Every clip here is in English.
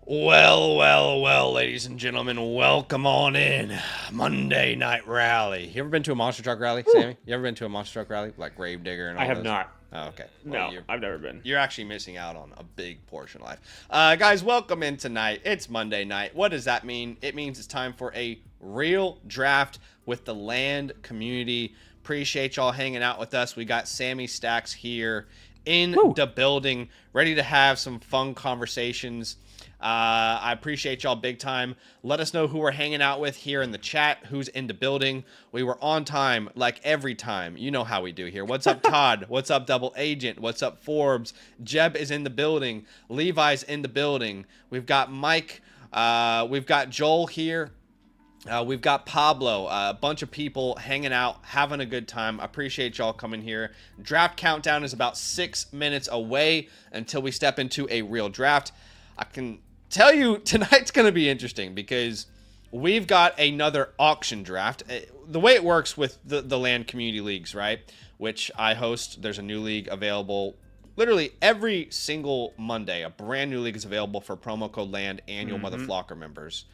Well, ladies and gentlemen, welcome on in. Monday Night Rally. You ever been to a monster truck rally, Sammy? You ever been to a monster truck rally? Like Gravedigger and all I have those? not. Oh, okay. Well, No, I've never been. you're actually missing out on a big portion of life. Guys, welcome in tonight. It's Monday night. What does that mean? It means it's time for a real draft with the land community. Appreciate y'all hanging out with us. We got Sammy Stacks here in the building, ready to have some fun conversations. I appreciate y'all big time. Let us know who we're hanging out with here in the chat, who's in the building. We were on time like every time. You know how we do here. What's up, Todd? What's up, Double Agent? What's up, Forbes? Jeb is in the building. Levi's in the building. We've got Mike. We've got Joel here. We've got Pablo, a bunch of people hanging out, having a good time. I appreciate y'all coming here. Draft countdown is about 6 minutes away until we step into a real draft. I can tell you tonight's going to be interesting because we've got another auction draft. The way it works with the land community leagues, right, which I host, there's a new league available literally every single Monday. A brand new league is available for promo code LAND annual Motherflocker members.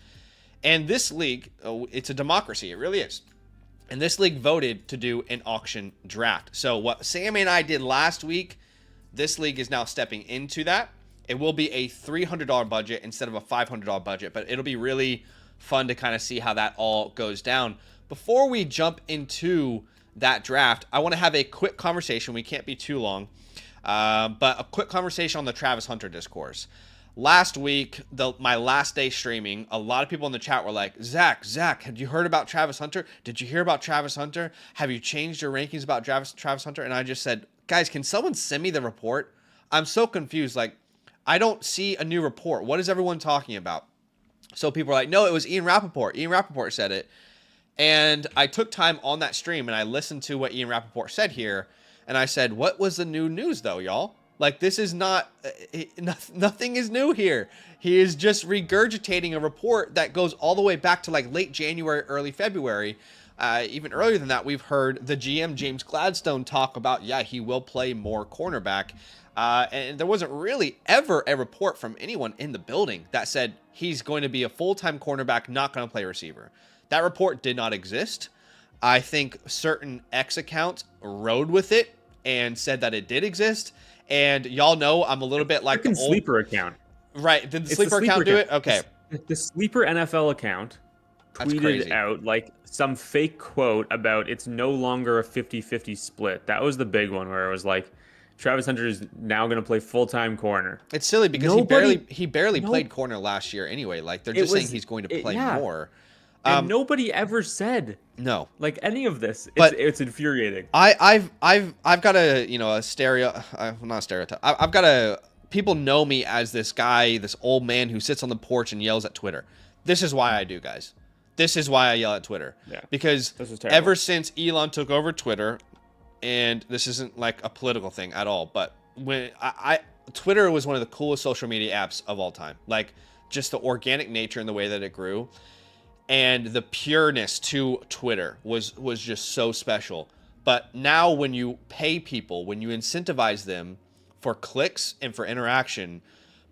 And this league, it's a democracy. It really is. And this league voted to do an auction draft. So what Sammy and I did last week, this league is now stepping into that. It will be a $300 budget instead of a $500 budget, but it'll be really fun to kind of see how that all goes down. Before we jump into that draft, I want to have a quick conversation. We can't be too long, but a quick conversation on the Travis Hunter discourse. Last week, my last day streaming, a lot of people in the chat were like, Zach, had you heard about Travis Hunter? Did you hear about Travis Hunter? Have you changed your rankings about Travis Hunter? And I just said, guys, can someone send me the report? I'm so confused. Like, I don't see a new report. What is everyone talking about? So people are like, no, it was Ian Rappaport. Ian Rappaport said it. And I took time on that stream and I listened to what Ian Rappaport said here. And I said, what was the new news though, y'all? Like, this is not, nothing is new here. He is just regurgitating a report that goes all the way back to like late January, early February. Even earlier than that, we've heard the GM, James Gladstone, talk about, yeah, he will play more cornerback. And there wasn't really ever a report from anyone in the building that said he's going to be a full-time cornerback, not going to play receiver. That report did not exist. I think certain X accounts rode with it and said that it did exist. And y'all know I'm a little bit like the old sleeper account. Right. Did the sleeper account do it? Okay. The sleeper NFL account tweeted out like some fake quote about it's no longer a 50-50 split. That was the big one where it was like Travis Hunter is now going to play full-time corner. It's silly because he barely played corner last year anyway. Like they're just saying he's going to play more. And nobody ever said no, like any of this. It's infuriating. I've got a not a stereotype. I've got a people know me as this guy, this old man who sits on the porch and yells at Twitter. This is why I do, guys. This is why I yell at Twitter. Yeah, because ever since Elon took over Twitter, and this isn't like a political thing at all, but when Twitter was one of the coolest social media apps of all time. Like just the organic nature and the way that it grew. And the pureness to Twitter was just so special. But now when you pay people, when you incentivize them for clicks and for interaction,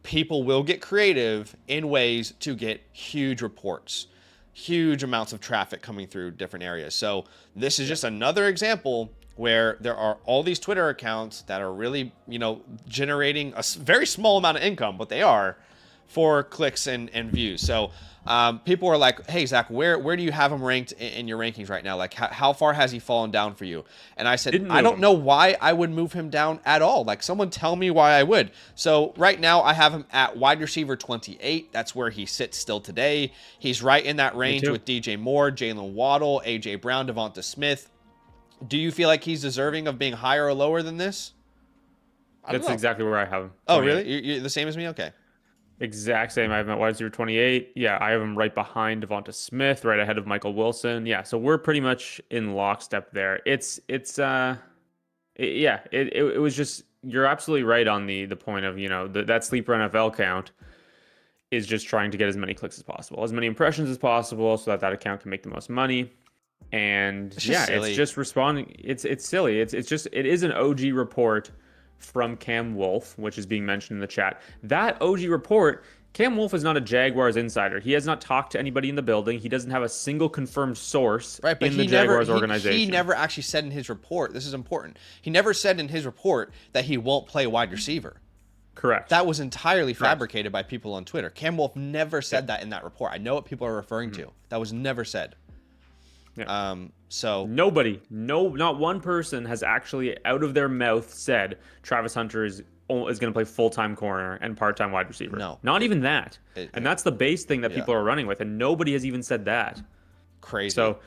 people will get creative in ways to get huge reports, huge amounts of traffic coming through different areas. So this is just another example where there are all these Twitter accounts that are really, generating a very small amount of income, but they are for clicks and views. So people are like, hey, Zach, where do you have him ranked in your rankings right now? Like, how far has he fallen down for you? And I said, I don't know why I would move him down at all. Like, someone tell me why I would. So right now I have him at wide receiver 28. That's where he sits still today. He's right in that range with DJ Moore, Jalen Waddle, A.J. Brown, Devonta Smith. Do you feel like he's deserving of being higher or lower than this? That's exactly where I have him. Oh, really? You're the same as me? Okay. Exact same. I have him at wide receiver 28. Yeah, I have him right behind Devonta Smith, right ahead of Michael Wilson. Yeah, so we're pretty much in lockstep there. It was just, you're absolutely right on the point of, that sleeper NFL count is just trying to get as many clicks as possible, as many impressions as possible, so that account can make the most money. And it's just responding. It's silly. It is an OG report from Cam Wolf, which is being mentioned in the chat. That OG report Cam Wolfe is not a Jaguars insider. He has not talked to anybody in the building. He doesn't have a single confirmed source Right, but in the he never Jaguars organization. he never actually said in his report. This is important. He never said in his report that he won't play wide receiver. Correct. That was entirely fabricated by people on Twitter. Cam Wolfe never said that in that report. I know what people are referring to. That was never said. Yeah. So not one person has actually out of their mouth said Travis Hunter is going to play full-time corner and part-time wide receiver. No. Not even that. And that's the base thing that people are running with, and nobody has even said that. Crazy. So,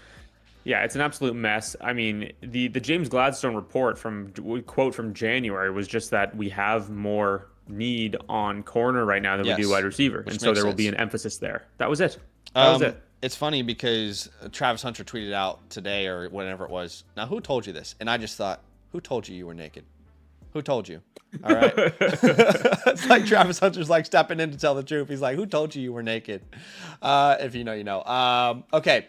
yeah, it's an absolute mess. I mean, the James Gladstone report quote from January was just that we have more need on corner right now than we do wide receiver. And so there will be an emphasis there. That was it. That was it. It's funny because Travis Hunter tweeted out today or whatever it was. Now, who told you this? And I just thought, who told you were naked? Who told you? All right. It's like Travis Hunter's like stepping in to tell the truth. He's like, who told you were naked? If you know, you know. Okay.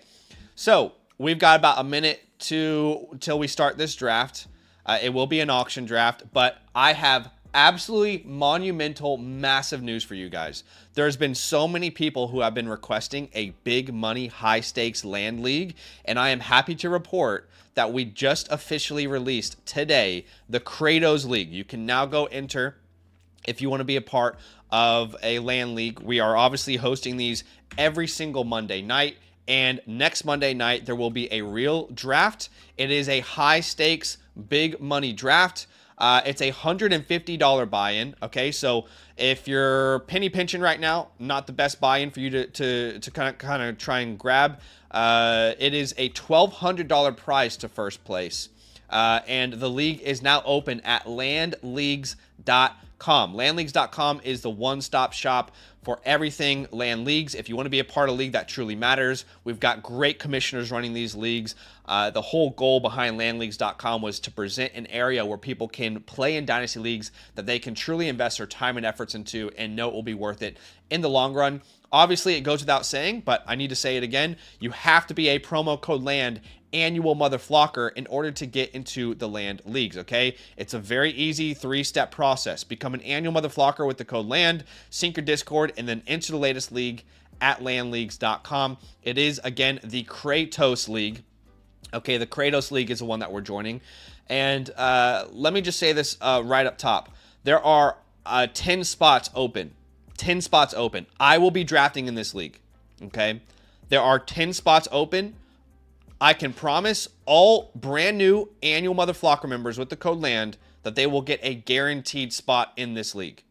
So we've got about a minute till we start this draft. It will be an auction draft, but I have absolutely monumental, massive news for you guys. There's been so many people who have been requesting a big money, high stakes land league, and I am happy to report that we just officially released today the Kratos League. You can now go enter if you want to be a part of a land league. We are obviously hosting these every single Monday night, and next Monday night there will be a real draft. It is a high stakes, big money draft. It's a $150 buy-in. Okay, so if you're penny pinching right now, not the best buy-in for you to kind of try and grab. It is a $1,200 prize to first place, and the league is now open at landleagues.com. Landleagues.com is the one-stop shop for everything land leagues. If you want to be a part of a league that truly matters, we've got great commissioners running these leagues. The whole goal behind landleagues.com was to present an area where people can play in dynasty leagues that they can truly invest their time and efforts into and know it will be worth it in the long run. Obviously, it goes without saying, but I need to say it again. You have to be a promo code LAND annual mother flocker in order to get into the land leagues, okay? It's a very easy 3-step process. Become an annual mother flocker with the code LAND, sync your Discord, and then enter the latest league at landleagues.com. It is, again, the Kratos League. Okay, the Kratos League is the one that we're joining. And let me just say this right up top. There are 10 spots open. 10 spots open. I will be drafting in this league, okay? There are 10 spots open. I can promise all brand new annual Mother Flocker members with the code LAND that they will get a guaranteed spot in this league.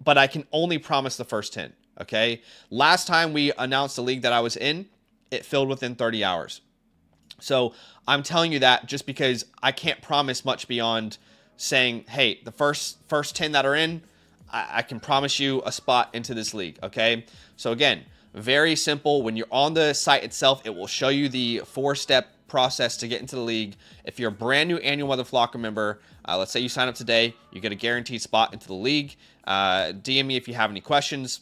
But I can only promise the first 10, okay? Last time we announced the league that I was in, it filled within 30 hours. So I'm telling you that just because I can't promise much beyond saying, hey, the first 10 that are in, I can promise you a spot into this league, okay? So again, very simple. When you're on the site itself, it will show you the 4-step process to get into the league. If you're a brand new annual Mother Flocker member, let's say you sign up today, you get a guaranteed spot into the league. DM me if you have any questions.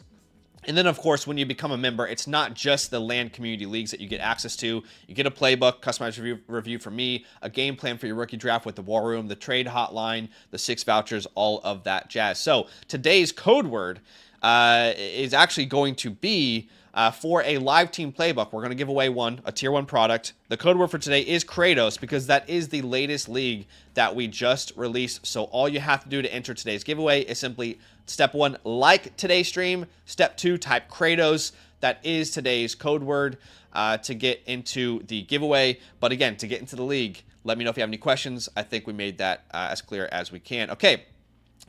And then, of course, when you become a member, it's not just the land community leagues that you get access to. You get a playbook, customized review from me, a game plan for your rookie draft with the war room, the trade hotline, the 6 vouchers, all of that jazz. So today's code word is actually going to be for a live team playbook. We're going to give away a tier 1 product. The code word for today is Kratos because that is the latest league that we just released. So all you have to do to enter today's giveaway is simply step 1, like today's stream. Step 2, type Kratos. That is today's code word to get into the giveaway. But again, to get into the league, let me know if you have any questions. I think we made that as clear as we can. Okay.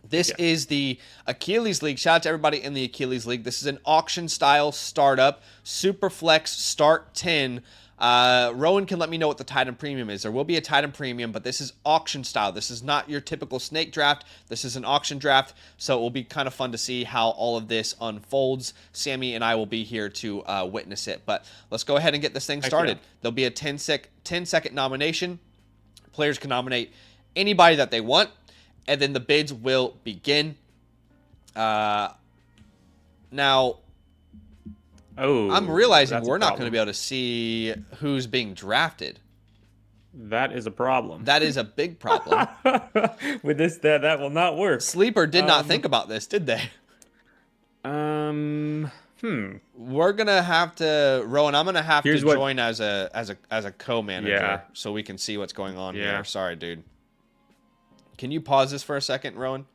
This is the Achilles League. Shout out to everybody in the Achilles League. This is an auction-style startup, Superflex Start 10. Rowan can let me know what the Titan Premium is. There will be a Titan Premium, but this is auction-style. This is not your typical snake draft. This is an auction draft, so it will be kind of fun to see how all of this unfolds. Sammy and I will be here to witness it, but let's go ahead and get this thing started. There'll be a 10-second nomination. Players can nominate anybody that they want. And then the bids will begin. Now, I'm realizing we're not going to be able to see who's being drafted. That is a problem. That is a big problem. With this, that will not work. Sleeper did not think about this, did they? We're gonna have to, Rowan. I'm gonna have Here's to what- join as a co-manager, Yeah. so we can see what's going on Yeah. here. Sorry, dude. Can you pause this for a second, Rowan?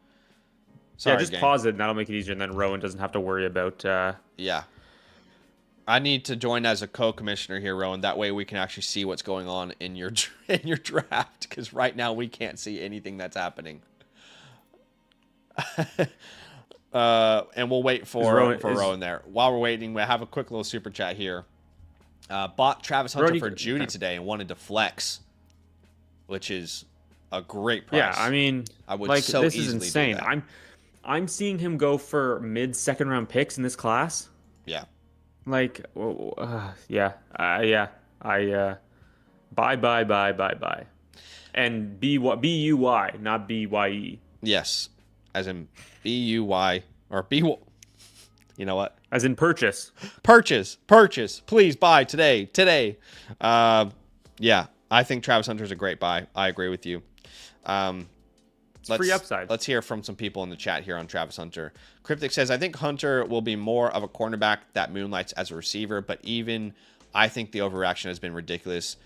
Sorry, Yeah, just gang. pause it, and that'll make it easier, and then Rowan doesn't have to worry about. Yeah. I need to join as a co-commissioner here, Rowan. That way we can actually see what's going on in your draft, because right now we can't see anything that's happening. And we'll wait for Rowan there. While we're waiting, we have a quick little super chat here. Bought Travis Hunter Rowan, for Judy today and wanted to flex, which is a great price. Yeah, I mean, I would like so this is easily do insane. that. I'm seeing him go for mid-second round picks in this class. Yeah. Like, yeah. Buy. And B-U-Y, not B-Y-E. Yes. As in B-U-Y or B. You know what? As in purchase. Purchase. Please buy today. Yeah, I think Travis Hunter is a great buy. I agree with you. Free upside. Let's hear from some people in the chat here on Travis Hunter. Cryptic says, I think Hunter will be more of a cornerback that moonlights as a receiver, but even I think the overreaction has been ridiculous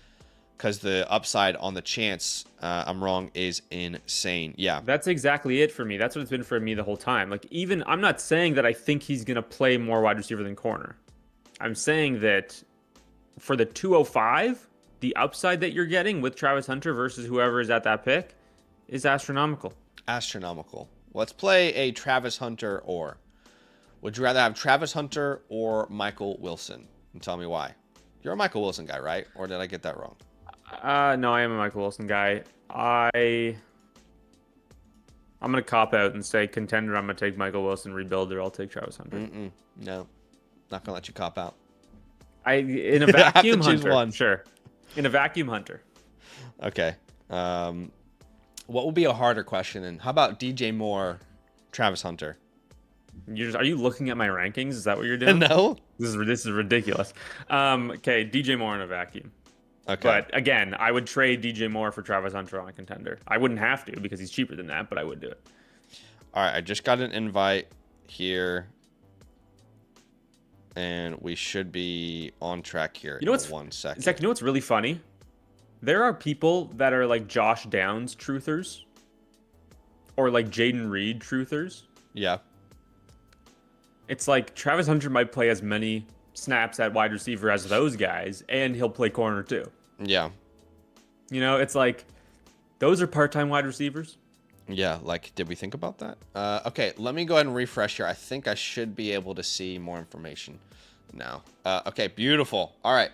because the upside on the chance I'm wrong is insane. Yeah. That's exactly it for me. That's what it's been for me the whole time. Like, even I'm not saying that I think he's going to play more wide receiver than corner. I'm saying that for the 205, the upside that you're getting with Travis Hunter versus whoever is at that pick is astronomical. Astronomical. Let's play a Travis Hunter or. Would you rather have Travis Hunter or Michael Wilson? And tell me why. You're a Michael Wilson guy, right? Or did I get that wrong? No, I am a Michael Wilson guy. I'm gonna cop out and say contender. I'm gonna take Michael Wilson. Rebuilder, I'll take Travis Hunter. No, not gonna let you cop out. In a vacuum have to choose Hunter, one. sure. In a vacuum Hunter. Okay. What will be a harder question? And how about DJ Moore, Travis Hunter? Are you looking at my rankings? Is that what you're doing? No. This is ridiculous. Okay, DJ Moore in a vacuum. Okay. But again, I would trade DJ Moore for Travis Hunter on a contender. I wouldn't have to because he's cheaper than that, but I would do it. All right, I just got an invite here, and we should be on track here. You know what's 1 second? Zach, you know what's really funny? There are people that are like Josh Downs truthers, or like Jaden Reed truthers. Yeah. It's like Travis Hunter might play as many snaps at wide receiver as those guys, and he'll play corner too. Yeah. You know, it's like those are part-time wide receivers. Yeah, like, did we think about that? Okay, let me go ahead and refresh here. I think I should be able to see more information now. Okay, beautiful. All right.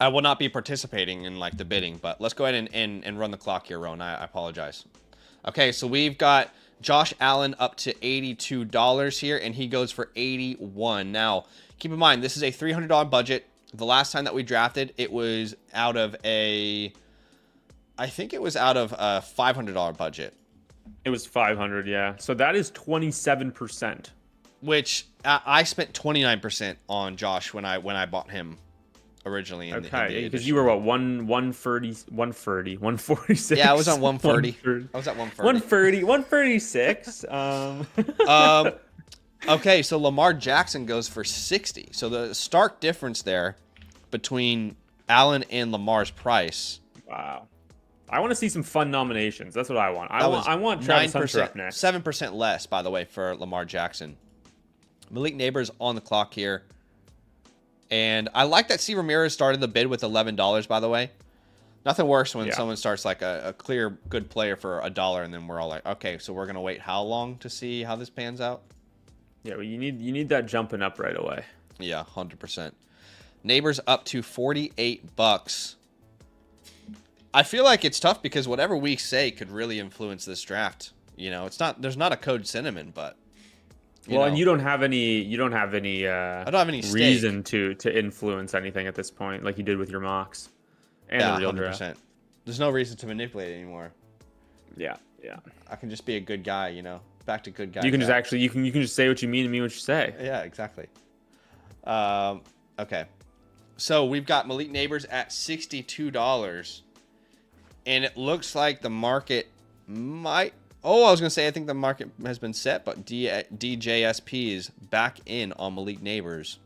I will not be participating in, like, the bidding, but let's go ahead and run the clock here, Rowan. I apologize. Okay, so we've got Josh Allen up to $82 here, and he goes for $81. Now, keep in mind, this is a $300 budget. The last time that we drafted, it was out of a... I think it was out of a $500 budget. It was 500, yeah. So that is 27%. Which I spent 29% on Josh when I bought him originally. Okay, because you were what, 146? Yeah, I was on 130. I was at 130. 136. Okay, so Lamar Jackson goes for 60. So the stark difference there between Allen and Lamar's price. Wow. I want to see some fun nominations. That's what I want. I want Travis Hunter up next. 7% less, by the way, for Lamar Jackson. Malik Neighbors on the clock here. And I like that C. Ramirez started the bid with $11, by the way. Nothing worse when someone starts like a clear good player for $1, and then we're all like, okay, so we're going to wait how long to see how this pans out? Yeah, well, you need that jumping up right away. Yeah, 100%. Neighbors up to $48. I feel like it's tough because whatever we say could really influence this draft. You know, there's not a code cinnamon, but and you don't have any I don't have any reason to influence anything at this point, like you did with your mocks and the real 100%. draft. There's no reason to manipulate it anymore. Yeah. I can just be a good guy, you know. Back to good guy. You can just actually you can just say what you mean and mean what you say. Yeah, exactly. Okay. So we've got Malik Neighbors at $62. And it looks like the market might Oh, I was going to say, I think the market has been set, but DJSP is back in on Malik Neighbors.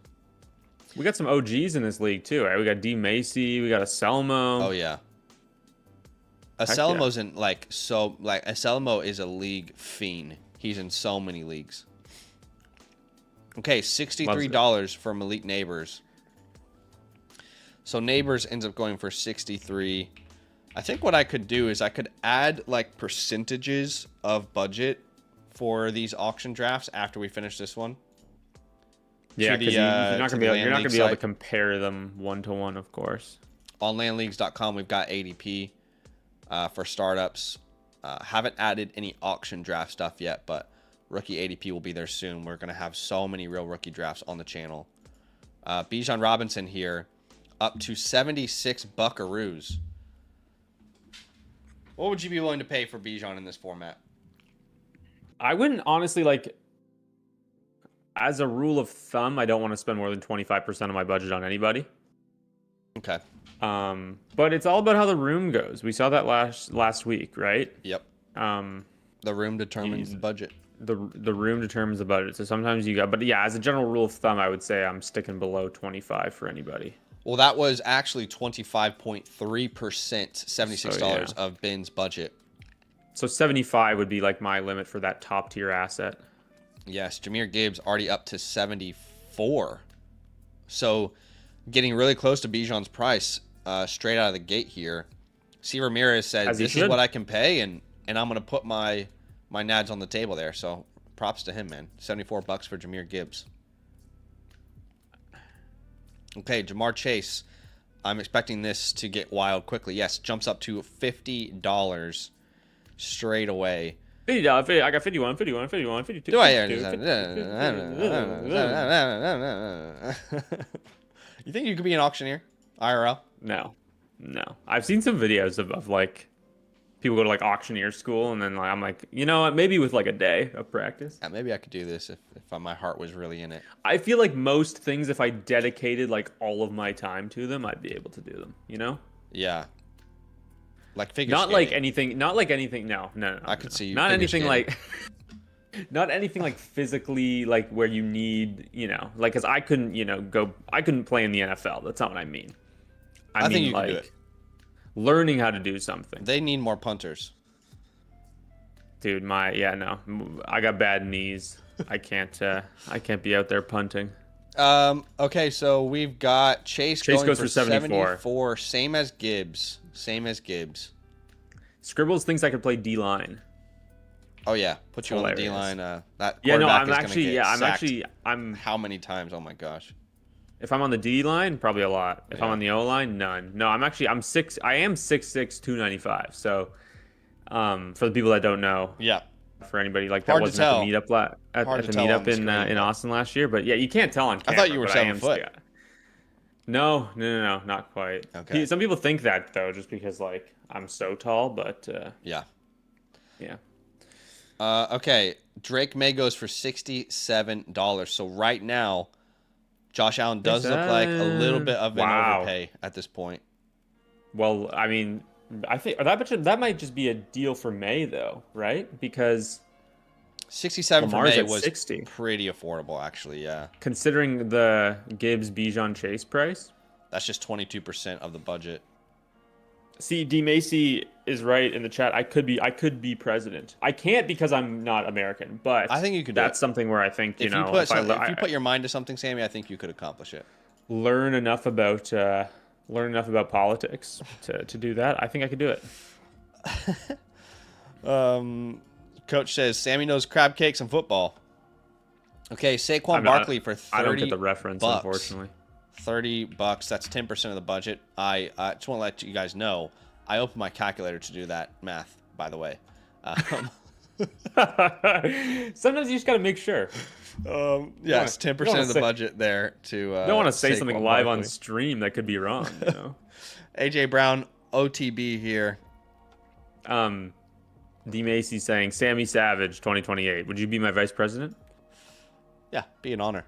We got some OGs in this league, too, right? We got D. Macy. We got Aselmo. Oh, yeah. Aselmo's in, Aselmo is a league fiend. He's in so many leagues. Okay, $63 for Malik Neighbors. So Neighbors ends up going for 63. I think what I could do is I could add like percentages of budget for these auction drafts after we finish this one. Yeah, because you're not gonna be able to compare them 1-to-1, of course. On landleagues.com, we've got ADP for startups. Haven't added any auction draft stuff yet, but rookie ADP will be there soon. We're gonna have so many real rookie drafts on the channel. Bijan Robinson here, up to 76 buckaroos. What would you be willing to pay for Bijan in this format? I wouldn't honestly, like, as a rule of thumb, I don't want to spend more than 25% of my budget on anybody. Okay. But it's all about how the room goes. We saw that last week, right? Yep. The room determines the budget. The room determines the budget. So sometimes you got, but yeah, as a general rule of thumb, I would say I'm sticking below 25 for anybody. Well, that was actually 25.3%, $76 of Ben's budget. So 75 would be like my limit for that top tier asset. Yes, Jahmyr Gibbs already up to 74. So getting really close to Bijan's price straight out of the gate here. C. Ramirez said, this is what I can pay, and I'm going to put my nads on the table there. So props to him, man. 74 bucks for Jahmyr Gibbs. Okay, Jamar Chase. I'm expecting this to get wild quickly. Yes, jumps up to $50 straight away. $50. I got 51, 51, 51, 52. Do I? 52, 52. You think you could be an auctioneer? IRL? No. I've seen some videos of like people go to like auctioneer school, and then like, I'm like, you know what? Maybe with like a day of practice. Yeah, maybe I could do this if my heart was really in it. I feel like most things, if I dedicated like all of my time to them, I'd be able to do them. You know? Yeah. Like figure not skating. like anything. Not like anything. No. I could see you. Not anything skating. like. Not anything like physically, like where you need, you know, like, because I couldn't, you know, I couldn't play in the NFL. That's not what I mean. I mean, think you like, could do it. Learning how to do something. They need more punters. Dude, no. I got bad knees. I can't be out there punting. Okay, so we've got Chase going goes for for 74. Same as Gibbs. Scribbles thinks I could play D-line. Oh yeah, put you on the D-line. That I'm how many times? Oh my gosh. If I'm on the D-line, probably a lot. If I'm on the O-line, none. No, I am 6'6", 295. So, for the people that don't know, yeah. For anybody like that wasn't at the meetup in screen, Austin last year, but yeah, you can't tell on camera. I thought you were 7 foot. No, not quite. Okay. Some people think that though, just because like I'm so tall, but yeah. Okay, Drake May goes for $67. So right now, Josh Allen does look like a little bit of an overpay at this point. Well, I mean, I think that might just be a deal for May though, right? Because 67 for May was 60. Pretty affordable, actually. Yeah. Considering the Gibbs Bijan Chase price, that's just 22% of the budget. See, D. Macy is right in the chat. I could be president. I can't because I'm not American, but I think you could. That's something where I think if you put your mind to something, Sammy, I think you could accomplish it. Learn enough about politics to do that. I think I could do it. Coach says Sammy knows crab cakes and football. Okay, Saquon Barkley for 30 I don't get the reference, bucks. Unfortunately. $30. That's 10% of the budget. I just want to let you guys know. I opened my calculator to do that math, by the way. Sometimes you just got to make sure. Yes, 10% of the budget there to. You don't want to say Saquon something live Barkley on stream that could be wrong. You know? AJ Brown, OTB here. D. Macy saying Sammy Savage 2028. Would you be my vice president? Yeah, be an honor.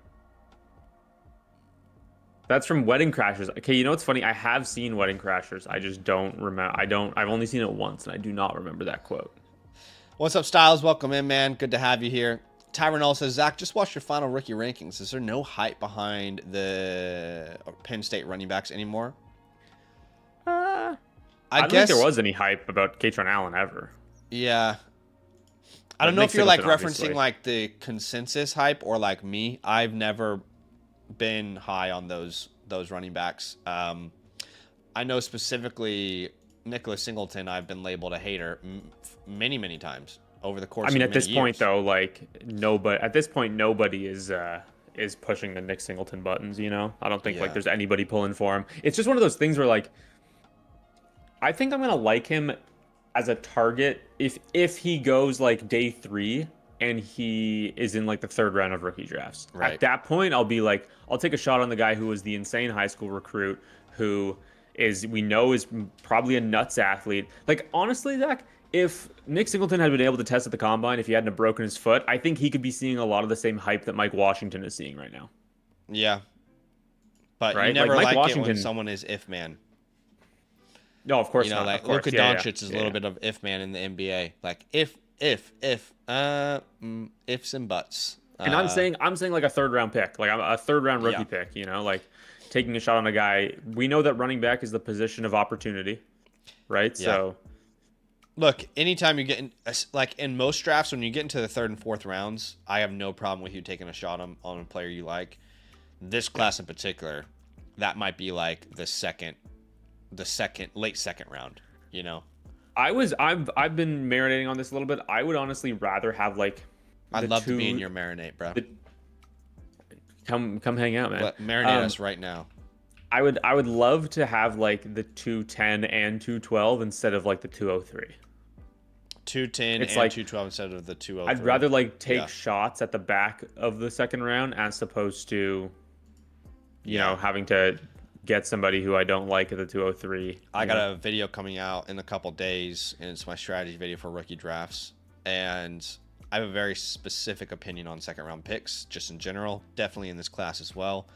That's from Wedding Crashers. Okay, you know what's funny? I have seen Wedding Crashers. I just don't remember. I've only seen it once, and I do not remember that quote. What's up, Styles? Welcome in, man. Good to have you here. Tyrone says, Zach, just watch your final rookie rankings. Is there no hype behind the Penn State running backs anymore? I I don't guess think there was any hype about Katron Allen ever. Yeah. I don't know Nick if you're like Singleton, referencing obviously. like the consensus hype or like me. I've never been high on those running backs. I know specifically Nicholas Singleton. I've been labeled a hater many times over the course. I mean, of at this many point years. though, like nobody at this point nobody is pushing the Nick Singleton buttons. You know, I don't think like Yeah. there's anybody pulling for him. It's just one of those things where like I think I'm gonna like him as a target if he goes like day 3 and he is in like the 3rd round of rookie drafts. Right. At that point, I'll be like, I'll take a shot on the guy who was the insane high school recruit who we know is probably a nuts athlete. Like honestly, Zach, if Nick Singleton had been able to test at the combine, if he hadn't have broken his foot, I think he could be seeing a lot of the same hype that Mike Washington is seeing right now. Yeah. But Right? you never Like like Mike it when Washington- someone is if man. No, of course You know, not. like Of course. Luka Yeah, Doncic is a yeah. little bit of if man in the NBA. Like ifs and buts. And I'm saying like a 3rd round pick, like I'm a 3rd round rookie Yeah. pick. You know, like taking a shot on a guy. We know that running back is the position of opportunity, right? Yeah. So Look, anytime you get in, like in most drafts, when you get into the 3rd and 4th rounds, I have no problem with you taking a shot on a player you like. This class in particular, that might be like the late second round. You know, I've been marinating on this a little bit. I would honestly rather have like. I'd the love to be in two- your marinade, bro. Come hang out, man. But marinate us right now. I would love to have like the 210 and 212 instead of like the 203. 210 It's and like- 212 instead of the 203. I'd rather like take Yeah. shots at the back of the 2nd round as opposed to, you Yeah. know, having to get somebody who I don't like at the 203. I got a video coming out in a couple days, and it's my strategy video for rookie drafts. And I have a very specific opinion on 2nd round picks, just in general, definitely in this class as well.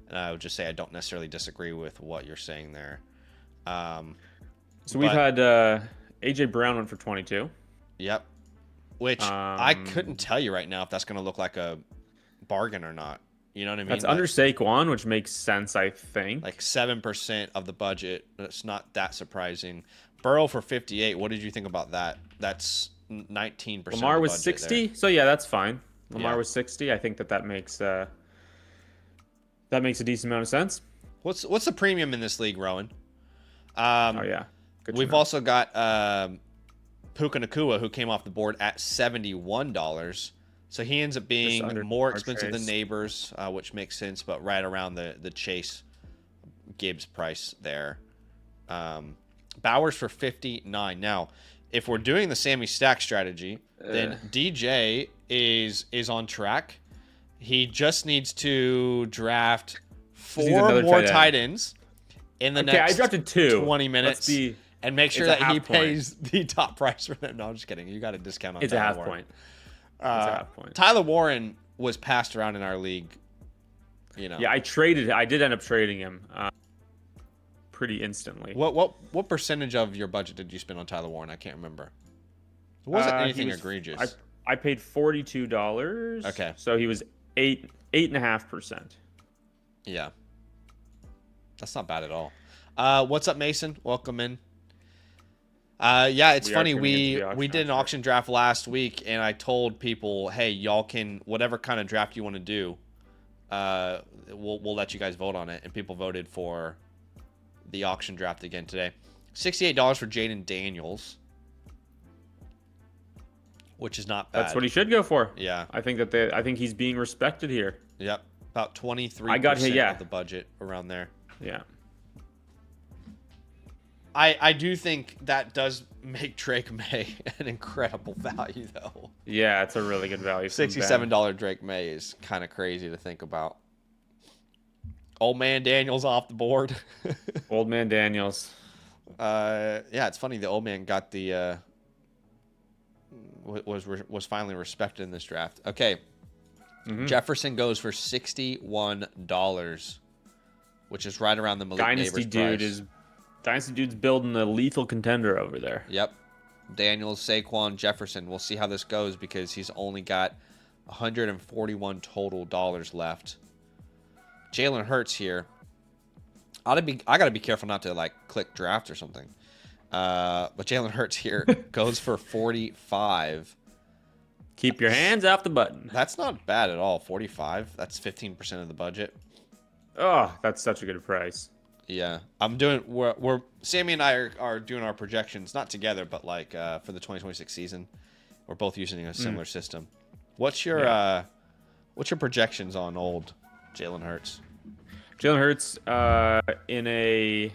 And I would just say I don't necessarily disagree with what you're saying there. So we've but- had AJ Brown went for 22. Yep. Which I couldn't tell you right now if that's going to look like a bargain or not. You know what I mean? That's Like- under Saquon, which makes sense, I think. like 7% of the budget. It's not that surprising. Burrow for 58. What did you think about that? That's 19%. Lamar of the was budget 60, there. so yeah, that's fine. Lamar Yeah. was 60. I think that makes a decent amount of sense. What's the premium in this league, Rowan? Oh yeah, good to We've know. also got Puka Nacua, who came off the board at $71. So he ends up being under more our expensive than Chase. Neighbors, which makes sense, but right around the Chase Gibbs price there. Bowers for 59. Now, if we're doing the Sammy Stack strategy, then DJ is on track. He just needs to draft needs 4 another more tight end. tight ends in the Okay, next I drafted 2. 20 minutes. Let's be. And make sure It's a that he half point. pays the top price for them. No, I'm just kidding. You got a discount on It's a Tyler half Warren. point. It's a half point. Tyler Warren was passed around in our league. You know. Yeah, I did end up trading him pretty instantly. What percentage of your budget did you spend on Tyler Warren? I can't remember. It wasn't He anything was- egregious. I paid $42. Okay. So he was 8.5%. Yeah. That's not bad at all. What's up, Mason? Welcome in. Yeah, it's We are funny. tuning into the We did an auction, auction draft last week, and I told people, hey, y'all can whatever kind of draft you want to do. We'll let you guys vote on it, and people voted for the auction draft again today. $68 for Jaden Daniels, which is not bad. That's what he should go for. Yeah. I think I think he's being respected here. Yep. About 23% I got him, yeah. of the budget around there. Yeah. I do think that does make Drake May an incredible value, though. Yeah, it's a really good value. from Ben. $67 Drake May is kind of crazy to think about. Old man Daniels off the board. Old man Daniels. Yeah, it's funny. The old man got the was finally respected in this draft. Okay, Jefferson goes for $61, which is right around the Malik Dynasty Neighbors price. Dynasty dude's building a lethal contender over there. Yep. Daniels, Saquon, Jefferson. We'll see how this goes because he's only got 141 total dollars left. Jalen Hurts here. I gotta be careful not to like click draft or something. But Jalen Hurts here goes for 45. Keep your hands off the button. That's not bad at all. 45. That's 15% of the budget. Oh, that's such a good price. Yeah, we're Sammy and I are doing our projections, not together, but like for the 2026 season. We're both using a similar system. What's your projections on old Jalen Hurts? Jalen Hurts in a.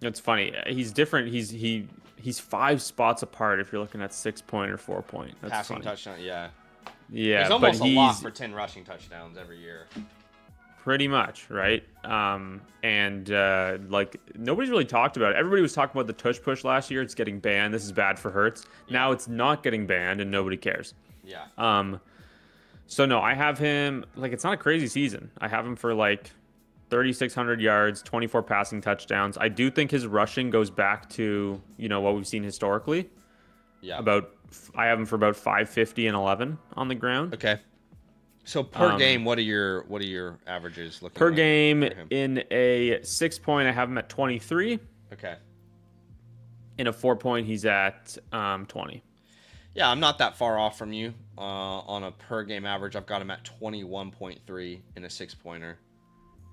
It's funny. He's different. He's 5 spots apart if you're looking at 6-point or 4-point. That's passing funny. touchdown. Yeah. Yeah, he's almost but a lock for 10 rushing touchdowns every year. Pretty much, right? Like nobody's really talked about it. Everybody was talking about the tush push last year. It's getting banned. This is bad for Hurts. Yeah. Now it's not getting banned and nobody cares. Yeah. So no, I have him like it's not a crazy season. I have him for like 3,600 yards, 24 passing touchdowns. I do think his rushing goes back to, what we've seen historically. Yeah. I have him for about 550 and 11 on the ground. Okay. So per game, what are your averages looking per like game in a 6-point? I have him at 23. Okay. In a 4-point, he's at 20. Yeah, I'm not that far off from you. On a per game average, I've got him at 21.3 in a 6-pointer.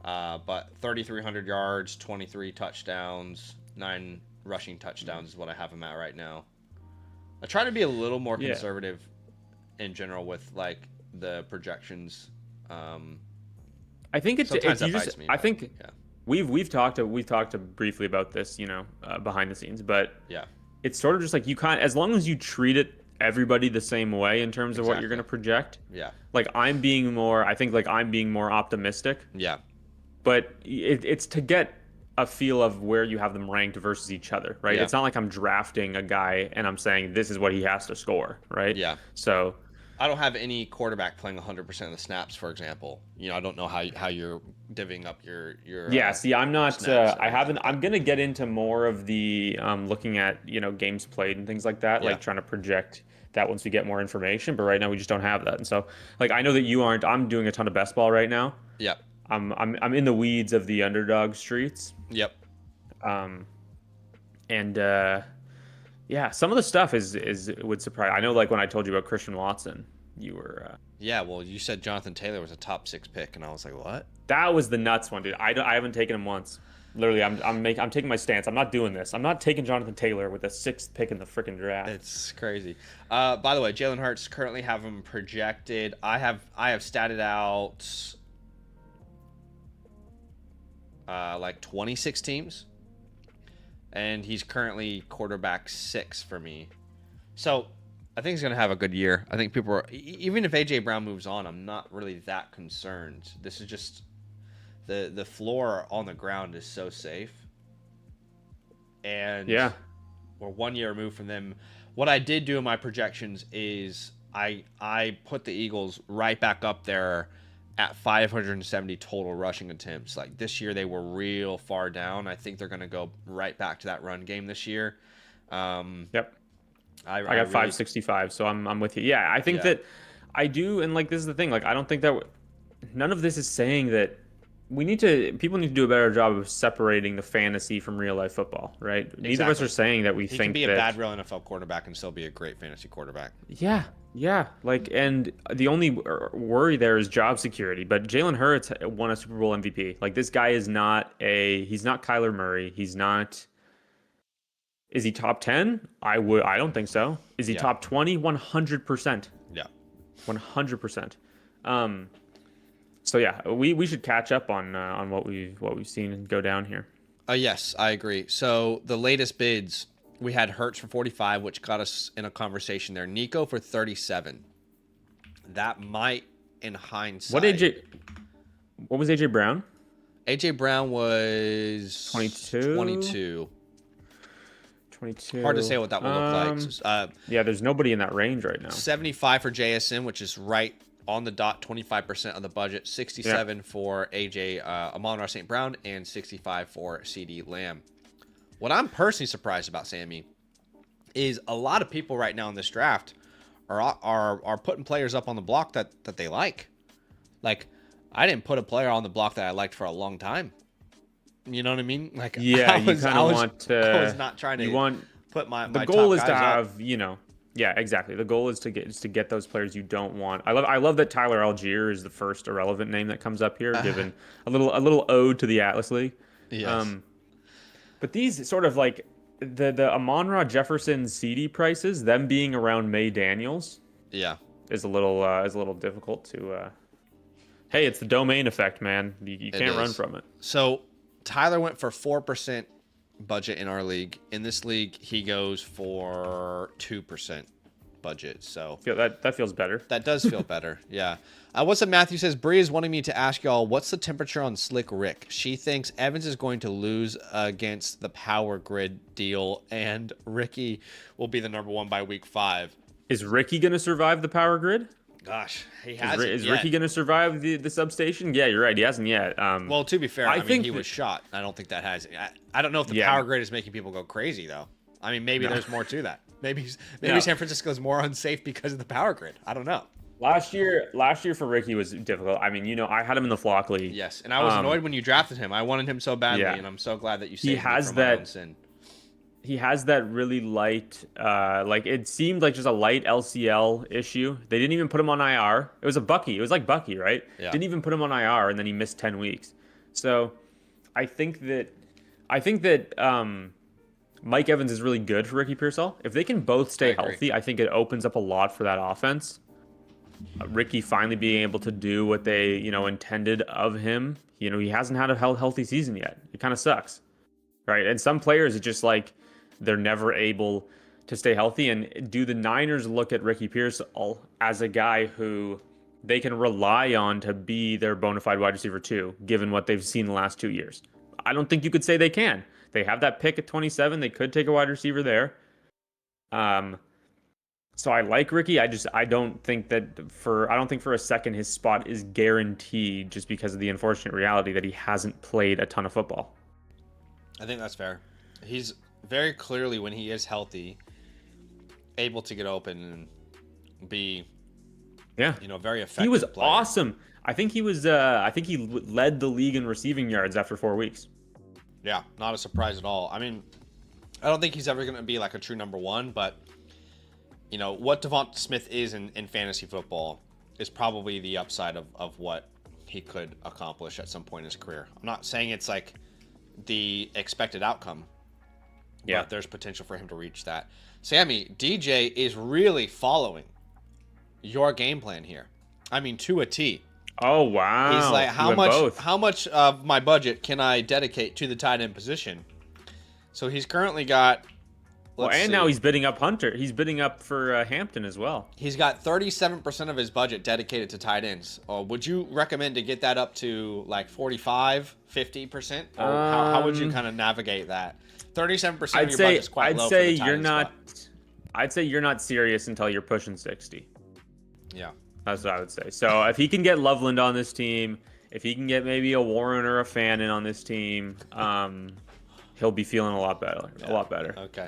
But 3,300 yards, 23 touchdowns, 9 rushing touchdowns is what I have him at right now. I try to be a little more conservative in general with like the projections. I think it's you just. Me, I think yeah. we've talked briefly about this, behind the scenes, but yeah, it's sort of just like you can't, as long as you treat everybody the same way in terms of what you're going to project. Yeah. Like I'm being more optimistic. Yeah. But it's to get a feel of where you have them ranked versus each other, right? Yeah. It's not like I'm drafting a guy and I'm saying this is what he has to score, right? Yeah. So I don't have any quarterback playing 100% of the snaps, for example. I don't know how you're divvying up your see, I'm not I'm going to get into more of the looking at, games played and things like that, like trying to project that once we get more information, but right now we just don't have that. And so like I know that you aren't. I'm doing a ton of best ball right now. Yeah. I'm in the weeds of the underdog streets. Yep. Some of the stuff would surprise. I know, like when I told you about Christian Watson, you were. Yeah, well, you said Jonathan Taylor was a top 6 pick, and I was like, what? That was the nuts one, dude. I haven't taken him once. Literally, I'm taking my stance. I'm not doing this. I'm not taking Jonathan Taylor with the 6th pick in the freaking draft. It's crazy. By the way, Jalen Hurts currently have him projected. I have statted out. Like 26 teams, and he's currently quarterback 6 for me. So I think he's gonna have a good year. I think people are, even if AJ Brown moves on, I'm not really that concerned. This is just the floor on the ground is so safe, and we're 1 year removed from them. What I did do in my projections is I put the Eagles right back up there at 570 total rushing attempts. Like this year they were real far down. I think they're going to go right back to that run game this year. Yep. I got really, 565, so I'm with you. Yeah, I think that I do, and like this is the thing. Like I don't think that none of this is saying that people need to do a better job of separating the fantasy from real life football, right? Exactly. Neither of us are saying that he can be a bad real NFL quarterback and still be a great fantasy quarterback. Yeah, like, and the only worry there is job security. But Jalen Hurts won a Super Bowl MVP. Like, this guy is he's not Kyler Murray. He's not. Is he top 10? I don't think so. Is he top 20? 100%. Yeah, 100%. So yeah, we should catch up on what we've seen and go down here. Yes, I agree. So the latest bids. We had Hurts for 45, which got us in a conversation there. Nico for 37. That might, in hindsight. What was AJ Brown? AJ Brown was 22. Hard to say what that will look like. Yeah, there's nobody in that range right now. 75 for JSN, which is right on the dot, 25% of the budget. 67 for AJ Amon-Ra St. Brown, and 65 for CD Lamb. What I'm personally surprised about, Sammy, is a lot of people right now in this draft are putting players up on the block that they like. Like, I didn't put a player on the block that I liked for a long time. You know what I mean? Like, Yeah, you kind of want to. I was not trying to put my the goal top is to guys have up. Yeah, exactly. The goal is to get those players you don't want. I love that Tyler Algier is the first irrelevant name that comes up here, given a little ode to the Atlas League. Yes. But these sort of like the Amon-Ra Jefferson CD prices, them being around May Daniels, Yeah, is a little difficult to. Hey, it's the domain effect, man. You can't run from it. So Tyler went for 4% budget in our league. In this league, he goes for 2% budget. So that feels better. That does feel better. Yeah. What's up, Matthew says, Bree is wanting me to ask y'all, what's the temperature on Slick Rick? She thinks Evans is going to lose against the power grid deal, and Ricky will be the number 1 by week 5. Is Ricky going to survive the power grid? Gosh, he hasn't Is yet. Ricky going to survive the substation? Yeah, you're right. He hasn't yet. Well, to be fair, I mean, he was that, shot. I don't think that has. I don't know if the power grid is making people go crazy, though. I mean, maybe there's more to that. Maybe San Francisco is more unsafe because of the power grid. I don't know. Last year for Ricky was difficult. I mean, I had him in the flock league. Yes, and I was annoyed when you drafted him. I wanted him so badly, and I'm so glad that you saved me from my own sin. He has that really light, like it seemed like just a light LCL issue. They didn't even put him on IR. It was a Bucky. It was like Bucky, right? Yeah. Didn't even put him on IR, and then he missed 10 weeks. So I think that Mike Evans is really good for Ricky Pearsall. If they can both stay healthy, I think it opens up a lot for that offense. Ricky finally being able to do what they, intended of him. He hasn't had a healthy season yet. It kind of sucks, right? And some players, it's just like they're never able to stay healthy. And do the Niners look at Ricky Pearsall as a guy who they can rely on to be their bona fide wide receiver 2, given what they've seen the last 2 years? I don't think you could say they can. They have that pick at 27. They could take a wide receiver there. So I like Ricky. I don't think for a second his spot is guaranteed, just because of the unfortunate reality that he hasn't played a ton of football. I think that's fair. He's very clearly, when he is healthy, able to get open and be, very effective. He was player. Awesome. I think he led the league in receiving yards after 4 weeks. Yeah, not a surprise at all. I mean, I don't think he's ever going to be like a true number 1, but what Devonta Smith is in fantasy football is probably the upside of what he could accomplish at some point in his career. I'm not saying it's like the expected outcome, but there's potential for him to reach that. Sammy, DJ is really following your game plan here. I mean, to a T. Oh, wow. He's like, how much of my budget can I dedicate to the tight end position? So he's currently got... now he's bidding up Hunter. He's bidding up for Hampton as well. He's got 37% of his budget dedicated to tight ends. Would you recommend to get that up to like 45, 50%? Or how would you kind of navigate that? 37% of your budget is quite low for the tight end spot. I'd say you're not serious until you're pushing 60. Yeah. That's what I would say. So if he can get Loveland on this team, if he can get maybe a Warren or a Fannin on this team, he'll be feeling a lot better. Yeah. A lot better. Okay.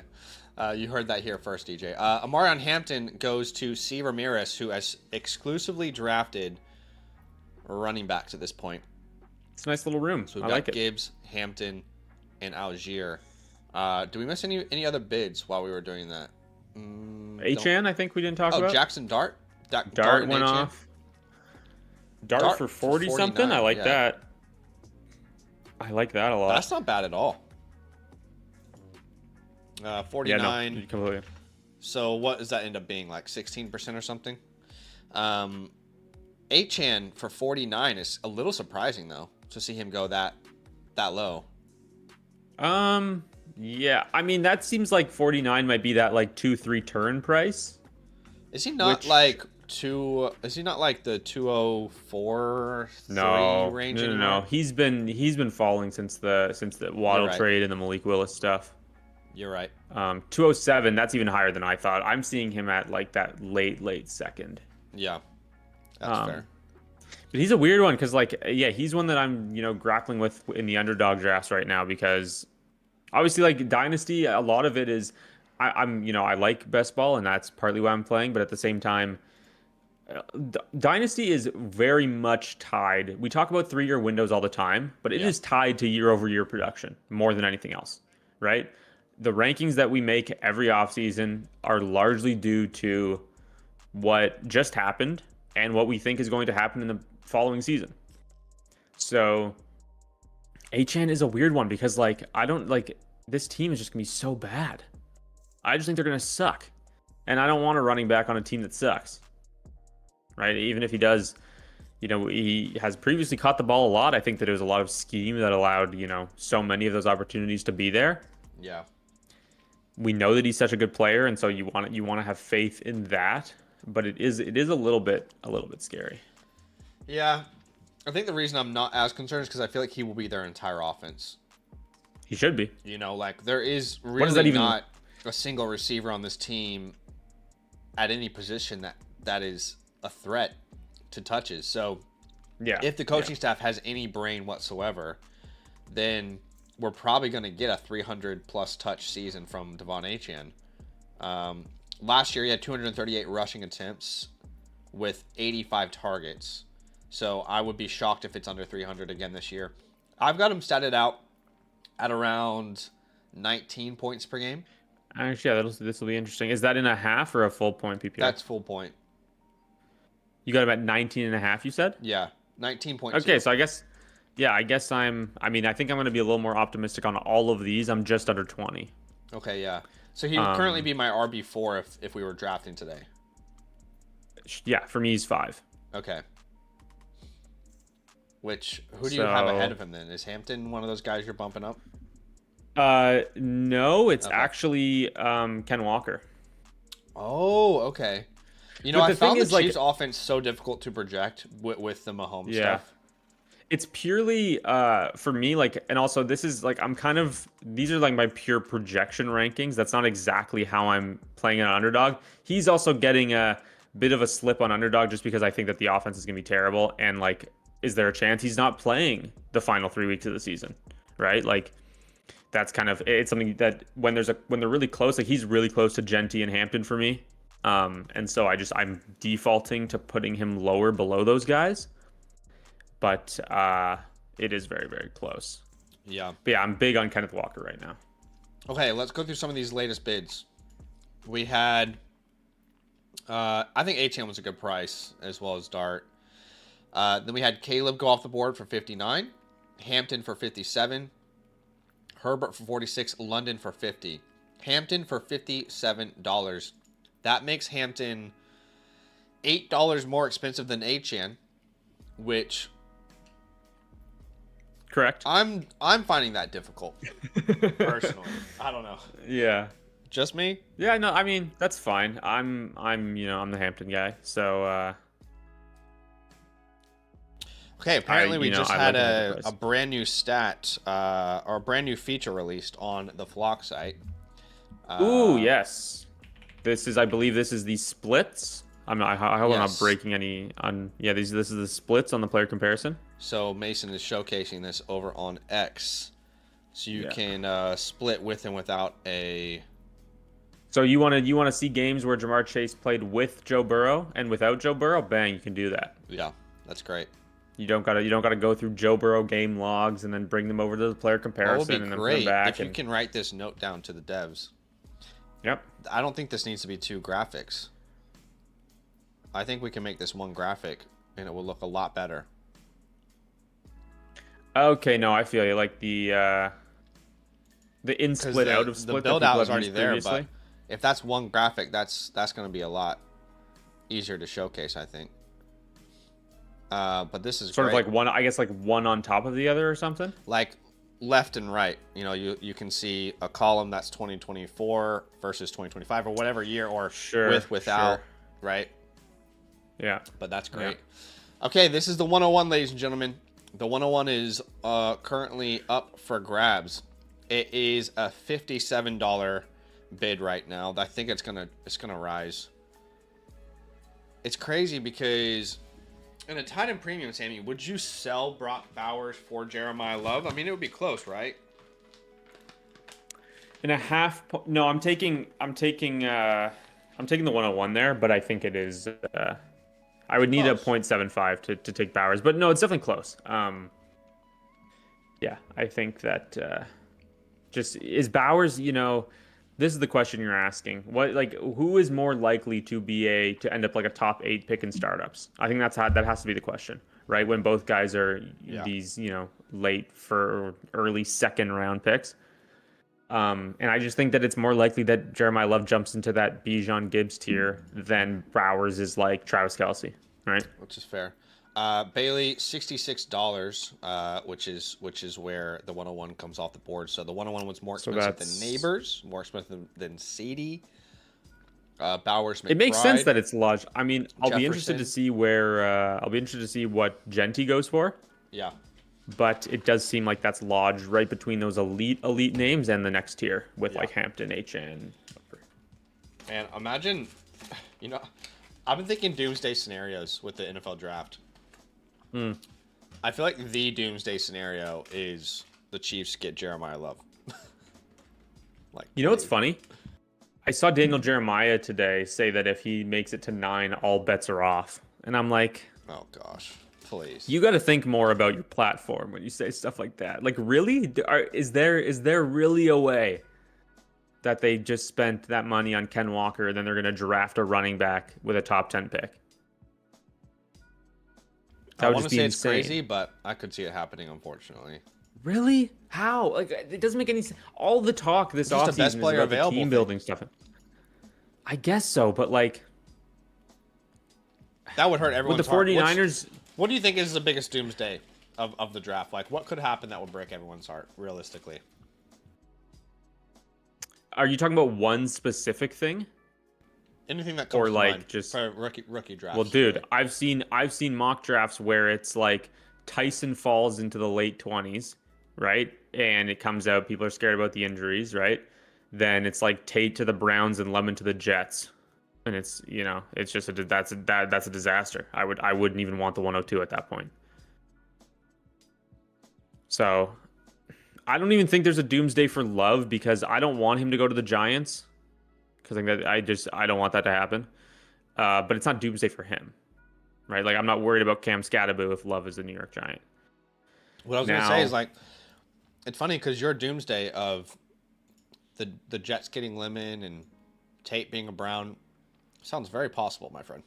You heard that here first, DJ. Amarion Hampton goes to C. Ramirez, who has exclusively drafted running backs at this point. It's a nice little room. So we've got Gibbs, Hampton, and Algier. Do we miss any other bids while we were doing that? Achan, I think we didn't talk about. Jackson Dart. Dart went off. Dart for 40 something. I like that. I like that a lot. That's not bad at all. 49. Yeah, no, completely. So what does that end up being, like 16% or something? Achan for 49 is a little surprising though, to see him go that low. Yeah, I mean that seems like 49 might be that like 2-3 turn price. Is he not Is he not like the 204 range? No. He's been falling since the Waddle trade and the Malik Willis stuff. You're right. 207. That's even higher than I thought. I'm seeing him at like that late second. Yeah, that's fair. But he's a weird one because he's one that I'm grappling with in the underdog drafts right now, because obviously like Dynasty, a lot of it is I'm, I like best ball, and that's partly why I'm playing. But at the same time, Dynasty is very much tied. We talk about 3-year windows all the time, but it Yeah. is tied to year-over-year production more than anything else, right? The rankings that we make every offseason are largely due to what just happened and what we think is going to happen in the following season. So Achan is a weird one because I don't like this team is just gonna be so bad. I just think they're gonna suck. And I don't want a running back on a team that sucks. Right? Even if he does, he has previously caught the ball a lot. I think that it was a lot of scheme that allowed, so many of those opportunities to be there. Yeah. We know that he's such a good player, and so you want to have faith in that. But it is a little bit scary. Yeah. I think the reason I'm not as concerned is because I feel like he will be their entire offense. He should be. There is really not a single receiver on this team at any position that is a threat to touches. So yeah, if the coaching staff has any brain whatsoever, then we're probably going to get a 300 plus touch season from Devon Achane. Last year he had 238 rushing attempts with 85 targets. So I would be shocked if it's under 300 again this year. I've got him statted out at around 19 points per game. Actually, yeah, this will be interesting. Is that in a half or a full point PPR? That's full point. You got him at 19 and a half, you said? Yeah, 19.2. Okay, so I think I'm going to be a little more optimistic on all of these. I'm just under 20. Okay, yeah. So he would currently be my RB4 if we were drafting today. Yeah, for me, he's 5. Okay. Who do you have ahead of him then? Is Hampton one of those guys you're bumping up? No, it's actually Ken Walker. Oh, okay. I found the Chiefs' offense so difficult to project with the Mahomes stuff. It's purely for me, and also this is these are my pure projection rankings. That's not exactly how I'm playing an underdog. He's also getting a bit of a slip on underdog just because I think that the offense is gonna be terrible, and is there a chance he's not playing the final 3 weeks of the season, right? That's it's something that when they're really close, he's really close to Genty and Hampton for me. And so I'm defaulting to putting him lower below those guys, but it is very, very close. Yeah. But yeah, I'm big on Kenneth Walker right now. Okay, let's go through some of these latest bids. We had, I think Achane was a good price as well as Dart. Then we had Caleb go off the board for 59, Hampton for 57, Herbert for 46, London for 50. Hampton for $57. That makes Hampton $8 more expensive than Achane, which correct. I'm finding that difficult personally. I don't know. Yeah. Just me? Yeah, no, I mean, that's fine. I'm the Hampton guy. So okay, apparently we just had a brand new stat or a brand new feature released on the Flock site. Ooh, yes. I believe this is the splits. I hope I'm not breaking any on. Yeah, this is the splits on the player comparison. So Mason is showcasing this over on X, so you can split with and without a. So you want to see games where Jamar Chase played with Joe Burrow and without Joe Burrow? Bang, you can do that. Yeah, that's great. You don't gotta go through Joe Burrow game logs and then bring them over to the player comparison and then put them back. If you can write this note down to the devs. Yep. I don't think this needs to be 2 graphics. I think we can make this 1 graphic and it will look a lot better. Okay, no, I feel you. The in split out of split. The build out is already there, but if that's 1 graphic, that's going to be a lot easier to showcase, I think. But this is sort great. of one, I guess, one on top of the other or something. Left and right, you can see a column that's 2024 versus 2025 or whatever year, or without, right? Yeah. But that's great. Yeah. Okay, this is the 101, ladies and gentlemen. The 101 is currently up for grabs. It is a $57 bid right now. I think it's gonna rise. It's crazy because in a tight end premium, Sammy, would you sell Brock Bowers for Jeremiah Love? I mean, it would be close, right? And a half. No, I'm taking the 101 there, but I think it is. I would need a Close. 0.75 to take Bowers, but no, it's definitely close. Yeah, I think that just is Bowers. This is the question you're asking. Who is more likely to end up like a top 8 pick in startups? I think that has to be the question, right? When both guys are Yeah. these, late for early second round picks. And I just think that it's more likely that Jeremiah Love jumps into that Bijan Gibbs tier than Bowers is like Travis Kelce, right? Which is fair. Bailey, $66, which is where the 101 comes off the board. So the 101 was more So expensive than that's Neighbors, more expensive than Sadie. Bowers, it makes sense McBride, that it's lodged. I mean, I'll be interested to Jefferson. see where I'll be interested to see what Genty goes for, Yeah. but it does seem like that's lodged right between those elite names and the next tier with Yeah. like Hampton, HN. And imagine, you know, I've been thinking doomsday scenarios with the NFL draft. I feel like the doomsday scenario is the Chiefs get Jeremiah Love. Like, You know what's funny? I saw Daniel Jeremiah today say that if he makes it to 9, all bets are off. And I'm like, oh gosh, please. you got to think more about your platform when you say stuff like that. Like, really? Is there really a way that they just spent that money on Ken Walker, then they're going to draft a running back with a top 10 pick? I That would want to just be say it's insane. crazy, but I could see it happening, unfortunately. Really? How? Like, it doesn't make any sense. All the talk this Just the offseason best is player about the available team thing. building stuff. I guess so, but like, That would hurt with everyone's the heart. 49ers, What do you think is the biggest doomsday of the draft? Like, what could happen that would break everyone's heart, realistically? are you talking about one specific thing? Anything that comes Or to like mind just for rookie draft. well, dude, I've seen mock drafts where it's like Tyson falls into the late 20s, right? And it comes out people are scared about the injuries, right? Then it's like Tate to the Browns and Lemon to the Jets. And it's, it's just that's a disaster. I wouldn't even want the 102 at that point. So, I don't even think there's a doomsday for Love because I don't want him to go to the Giants because I don't want that to happen. But it's not doomsday for him, right? Like I'm not worried about Cam Scatterbo if Love is a New York Giant. What I was gonna say is like, it's funny because your doomsday of the Jets getting Lemon and Tate being a Brown sounds very possible, my friend.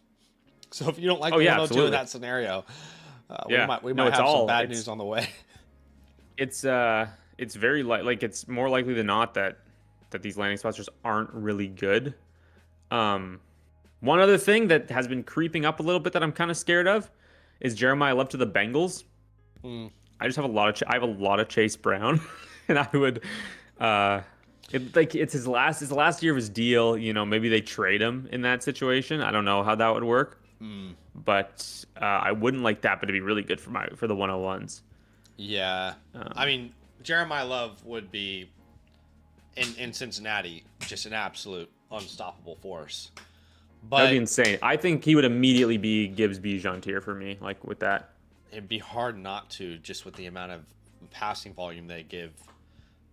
So if you don't like the 102 absolutely. in that scenario, Yeah. we No, might it's have some all- bad it's- news on the way. It's very like it's more likely than not that these landing spots just aren't really good. One other thing that has been creeping up a little bit that I'm kind of scared of is Jeremiah Love to the Bengals. I just have I have a lot of Chase Brown, and I would it's his last year of his deal. Maybe they trade him in that situation. I don't know how that would work, but I wouldn't like that, but it'd be really good for the 101s. Yeah, I mean Jeremiah Love would be in Cincinnati just an absolute unstoppable force. But That'd be insane. I think he would immediately be Gibbs Bijan tier for me, like with that. it'd be hard not to, just with the amount of passing volume they give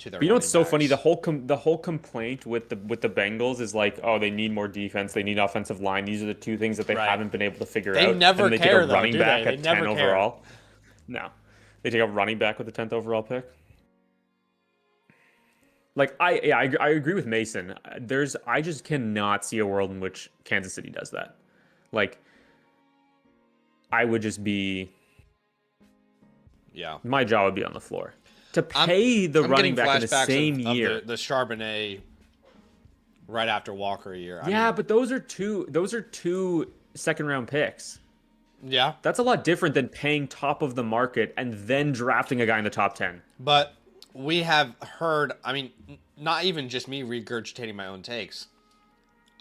to their. But you know what's so running funny? backs. The whole complaint with the Bengals is like, oh, they need more defense, they need offensive line. These are the two things that they Right. haven't been able to figure They out. never and they care, take a though, running do back they? at They never 10 care. overall. No, they take a running back with the 10th overall pick. Like I agree with Mason. I just cannot see a world in which Kansas City does that. Like I would just be Yeah. my jaw would be on the floor to pay the I'm running getting back in the flashbacks same of year. the Charbonnet right after Walker year. I Yeah, mean, but those are two second round picks. yeah, That's a lot different than paying top of the market and then drafting a guy in the top 10. but we have heard. I mean, not even just me regurgitating my own takes.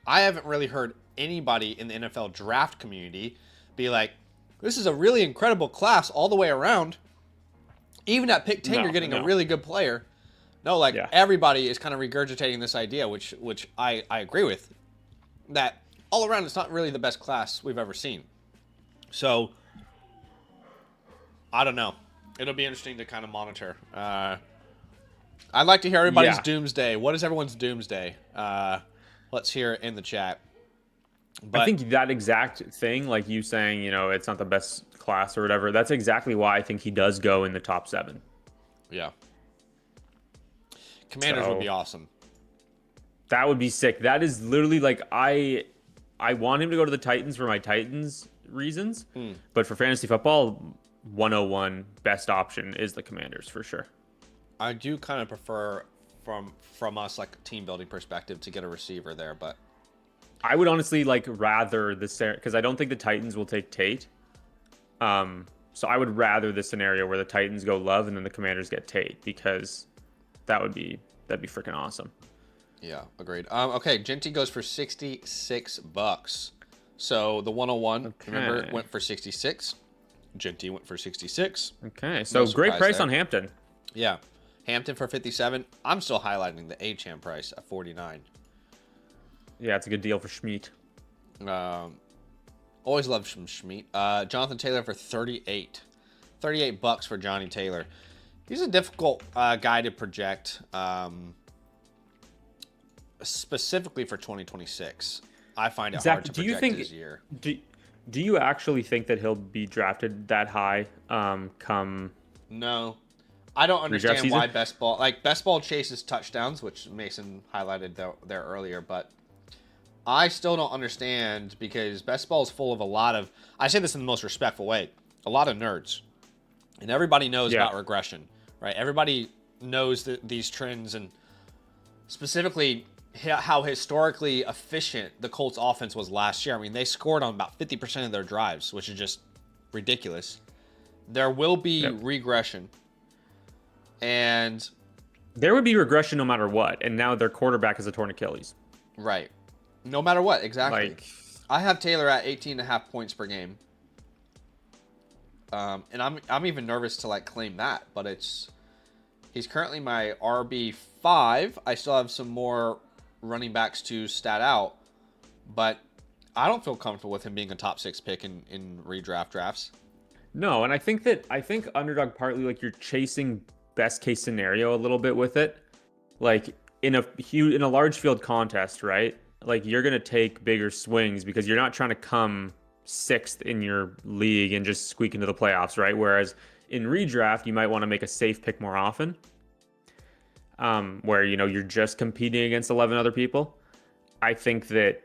I haven't really heard anybody in the NFL draft community be like, "This is a really incredible class all the way around." Even at pick 10, you're getting a really good player. No, like everybody is kind of regurgitating this idea, which I agree with. That all around, it's not really the best class we've ever seen. So, I don't know. It'll be interesting to kind of monitor. I'd like to hear everybody's Yeah. doomsday. What is everyone's doomsday? Let's hear it in the chat. But I think that exact thing, like you saying, it's not the best class or whatever, that's exactly why I think he does go in the top 7. yeah, Commanders would be awesome. That would be sick. That is literally like I want him to go to the Titans for my Titans reasons, but for fantasy football, 101 best option is the Commanders for sure. I do kind of prefer from us like team building perspective to get a receiver there, but I would honestly rather because I don't think the Titans will take Tate. So I would rather the scenario where the Titans go Love and then the Commanders get Tate, because that'd be freaking awesome. Yeah, agreed. Okay, Genty goes for $66. So the 101, remember, went for 66. Genty went for 66. Okay, so great price on Hampton. Yeah, Hampton for 57. I'm still highlighting the Acham price at 49. Yeah, it's a good deal for Schmeat. Always love some Schmeat. Jonathan Taylor for 38. $38 for Johnny Taylor. He's a difficult guy to project, specifically for 2026. I find it hard to project his year. Do you actually think that he'll be drafted that high come? No. I don't understand season? why best ball chases touchdowns, which Mason highlighted there earlier, but I still don't understand, because best ball is full of a lot of, I say this in the most respectful way, a lot of nerds. And everybody knows about regression, right? Everybody knows these trends, and specifically how historically efficient the Colts offense was last year. I mean, they scored on about 50% of their drives, which is just ridiculous. There will be regression. And there would be regression no matter what. And now their quarterback is a torn Achilles. Right. No matter what, exactly. I have Taylor at 18.5 points per game. And I'm even nervous to claim that, but he's currently my RB5. I still have some more running backs to stat out, but I don't feel comfortable with him being a top 6 pick in redraft drafts. No, and I think underdog partly you're chasing best case scenario a little bit with it. In a large field contest, right? You're going to take bigger swings because you're not trying to come 6th in your league and just squeak into the playoffs, right? Whereas in redraft, you might want to make a safe pick more often, where, you're just competing against 11 other people. I think that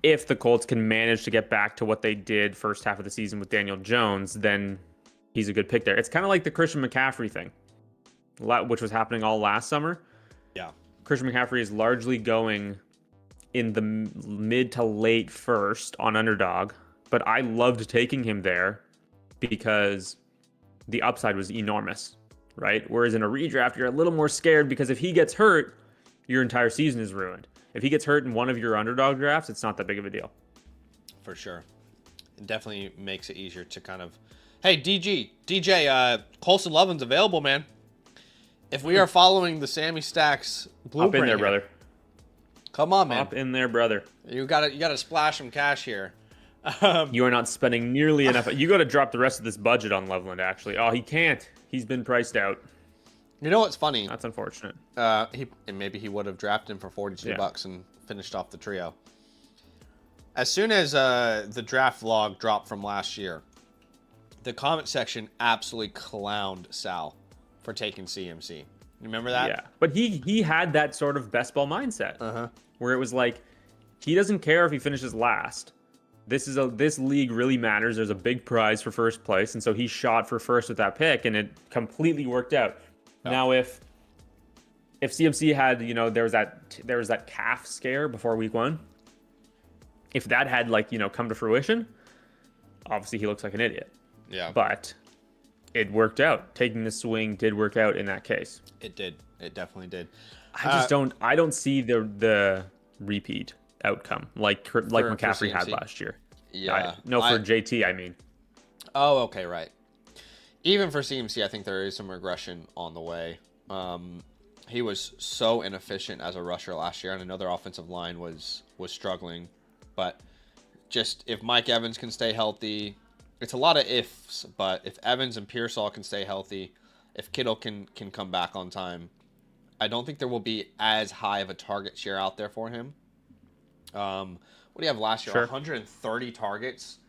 if the Colts can manage to get back to what they did first half of the season with Daniel Jones, then he's a good pick there. It's kind of like the Christian McCaffrey thing, which was happening all last summer. Yeah. Christian McCaffrey is largely going in the mid to late first on underdog, but I loved taking him there because the upside was enormous, right? Whereas in a redraft, you're a little more scared because if he gets hurt, your entire season is ruined. If he gets hurt in one of your underdog drafts, it's not that big of a deal. For sure. It definitely makes it easier to kind of, hey, DJ, Colson Lovin's available, man. If we are following the Sammy Stacks blueprint, Hop in there, brother. Come on, man. Hop in there, brother. You gotta splash some cash here. You are not spending nearly enough. You got to drop the rest of this budget on Loveland, actually. Oh, he can't. He's been priced out. You know what's funny? That's unfortunate. Maybe he would have drafted him for $42 and finished off the trio. As soon as the draft log dropped from last year, the comment section absolutely clowned Sal for taking CMC. You remember that? Yeah, but he had that sort of best ball mindset, where it was he doesn't care if he finishes last. This league really matters. There's a big prize for first place, and so he shot for first with that pick, and it completely worked out. Oh. Now, if CMC had, there was that calf scare before week 1. If that had come to fruition, obviously he looks like an idiot. Yeah. But it worked out. Taking the swing did work out in that case. It did. It definitely did. I don't see the repeat outcome like McCaffrey had last year. Yeah. For JT, I mean. Oh, okay, right. Even for CMC, I think there is some regression on the way. He was so inefficient as a rusher last year, and another offensive line was struggling. But just if Mike Evans can stay healthy, it's a lot of ifs, but if Evans and Pearsall can stay healthy, if Kittle can come back on time, I don't think there will be as high of a target share out there for him. What do you have last year? Sure. 130 targets.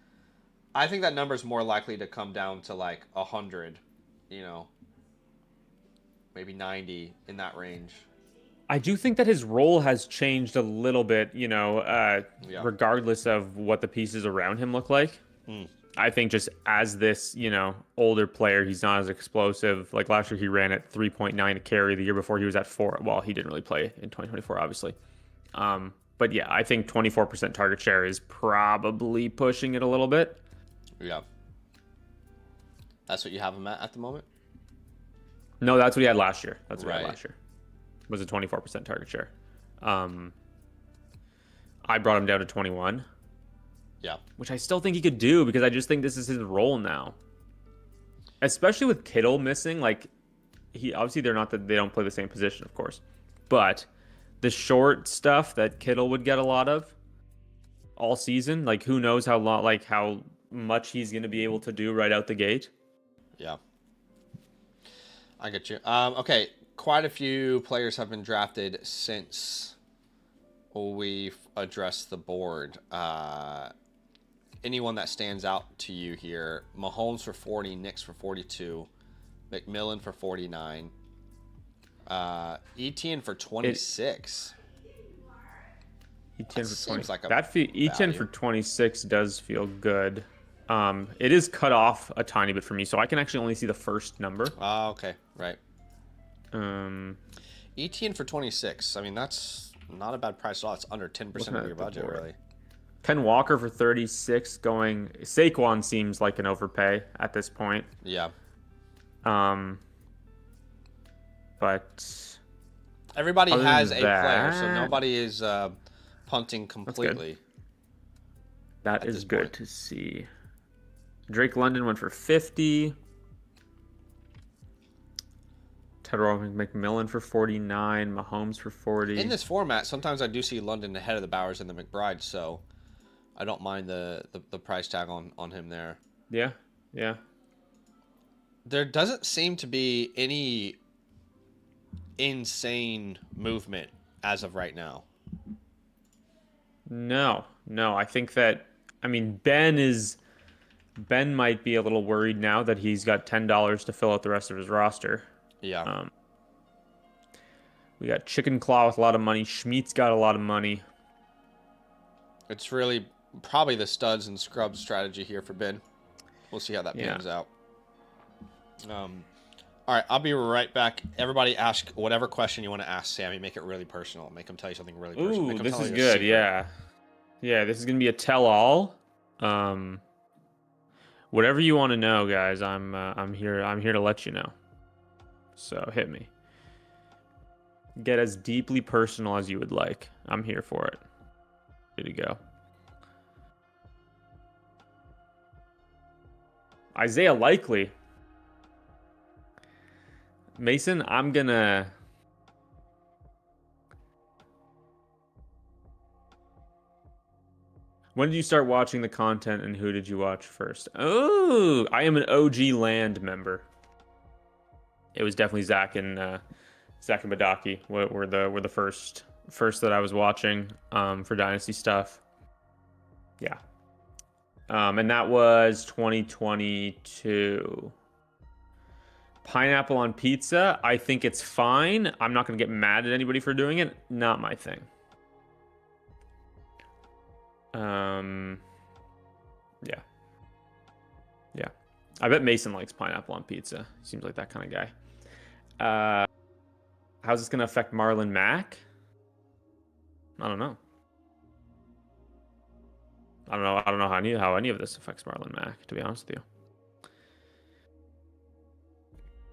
I think that number is more likely to come down to like 100, maybe 90 in that range. I do think that his role has changed a little bit, regardless of what the pieces around him look like. I think just as this, older player, he's not as explosive. Like last year, he ran at 3.9 a carry. The year before, he was at 4. Well, he didn't really play in 2024, obviously. But yeah, I think 24% target share is probably pushing it a little bit. Yeah. That's what you have him at the moment? No, that's what he had last year. That's what he Right. had last year. Was a 24% target share. I brought him down to 21. Yeah. Which I still think he could do because I just think this is his role now. Especially with Kittle missing, like they don't play the same position, of course. But the short stuff that Kittle would get a lot of all season, like who knows how much he's going to be able to do right out the gate. Yeah. I get you. Okay, quite a few players have been drafted since we've addressed the board. Anyone that stands out to you here? Mahomes for 40, Knicks for 42, McMillan for 49, Etienne for 26. Etienne for 20. Like Etienne for 26 does feel good. It is cut off a tiny bit for me, so I can actually only see the first number. Oh, okay, right. Etienne for 26. I mean, that's not a bad price at all. It's under 10% of your budget, really. Ken Walker for 36 going. Saquon seems like an overpay at this point. Yeah. But everybody has a player, so nobody is punting completely. That is good to see. Drake London went for 50. Tedros McMillan for 49. Mahomes for 40. In this format, sometimes I do see London ahead of the Bowers and the McBride, so I don't mind the price tag on him there. Yeah, yeah. There doesn't seem to be any insane movement as of right now. No. I think that, Ben might be a little worried now that he's got $10 to fill out the rest of his roster. Yeah. We got Chicken Claw with a lot of money. Schmeat's got a lot of money. It's really probably the studs and scrubs strategy here for Ben. We'll see how that pans out. All right, I'll be right back. Everybody ask whatever question you want to ask Sammy. Make it really personal. Make him tell you something really personal. Ooh, this is good. Yeah. Yeah, this is going to be a tell-all. Whatever you want to know, guys, I'm here to let you know. So hit me. Get as deeply personal as you would like. I'm here for it. Ready to go. Isaiah Likely. Mason, I'm gonna... When did you start watching the content and who did you watch first? Oh, I am an OG Land member. It was definitely Zach and Badaki were the first that I was watching for Dynasty stuff. Yeah. And that was 2022. Pineapple on pizza, I think it's fine. I'm not going to get mad at anybody for doing it. Not my thing. Yeah. Yeah. I bet Mason likes pineapple on pizza. Seems like that kind of guy. How's this going to affect Marlon Mack? I don't know. I don't know how any of this affects Marlon Mack, to be honest with you.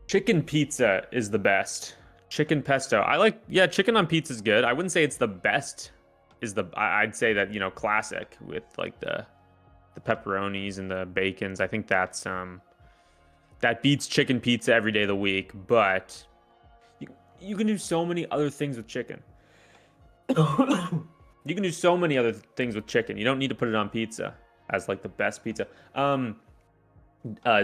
Chicken pizza is the best. Chicken pesto. Chicken on pizza is good. I wouldn't say it's the best. I'd say that, classic with like the pepperonis and the bacons. I think that beats chicken pizza every day of the week, but you can do so many other things with chicken. You can do so many other things with chicken. You don't need to put it on pizza as like the best pizza.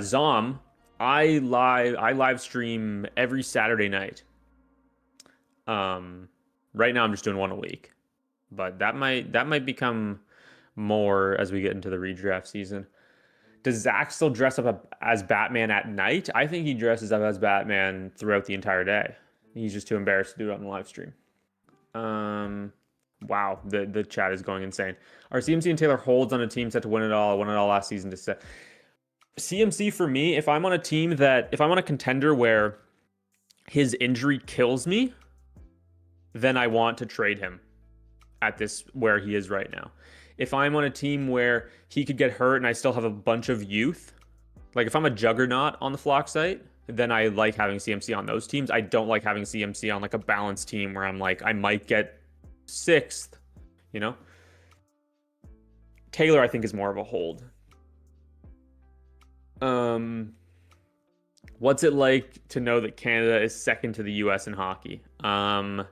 Zom, I live stream every Saturday night. Right now I'm just doing one a week, but that might become more as we get into the redraft season. Does Zach still dress up as Batman at night? I think he dresses up as Batman throughout the entire day. He's just too embarrassed to do it on the live stream. Wow, the chat is going insane. Are CMC and Taylor holds on a team set to win it all? Won it all last season to set. CMC for me, if I'm on a contender where his injury kills me, then I want to trade him at this where he is right now. If I'm on a team where he could get hurt and I still have a bunch of youth, like if I'm a juggernaut on the flock site, then I like having CMC on those teams. I don't like having CMC on like a balanced team where I'm like, I might get 6th, you know? Taylor, I think, is more of a hold. What's it like to know that Canada is second to the US in hockey? I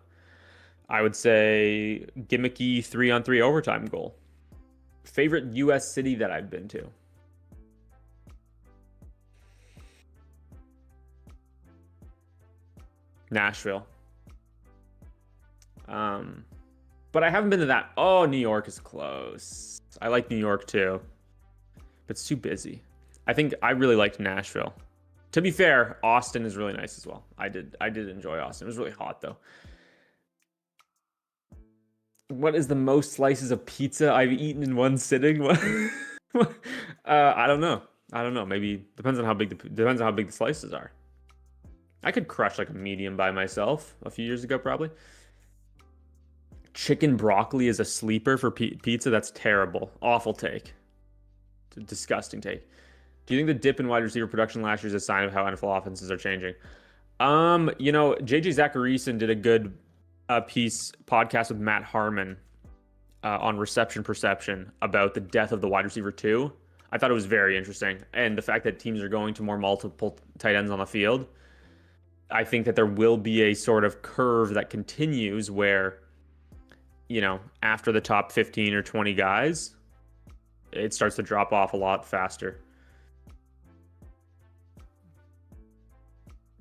would say gimmicky 3-on-3 overtime goal. Favorite US city that I've been to? Nashville. But I haven't been to that. Oh, New York is close. I like New York too, but it's too busy. I think I really liked Nashville. To be fair, Austin is really nice as well. I did enjoy Austin. It was really hot though. What is the most slices of pizza I've eaten in one sitting? I don't know. Maybe depends on how big the slices are. I could crush like a medium by myself a few years ago, probably. Chicken broccoli is a sleeper for pizza. That's terrible. Awful take. It's a disgusting take. Do you think the dip in wide receiver production last year is a sign of how NFL offenses are changing? JJ Zacharyson did a good podcast with Matt Harmon on reception perception about the death of the wide receiver 2. I thought it was very interesting. And the fact that teams are going to more multiple tight ends on the field. I think that there will be a sort of curve that continues where, after the top 15 or 20 guys, it starts to drop off a lot faster.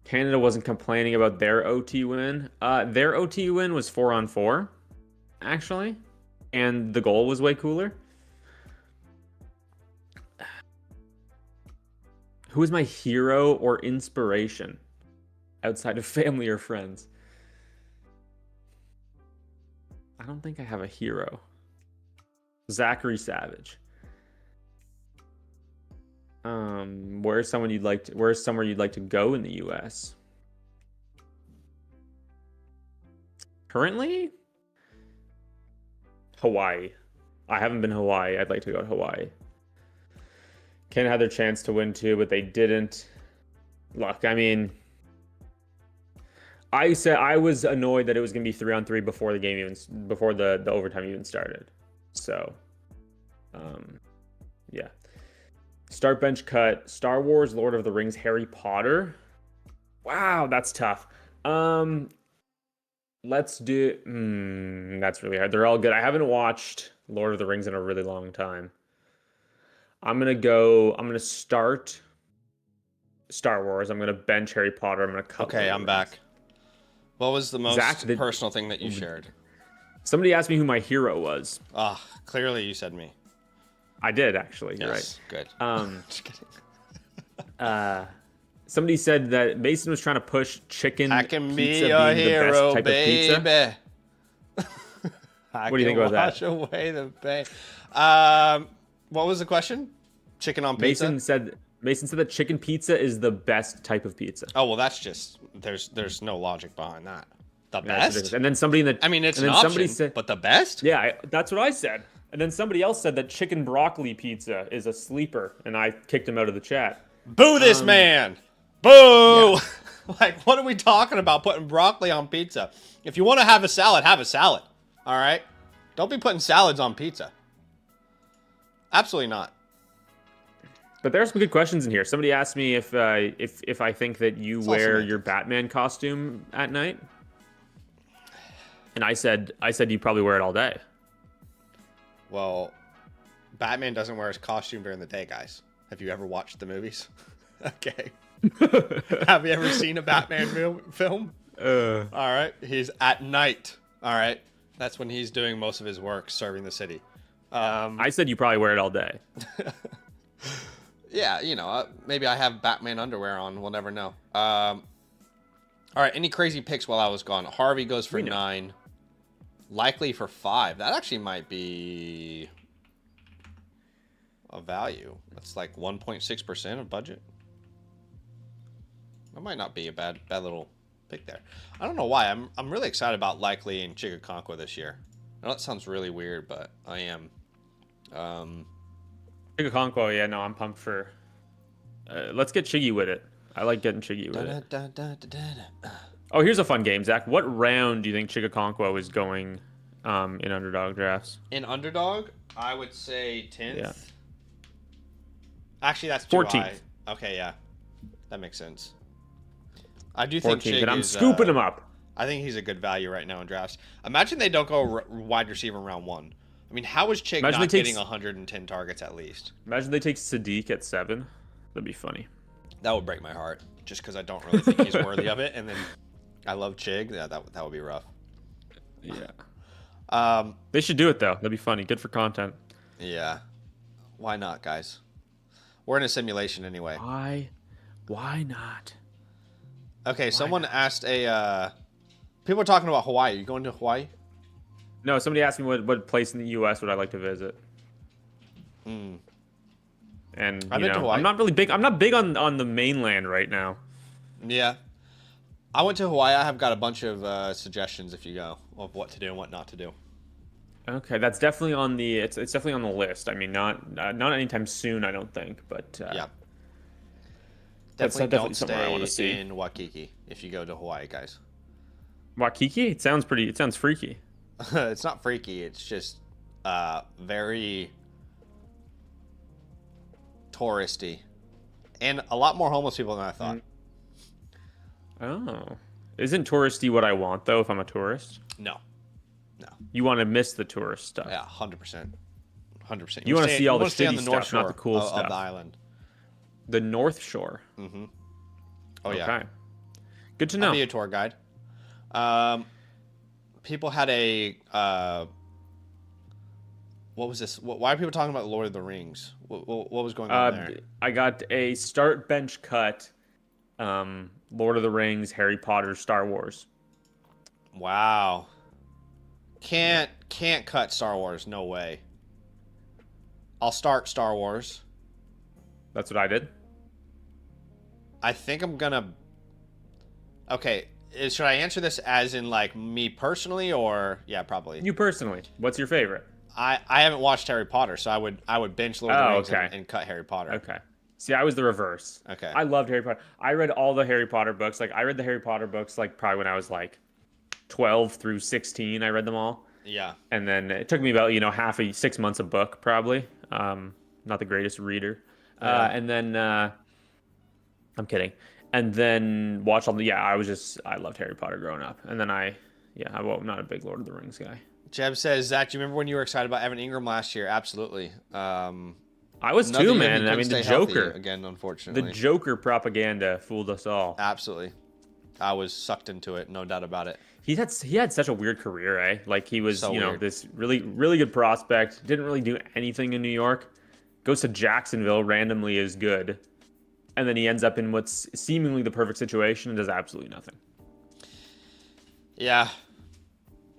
Canada wasn't complaining about their OT win. Their OT win was 4-on-4, actually. And the goal was way cooler. Who is my hero or inspiration outside of family or friends? I don't think I have a hero. Zachary Savage. Where's somewhere you'd like to go in the US? Currently? Hawaii. I haven't been to Hawaii. I'd like to go to Hawaii. Canada had their chance to win too, but they didn't. Look, I mean, I said I was annoyed that it was going to be 3-on-3 before the game before the overtime even started. So, yeah. Start bench cut. Star Wars, Lord of the Rings, Harry Potter. Wow, that's tough. Let's do. That's really hard. They're all good. I haven't watched Lord of the Rings in a really long time. I'm gonna start Star Wars. I'm gonna bench Harry Potter. I'm gonna cut. Okay, I'm back. What was the most personal thing that you shared? Somebody asked me who my hero was. Clearly you said me. I did, actually. You're yes, right. Good. Just kidding. Somebody said that Mason was trying to push chicken I can pizza be your being hero, the best type baby. of pizza. What do you think about that? Wash away the pain. What was the question? Chicken on pizza? Mason said that chicken pizza is the best type of pizza. Oh, well, that's just there's no logic behind that. The best? And then somebody in the it's an option, but the best? Yeah, that's what I said. And then somebody else said that chicken broccoli pizza is a sleeper, and I kicked him out of the chat. Boo this man! Boo! Yeah. Like, what are we talking about putting broccoli on pizza? If you want to have a salad, have a salad. All right? Don't be putting salads on pizza. Absolutely not. But there are some good questions in here. Somebody asked me if I think that you wear your Batman costume at night, and I said you probably wear it all day. Well, Batman doesn't wear his costume during the day, guys. Have you ever watched the movies? Okay. Have you ever seen a Batman film? Uh, All right. He's at night. All right. That's when he's doing most of his work serving the city. I said you probably wear it all day. Yeah, maybe I have Batman underwear on. We'll never know. All right. Any crazy picks while I was gone? Harvey goes for 9. Likely for 5. That actually might be a value. That's like 1.6% of budget. That might not be a bad little pick there. I don't know why. I'm really excited about Likely and Chigaconqua this year. I know that sounds really weird, but I am. Chigaconqua, yeah, no, I'm pumped for. Let's get Chiggy with it. I like getting Chiggy with it. Oh, here's a fun game, Zach. What round do you think Chigaconqua was going in underdog drafts? In underdog, I would say 10th. Yeah. Actually, that's too 14th. high. Okay, yeah. That makes sense. I do think 14th, Chig and I'm is, scooping him up. I think he's a good value right now in drafts. Imagine they don't go wide receiver in round 1. I mean, how is Chig not getting 110 targets at least? Imagine they take Sadiq at 7. That'd be funny. That would break my heart, just because I don't really think he's worthy of it. And then I love Chig. Yeah, that would be rough. Yeah. They should do it though. That'd be funny. Good for content. Yeah. Why not, guys? We're in a simulation anyway. Why not? Okay, someone asked people are talking about Hawaii. Are you going to Hawaii? No, somebody asked me what place in the U.S. would I like to visit. And I've been to Hawaii. I'm not really big. I'm not big on the mainland right now. Yeah, I went to Hawaii. I have got a bunch of suggestions if you go of what to do and what not to do. Okay, that's definitely on the. It's definitely on the list. I mean, not anytime soon. I don't think, but yeah. Definitely Don't somewhere I want to see. in Waikiki if you go to Hawaii, guys. Waikiki? It sounds freaky. It's not freaky. It's just very touristy, and a lot more homeless people than I thought. Oh, isn't touristy what I want though? If I'm a tourist, no. You want to miss the tourist stuff. Yeah, 100%. 100%. You want to see all the shitty on the north stuff, shore not the cool stuff. of the island. The North Shore. Mm-hmm. Oh yeah. Okay. Good to know. I'll be a tour guide. People had a what was this? Why are people talking about Lord of the Rings? What was going on there? I got a start bench cut. Lord of the Rings, Harry Potter, Star Wars. Wow. Can't cut Star Wars. No way. I'll start Star Wars. That's what I did. I think I'm gonna. Okay, should I answer this as in like me personally, or yeah, probably you personally? What's your favorite? I haven't watched Harry Potter, so I would bench Lord of the Rings and cut Harry Potter. Okay. See, I was the reverse. Okay. I loved Harry Potter. I read all the Harry Potter books. Like I read the Harry Potter books like probably when I was like 12 through 16. I read them all. Yeah. And then it took me about 6 months a book probably. Not the greatest reader. Yeah. And then I'm kidding. And then watch all the I loved Harry Potter growing up. And then I'm not a big Lord of the Rings guy. Jeb says, Zach, do you remember when you were excited about Evan Ingram last year? Absolutely. I was too, man. I mean, the Joker again, unfortunately. The Joker propaganda fooled us all. Absolutely. I was sucked into it, no doubt about it. He had such a weird career, eh? Like he was, weird. This really, really good prospect. Didn't really do anything in New York. Goes to Jacksonville, randomly is good. And then he ends up in what's seemingly the perfect situation and does absolutely nothing. Yeah.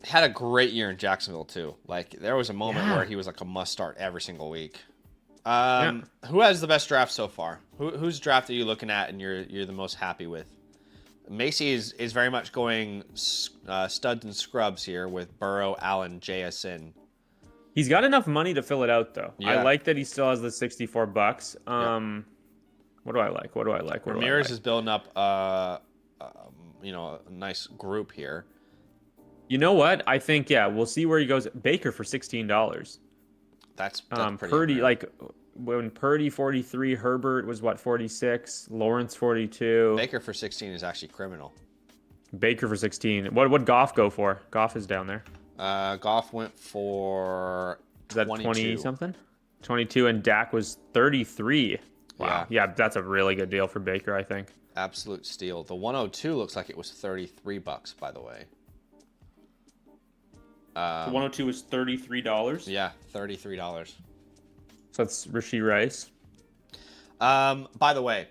Had a great year in Jacksonville, too. Like, there was a moment where he was like a must-start every single week. Who has the best draft so far? Whose draft are you looking at and you're the most happy with? Macy is very much going studs and scrubs here with Burrow, Allen, JSN. He's got enough money to fill it out, though. Yeah. I like that he still has the $64. What do I like? Ramirez is building up, a nice group here. You know what? I think we'll see where he goes. Baker for $16. That's pretty Purdy rare. like when Purdy 43, Herbert was 46, Lawrence 42. Baker for 16 is actually criminal. Baker for 16. What Goff go for? Goff is down there. Goff went for 22. Is that 20 something? 22, and Dak was 33. Wow. Yeah, that's a really good deal for Baker, I think. Absolute steal. The 102 looks like it was $33, by the way. The 102 is $33. Yeah, $33. So that's Rashee Rice. By the way,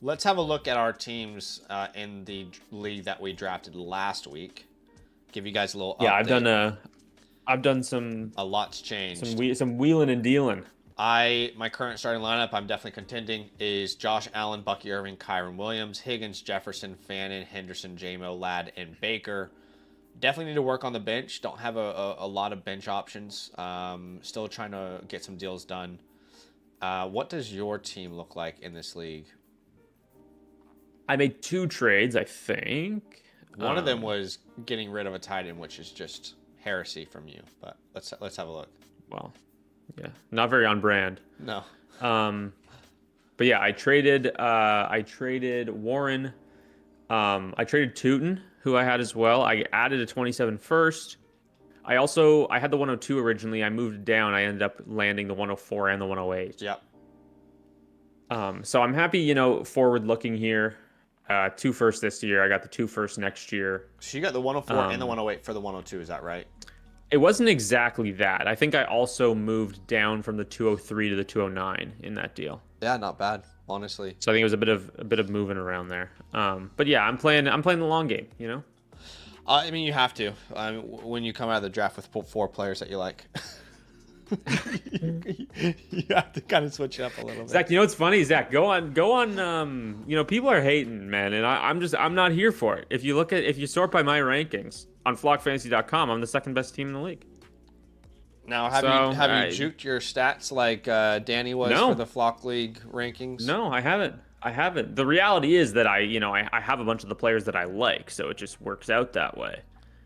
let's have a look at our teams in the league that we drafted last week. Give you guys a little update. Yeah, I've done some. A lot's changed. Some wheeling and dealing. My current starting lineup, I'm definitely contending, is Josh Allen, Bucky Irving, Kyron Williams, Higgins, Jefferson, Fannin, Henderson, J-Mo, Ladd, and Baker. Definitely need to work on the bench. Don't have a lot of bench options. Still trying to get some deals done. What does your team look like in this league? I made 2 trades, I think. One of them was getting rid of a tight end, which is just heresy from you. But let's have a look. Well, yeah, not very on brand. No. But yeah, I traded Warren. I traded Tootin, who I had as well. I added a 27 first. I had the 102 originally. I moved it down. I ended up landing the 104 and the 108. Yep. So I'm happy, forward looking here. 2 firsts this year. I got the 2 firsts next year. So you got the 104 and the 108 for the 102. Is that right? It wasn't exactly that. I think I also moved down from the 203 to the 209 in that deal. Yeah, not bad, honestly. So I think it was a bit of moving around there. But yeah, I'm playing the long game, I mean, you have to. When you come out of the draft with 4 players that you like, you have to kind of switch it up a little bit. Zach, what's funny? Zach, go on. People are hating, man, and I'm not here for it. If you sort by my rankings on flockfantasy.com, I'm the second best team in the league. Now, have you juked your stats like Danny was for the Flock League rankings? No, I haven't. The reality is that I have a bunch of the players that I like, so it just works out that way.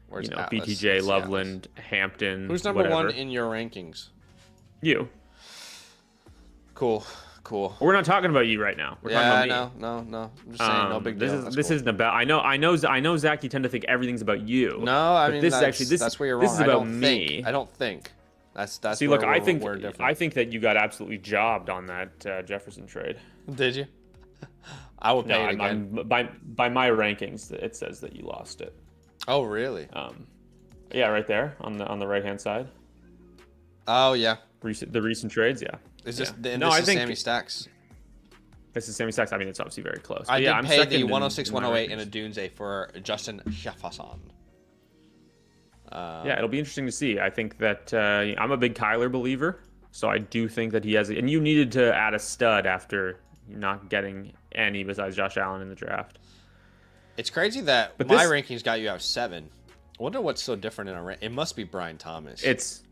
Where's BTJ, Loveland, Hampton. Who's number 1 in your rankings? You. Cool. We're not talking about you right now. We're talking about me. No. I'm just saying, no big deal. This isn't about. I know, Zach. You tend to think everything's about you. No, I mean that's where you're wrong. This is about me. I don't think. That's. See, where look, we're different. I think that you got absolutely jobbed on that Jefferson trade. Did you? I will pay it again. By my rankings, it says that you lost it. Oh, really? Yeah, right there on the right hand side. Oh yeah. The recent trades, yeah. Is this? Yeah. I think Sammy Stacks. This is Sammy Stacks. I mean, it's obviously very close. I did pay the 106, 108 in a Doomsday for Justin Jefferson. Yeah, it'll be interesting to see. I think that I'm a big Kyler believer, so I do think that he has. And you needed to add a stud after not getting any besides Josh Allen in the draft. It's crazy that my rankings got you out 7. I wonder what's so different in our rank. It must be Brian Thomas. It's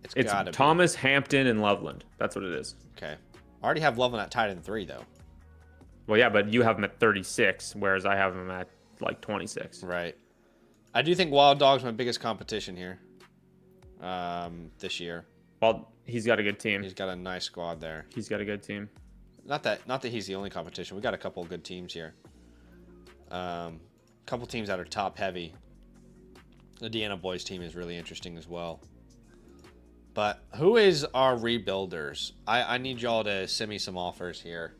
Thomas, Hampton, and Loveland. That's what it is. Okay. I already have Loveland at tight end 3, though. Well, yeah, but you have him at 36, whereas I have him at like 26. Right. I do think Wild Dog's my biggest competition here this year. Well, he's got a good team. He's got a nice squad there. He's got a good team. Not that he's the only competition. We got a couple of good teams here. Couple teams that are top heavy. The Deanna Boys team is really interesting as well. But who is our rebuilders? I need y'all to send me some offers here.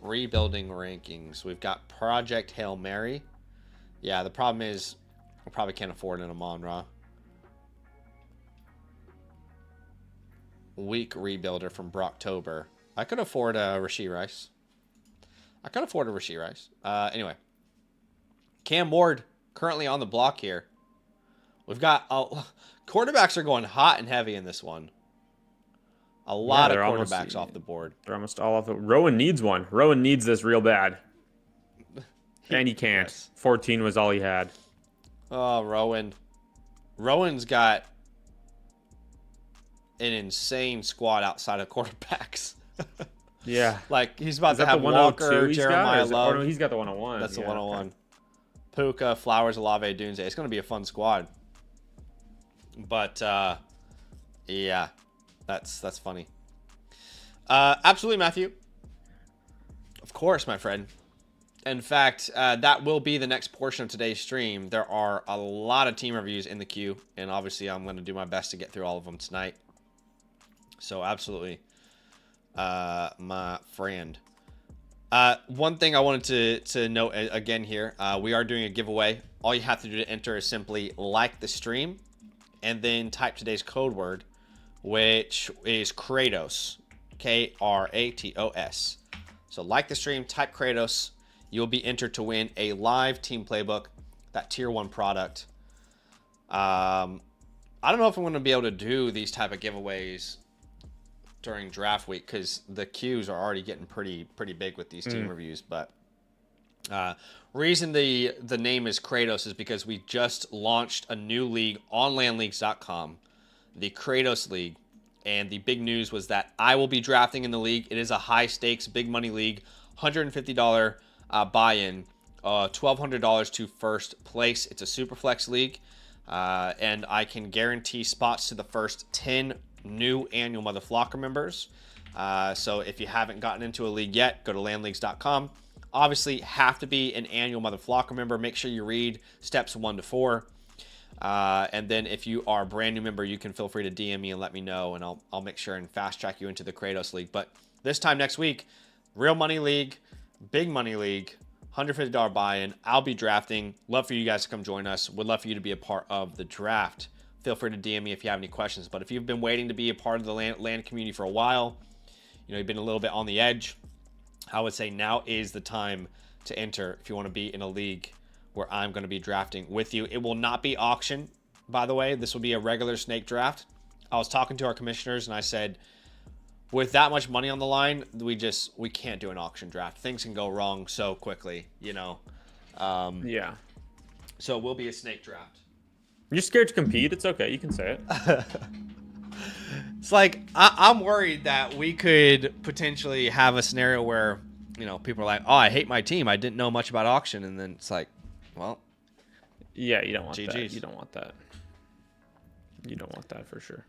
Rebuilding rankings. We've got Project Hail Mary. Yeah, the problem is we probably can't afford an Amon-Ra. Weak rebuilder from Brocktober. I could afford a Rashee Rice. Anyway. Cam Ward currently on the block here. We've got quarterbacks are going hot and heavy in this one. A lot of quarterbacks off the board. They're almost all off. Rowan needs one. Rowan needs this real bad. And he can't. Yes. 14 was all he had. Oh, Rowan. Rowan's got an insane squad outside of quarterbacks. Yeah. Like, he's about to have Walker, Jeremiah Love. No, he's got the 101. That's the 101. Okay. Puka, Flowers, Olave, Doomsday. It's going to be a fun squad. But, yeah. That's funny. Absolutely, Matthew. Of course, my friend. In fact, that will be the next portion of today's stream. There are a lot of team reviews in the queue, and obviously I'm going to do my best to get through all of them tonight. So, absolutely, my friend. One thing I wanted to note again here, we are doing a giveaway. All you have to do to enter is simply like the stream and then type today's code word, which is Kratos, Kratos. So like the stream, type Kratos. You'll be entered to win a live team playbook, that tier 1 product. I don't know if I'm going to be able to do these type of giveaways during draft week because the queues are already getting pretty big with these team reviews. But reason the name is Kratos is because we just launched a new league on landleagues.com, the Kratos League. And the big news was that I will be drafting in the league. It is a high stakes, big money league, $150 buy-in, $1,200 to first place. It's a super flex league, and I can guarantee spots to the first 10 new annual Mother Flocker members. So if you haven't gotten into a league yet, go to landleagues.com. Obviously, have to be an annual Mother Flocker member. Make sure you read steps 1 to 4. And then if you are a brand new member, you can feel free to DM me and let me know, and I'll make sure and fast track you into the Kratos League. But this time next week, real money league, big money league, $150 buy-in. I'll be drafting. Love for you guys to come join us. Would love for you to be a part of the draft. Feel free to DM me if you have any questions. But if you've been waiting to be a part of the land community for a while, you've been a little bit on the edge, I would say now is the time to enter if you want to be in a league where I'm going to be drafting with you. It will not be auction, by the way. This will be a regular snake draft. I was talking to our commissioners and I said, with that much money on the line, we can't do an auction draft. Things can go wrong so quickly, Yeah. So it will be a snake draft. You're scared to compete? It's okay. You can say it. It's like, I'm worried that we could potentially have a scenario where, people are like, oh, I hate my team. I didn't know much about auction. And then it's like, well, yeah, you don't want GGs. that. You don't want that. You don't want that for sure.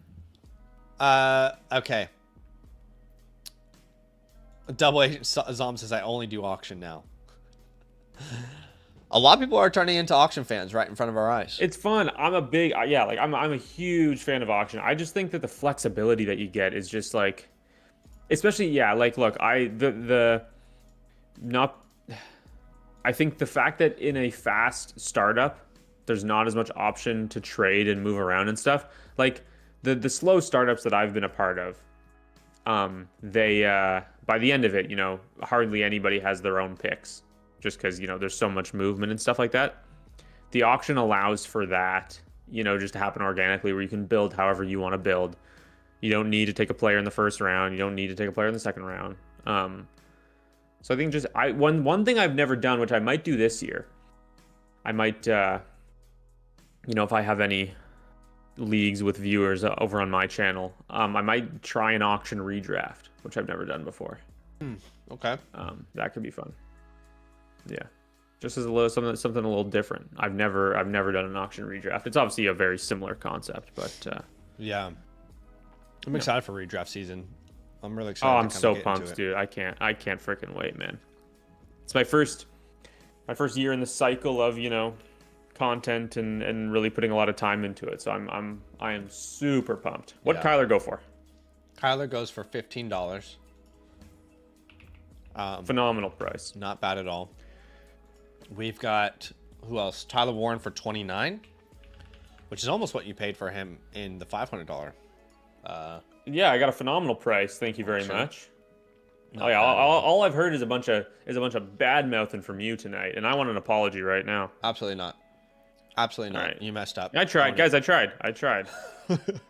Okay. Double Agent Zom says I only do auction now. A lot of people are turning into auction fans right in front of our eyes. It's fun. I'm a huge fan of auction. I just think that the flexibility that you get is just like, especially look, I think the fact that in a fast startup, there's not as much option to trade and move around and stuff. Like the slow startups that I've been a part of, they by the end of it, hardly anybody has their own picks, just because there's so much movement and stuff like that. The auction allows for that, just to happen organically, where you can build however you want to build. You don't need to take a player in the first round. You don't need to take a player in the second round. So I think one thing I've never done, which I might do this year, I might, if I have any leagues with viewers over on my channel, I might try an auction redraft, which I've never done before. Okay. That could be fun. Yeah, just as a little something a little different. I've never done an auction redraft. It's obviously a very similar concept, but yeah, I'm excited for redraft season. I'm really excited. Oh, I'm so pumped, dude. I can't freaking wait, man. It's my first year in the cycle of, content and really putting a lot of time into it. So I am super pumped. What did Kyler go for? Kyler goes for $15. Phenomenal price. Not bad at all. We've got, who else? Tyler Warren for $29, which is almost what you paid for him in the $500. Yeah, I got a phenomenal price. Thank you very much. Not all I've heard is a bunch of bad mouthing from you tonight, and I want an apology right now. Absolutely not. Absolutely not. Right. You messed up. I tried, guys. I tried.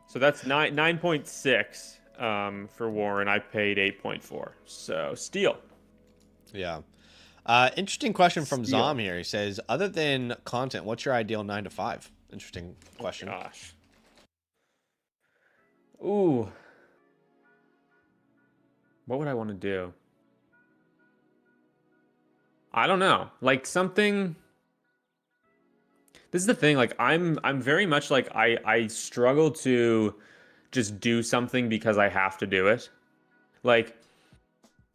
So that's 9.6 for Warren. I paid 8.4. So steal. Yeah. Interesting question from Zom here. He says, other than content, what's your ideal 9 to 5? Interesting question. Oh, gosh. Ooh. What would I want to do? I don't know. Like something. This is the thing. Like I'm very much like I struggle to just do something because I have to do it. Like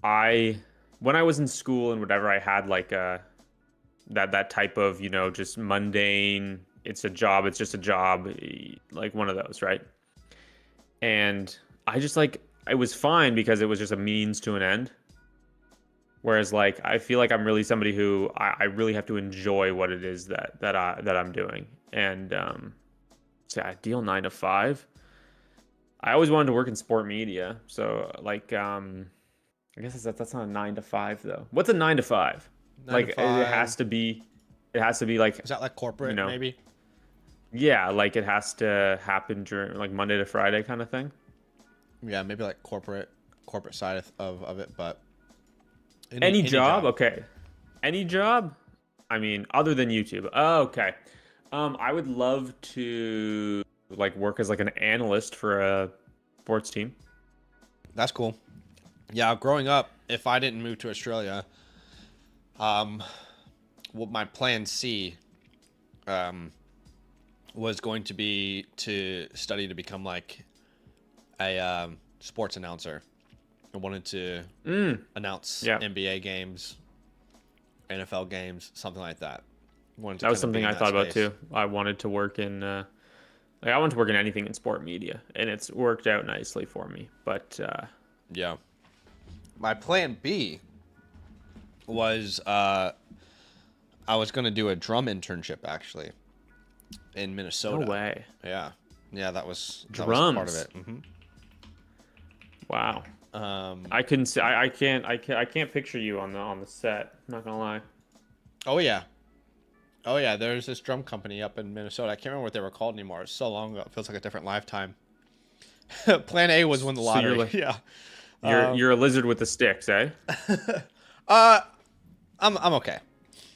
when I was in school and whatever, I had like that type of, just mundane, it's a job, it's just a job, like one of those, right? And I just it was fine because it was just a means to an end. Whereas like I feel like I'm really somebody who I really have to enjoy what it is that I'm doing. And so ideal 9 to 5. I always wanted to work in sport media. So like I guess that's not a 9 to 5 though. What's a 9 to 5? 9 like to 5. it has to be like, Is that like corporate maybe? Yeah, like it has to happen during like Monday to Friday kind of thing. Yeah, maybe like corporate side of it, but any job? Okay. Any job? I mean, other than YouTube. Oh, okay. I would love to like work as like an analyst for a sports team. That's cool. Yeah, growing up, if I didn't move to Australia, well, my plan C was going to be to study to become like a sports announcer. I wanted to announce NBA games, NFL games, something like that. That was something I thought about too. I wanted to work in I want to work in anything in sport media, and it's worked out nicely for me. But yeah, my plan B was I was going to do a drum internship actually in Minnesota. No way. Yeah, that was drums. Part of it. Mm-hmm. Wow. I couldn't see. I can't picture you on the set. I'm not gonna lie. Oh yeah. There's this drum company up in Minnesota. I can't remember what they were called anymore. It's so long ago. It feels like a different lifetime. Plan A was win the lottery. So you're a lizard with the sticks, eh? I'm okay.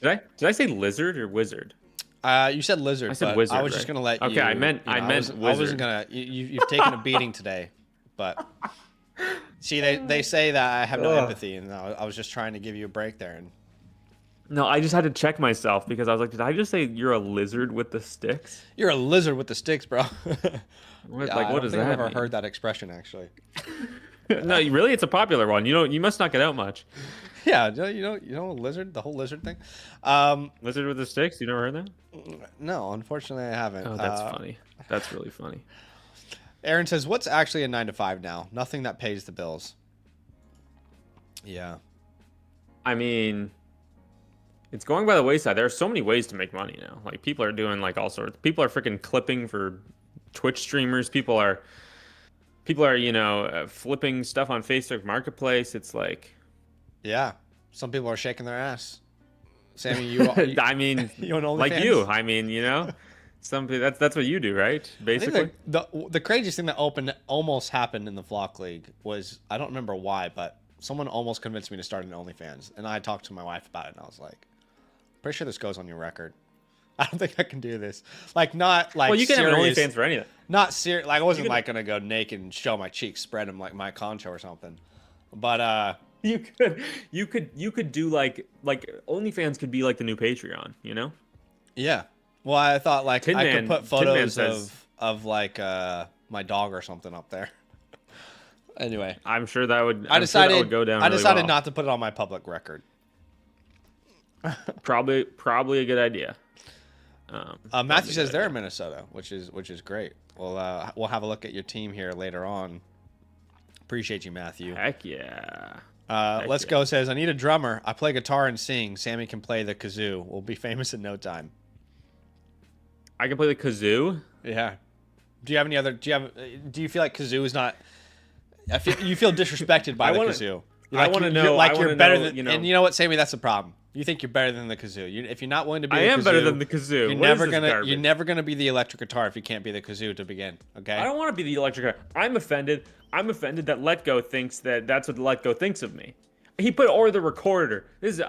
Did I say lizard or wizard? You said lizard. I said wizard. I was just gonna let you. Okay, I meant wizard. I wasn't gonna. You've taken a beating today, but see, they say that I have no empathy, and I was just trying to give you a break there. And no, I just had to check myself because I was like, did I just say you're a lizard with the sticks? You're a lizard with the sticks, bro. What does that I've never mean? heard that expression actually. No, really, it's a popular one. You must not get out much. Yeah, you know, lizard, the whole lizard thing. Lizard with the sticks. You never heard that? No, unfortunately, I haven't. Oh, that's funny. That's really funny. Aaron says, "What's actually a 9 to 5 now? Nothing that pays the bills." Yeah. I mean, it's going by the wayside. There are so many ways to make money now. Like people are doing like all sorts. People are freaking clipping for Twitch streamers. People are flipping stuff on Facebook Marketplace. It's like, yeah, some people are shaking their ass. Sammy, you I mean, you know, like you. I mean, that's what you do, right? Basically, the craziest thing that almost happened in the Flock League was, I don't remember why, but someone almost convinced me to start an OnlyFans, and I talked to my wife about it, and I was like, pretty sure this goes on your record. I don't think I can do this. Like, not like. Well, you can serious, have an OnlyFans for anything. Not serious. Like, I wasn't like gonna go naked and show my cheeks, spread them like my concho or something. But you could do like OnlyFans could be like the new Patreon, you know? Yeah. Well, I thought like I could put photos of like my dog or something up there. Anyway, I'm sure that would. I decided that would go down. I really decided well. not to put it on my public record. Probably a good idea. Matthew says they're in Minnesota, which is great. We'll have a look at your team here later on. Appreciate you, Matthew. Heck yeah. Let's go says, I need a drummer. I play guitar and sing. Sammy can play the kazoo. We'll be famous in no time. I can play the kazoo. Yeah. Do you have any other? Do you feel like kazoo is not? You feel disrespected by the kazoo. I want to know. Like you're better than. And you know what, Sammy? That's the problem. You think you're better than the kazoo. If you're not willing to be, I am better than the kazoo. You're never gonna be the electric guitar if you can't be the kazoo to begin. Okay. I don't want to be the electric guitar. I'm offended that Let Go thinks that's what Let Go thinks of me. He put or the recorder. This is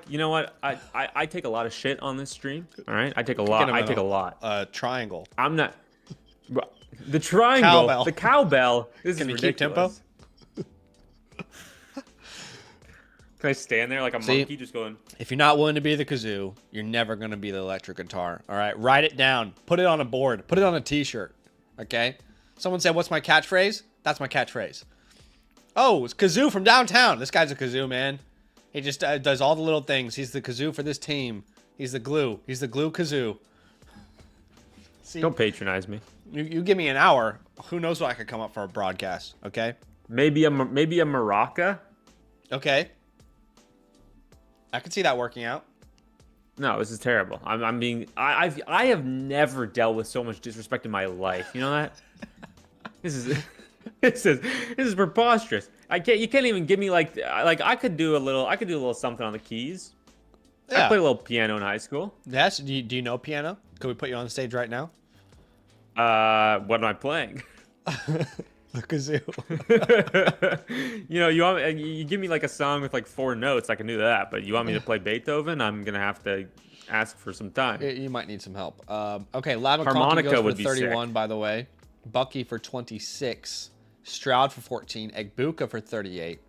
you know what? I take a lot of shit on this stream. All right, I take a lot. I take a lot. Triangle. I'm not. The triangle. Cowbell. The cowbell. This Can is you ridiculous. keep tempo? Can I stand there like a monkey just going? If you're not willing to be the kazoo, you're never going to be the electric guitar. All right? Write it down. Put it on a board. Put it on a t-shirt. Okay? Someone said, what's my catchphrase? That's my catchphrase. Oh, it's Kazoo from downtown. This guy's a kazoo, man. He just does all the little things. He's the kazoo for this team. He's the glue. He's the glue kazoo. See? Don't patronize me. You give me an hour. Who knows what I could come up for a broadcast, okay? Maybe a maraca. Okay. I could see that working out. No, this is terrible. I have never dealt with so much disrespect in my life. You know that? This is this is preposterous. You can't even give me like I could do a little something on the keys. Yeah. I played a little piano in high school. Yes. Do you know piano? Could we put you on stage right now? What am I playing? The kazoo. You give me like a song with like 4 notes, I can do that. But you want me to play Beethoven? I'm gonna have to ask for some time. You might need some help. Okay, Lava Harmonica goes for would be 31, sick. by the way. Bucky for 26. Stroud for 14. Egbuka for 38.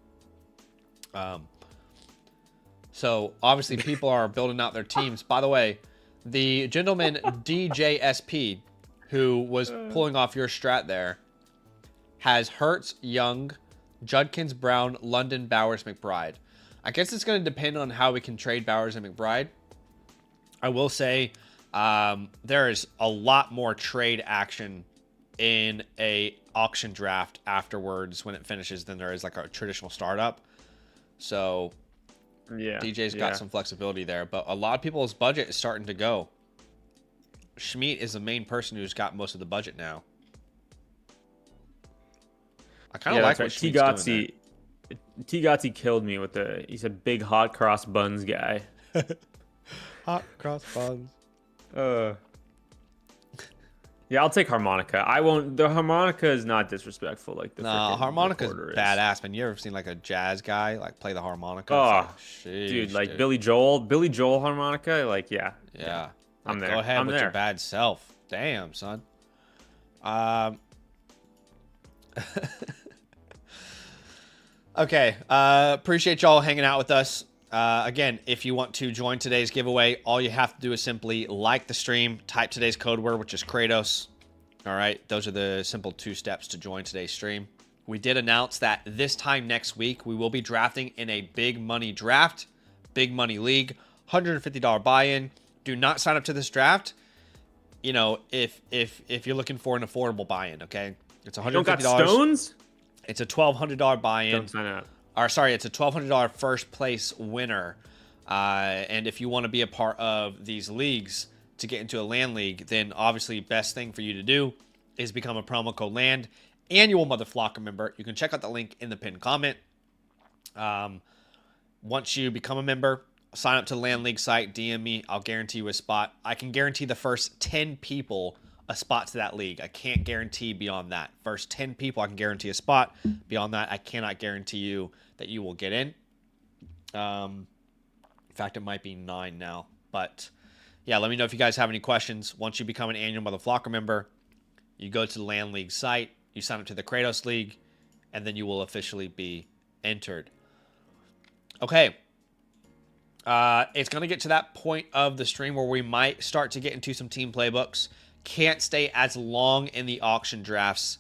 So obviously people are building out their teams. By the way, the gentleman DJSP, who was pulling off your strat there, has Hertz, Young, Judkins, Brown, London, Bowers, McBride. I guess it's going to depend on how we can trade Bowers and McBride. I will say there is a lot more trade action in a auction draft afterwards when it finishes than there is like a traditional startup. So Yeah, DJ's got some flexibility there, but a lot of people's budget is starting to go. Schmidt is the main person who's got most of the budget now. I kind of like what Schmidt's doing there. T-Gotzi killed me with he's a big hot cross buns guy. Hot cross buns. Yeah, I'll take harmonica. The harmonica is not disrespectful like the harmonica's recorder is. badass, man. You ever seen like a jazz guy like play the harmonica? Oh, sheesh, dude, like Billy Joel harmonica, like yeah. I'm there. Go ahead I'm with there. your bad self. Damn, son. Okay. Appreciate y'all hanging out with us. Again, if you want to join today's giveaway, all you have to do is simply like the stream, type today's code word, which is Kratos. All right. Those are the simple 2 steps to join today's stream. We did announce that this time next week, we will be drafting in a big money draft, big money league, $150 buy-in. Do not sign up to this draft. You know, if you're looking for an affordable buy-in, okay? It's $150. You don't got stones? It's a $1,200 buy-in. Don't sign up. It's a $1,200 first place winner. And if you want to be a part of these leagues to get into a land league, then obviously best thing for you to do is become a promo code LAND annual Motherflocker member. You can check out the link in the pinned comment. Once you become a member, sign up to the Land League site, DM me. I'll guarantee you a spot. I can guarantee the first 10 people a spot to that league. I can't guarantee beyond that. First 10 people, I can guarantee a spot. Beyond that, I cannot guarantee you that you will get in. In fact, it might be 9 now. But yeah, let me know if you guys have any questions. Once you become an annual Motherflocker member, you go to the Land League site, you sign up to the Kratos League, and then you will officially be entered. Okay. It's going to get to that point of the stream where we might start to get into some team playbooks. Can't stay as long in the auction drafts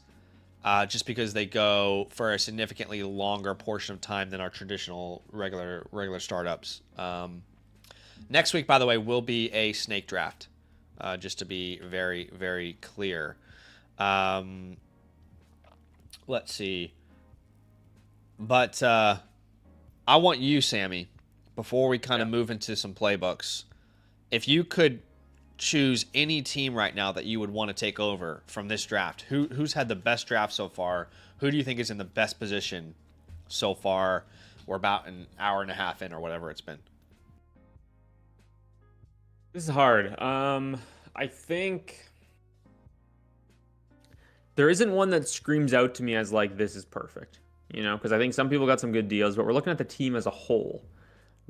just because they go for a significantly longer portion of time than our traditional regular startups. Next week, by the way, will be a snake draft, just to be very, very clear. Let's see. But I want you, Sammy, before we kind of move into some playbooks, if you could choose any team right now that you would want to take over from this draft, who's had the best draft so far? Who do you think is in the best position so far? We're about an hour and a half in or whatever it's been. This is hard. I think there isn't one that screams out to me as like, this is perfect, you know, because I think some people got some good deals, but we're looking at the team as a whole.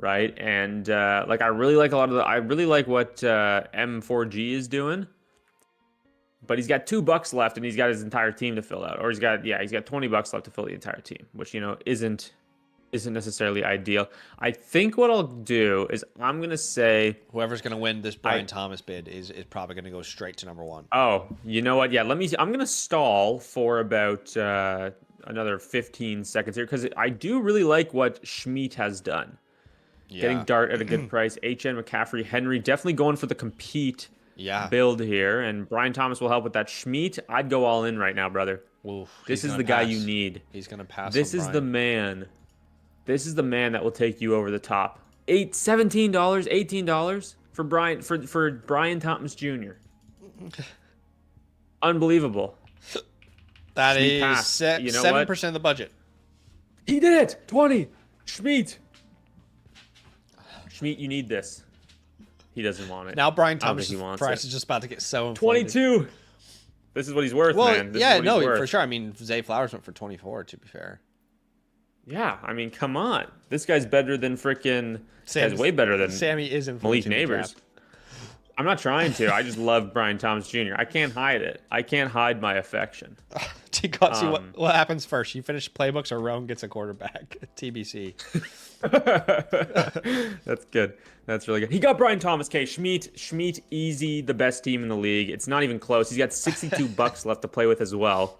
Right. And like I really like what M4G is doing. But he's got $2 left and he's got his entire team to fill out. Or he's got $20 left to fill the entire team, which, you know, isn't necessarily ideal. I think what I'll do is I'm gonna say whoever's gonna win this Brian Thomas bid is probably gonna go straight to number 1. Oh, you know what? Yeah, I'm gonna stall for about another 15 seconds here because I do really like what Schmidt has done. Yeah. Getting Dart at a good price. HN, McCaffrey, Henry, definitely going for the compete build here. And Brian Thomas will help with that. Schmidt, I'd go all in right now, brother. Oof, this is the guy you need. He's going to pass. This is the man. This is the man that will take you over the top $17, $18 for Brian Thomas Jr. Unbelievable. That Schmeat is passed. You know 7% of the budget. He did it. 20. Schmeat, you need this. He doesn't want it. Now Brian I don't think Thomas' he wants price it. is just about to get so inflated. 22. This is what he's worth, Well, man. This yeah, is what he's no, worth. for sure. I mean, Zay Flowers went for 24, to be fair. Yeah, I mean, come on. This guy's better than freaking. Sam's, Guy's way better than Sammy is Malik influencing the Neighbors. draft. I'm not trying to. I just love Brian Thomas Jr. I can't hide it. I can't hide my affection. Tikotsi, what happens first? You finish Playbooks or Roan gets a quarterback? TBC. That's good. That's really good. He got Brian Thomas. Okay, Schmeat, easy, the best team in the league. It's not even close. He's got $62 left to play with as well.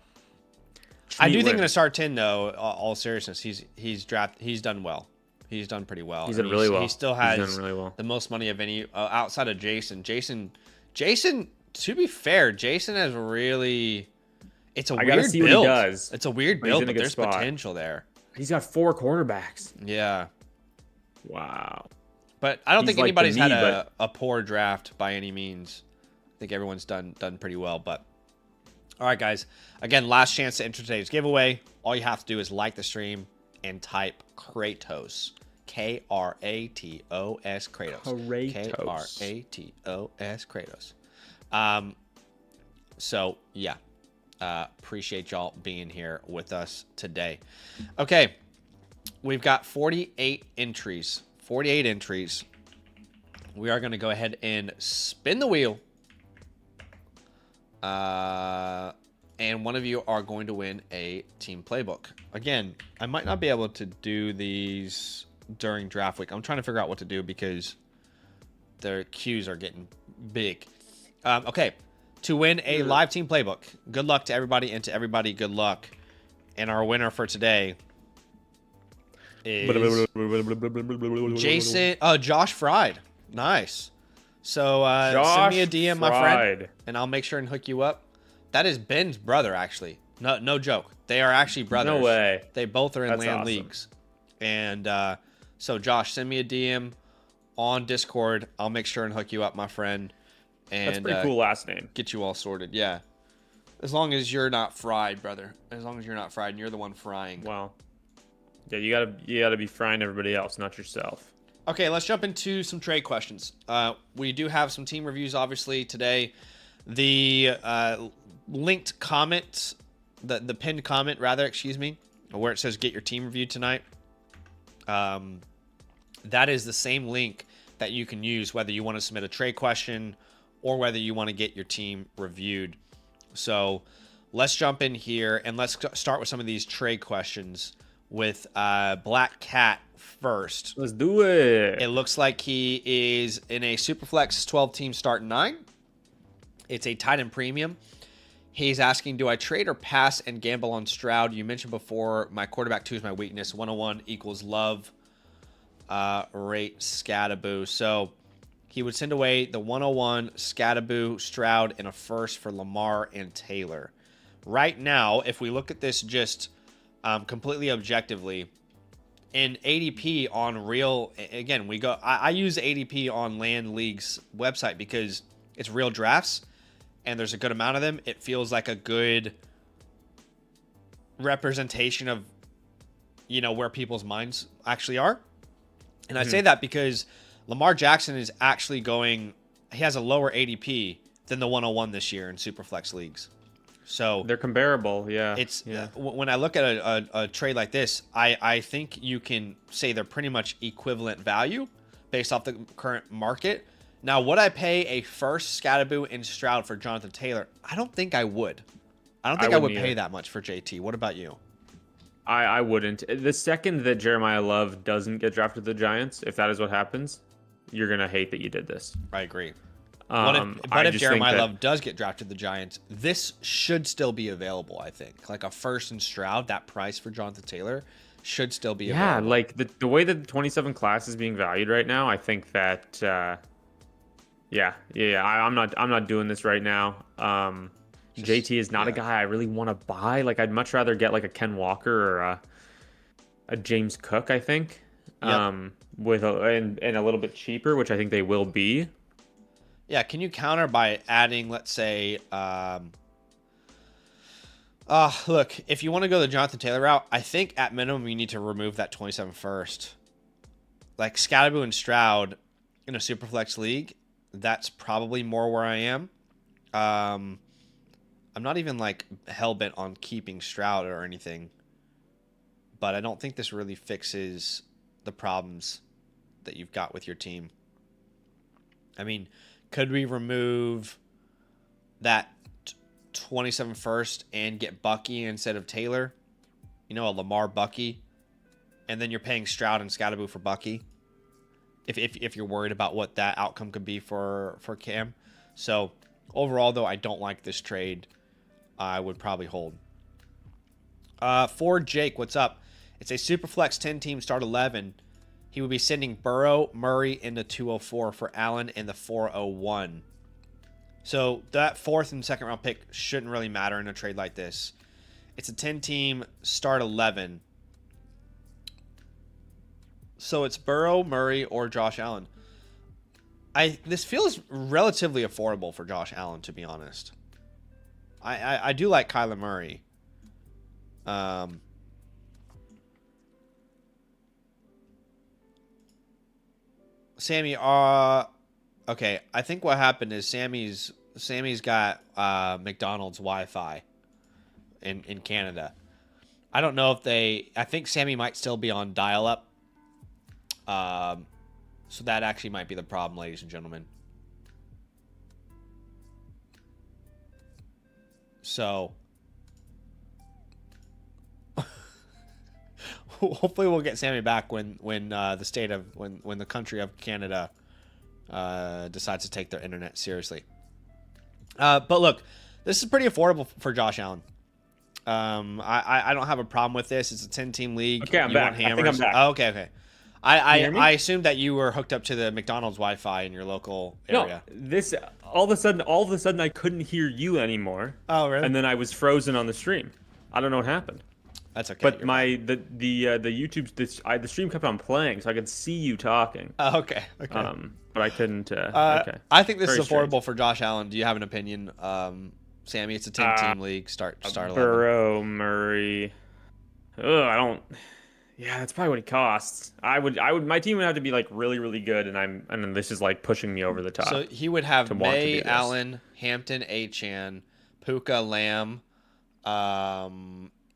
I do think in wins. a start 10, though, all seriousness, he's done well. He's done pretty well. He's done really well. He still He's has done really well. the most money of any outside of Jason. Jason, to be fair, Jason has really. It's a I gotta weird see what build. he does. It's a weird But he's build, in a but good there's spot. potential there. He's got 4 quarterbacks. Yeah, Wow. but I don't He's think like anybody's the had me, a poor draft by any means. I think everyone's done pretty well. But all right, guys. Again, last chance to enter today's giveaway. All you have to do is like the stream and type Kratos. Kratos. Kratos. Kratos. Kratos. So yeah, appreciate y'all being here with us today. Okay, we've got 48 entries. 48 entries. We are going to go ahead and spin the wheel. And one of you are going to win a team playbook. Again, I might not be able to do these during draft week. I'm trying to figure out what to do because their queues are getting big. Okay, to win a live team playbook. Good luck to everybody, and to everybody, good luck. And our winner for today is Josh Fried. Nice. So send me a DM, my friend, and I'll make sure and hook you up. That is Ben's brother, actually. No joke. They are actually brothers. No way. They both are in That's LAN awesome. leagues. And so, Josh, send me a DM on Discord. I'll make sure and hook you up, my friend. And That's a pretty cool last name. get you all sorted. Yeah. As long as you're not fried, brother. As long as you're not fried and you're the one frying. Wow. Yeah, you gotta be frying everybody else, not yourself. Okay, let's jump into some trade questions. We do have some team reviews, obviously, today. The linked comment, the pinned comment, rather, excuse me, where it says get your team reviewed tonight. That is the same link that you can use whether you want to submit a trade question or whether you want to get your team reviewed. So let's jump in here and let's start with some of these trade questions with Black Cat first. Let's do it. It looks like he is in a Superflex 12 team start 9. It's a tight end premium. He's asking, do I trade or pass and gamble on Stroud? You mentioned before, my quarterback 2 is my weakness. 101 equals love, rate Scattaboo. So he would send away the 101 Scattaboo, Stroud, and a first for Lamar and Taylor. Right now, if we look at this just completely objectively, in ADP on real, again, I use ADP on Land League's website because it's real drafts and there's a good amount of them. It feels like a good representation of, where people's minds actually are. And I say that because Lamar Jackson is actually he has a lower ADP than the 101 this year in Superflex leagues. So they're comparable, yeah. When I look at a trade like this, I think you can say they're pretty much equivalent value based off the current market. Now, would I pay a first Scattaboo and Stroud for Jonathan Taylor? I don't think I would. I don't think I would pay that much for JT. What about you? I wouldn't. The second that Jeremiah Love doesn't get drafted to the Giants, if that is what happens, you're going to hate that you did this. I agree. But if Jeremiah Love does get drafted to the Giants, this should still be available, I think. Like a first and Stroud, that price for Jonathan Taylor should still be available. Yeah, like the way that the 27 class is being valued right now, I think that I'm not doing this right now. JT is not a guy I really want to buy. Like I'd much rather get like a Ken Walker or a James Cook, I think. Yep. with and a little bit cheaper, which I think they will be. Yeah, can you counter by adding, let's say, look, if you want to go the Jonathan Taylor route, I think at minimum you need to remove that 27 first. Like Scalaboo and Stroud in a Superflex league, that's probably more where I am. I'm not even like hell bent on keeping Stroud or anything, but I don't think this really fixes the problems that you've got with your team. I mean, could we remove that 27 first and get Bucky instead of Taylor? You know, a Lamar Bucky, and then you're paying Stroud and Scalaboo for Bucky. If you're worried about what that outcome could be for Cam. So overall, though, I don't like this trade. I would probably hold. For Jake, what's up? It's a Superflex 10-team start 11. He would be sending Burrow, Murray in the 204 for Allen in the 401. So that fourth and second round pick shouldn't really matter in a trade like this. It's a 10-team start 11. So it's Burrow, Murray, or Josh Allen. This feels relatively affordable for Josh Allen, to be honest. I do like Kyler Murray. Sammy, okay. I think what happened is Sammy's got McDonald's Wi-Fi in Canada. I don't know if I think Sammy might still be on dial-up. So that actually might be the problem, ladies and gentlemen. So hopefully we'll get Sammy back when the country of Canada decides to take their internet seriously. But look, this is pretty affordable for Josh Allen. I don't have a problem with this. It's a 10-team league. Okay, I'm back. I think I'm back. Oh, okay. I assumed that you were hooked up to the McDonald's Wi-Fi in your local area. No, this all of a sudden I couldn't hear you anymore. Oh, really? And then I was frozen on the stream. I don't know what happened. That's okay. But the YouTube the stream kept on playing, so I could see you talking. Oh, okay. But I couldn't. Okay. I think this Very is affordable strange. for Josh Allen. Do you have an opinion, Sammy? It's a 10-team league. Start 11. Burrow, Murray. I don't. Yeah, that's probably what he costs. I would. My team would have to be like really, really good, and then this is like pushing me over the top. So he would have to want to do May, this. Allen, Hampton, Achane, Puka, Lamb,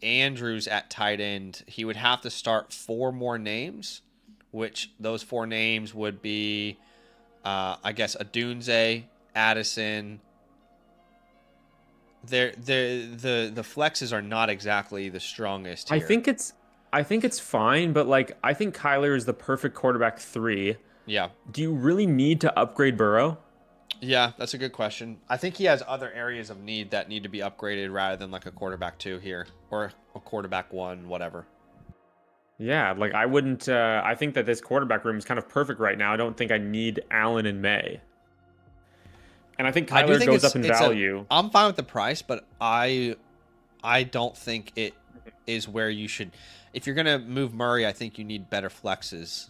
Andrews at tight end. He would have to start 4 more names, which those 4 names would be, I guess, Adunze, Addison. The flexes are not exactly the strongest here. I think it's fine, but like I think Kyler is the perfect quarterback 3. Yeah. Do you really need to upgrade Burrow? Yeah, that's a good question. I think he has other areas of need that need to be upgraded rather than like a quarterback 2 here or a quarterback 1, whatever. Yeah, like I wouldn't. I think that this quarterback room is kind of perfect right now. I don't think I need Allen and May. And I think Kyler goes up in value. I'm fine with the price, but I don't think it is where you should. If you're gonna move Murray, I think you need better flexes.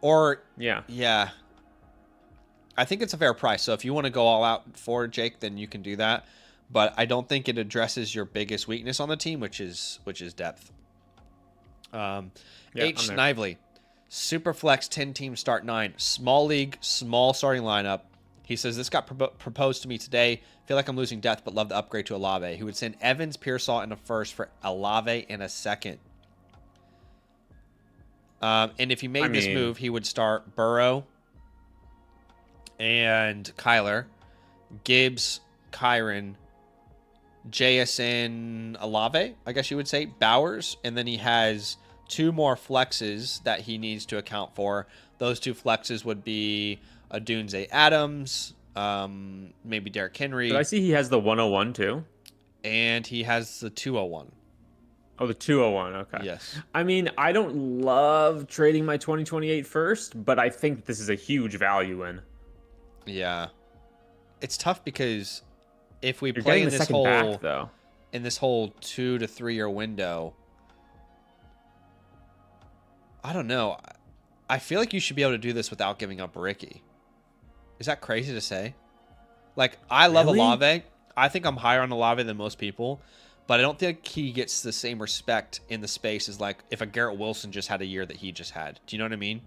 Or yeah. I think it's a fair price. So if you want to go all out for Jake, then you can do that. But I don't think it addresses your biggest weakness on the team, which is depth. Snively, Superflex 10-team start 9, small league, small starting lineup. He says, this got proposed to me today. Feel like I'm losing depth, but love the upgrade to Olave. He would send Evans, Pearsall in a first for Olave in a second. And if he made this move, he would start Burrow and Kyler, Gibbs, Kyron, JSN, Olave, I guess you would say, Bowers, and then he has 2 more flexes that he needs to account for. Those 2 flexes would be Adunze Adams, maybe Derrick Henry. Did I see he has the 101 too? And he has the 201. Oh, the 201. Okay. Yes. I mean, I don't love trading my 2028 first, but I think this is a huge value in. Yeah. It's tough because if we You're play getting in the this second whole back, though. in this whole 2 to 3 year window, I don't know. I feel like you should be able to do this without giving up Ricky. Is that crazy to say? Like, I love Really? Olave. I think I'm higher on Olave than most people, but I don't think he gets the same respect in the space as like if a Garrett Wilson just had a year that he just had. Do you know what I mean?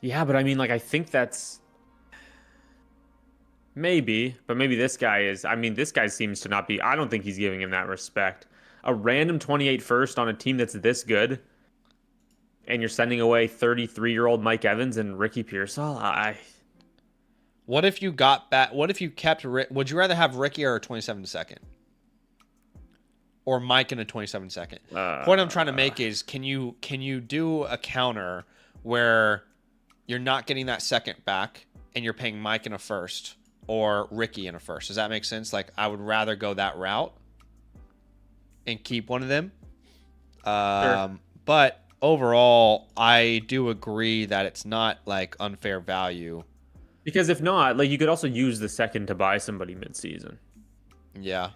Yeah, but I mean, like, I think that's maybe, but maybe this guy is. I mean, this guy seems to not be. I don't think he's giving him that respect. A random 28 first on a team that's this good, and you're sending away 33-year-old Mike Evans and Ricky Pearsall. What if you got back? What if you kept? Would you rather have Ricky or a 27 second, or Mike in a 27 second? Point I'm trying to make is, can you do a counter where you're not getting that second back and you're paying Mike in a first or Ricky in a first? Does that make sense? Like, I would rather go that route and keep one of them. Sure. But overall, I do agree that it's not like unfair value. Because if not, like, you could also use the second to buy somebody mid-season. Yeah.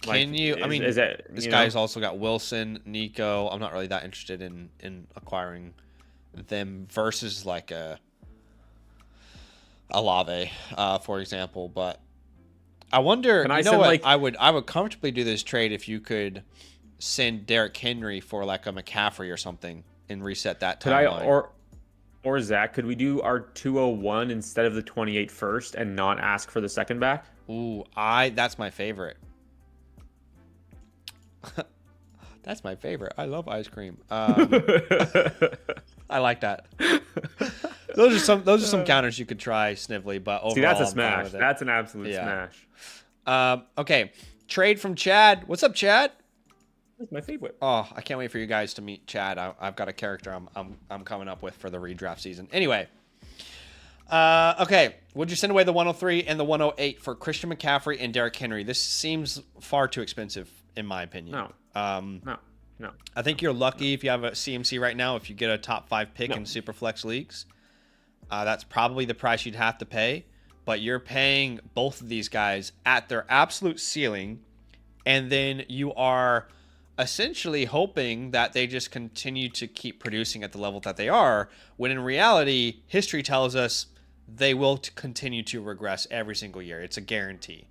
Like, Can you? I mean, is that, this you guy's know? also got Wilson, Nico. I'm not really that interested in acquiring them versus like a Olave, for example. But I wonder. Can I You know send, what? like, I would comfortably do this trade if you could send Derrick Henry for like a McCaffrey or something and reset that could I timeline. or Zach, could we do our 201 instead of the 28 first and not ask for the second back? Ooh, that's my favorite. That's my favorite. I love ice cream. I like that. Those are some counters you could try, Snively, but overall, See, that's a I'm fine smash. with it. That's an absolute Yeah. smash. Okay, trade from Chad. What's up, Chad? That's my favorite. Oh, I can't wait for you guys to meet Chad. I've got a character I'm coming up with for the redraft season. Anyway, okay, would you send away the 103 and the 108 for Christian McCaffrey and Derrick Henry? This seems far too expensive, in my opinion. No. No. I think you're lucky if you have a CMC right now. If you get a top 5 pick No. in Superflex leagues, that's probably the price you'd have to pay. But you're paying both of these guys at their absolute ceiling, and then you are essentially hoping that they just continue to keep producing at the level that they are, when in reality, history tells us they will continue to regress every single year. It's a guarantee.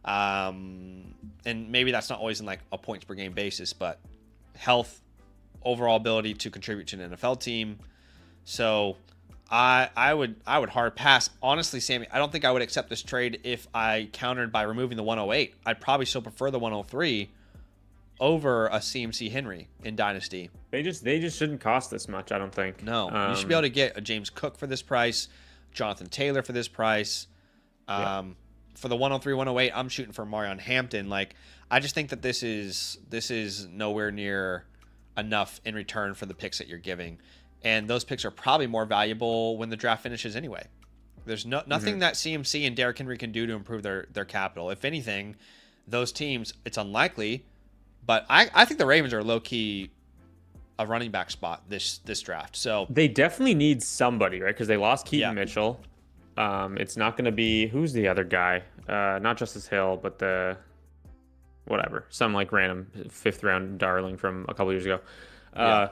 And maybe that's not always in like a points per game basis, but health, overall ability to contribute to an NFL team. So I would hard pass. Honestly, Sammy, I don't think I would accept this trade if I countered by removing the 108. I'd probably still prefer the 103 over a CMC Henry in Dynasty. They just shouldn't cost this much, I don't think. No, you should be able to get a James Cook for this price, Jonathan Taylor for this price. Yeah. For the 103, 108, I'm shooting for Marion Hampton. Like, I just think that this is nowhere near enough in return for the picks that you're giving, and those picks are probably more valuable when the draft finishes anyway. There's nothing that CMC and Derrick Henry can do to improve their capital. If anything, those teams, it's unlikely, but I think the Ravens are low key a running back spot this draft. So They definitely need somebody, right? Because they lost Keaton Yeah. Mitchell. It's not going to be, who's the other guy? Not Justice Hill, but whatever, some like random 5th round darling from a couple years ago. Yeah.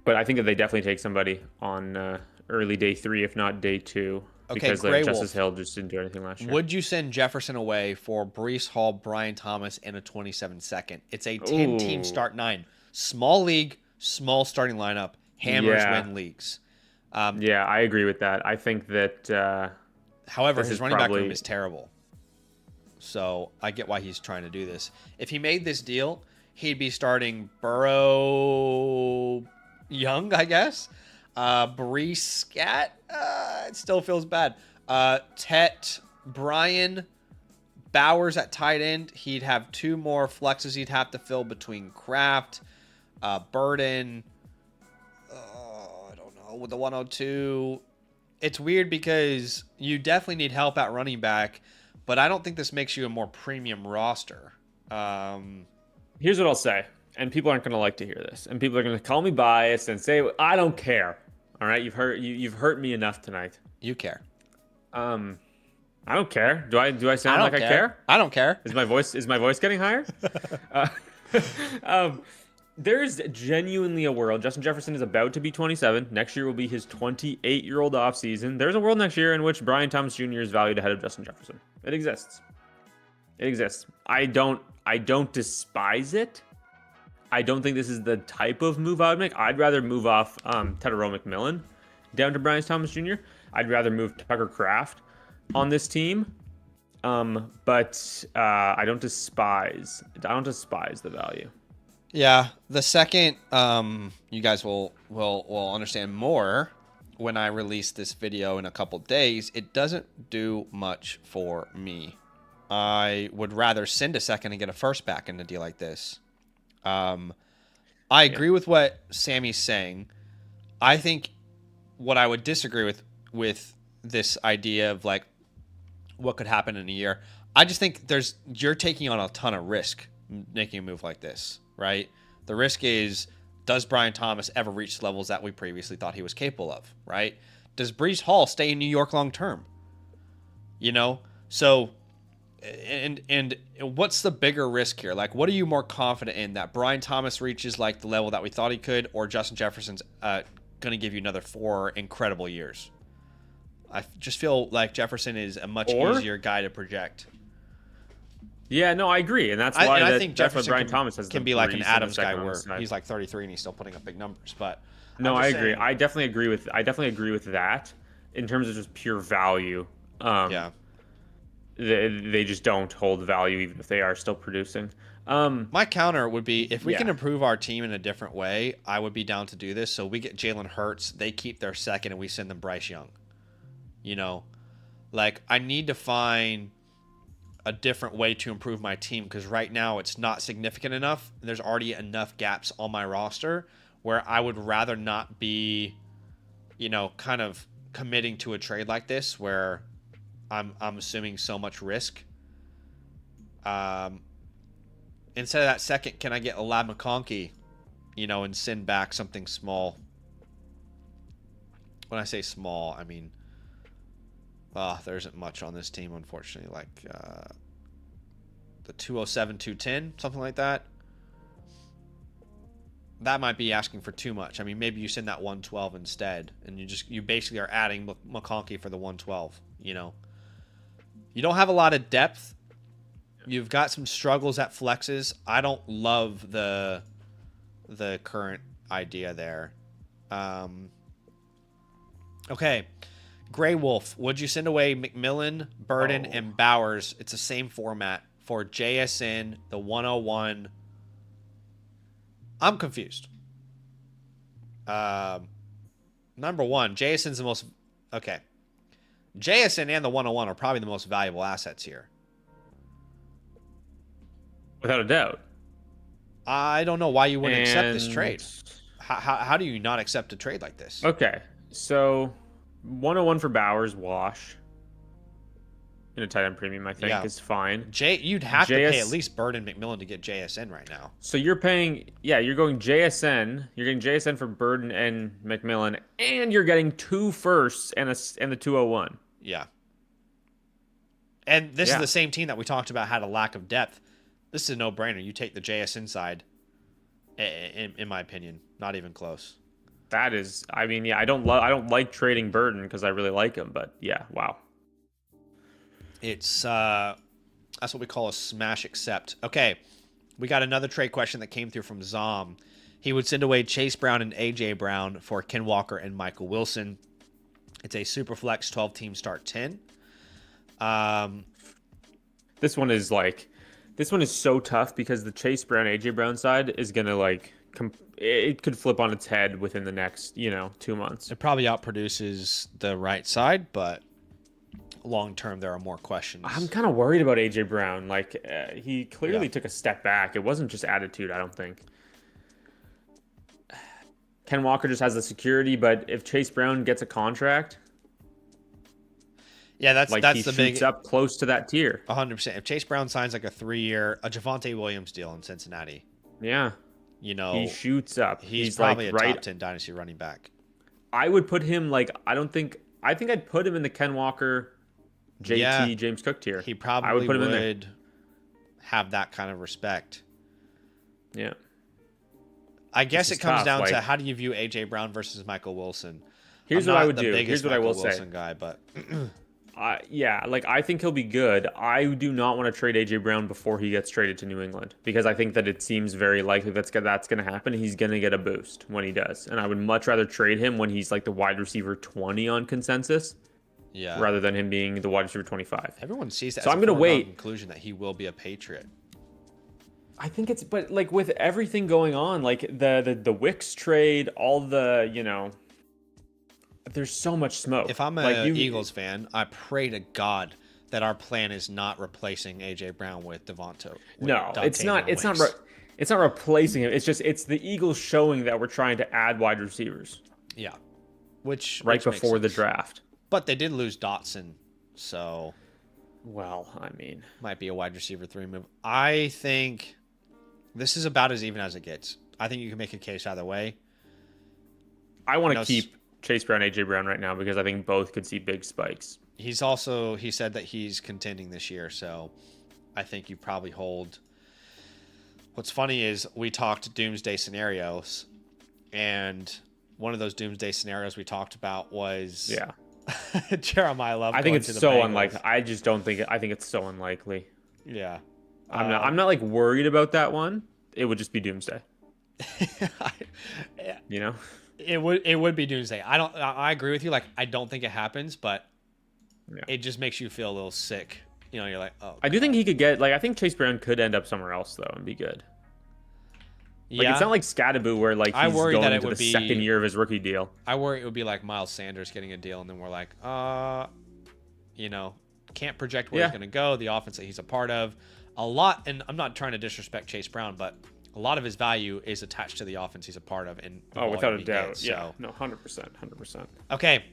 But I think that they definitely take somebody on early day 3, if not day 2, Okay, because Grey Justice Wolf. Hill just didn't do anything last year. would you send Jefferson away for Brees Hall, Brian Thomas, and a 27 second? It's a 10-team Ooh. start 9. Small league, small starting lineup. Hammers Yeah. win leagues. Yeah, I agree with that. I think that However, This his is running back room probably- is terrible. So I get why he's trying to do this. If he made this deal, he'd be starting Burrow Young, I guess. Brees Scat. It still feels bad. Tet, Brian, Bowers at tight end. He'd have 2 more flexes he'd have to fill between Kraft, Burden. I don't know. With the 102. It's weird because you definitely need help at running back, but I don't think this makes you a more premium roster. here's what I'll say, and people aren't going to like to hear this, and people are going to call me biased and say, I don't care. All right, you've hurt me enough tonight. You care. I don't care. Do I sound like I care? I don't care. Is my voice getting higher? There's genuinely a world. Justin Jefferson is about to be 27. Next year will be his 28-year-old offseason. There's a world next year in which Brian Thomas Jr. is valued ahead of Justin Jefferson. It exists. It exists. I don't despise it. I don't think this is the type of move I would make. I'd rather move off Tedero McMillan down to Brian Thomas Jr. I'd rather move Tucker Kraft on this team. But I don't despise the value. Yeah, the second you guys will understand more when I release this video in a couple days. It doesn't do much for me. I would rather send a second and get a first back in a deal like this. I agree with what Sammy's saying. I think what I would disagree with this idea of like what could happen in a year. I just think you're taking on a ton of risk making a move like this, right? The risk is, does Brian Thomas ever reach levels that we previously thought he was capable of, right? Does Breece Hall stay in New York long term? You know? So, and what's the bigger risk here? Like, what are you more confident in, that Brian Thomas reaches like the level that we thought he could, or Justin Jefferson's going to give you another 4 incredible years? I just feel like Jefferson is a much easier guy to project. Yeah, no, I agree, and that's why I think Jefferson Brian Thomas can be like an Adams guy where he's like 33 and he's still putting up big numbers. But no, I agree. I definitely agree with that in terms of just pure value. Yeah, they just don't hold value even if they are still producing. My counter would be, if we can improve our team in a different way, I would be down to do this. So we get Jalen Hurts, they keep their second, and we send them Bryce Young. You know, like, I need to find a different way to improve my team, because right now it's not significant enough. There's already enough gaps on my roster where I would rather not be, you know, kind of committing to a trade like this where I'm assuming so much risk. Instead of that second, can I get a Lab McConkey, you know, and send back something small? When I say small, I mean, there isn't much on this team, unfortunately. Like the 207, 210, something like that. That might be asking for too much. I mean, maybe you send that 112 instead, and you basically are adding McConkey for the 112. You know, you don't have a lot of depth. You've got some struggles at flexes. I don't love the current idea there. Okay. Grey Wolf, would you send away McMillan, Burden, and Bowers? It's the same format for JSN, the 101. I'm confused. Number one, JSN's the most... Okay. JSN and the 101 are probably the most valuable assets here. Without a doubt. I don't know why you wouldn't accept this trade. How do you not accept a trade like this? Okay, so 101 for Bowers, wash. In a tight end premium, I think, is fine. You'd have to pay at least Bird and McMillan to get JSN right now. So you're paying, you're going JSN. You're getting JSN for Burden and McMillan, and you're getting 2 firsts and the 201. Yeah. And this is the same team that we talked about had a lack of depth. This is a no-brainer. You take the JSN side, in my opinion. Not even close. That is, I mean, I don't like trading Burden because I really like him, but yeah, wow. It's that's what we call a smash accept. Okay, we got another trade question that came through from Zom. He would send away Chase Brown and AJ Brown for Ken Walker and Michael Wilson. It's a super flex 12-team start 10. This one is so tough because the Chase Brown AJ Brown side is gonna it could flip on its head within the next 2 months. It probably outproduces the right side, but long term there are more questions. I'm kind of worried about AJ Brown. He clearly took a step back. It wasn't just attitude, I don't think. Ken Walker just has the security, but if Chase Brown gets a contract, that's the big shoots up close to that tier. 100%. If Chase Brown signs like a 3-year, a Javonte Williams deal in Cincinnati, he shoots up. He's probably a top 10 dynasty running back. I would put him I think I'd put him in the Ken Walker, JT, James Cook tier. He probably would have that kind of respect. Yeah. I guess It's it comes tough. down to Like, how do you view AJ Brown versus Michael Wilson. here's I'm what I not would the do. biggest Here's what I Michael will Wilson say. guy, but Yeah, like I think he'll be good. I do not want to trade AJ Brown before he gets traded to New England because I think that it seems very likely that's going to happen. He's going to get a boost when he does, and I would much rather trade him when he's like the wide receiver 20 on consensus, yeah, rather than him being the wide receiver 25. everyone sees that. So as I'm a going to foregone wait. conclusion that he will be a Patriot. I think it's, but like with everything going on, like the Wicks trade, all the there's so much smoke. If I'm like an Eagles fan, I pray to God that our plan is not replacing AJ Brown with Devonta. No, it's not. It's not. It's not replacing him. It's just it's the Eagles showing that we're trying to add wide receivers. Yeah, which Before the makes sense. draft. But they did lose Dotson, so Well, I mean, might be a wide receiver 3 move. I think this is about as even as it gets. I think you can make a case either way. I want to keep Chase Brown, AJ Brown right now because I think both could see big spikes. He said that he's contending this year, so I think you probably hold. What's funny is we talked doomsday scenarios, and one of those doomsday scenarios we talked about was Jeremiah Love. I think it's to the so Bengals. unlikely. I just don't think I think it's so unlikely. Yeah. I'm not like worried about that one. It would just be doomsday. You know? It would be doomsday. I agree with you. Like, I don't think it happens, but it just makes you feel a little sick. You know, you're like, oh. I do think he could get I think Chase Brown could end up somewhere else though and be good. Like, it's not like Scattaboo where like he's going into the second year of his rookie deal. I worry it would be like Miles Sanders getting a deal, and then we're like, can't project where he's going to go, the offense that he's a part of. A lot, and I'm not trying to disrespect Chase Brown, but a lot of his value is attached to the offense he's a part of. And without a doubt. Gets, yeah. No, 100%. Okay.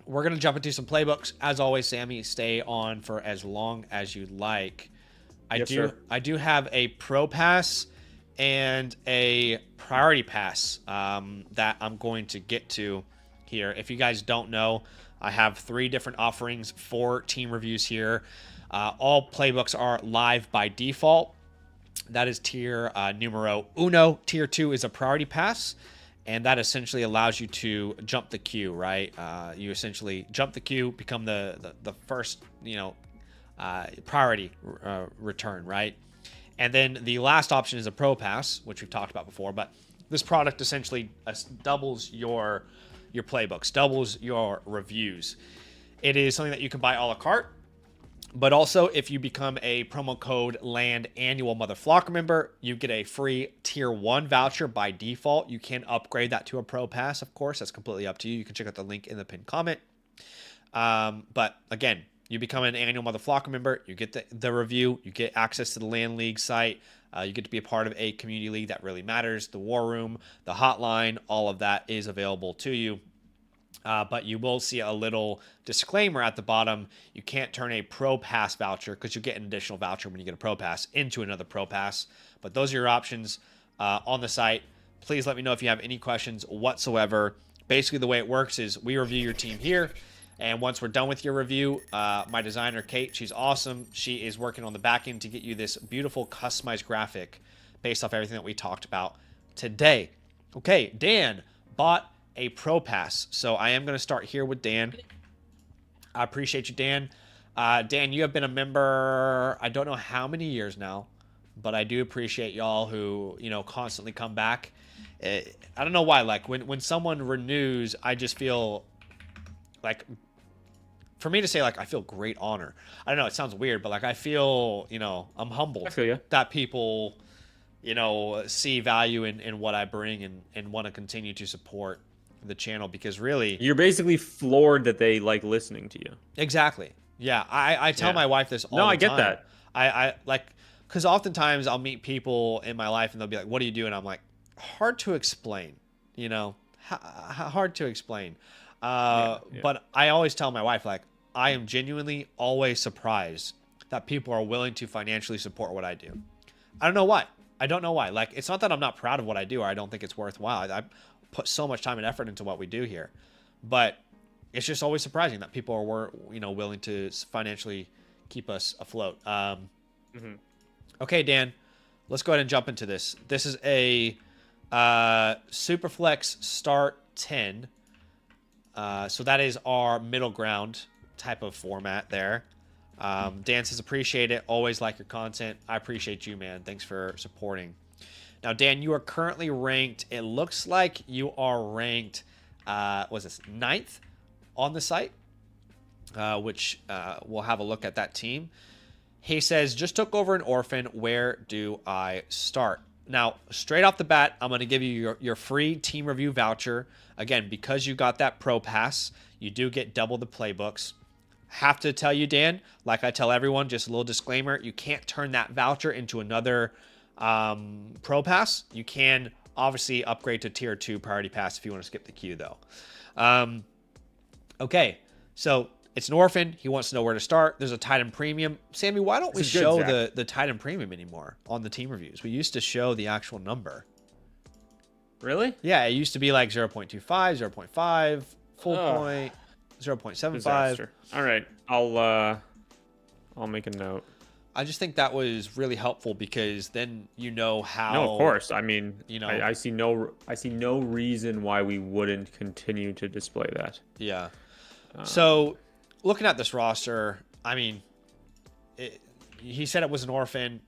We're going to jump into some playbooks. As always, Sammy, stay on for as long as you like. I do have a pro pass and a priority pass that I'm going to get to here. If you guys don't know, I have 3 different offerings for team reviews here. All playbooks are live by default. That is tier numero uno. Tier 2 is a priority pass, and that essentially allows you to jump the queue, right? You essentially jump the queue, become the first, priority return, right? And then the last option is a pro pass, which we've talked about before, but this product essentially doubles your playbooks, doubles your reviews. It is something that you can buy a la carte, but also if you become a promo code LAND annual Mother Flocker member, you get a free tier 1 voucher by default. You can upgrade that to a pro pass, of course. That's completely up to you. You can check out the link in the pinned comment. But again, you become an annual Mother Flocker member, you get the review, you get access to the LAN League site, you get to be a part of a community league that really matters, the war room, the hotline, all of that is available to you. But you will see a little disclaimer at the bottom. You can't turn a pro pass voucher, because you get an additional voucher when you get a pro pass, into another pro pass. But those are your options on the site. Please let me know if you have any questions whatsoever. Basically, the way it works is we review your team here. And once we're done with your review, my designer, Kate, she's awesome. She is working on the back end to get you this beautiful customized graphic based off everything that we talked about today. Okay, Dan bought a pro pass. So I am going to start here with Dan. I appreciate you, Dan. Dan, you have been a member, I don't know how many years now, but I do appreciate y'all who, constantly come back. I don't know why. Like when someone renews, I just feel like, for me to say, like, I feel great honor. I don't know, it sounds weird, but like I feel, I'm humbled. I feel you. That people, see value in what I bring and want to continue to support the channel, because really, you're basically floored that they like listening to you. Exactly. Yeah. I tell my wife this all the time. No, I get that. I like, because oftentimes I'll meet people in my life and they'll be like, what do you do? And I'm like, hard to explain, hard to explain. But I always tell my wife, like, I am genuinely always surprised that people are willing to financially support what I do. I don't know why. Like, it's not that I'm not proud of what I do or I don't think it's worthwhile. I put so much time and effort into what we do here, but it's just always surprising that people are, willing to financially keep us afloat. Okay, Dan, let's go ahead and jump into this. This is a Superflex start 10. So that is our middle ground type of format there. Dan says, appreciate it. Always like your content. I appreciate you, man. Thanks for supporting. Now, Dan, you are currently ranked. It looks like you are ranked, was this 9th on the site, which we'll have a look at that team. He says, just took over an orphan. Where do I start? Now, straight off the bat, I'm going to give you your free team review voucher. Again, because you got that pro pass, you do get double the playbooks. Have to tell you, Dan, like I tell everyone, just a little disclaimer, you can't turn that voucher into another pro pass. You can obviously upgrade to tier 2 priority pass if you want to skip the queue, though. Okay, so it's an orphan. He wants to know where to start. There's a Titan Premium. Sammy, why don't we show the Titan Premium anymore on the team reviews? We used to show the actual number. Really? Yeah, it used to be like 0.25, 0.5, full point, 0.75. Disaster. All right, I'll make a note. I just think that was really helpful because then you know how. No, of course. I mean, you know, I see no reason why we wouldn't continue to display that. Yeah. So, looking at this roster, I mean, he said it was an orphan.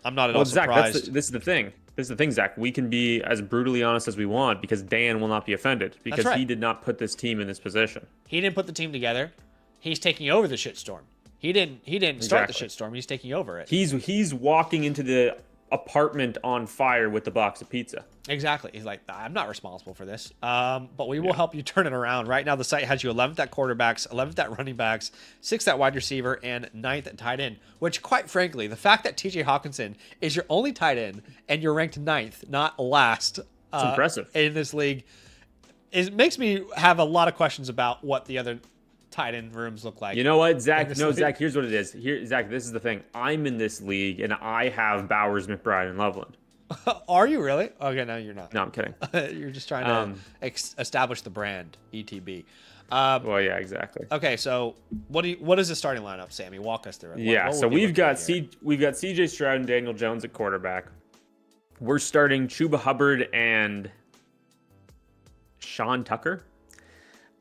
I'm not at all surprised. Zach, this is the thing. This is the thing, Zach. We can be as brutally honest as we want because Dan will not be offended because he did not put this team in this position. He didn't put the team together. He's taking over the shitstorm. He didn't start the shitstorm. He's taking over it. He's walking into the apartment on fire with the box of pizza. Exactly. He's like, I'm not responsible for this. But we will help you turn it around. Right now, the site has you 11th at quarterbacks, 11th at running backs, 6th at wide receiver, and 9th at tight end. Which, quite frankly, the fact that TJ Hawkinson is your only tight end and you're ranked 9th, not last, it's impressive in this league, makes me have a lot of questions about what the other tight end rooms look like. You know what, Zach? No, Zach, here's what it is. Zach, this is the thing. I'm in this league, and I have Bowers, McBride, and Loveland. Are you really? Okay, no, you're not. No, I'm kidding. You're just trying to establish the brand, ETB. Well, yeah, exactly. Okay, so what is the starting lineup, Sammy? Walk us through it. Yeah, so we've got CJ Stroud and Daniel Jones at quarterback. We're starting Chuba Hubbard and Sean Tucker.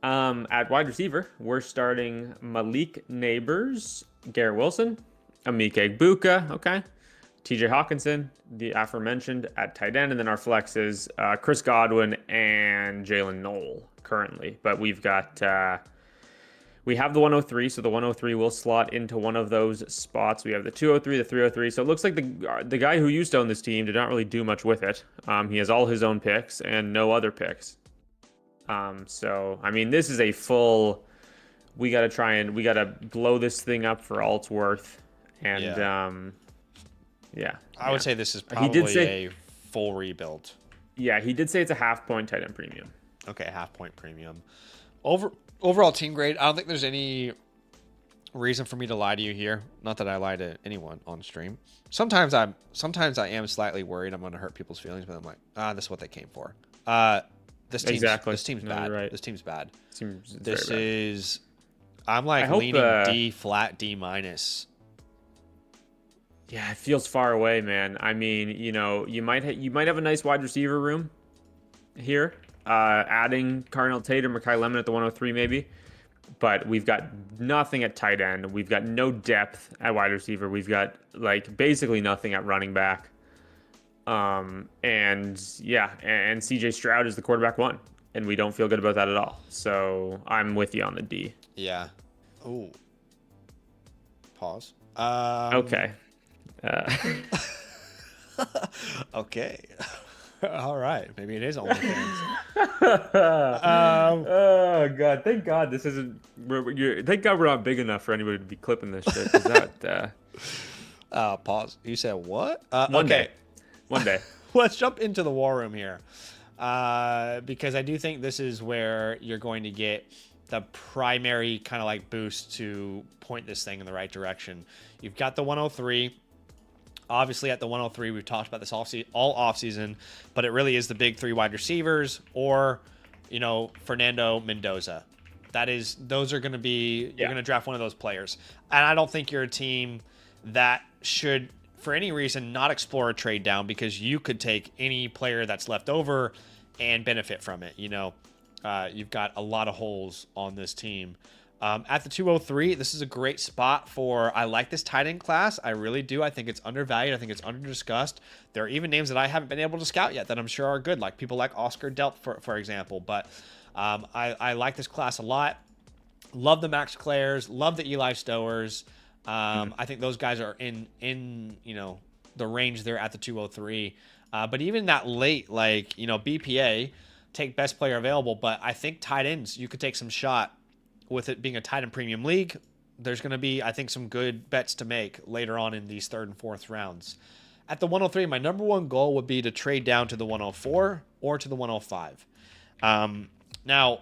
At wide receiver, we're starting Malik Neighbors, Garrett Wilson, Emeka Egbuka, okay, TJ Hawkinson, the aforementioned at tight end, and then our flexes, Chris Godwin and Jalen Knoll currently. But we've got, we have the 103, so the 103 will slot into one of those spots. We have the 203, the 303. So it looks like the guy who used to own this team did not really do much with it. He has all his own picks and no other picks. So, I mean, this is a full, we got to blow this thing up for all it's worth. And, yeah. I would say this is probably a full rebuild. Yeah, he did say it's a half-point tight end premium. Okay, half-point premium. Overall team grade, I don't think there's any reason for me to lie to you here. Not that I lie to anyone on stream. Sometimes I am slightly worried I'm going to hurt people's feelings, but I'm like, this is what they came for. This team's bad. Right. This team's bad. This is. I'm like leaning D flat, D minus. Yeah, it feels far away, man. I mean, you know, you might have a nice wide receiver room here, adding Cardinal Tatum or Kai Lemon at the 103 maybe, but we've got nothing at tight end. We've got no depth at wide receiver. We've got like basically nothing at running back. And CJ Stroud is the quarterback 1, and we don't feel good about that at all. So I'm with you on the D. Yeah. Ooh. Pause. Okay. Okay. All right. Maybe it is OnlyFans. Oh God! Thank God this isn't. Thank God we're not big enough for anybody to be clipping this shit. Is that? Pause. You said what? One day. Let's jump into the war room here, because I do think this is where you're going to get the primary kind of like boost to point this thing in the right direction. You've got the 103. Obviously, at the 103, we've talked about this all offseason, but it really is the big 3 wide receivers or, you know, Fernando Mendoza. Those are going to be, you're going to draft one of those players. And I don't think you're a team that should for any reason, not explore a trade down because you could take any player that's left over and benefit from it. You've got a lot of holes on this team. At the 203, this is a great spot for, I like this tight end class. I really do. I think it's undervalued. I think it's under-discussed. There are even names that I haven't been able to scout yet that I'm sure are good, like people like Oscar Delp, for example. But I like this class a lot. Love the Max Clairs. Love the Eli Stowers. I think those guys are in the range there at the 203. But even that late, BPA, take best player available. But I think tight ends, you could take some shot. With it being a tight end premium league, there's going to be, I think, some good bets to make later on in these third and fourth rounds. At the 103, my number one goal would be to trade down to the 104 or to the 105. Now,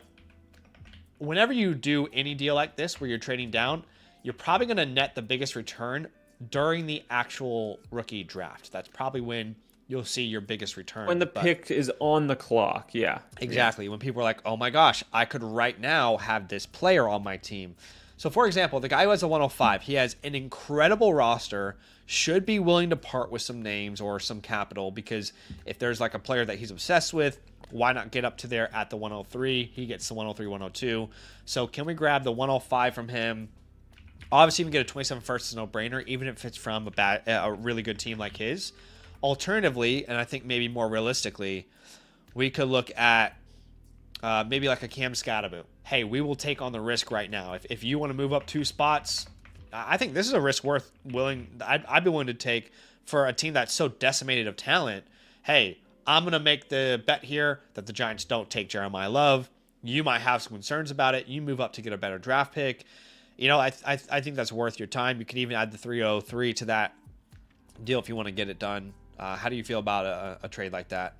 whenever you do any deal like this where you're trading down, you're probably going to net the biggest return during the actual rookie draft. That's probably when you'll see your biggest return. When the pick is on the clock, yeah. Exactly. Yeah. When people are like, oh my gosh, I could right now have this player on my team. So for example, the guy who has a 105, he has an incredible roster, should be willing to part with some names or some capital, because if there's like a player that he's obsessed with, why not get up to there at the 103? He gets the 103, 102. So can we grab the 105 from him? Obviously, even get a 27 first is a no-brainer, even if it's from a really good team like his. Alternatively, and I think maybe more realistically, we could look at maybe like a Cam Scatterbo. Hey, we will take on the risk right now. If you want to move up 2 spots, I think this is a risk worth I'd be willing to take for a team that's so decimated of talent. Hey, I'm going to make the bet here that the Giants don't take Jeremiah Love. You might have some concerns about it. You move up to get a better draft pick. I think that's worth your time. You can even add the 303 to that deal if you want to get it done. How do you feel about a trade like that?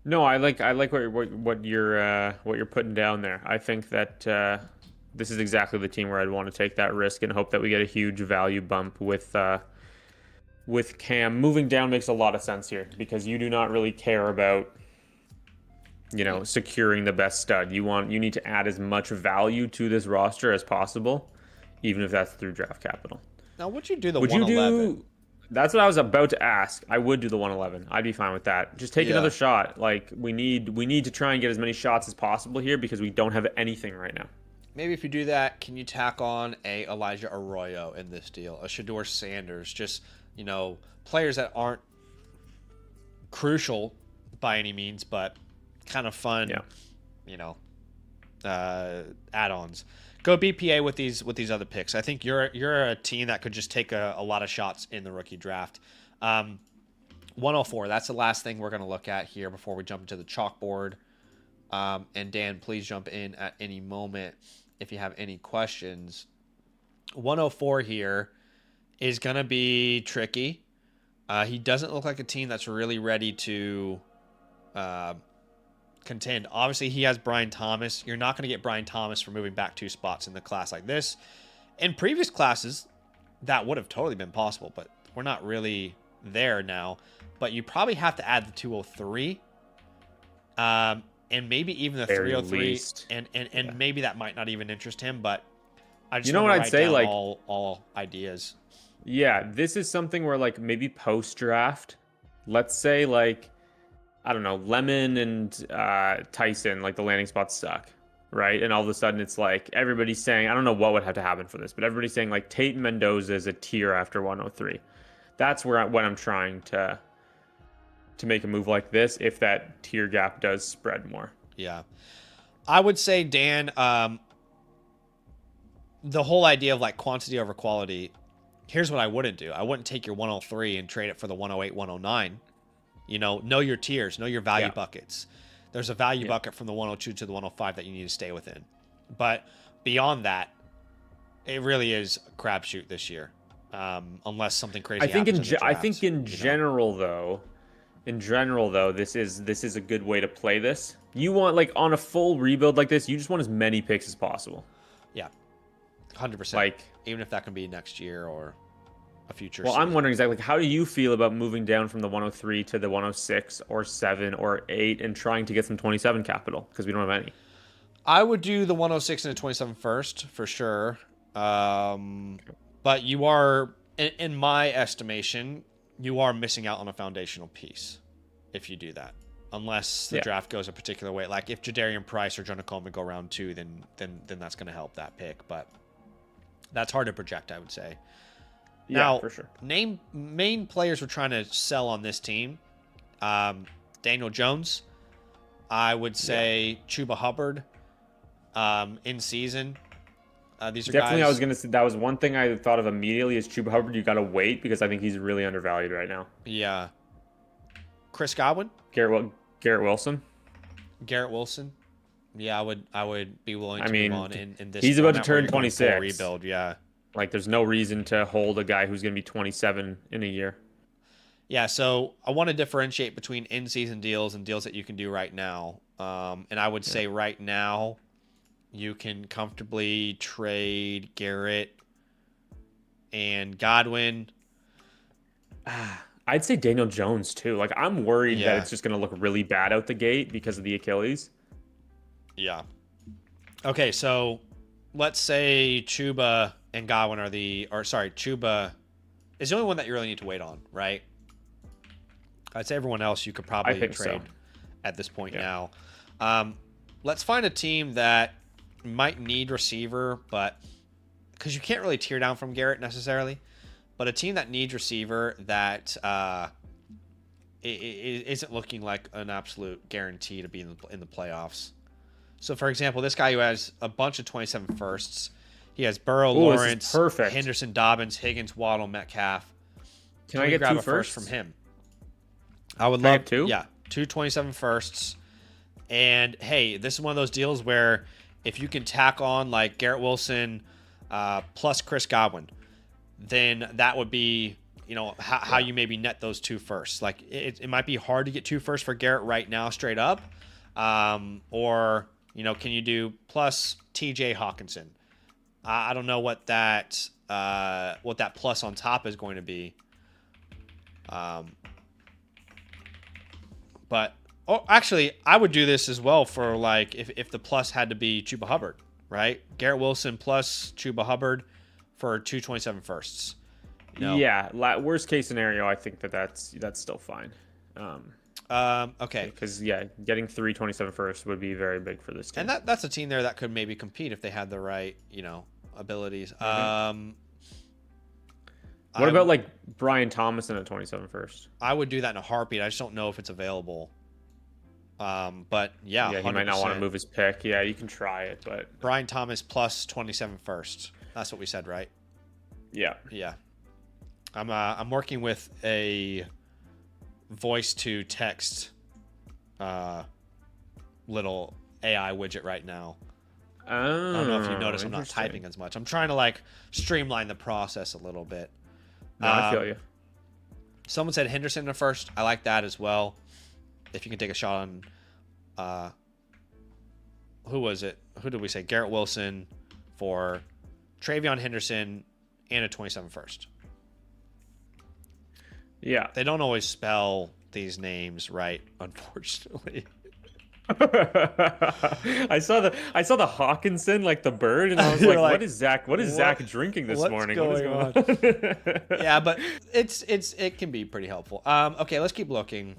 No, I like what you're putting down there. I think that this is exactly the team where I'd want to take that risk and hope that we get a huge value bump with Cam. Moving down makes a lot of sense here because you do not really care about securing the best stud. You need to add as much value to this roster as possible, even if that's through draft capital. Now, would you do the 111? That's what I was about to ask. I would do the 111. I'd be fine with that. Just take another shot. Like we need to try and get as many shots as possible here because we don't have anything right now. Maybe if you do that, can you tack on a Elijah Arroyo in this deal, a Shedeur Sanders, just players that aren't crucial by any means, but kind of fun, add-ons. Go BPA with these other picks. I think you're a team that could just take a lot of shots in the rookie draft. 104, that's the last thing we're going to look at here before we jump into the chalkboard. And Dan, please jump in at any moment if you have any questions. 104 here is going to be tricky. He doesn't look like a team that's really ready to contend. Obviously, he has Brian Thomas. You're not going to get Brian Thomas for moving back 2 spots in the class like this. In previous classes, that would have totally been possible, but we're not really there now. But you probably have to add the 203, and maybe even the 303, and maybe that might not even interest him. But I just want to write down all ideas. Yeah, this is something where maybe post draft, let's say I don't know, Lemon and Tyson, the landing spots suck, right? And all of a sudden it's everybody's saying, I don't know what would have to happen for this, but everybody's saying Tate and Mendoza is a tier after 103. That's when I'm trying to make a move like this if that tier gap does spread more. Yeah. I would say, Dan, the whole idea of quantity over quality, here's what I wouldn't do. I wouldn't take your 103 and trade it for the 108, 109. Know your tiers, know your value buckets. There's a value bucket from the 102 to the 105 that you need to stay within. But beyond that, it really is a crapshoot this year, unless something crazy happens. I think in general though, this is a good way to play this. You want on a full rebuild like this, you just want as many picks as possible. Yeah, 100%. Even if that can be next year or a future season. I'm wondering exactly, how do you feel about moving down from the 103 to the 106 or 7 or 8 and trying to get some 27 capital because we don't have any? I would do the 106 and the 27 first for sure. But you are, in my estimation, you are missing out on a foundational piece if you do that. Unless the draft goes a particular way. Like if Jadarian Price or Jonah Coleman go round 2, then that's going to help that pick. But that's hard to project, I would say. Yeah, now, for sure. Main players we're trying to sell on this team. Daniel Jones. I would say Chuba Hubbard in season. These are definitely guys... I was going to say that was one thing I thought of immediately is Chuba Hubbard. You got to wait because I think he's really undervalued right now. Yeah. Chris Godwin. Garrett Wilson. Garrett Wilson. Yeah, I would be willing to move on in this. He's about to turn format where you're going full 26. rebuild, yeah. Like, there's no reason to hold a guy who's going to be 27 in a year. Yeah, so I want to differentiate between in-season deals and deals that you can do right now. And I would say right now, you can comfortably trade Garrett and Godwin. I'd say Daniel Jones, too. Like, I'm worried that it's just going to look really bad out the gate because of the Achilles. Yeah. Okay, so let's say Chuba and Godwin are Chuba is the only one that you really need to wait on, right? I'd say everyone else you could probably trade at this point now. Let's find a team that might need receiver, but because you can't really tear down from Garrett necessarily, but a team that needs receiver that isn't looking like an absolute guarantee to be in the playoffs. So, for example, this guy who has a bunch of 27 firsts, he has Burrow, Lawrence, Henderson, Dobbins, Higgins, Waddle, Metcalf. Can I get grab two a first firsts from him? I would love two. Yeah, 227 firsts. And hey, this is one of those deals where if you can tack on like Garrett Wilson plus Chris Godwin, then that would be how you maybe net those 2 firsts. Like it might be hard to get 2 firsts for Garrett right now straight up, or can you do plus TJ Hawkinson? I don't know what that plus on top is going to be. But actually, I would do this as well for like if the plus had to be Chuba Hubbard, right? Garrett Wilson plus Chuba Hubbard for 227 firsts. Yeah, worst case scenario, I think that's still fine. Okay. Because getting 327 firsts would be very big for this team. And that's a team there that could maybe compete if they had the right abilities. Mm-hmm. What about like Brian Thomas in a 27 first? I would do that in a heartbeat. I just don't know if it's available. But yeah, he 100%. might not want to move his pick. Yeah, you can try it, but Brian Thomas plus 27 first. That's what we said, right? Yeah. Yeah. I'm working with a voice to text little AI widget right now. I don't know if you notice I'm not typing as much. I'm trying to like streamline the process a little bit. No, I feel you. Someone said Henderson in the first. I like that as well. If you can take a shot on who was it? Who did we say? Garrett Wilson for Travion Henderson and a 27 first. Yeah. They don't always spell these names right, unfortunately. I saw the Hawkinson, like the bird, and I was like, what is Zach drinking this morning? What is going on? Yeah, but it can be pretty helpful. Okay, let's keep looking.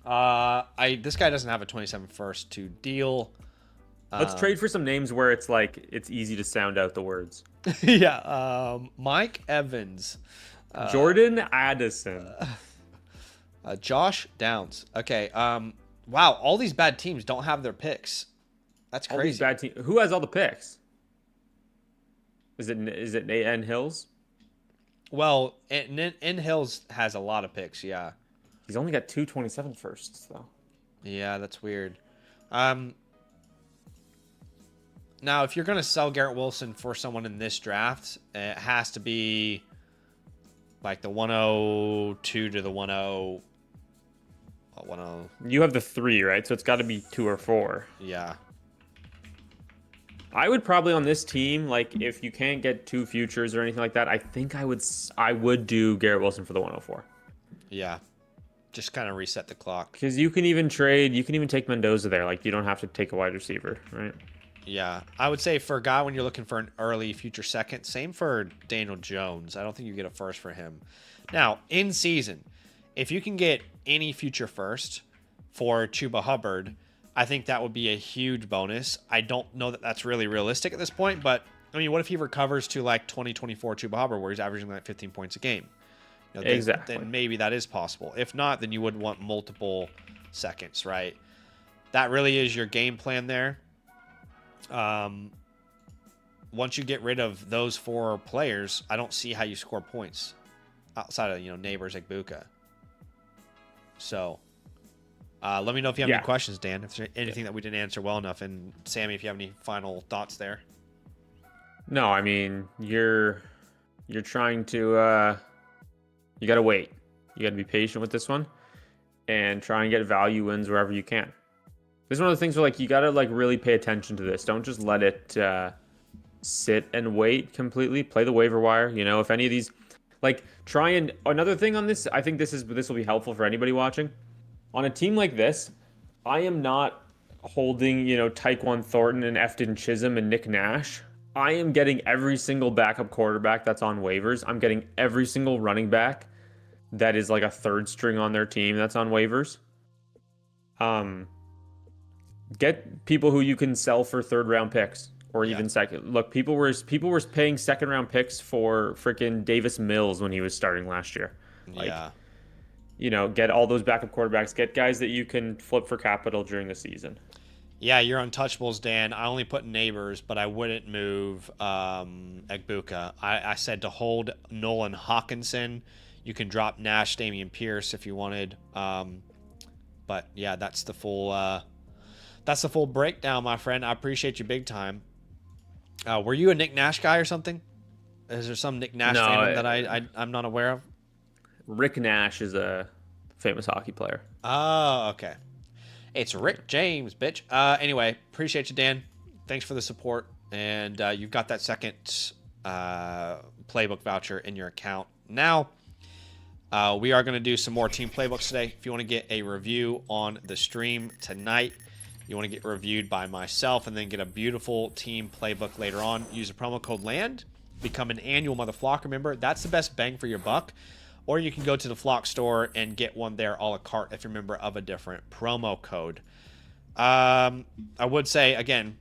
This guy doesn't have a 27 first to deal. Let's trade for some names where it's like it's easy to sound out the words. Yeah. Mike Evans. Jordan Addison. Josh Downs. Okay. Wow, all these bad teams don't have their picks. That's crazy. All these bad teams. Who has all the picks? Is it Nate N. Hills? Well, N. Hills has a lot of picks, yeah. He's only got 227 firsts, though. Yeah, that's weird. Now, if you're going to sell Garrett Wilson for someone in this draft, it has to be like the 102 to the 10. You have the 3, right? So it's got to be 2 or 4. Yeah. I would probably on this team, like if you can't get 2 futures or anything like that, I think I would do Garrett Wilson for the 104. Yeah. Just kind of reset the clock. Because you can even take Mendoza there. Like you don't have to take a wide receiver, right? Yeah, I would say for a guy when you're looking for an early future second, same for Daniel Jones. I don't think you get a first for him. Now, in season, if you can get any future first for Chuba Hubbard, I think that would be a huge bonus. I don't know that that's really realistic at this point, but I mean, what if he recovers to like 2024 Chuba Hubbard where he's averaging like 15 points a game? Exactly. Then maybe that is possible. If not, then you would want multiple seconds, right? That really is your game plan there. Once you get rid of those 4 players, I don't see how you score points outside of, neighbors like Buka. So, let me know if you have any questions, Dan, if there's anything that we didn't answer well enough. And Sammy, if you have any final thoughts there. No, I mean, you're trying to, you got to wait. You got to be patient with this one and try and get value wins wherever you can. This is one of the things where, like, you got to, like, really pay attention to this. Don't just let it sit and wait completely. Play the waiver wire. If any of these, like, try and another thing on this, I think this will be helpful for anybody watching. On a team like this, I am not holding, Tyquan Thornton and Efton Chisholm and Nick Nash. I am getting every single backup quarterback that's on waivers. I'm getting every single running back that is like a third string on their team that's on waivers. Get people who you can sell for third round picks or even second. Look, people were paying second round picks for freaking Davis Mills when he was starting last year. Get all those backup quarterbacks. Get guys that you can flip for capital during the season. Yeah, you're untouchables, Dan. I only put neighbors, but I wouldn't move Egbuka. I said to hold Nolan Hawkinson. You can drop Nash, Dameon Pierce if you wanted. But yeah, that's the full breakdown, my friend. I appreciate you big time. Were you a Nick Nash guy or something? Is there some Nick Nash fandom that I'm not aware of? Rick Nash is a famous hockey player. Oh, okay. It's Rick James, bitch. Anyway, appreciate you, Dan. Thanks for the support. And you've got that second playbook voucher in your account. Now, we are going to do some more team playbooks today. If you want to get a review on the stream tonight, you want to get reviewed by myself and then get a beautiful team playbook later on, use the promo code LAND, become an annual Mother Flocker member. That's the best bang for your buck. Or you can go to the Flock store and get one there a la carte if you're a member of a different promo code. I would say, again,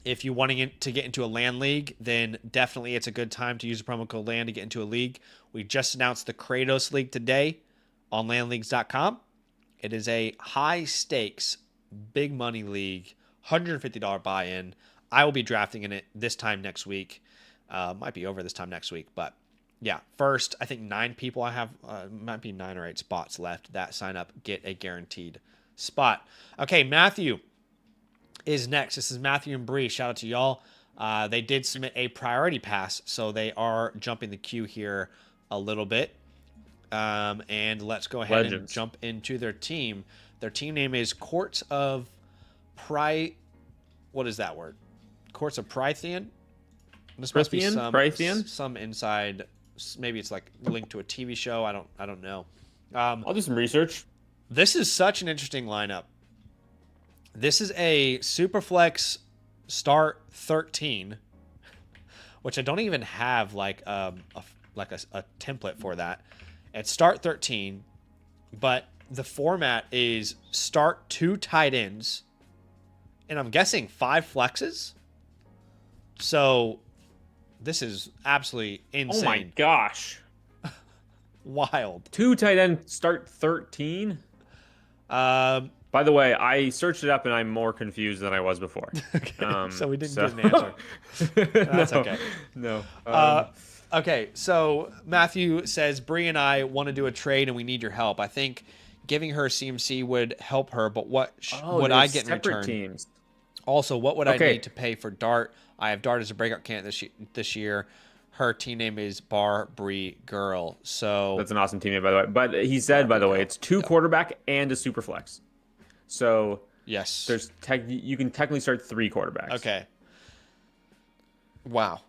if you're wanting to get into a LAN league, then definitely it's a good time to use the promo code LAN to get into a league. We just announced the Kratos League today on LANleagues.com. It is a high-stakes, big money league, $150 buy-in. I will be drafting in it this time next week. Might be over this time next week, but yeah, first, I think 9 people I have, might be 9 or 8 spots left that sign up, get a guaranteed spot. Okay, Matthew is next. This is Matthew and Bree. Shout out to y'all. They did submit a priority pass, so they are jumping the queue here a little bit. And let's go ahead and jump into their team. Their team name is Courts of What is that word? Courts of Prythian? This must be some inside. Maybe it's like linked to a TV show. I don't know. I'll do some research. This is such an interesting lineup. This is a Superflex Start 13, which I don't even have like a template for that. It's Start 13, but the format is start 2 tight ends, and I'm guessing 5 flexes. So this is absolutely insane. Oh my gosh. Wild. 2 tight end start 13? By the way, I searched it up and I'm more confused than I was before. Okay, so we didn't get an answer. That's okay. No. Okay, so Matthew says, Bree and I want to do a trade and we need your help. I think giving her CMC would help her, but what would I get in return? Teams. Also, what would I need to pay for Dart? I have Dart as a breakout candidate this year. Her team name is Bar Bree Girl. So that's an awesome team name, by the way. But he said, by the way, it's 2 quarterback and a super flex. So yes, you can technically start 3 quarterbacks. Okay. Wow.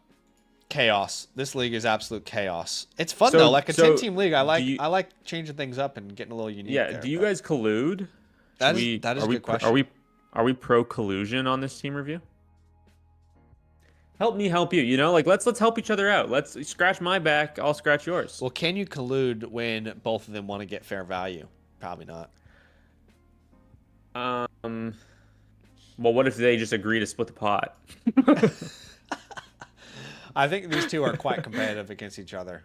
Chaos. This league is absolute chaos. It's fun though. Like a 10-team league. I like changing things up and getting a little unique. Yeah. Do you guys collude? That is a good question. Are we pro collusion on this team review? help me help you. You know, like let's help each other out. Let's scratch my back, I'll scratch yours. Well, can you collude when both of them want to get fair value? Probably not. Um, well, what if they just agree to split the pot? I think these two are quite competitive against each other,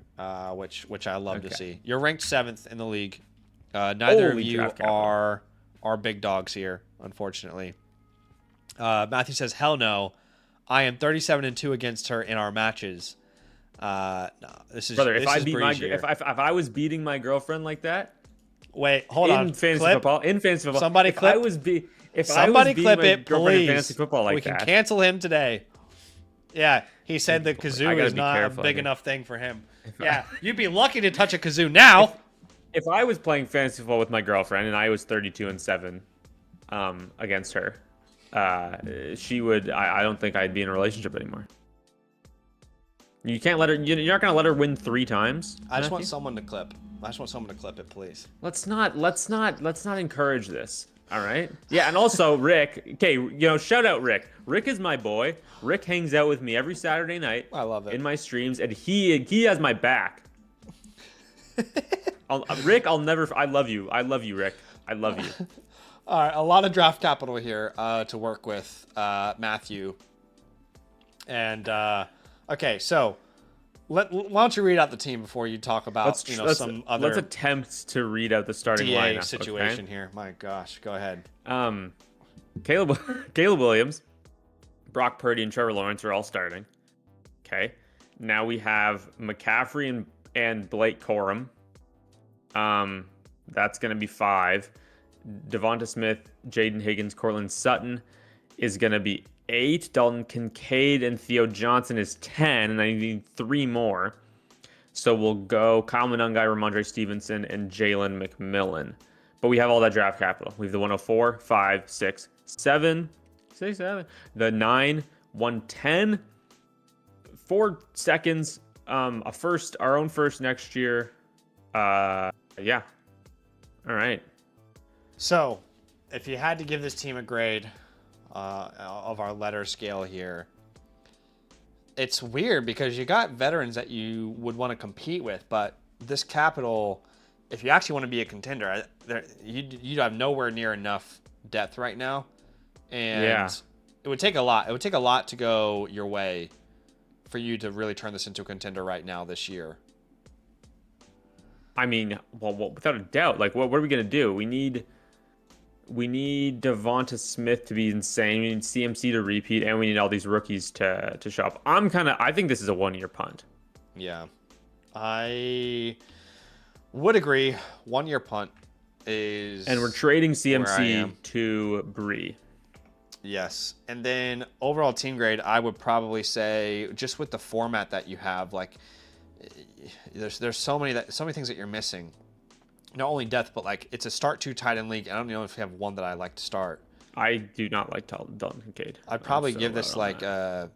which I love to see. You're ranked 7th in the league. Neither of Holy you draft capital. are big dogs here, unfortunately. Matthew says, "Hell no, I am 37-2 against her in our matches." No, this is Brother, this if I is beat breezier. if I was beating my girlfriend like that Wait, hold in on. fantasy Clip. football, Somebody if clip. I was be if I was Somebody beating clip my it, girlfriend in please. fantasy football like We can that, cancel him today. Yeah, he said the I kazoo gotta is be not a careful big here. enough thing for him. Yeah, you'd be lucky to touch a kazoo now. if I was playing fantasy football with my girlfriend and I was 32-7 against her, she would. I don't think I'd be in a relationship anymore. You can't let her. You're not gonna let her win 3 times. I just want Matthew? someone to clip. I just want someone to clip it, please. Let's not encourage this. All right. Yeah, and also Rick. Okay, shout out Rick. Rick is my boy. Rick hangs out with me every Saturday night. I love it. In my streams, and he has my back. Rick, I'll never. I love you. I love you, Rick. I love you. All right, a lot of draft capital here to work with, Matthew. And okay, so why don't you read out the team before you talk about some other Let's attempt to read out the starting DA lineup situation here. My gosh, go ahead. Caleb Williams, Brock Purdy, and Trevor Lawrence are all starting. Okay, now we have McCaffrey and Blake Corum. That's gonna be 5. Devonta Smith, Jaden Higgins, Cortland Sutton is gonna be 8. Dalton Kincaid and Theo Johnson is 10, and I need 3 more. So we'll go Kyle Monangai, Ramondre Stevenson, and Jalen McMillan. But we have all that draft capital. We have the 104, 5, 6, 7. Say 7. The 9, 110, 4 seconds, a first, our own first next year. Yeah. All right. So, if you had to give this team a grade of our letter scale here, it's weird because you got veterans that you would want to compete with, but this capital, if you actually want to be a contender, you have nowhere near enough depth right now, and Yeah. it would take a lot. It would take a lot to go your way for you to really turn this into a contender right now this year. I mean, well, without a doubt. Like, what are we gonna do? We need Devonta Smith to be insane. We need CMC to repeat, and we need all these rookies to show up. I think this is a 1-year punt. Yeah, I would agree. 1-year punt is, And we're trading where I CMC am. to Bree. Yes, and then overall team grade, I would probably say just with the format that you have, like there's so many things that you're missing. Not only depth, but like it's a start 2 tight end league. I don't know if you have one that I like to start. I do not like Dalton Kincaid. I'd probably I'm so give this out on like that.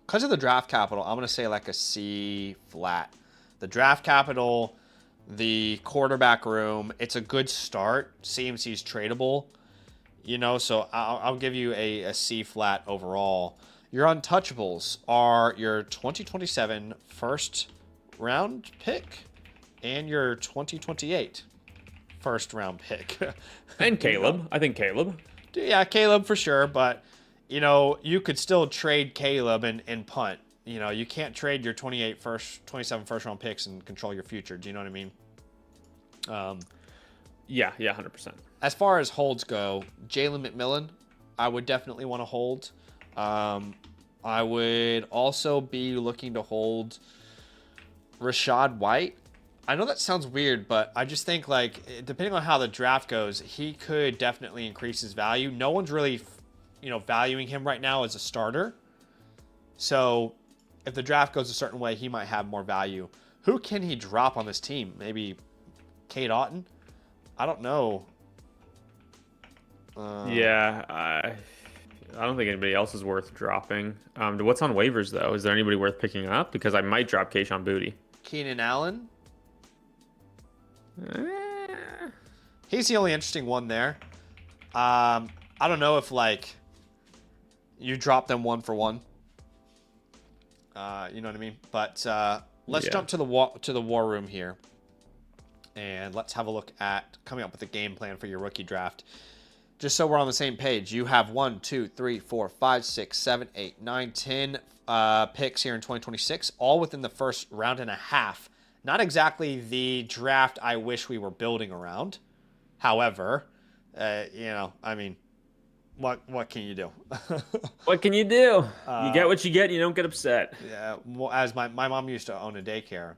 because of the draft capital, I'm gonna say like a C flat. The draft capital, the quarterback room, it's a good start. CMC's tradable, so I'll give you a C flat overall. Your untouchables are your 2027 first round pick and your 2028 first round pick. And Caleb. I think Caleb. Yeah, Caleb for sure, but you could still trade Caleb and punt. You can't trade your 27 first round picks and control your future. Do you know what I mean? Yeah, 100%. As far as holds go, Jalen McMillan, I would definitely want to hold. I would also be looking to hold Rashad White. I know that sounds weird, but I just think like depending on how the draft goes, he could definitely increase his value. No one's really, valuing him right now as a starter. So if the draft goes a certain way, he might have more value. Who can he drop on this team? Maybe Kate Otten? I don't know. Yeah, I don't think anybody else is worth dropping. What's on waivers though? Is there anybody worth picking up? Because I might drop Keyshawn Booty. Keenan Allen? He's the only interesting one there. I don't know if like you drop them 1 for 1. You know what I mean? But let's Yeah. jump to the war room here, and let's have a look at coming up with a game plan for your rookie draft. Just so we're on the same page, you have 1, 2, 3, 4, 5, 6, 7, 8, 9, 10 picks here in 2026, all within the first round and a half. Not exactly the draft I wish we were building around. However, I mean, what can you do? What can you do? You get what you get. You don't get upset. Yeah, well, as my mom used to own a daycare,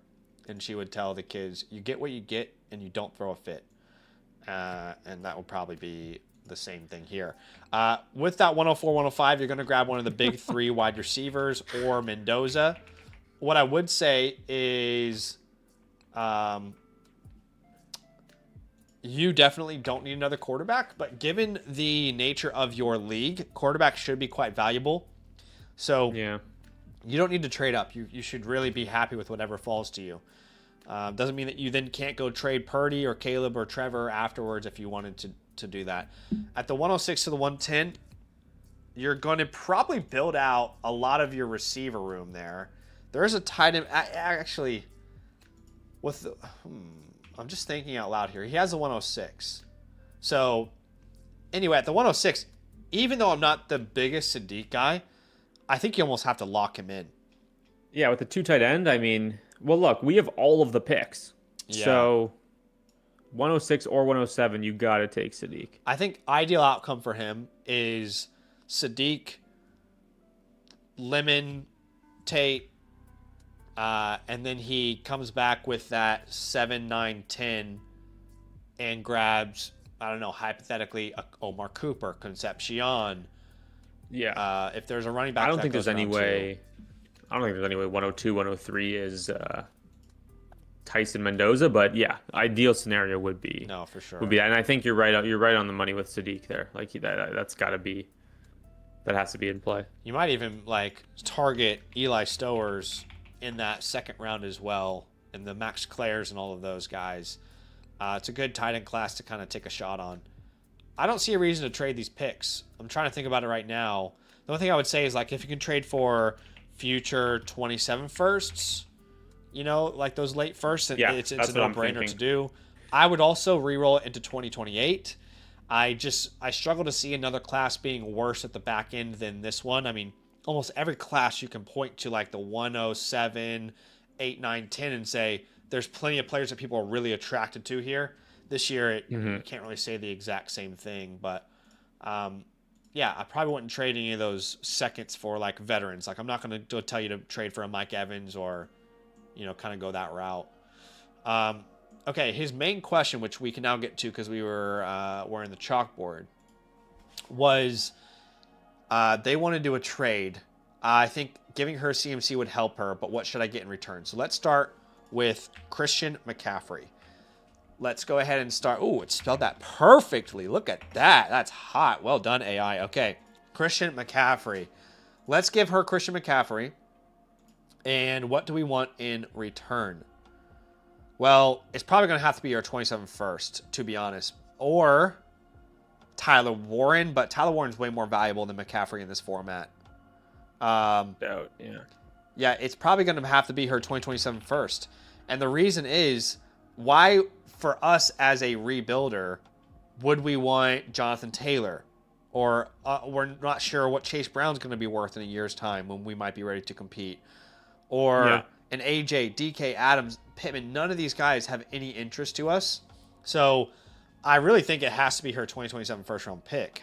and she would tell the kids, "You get what you get, and you don't throw a fit." And that would probably be the same thing here. With that 104, 105, you're going to grab one of the big three wide receivers or Mendoza. What I would say is, you definitely don't need another quarterback, but given the nature of your league, quarterback should be quite valuable. So Yeah. you don't need to trade up. You should really be happy with whatever falls to you. Doesn't mean that you then can't go trade Purdy or Caleb or Trevor afterwards if you wanted to do that. At the 106 to the 110, you're going to probably build out a lot of your receiver room there. There is a tight end. Actually, with the, I'm just thinking out loud here. He has a 106. So, anyway, at the 106, even though I'm not the biggest Sadiq guy, I think you almost have to lock him in. Yeah, with the 2 tight end, I mean, well, look, we have all of the picks. Yeah. So 106 or 107, you got to take Sadiq. I think ideal outcome for him is Sadiq, Lemon, Tate, and then he comes back with that 7, 9, 10 and grabs, I don't know, hypothetically, Omar Cooper, Concepcion. Yeah. If there's a running back, I don't that think goes there's any round way. I don't think there's any way 102, 103 is Tyson Mendoza, but yeah, ideal scenario would be two. No, for sure. would be that. And I think you're right. You're right on the money with Sadiq there. Like that's got to be, that has to be in play. You might even like target Eli Stowers in that second round as well, and the Max Clairs and all of those guys. It's a good tight end class to kind of take a shot on. I don't see a reason to trade these picks. I'm trying to think about it right now. The only thing I would say is like if you can trade for future 27 firsts, you know, like those late firsts, Yeah, it's that's a what I'm no-brainer thinking. to do. I would also re-roll it into 2028. I struggle to see another class being worse at the back end than this one. I mean, almost every class you can point to like the 107, 8, 9, 10 and say there's plenty of players that people are really attracted to here. This year, you can't really say the exact same thing, but yeah, I probably wouldn't trade any of those seconds for like veterans. Like I'm not going to tell you to trade for a Mike Evans or, you know, kind of go that route. Okay, his main question, which we can now get to because we were in the chalkboard, was they want to do a trade. I think giving her CMC would help her, but what should I get in return? So let's start with Christian McCaffrey. Let's go ahead and start. Oh, it spelled that perfectly. Look at that. That's hot. Well done, AI. Okay, Christian McCaffrey. Let's give her Christian McCaffrey. And what do we want in return? Well, it's probably going to have to be our 27 first, to be honest. Or Tyler Warren, but Tyler Warren's way more valuable than McCaffrey in this format. Yeah. Yeah, it's probably going to have to be her 2027 first. And the reason is, why, for us as a rebuilder, would we want Jonathan Taylor? Or we're not sure what Chase Brown's going to be worth in a year's time when we might be ready to compete. Or an AJ, DK, Adams, Pittman. None of these guys have any interest to us. So I really think it has to be her 2027 first round pick.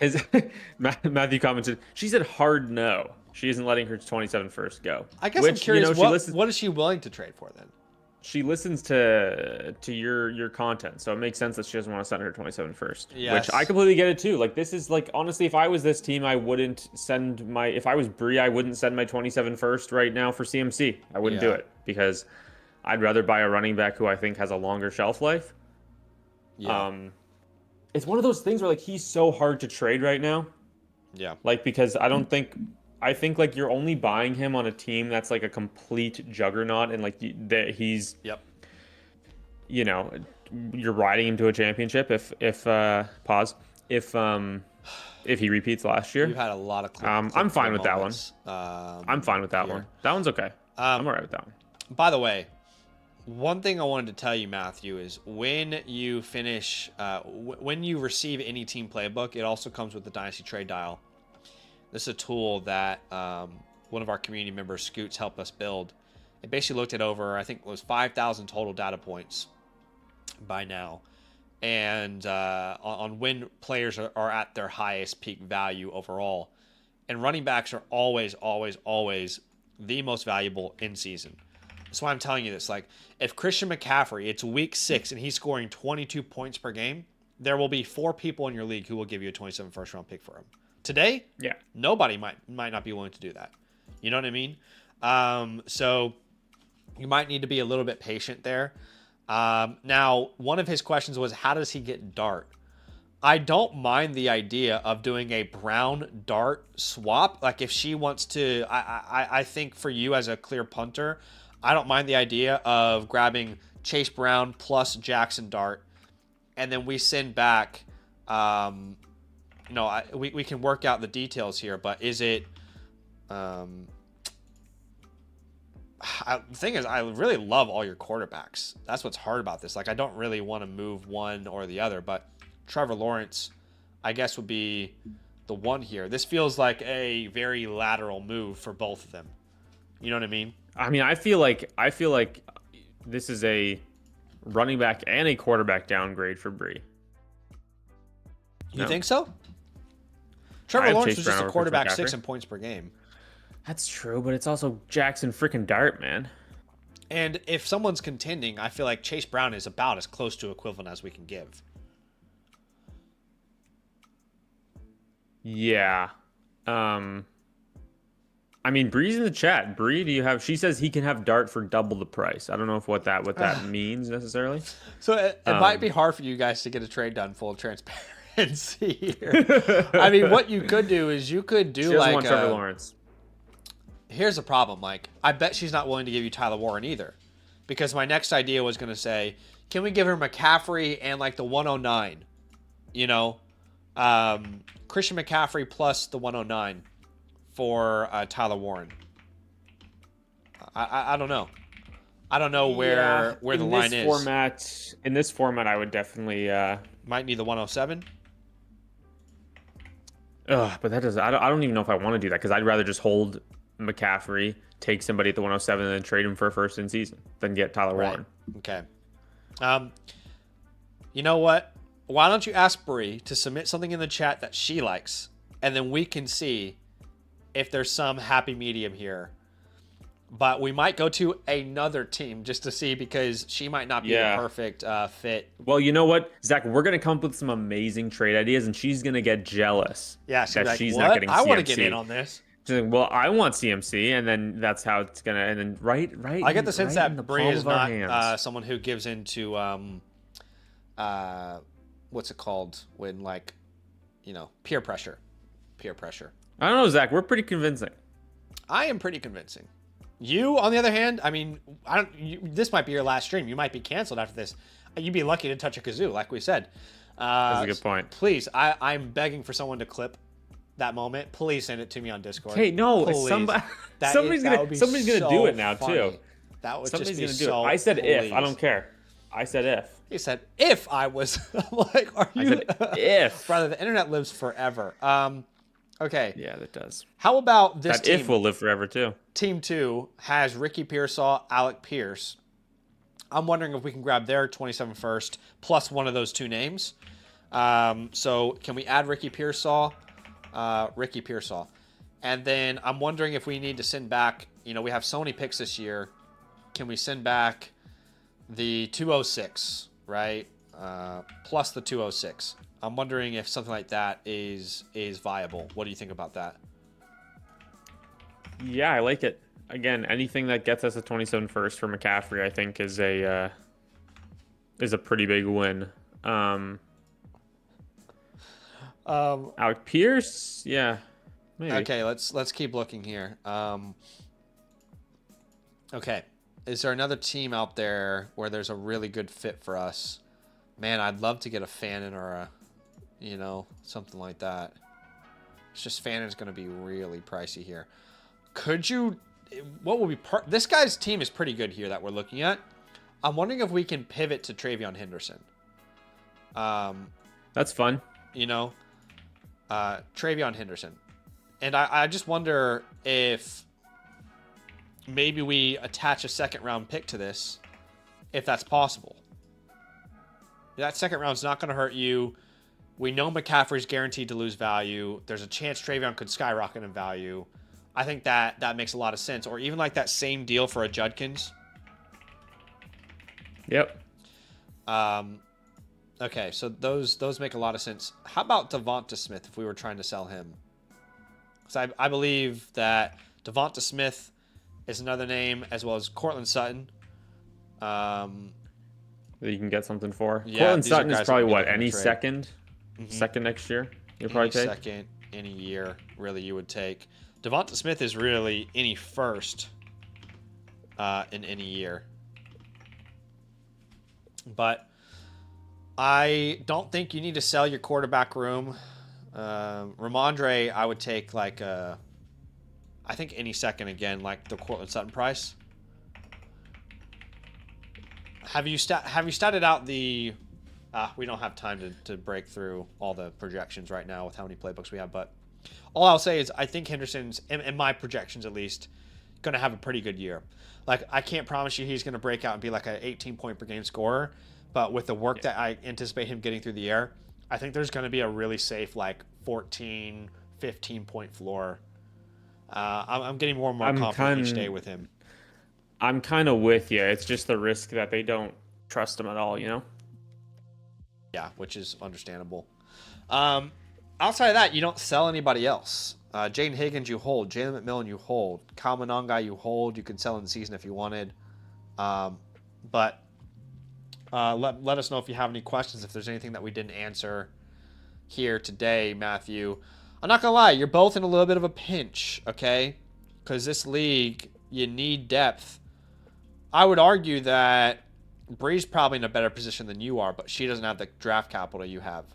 Matthew commented, she said hard no. She isn't letting her 27 first go. I guess I'm curious, you know, what is she willing to trade for then? She listens to your content, so it makes sense that she doesn't want to send her 27 first. Yes. Which I completely get it too. Like this is like, honestly, if I was this team, I wouldn't send my, if I was Bree, I wouldn't send my 27 first right now for CMC. I wouldn't do it because I'd rather buy a running back who I think has a longer shelf life. Yeah. It's one of those things where like he's so hard to trade right now. Yeah. Like because I think like you're only buying him on a team that's like a complete juggernaut, and like that he's, you know, you're riding him to a championship if he repeats last year. You had a lot of I'm fine with that one. I'm fine with that one. That one's okay. I'm all right with that one. By the way, one thing I wanted to tell you, Matthew, is when you finish, when you receive any team playbook, it also comes with the Dynasty Trade Dial. This is a tool that one of our community members, Scoots, helped us build. It basically looked at over, I think it was 5,000 total data points by now. And on when players are at their highest peak value overall. And running backs are always, always, always the most valuable in season. That's why I'm telling you this. Like, if Christian McCaffrey, it's week 6 and he's scoring 22 points per game, there will be 4 people in your league who will give you a 27 first round pick for him. Today, yeah, nobody might not be willing to do that. You know what I mean? So you might need to be a little bit patient there. Now, one of his questions was, how does he get Dart? I don't mind the idea of doing a Brown Dart swap. Like, if she wants to, I think for you as a clear punter, I don't mind the idea of grabbing Chase Brown plus Jackson Dart, and then we send back. We can work out the details here, but is it? The thing is, I really love all your quarterbacks. That's what's hard about this. Like, I don't really want to move one or the other, but Trevor Lawrence, I guess, would be the one here. This feels like a very lateral move for both of them. You know what I mean? I mean, I feel like this is a running back and a quarterback downgrade for Bree. You think so? Trevor Lawrence was just a quarterback 6 in points per game. That's true, but it's also Jackson freaking Dart, man. And if someone's contending, I feel like Chase Brown is about as close to equivalent as we can give. Yeah. I mean, Bree's in the chat. Bree, do you have? She says he can have Dart for double the price. I don't know what that means necessarily. So it might be hard for you guys to get a trade done. Full transparency here. I mean, what you could do is you could do she doesn't like want Trevor Lawrence. Here's the problem. Like, I bet she's not willing to give you Tyler Warren either, because my next idea was going to say, can we give her McCaffrey and like the 109? You know, Christian McCaffrey plus the 109. For Tyler Warren. I don't know. I don't know where the line is. In this format, I would definitely might need the 107. But that doesn't. I don't even know if I want to do that, because I'd rather just hold McCaffrey, take somebody at the 107, and then trade him for a first in season than get Tyler Warren. Okay. You know what? Why don't you ask Bree to submit something in the chat that she likes, and then we can see if there's some happy medium here. But we might go to another team just to see, because she might not be the perfect fit. Well, you know what, Zach? We're going to come up with some amazing trade ideas, and she's going to get jealous. Yeah, that like, she's what? not getting CMC. I want to get in on this. She's like, well, I want CMC, and then that's how it's going to... And then right. I get the sense that Bree is not someone who gives into... what's it called? When, like, peer pressure. Peer pressure. I don't know, Zach. We're pretty convincing. I am pretty convincing. You, on the other hand, I mean, this might be your last stream. You might be canceled after this. You'd be lucky to touch a kazoo, like we said. That's a good point. Please, I'm begging for someone to clip that moment. Please send it to me on Discord. Hey, no, please. somebody's gonna do it now funny. too. That would somebody's just be do so. It. I said please. if. I don't care. I said if. He said if I was. I'm like, are you? I said if. Brother, the internet lives forever. Okay. Yeah, that does. How about this that team? If will live forever too. Team 2 has Ricky Pearsall, Alec Pierce. I'm wondering if we can grab their 27 first plus one of those two names. So can we add Ricky Pearsall? Ricky Pearsall. And then I'm wondering if we need to send back, we have so many picks this year. Can we send back the 206, right? Plus the 206. I'm wondering if something like that is viable. What do you think about that? Yeah, I like it. Again, anything that gets us a 27 first for McCaffrey, I think, is a pretty big win. Alec Pierce, yeah, maybe. Okay, let's keep looking here. Okay, is there another team out there where there's a really good fit for us? Man, I'd love to get a Fannin or a, something like that. It's just Fannin's going to be really pricey here. Could you, what will be this guy's team is pretty good here that we're looking at. I'm wondering if we can pivot to Travion Henderson. That's fun. You know, Travion Henderson. And I just wonder if maybe we attach a second-round pick to this, if that's possible. That second round's not going to hurt you. We know McCaffrey's guaranteed to lose value. There's a chance Travion could skyrocket in value. I think that makes a lot of sense. Or even like that same deal for a Judkins. Yep. Okay, so those make a lot of sense. How about Devonta Smith if we were trying to sell him? Because I believe that Devonta Smith is another name, as well as Cortland Sutton. That you can get something for. Yeah, Cortland Sutton is probably what, any second? Mm-hmm. Second next year? You'll probably take? Second, any year, really, you would take. Devonta Smith is really any first in any year. But I don't think you need to sell your quarterback room. Ramondre, I would take like I think any second again, like the Cortland Sutton price. Have you started out the? We don't have time to break through all the projections right now with how many playbooks we have, but all I'll say is I think Henderson's, in my projections at least, going to have a pretty good year. Like, I can't promise you he's going to break out and be like an 18-point per game scorer, but with the work that I anticipate him getting through the air, I think there's going to be a really safe, like, 14, 15-point floor. I'm getting more and more confident each day with him. I'm kind of with you. It's just the risk that they don't trust him at all, you know? Yeah, which is understandable. Outside of that, you don't sell anybody else. Jaden Higgins, you hold. Jalen McMillan, you hold. Kyle Mononga, you hold. You could sell in the season if you wanted. But let us know if you have any questions, if there's anything that we didn't answer here today, Matthew. I'm not going to lie. You're both in a little bit of a pinch, okay? Because this league, you need depth. I would argue that Bree's probably in a better position than you are, but she doesn't have the draft capital you have.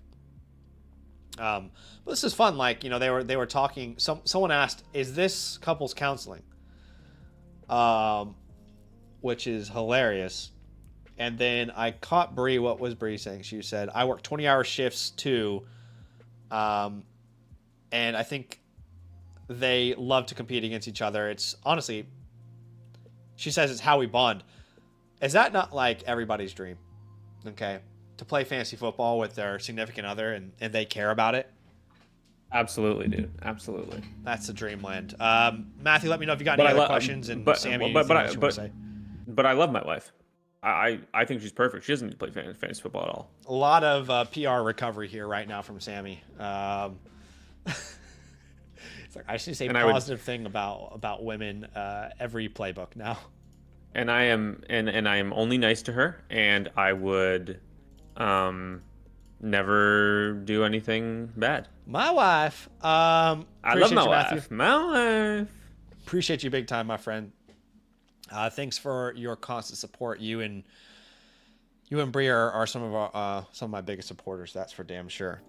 But this is fun. Like, you know, they were talking. Someone asked, "Is this couples counseling?" Which is hilarious. And then I caught Bree. What was Bree saying? She said, "I work 20-hour shifts too, and I think they love to compete against each other. It's honestly," she says, "it's how we bond." Is that not like everybody's dream? Okay. To play fantasy football with their significant other and they care about it? Absolutely, dude. Absolutely. That's the dreamland. Matthew, let me know if you got any other questions. And Sammy, anything else you want to say? But I love my wife. I think she's perfect. She doesn't play fantasy football at all. A lot of PR recovery here right now from Sammy. It's like I should say positive thing about women every playbook now. And I am only nice to her, and I would never do anything bad. My wife. I love my wife. My wife. Appreciate you big time, my friend. Thanks for your constant support. You and Bree are some of my biggest supporters. That's for damn sure.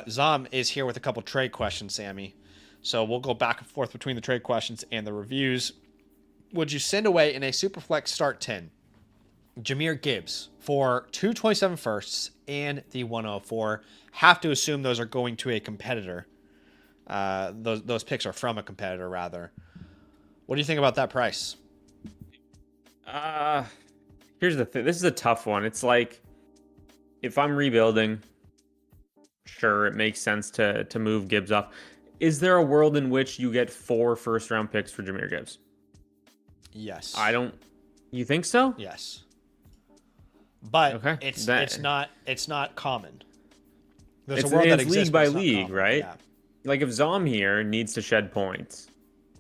Zom is here with a couple trade questions, Sammy. So we'll go back and forth between the trade questions and the reviews. Would you send away in a Superflex start 10 Jahmyr Gibbs for 227 firsts and the 104? Have to assume those are going to a competitor. Those picks are from a competitor, rather. What do you think about that price? Here's the thing. This is a tough one. It's like, if I'm rebuilding, sure, it makes sense to move Gibbs up. Is there a world in which you get 4 first-round picks for Jahmyr Gibbs? Yes. You think so? Yes. But okay. It's not common. There's a world that exists league by league, right? Yeah. Like if Zom here needs to shed points.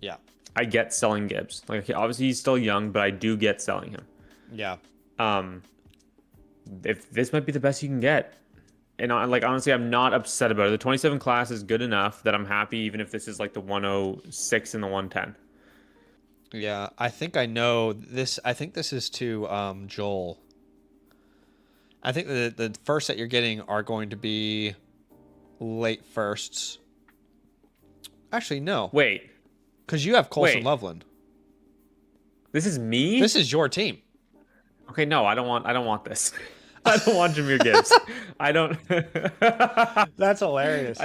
Yeah. I get selling Gibbs. Like obviously he's still young, but I do get selling him. Yeah. If this might be the best you can get. And like honestly, I'm not upset about it. The 27 class is good enough that I'm happy even if this is like the 106 and the 110. Yeah, I think I know this. I think this is to Joel. I think the first that you're getting are going to be late firsts. Actually, no. Wait. Because you have Colson Loveland. This is me? This is your team. Okay, no, I don't want this. I don't want Jameer Gibbs. I don't. That's hilarious.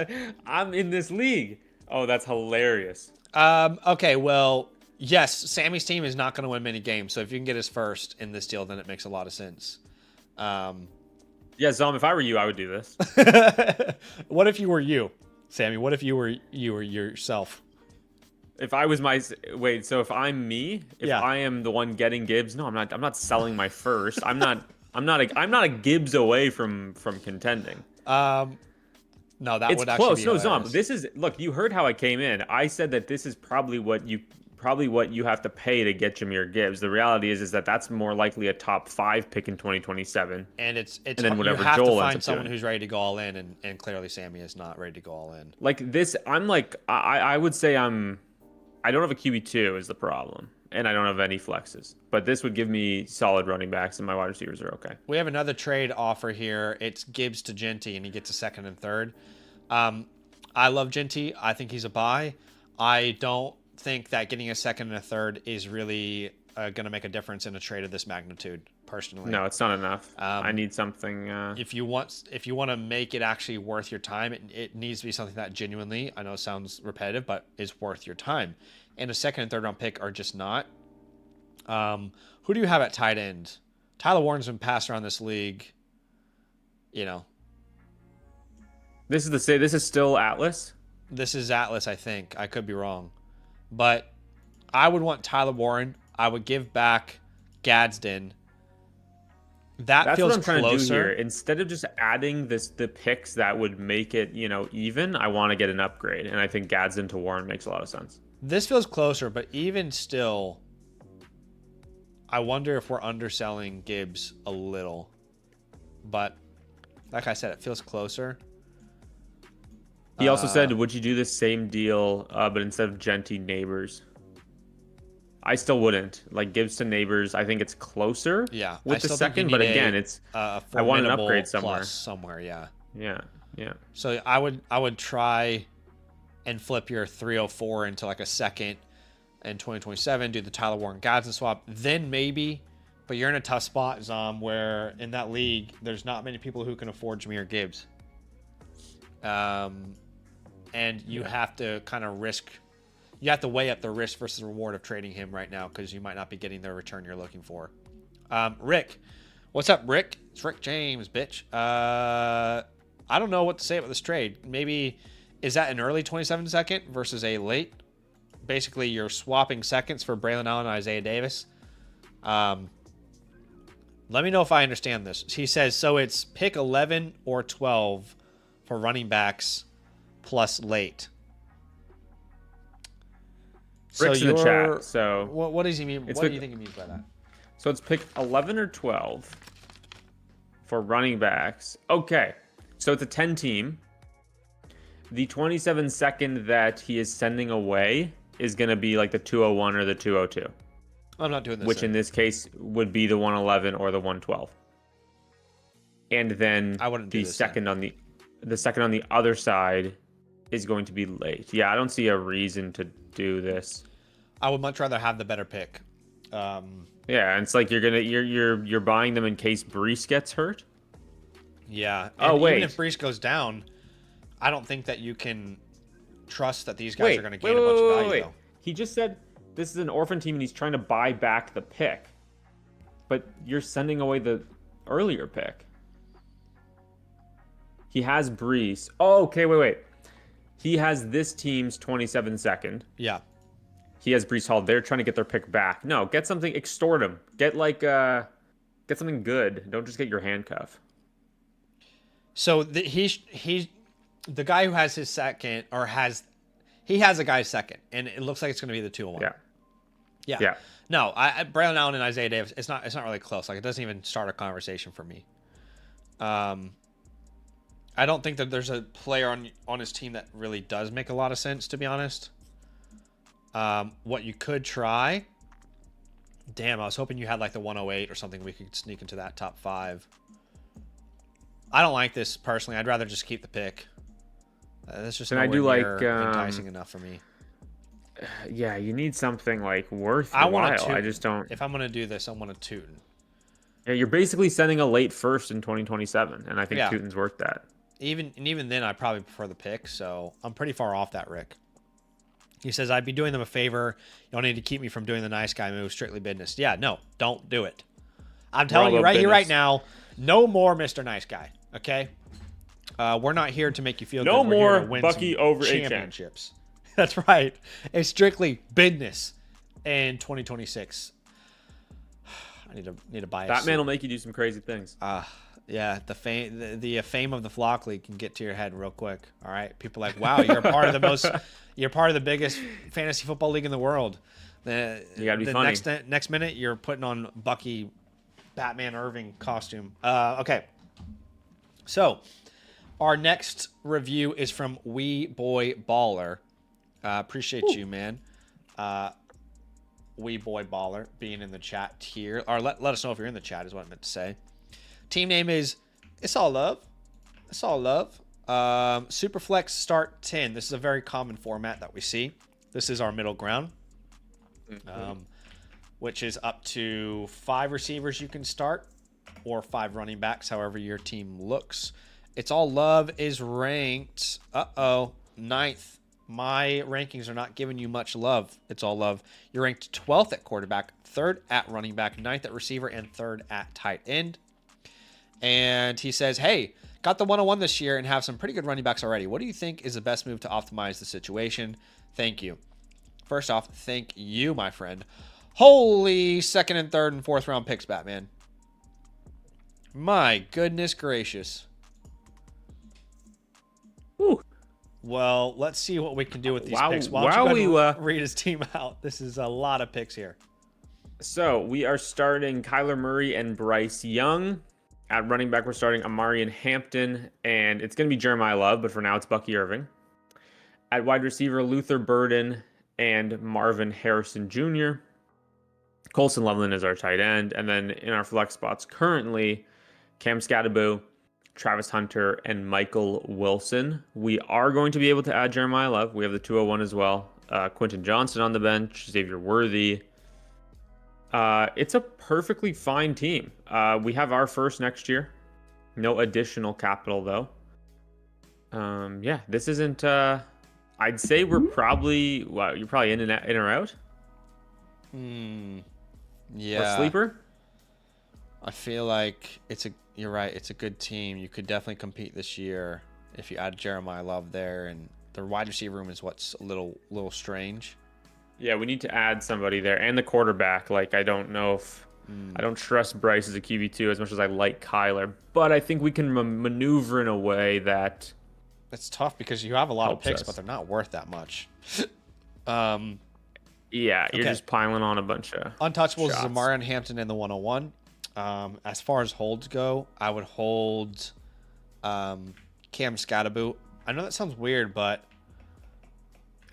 I'm in this league. Oh, that's hilarious. Okay, well, yes, Sammy's team is not going to win many games. So if you can get us first in this deal, then it makes a lot of sense. Yeah, Zom, if I were you, I would do this. What if you were you, Sammy? What if you were yourself? If I was wait, so if I'm me, if Yeah. I am the one getting Gibbs, no, I'm not. I'm not selling my first. I'm not a Gibbs away from contending. No, that It's would close. actually be No, Zom, hilarious. look, you heard how I came in. I said that this is probably what you have to pay to get Jameer Gibbs. The reality is that that's more likely a top 5 pick in 2027. And it's and then whatever you have Joel to ends find up someone doing. who's ready to go all in, and clearly Sammy is not ready to go all in. Like this, I would say I don't have a QB2 is the problem. And I don't have any flexes. But this would give me solid running backs, and my wide receivers are okay. We have another trade offer here. It's Gibbs to Genty, and he gets a second and third. I love Genty. I think he's a buy. I don't think that getting a second and a third is really going to make a difference in a trade of this magnitude, personally. No, it's not enough. I need something. If you want to make it actually worth your time, it needs to be something that genuinely, I know it sounds repetitive, but is worth your time. And a second and third round pick are just not. Who do you have at tight end? Tyler Warren's been passed around this league. This is still Atlas. This is Atlas, I think. I could be wrong. But I would want Tyler Warren. I would give back Gadsden. That's what I'm trying to do here. closer. Instead of just adding the picks that would make it, even, I want to get an upgrade. And I think Gadsden to Warren makes a lot of sense. This feels closer, but even still, I wonder if we're underselling Gibbs a little. But like I said, it feels closer. He also said, would you do the same deal, but instead of Genty, Neighbors? I still wouldn't. Like Gibbs to Neighbors, I think it's closer Yeah, with the second, but again, it's I want an upgrade somewhere. Yeah. Yeah. So I would try and flip your 304 into like a second in 2027, do the Tyler Warren Gadsden swap, then maybe, but you're in a tough spot, Zom, where in that league, there's not many people who can afford Jameer Gibbs. And you have to kind of you have to weigh up the risk versus reward of trading him right now because you might not be getting the return you're looking for. Rick. What's up, Rick? It's Rick James, bitch. I don't know what to say about this trade. Maybe, is that an early 27 second versus a late? Basically, you're swapping seconds for Braylon Allen and Isaiah Davis. Let me know if I understand this. He says, so it's pick 11 or 12 for running backs plus late. Rick's in the chat. So what does he mean? What do you think he means by that? So it's pick 11 or 12 for running backs. Okay. So it's a 10 team. The 27 second that he is sending away is going to be like the 201 or the 202. I'm not doing this. Which in this case would be the 111 or the 112. And then I wouldn't do the this second on the other side is going to be late. Yeah, I don't see a reason to do this. I would much rather have the better pick. Yeah, and it's like you're buying them in case Brees gets hurt. Yeah. And even if Brees goes down, I don't think that you can trust that these guys are going to gain a bunch of value. Though. He just said this is an orphan team and he's trying to buy back the pick, but you're sending away the earlier pick. He has Brees. Oh, okay, wait. He has this team's 27 second. Yeah. He has Brees Hall. They're trying to get their pick back. No, get something. Extort him. Get something good. Don't just get your handcuff. So he's the guy who has his second, or he has a guy's second, and it looks like it's going to be the 201. Yeah. No, Braylon Allen and Isaiah Davis. It's not really close. Like it doesn't even start a conversation for me. I don't think that there's a player on his team that really does make a lot of sense, to be honest. What you could try. Damn, I was hoping you had like the 108 or something. We could sneak into that top 5. I don't like this personally. I'd rather just keep the pick. That's just and I do nowhere like near enticing enough for me. Yeah, you need something like worth I your want a while. I Tootin. just don't. If I'm gonna do this, I want a Tootin. Yeah, you're basically sending a late first in 2027, and I think Yeah. Teuton's worth that. Even then, I probably prefer the pick. So I'm pretty far off that, Rick. He says I'd be doing them a favor. You don't need to keep me from doing the nice guy move. Strictly business. Yeah, no, don't do it. I'm telling you right here, right now, no more Mr. Nice Guy. Okay, we're not here to make you feel No good. We're more here to win Bucky some over HN. championships. That's right. It's strictly business in 2026. I need to buy a Batman suit. will make you do some crazy things. Yeah, the fame of the Flock League can get to your head real quick. All right, people are like, wow, you're part of you're part of the biggest fantasy football league in the world. You gotta be funny. Next minute, you're putting on Bucky, Batman Irving costume. Okay, so our next review is from Wee Boy Baller. Appreciate you, man. Wee Boy Baller being in the chat here, or let us know if you're in the chat is what I meant to say. Team name is It's All Love. It's All Love. Superflex start 10. This is a very common format that we see. This is our middle ground, which is up to 5 receivers you can start or 5 running backs, however your team looks. It's All Love is ranked, 9th. My rankings are not giving you much love. It's All Love. You're ranked 12th at quarterback, 3rd at running back, 9th at receiver, and 3rd at tight end. And he says, hey, got the 101 this year and have some pretty good running backs already. What do you think is the best move to optimize the situation? Thank you. First off, thank you, my friend. Holy 2nd and 3rd and 4th round picks, Batman. My goodness gracious. Whew. Well, let's see what we can do with these Wow, picks. Why don't you go ahead we, and read his team out? This is a lot of picks here. So we are starting Kyler Murray and Bryce Young. At running back, we're starting Amarian Hampton, and it's going to be Jeremiah Love, but for now it's Bucky Irving. At wide receiver, Luther Burden and Marvin Harrison Jr. Colson Loveland is our tight end. And then in our flex spots currently, Cam Scattaboo, Travis Hunter, and Michael Wilson. We are going to be able to add Jeremiah Love. We have the 201 as well. Quentin Johnson on the bench, Xavier Worthy. It's a perfectly fine team. We have our first next year. No additional capital, though. Yeah, this isn't... I'd say we're probably... Wow, you're probably in or out? Yeah. Or sleeper? I feel like you're right. It's a good team. You could definitely compete this year if you add Jeremiah Love there, and the wide receiver room is what's a little strange. Yeah, we need to add somebody there, and the quarterback. Like, I don't know if I don't trust Bryce as a QB2 as much as I like Kyler, but I think we can maneuver in a way that it's tough because you have a lot of picks, us. but they're not worth that much. Yeah, you're Okay. just piling on a bunch of Untouchables shots. is Amarian Hampton in the 101. As far as holds go, I would hold Cam Scattaboo. I know that sounds weird, but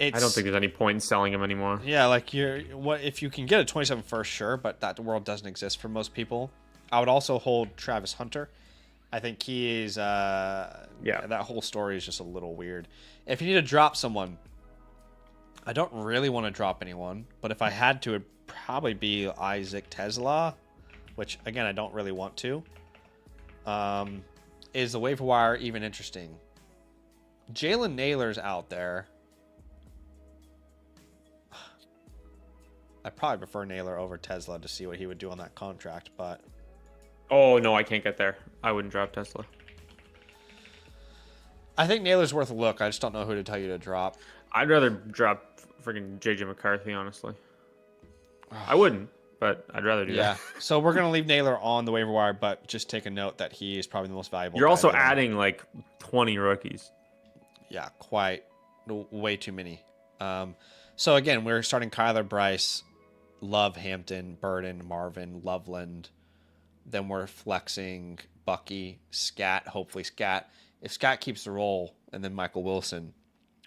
I don't think there's any point in selling him anymore. Yeah, like if you can get a 27 first, sure, but that world doesn't exist for most people. I would also hold Travis Hunter. I think he is that whole story is just a little weird. If you need to drop someone, I don't really want to drop anyone, but if I had to, it'd probably be Isaac Tesla, which again I don't really want to. Is the waiver wire even interesting? Jalen Naylor's out there. I probably prefer Naylor over Tesla to see what he would do on that contract, but Oh, no, I can't get there. I wouldn't drop Tesla. I think Naylor's worth a look. I just don't know who to tell you to drop. I'd rather drop freaking JJ McCarthy, honestly. I wouldn't, but I'd rather do that. So we're going to leave Naylor on the waiver wire, but just take a note that he is probably the most valuable. You're guy also there. adding like 20 rookies. Yeah, way too many. So again, we're starting Kyler, Bryce, Love, Hampton, Burden, Marvin, Loveland. Then we're flexing Bucky, Scat, hopefully Scat. If Scat keeps the role, and then Michael Wilson.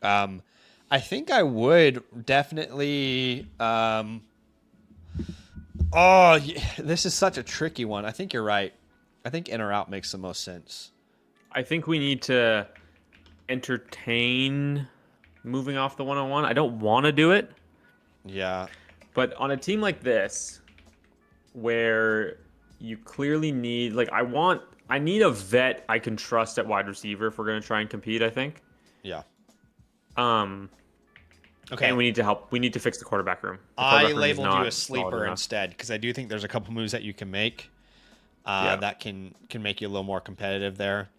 I think I would definitely... this is such a tricky one. I think you're right. I think in or out makes the most sense. I think we need to entertain moving off the 101. I don't want to do it, Yeah. But on a team like this, where you clearly need, like, I need a vet I can trust at wide receiver if we're going to try and compete, I think. Yeah. Um, Okay. and we need to help. We need to fix the quarterback room. The I quarterback room is labeled you a not solid sleeper enough. instead because I do think there's a couple moves that you can make Yeah. that can make you a little more competitive there.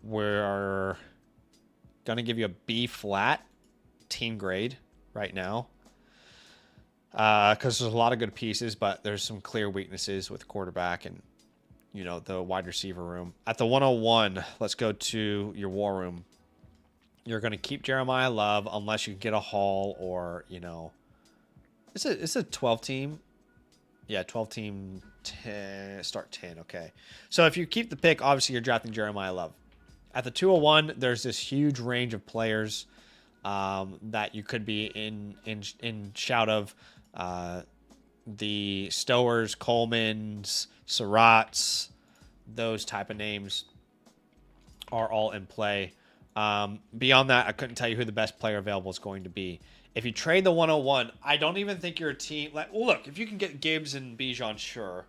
We're gonna give you a B flat team grade right now because there's a lot of good pieces, but there's some clear weaknesses with quarterback and the wide receiver room. At the 101, let's go to your war room. You're going to keep Jeremiah Love unless you can get a haul or, it's a 12 team. Yeah, 12 team, 10, start 10. Okay. So if you keep the pick, obviously you're drafting Jeremiah Love. At the 201, there's this huge range of players that you could be in shout of. The Stowers, Colemans, Surratts, those type of names are all in play. Beyond that, I couldn't tell you who the best player available is going to be. If you trade the 101, I don't even think you're a team like. Well, look, if you can get Gibbs and Bijan, sure,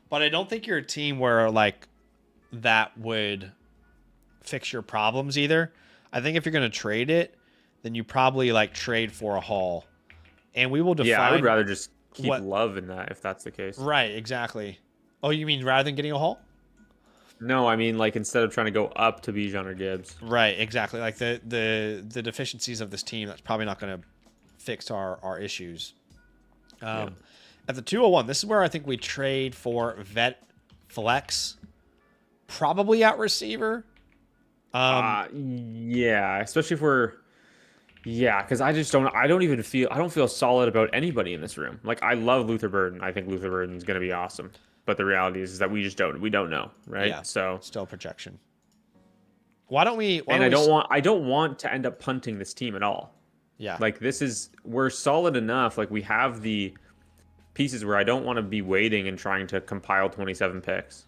but I don't think you're a team where like that would fix your problems either. I think if you're going to trade it, then you probably like trade for a haul, and we will define. Yeah, I would rather just keep what- Love in that if that's the case. Right, exactly. Oh, you mean rather than getting a haul? No, I mean like instead of trying to go up to Bijan or Gibbs. Right, exactly. Like the deficiencies of this team, that's probably not going to fix our issues. At the 201, this is where I think we trade for vet flex, probably at receiver. Yeah, especially if we're. Yeah, because I don't feel solid about anybody in this room. Like I love Luther Burden. I think Luther Burden's gonna be awesome. But the reality is that we don't know, right? Yeah, so still projection. Why don't we? I don't want to end up punting this team at all. Yeah. Like we're solid enough. Like we have the pieces where I don't want to be waiting and trying to compile 27 picks.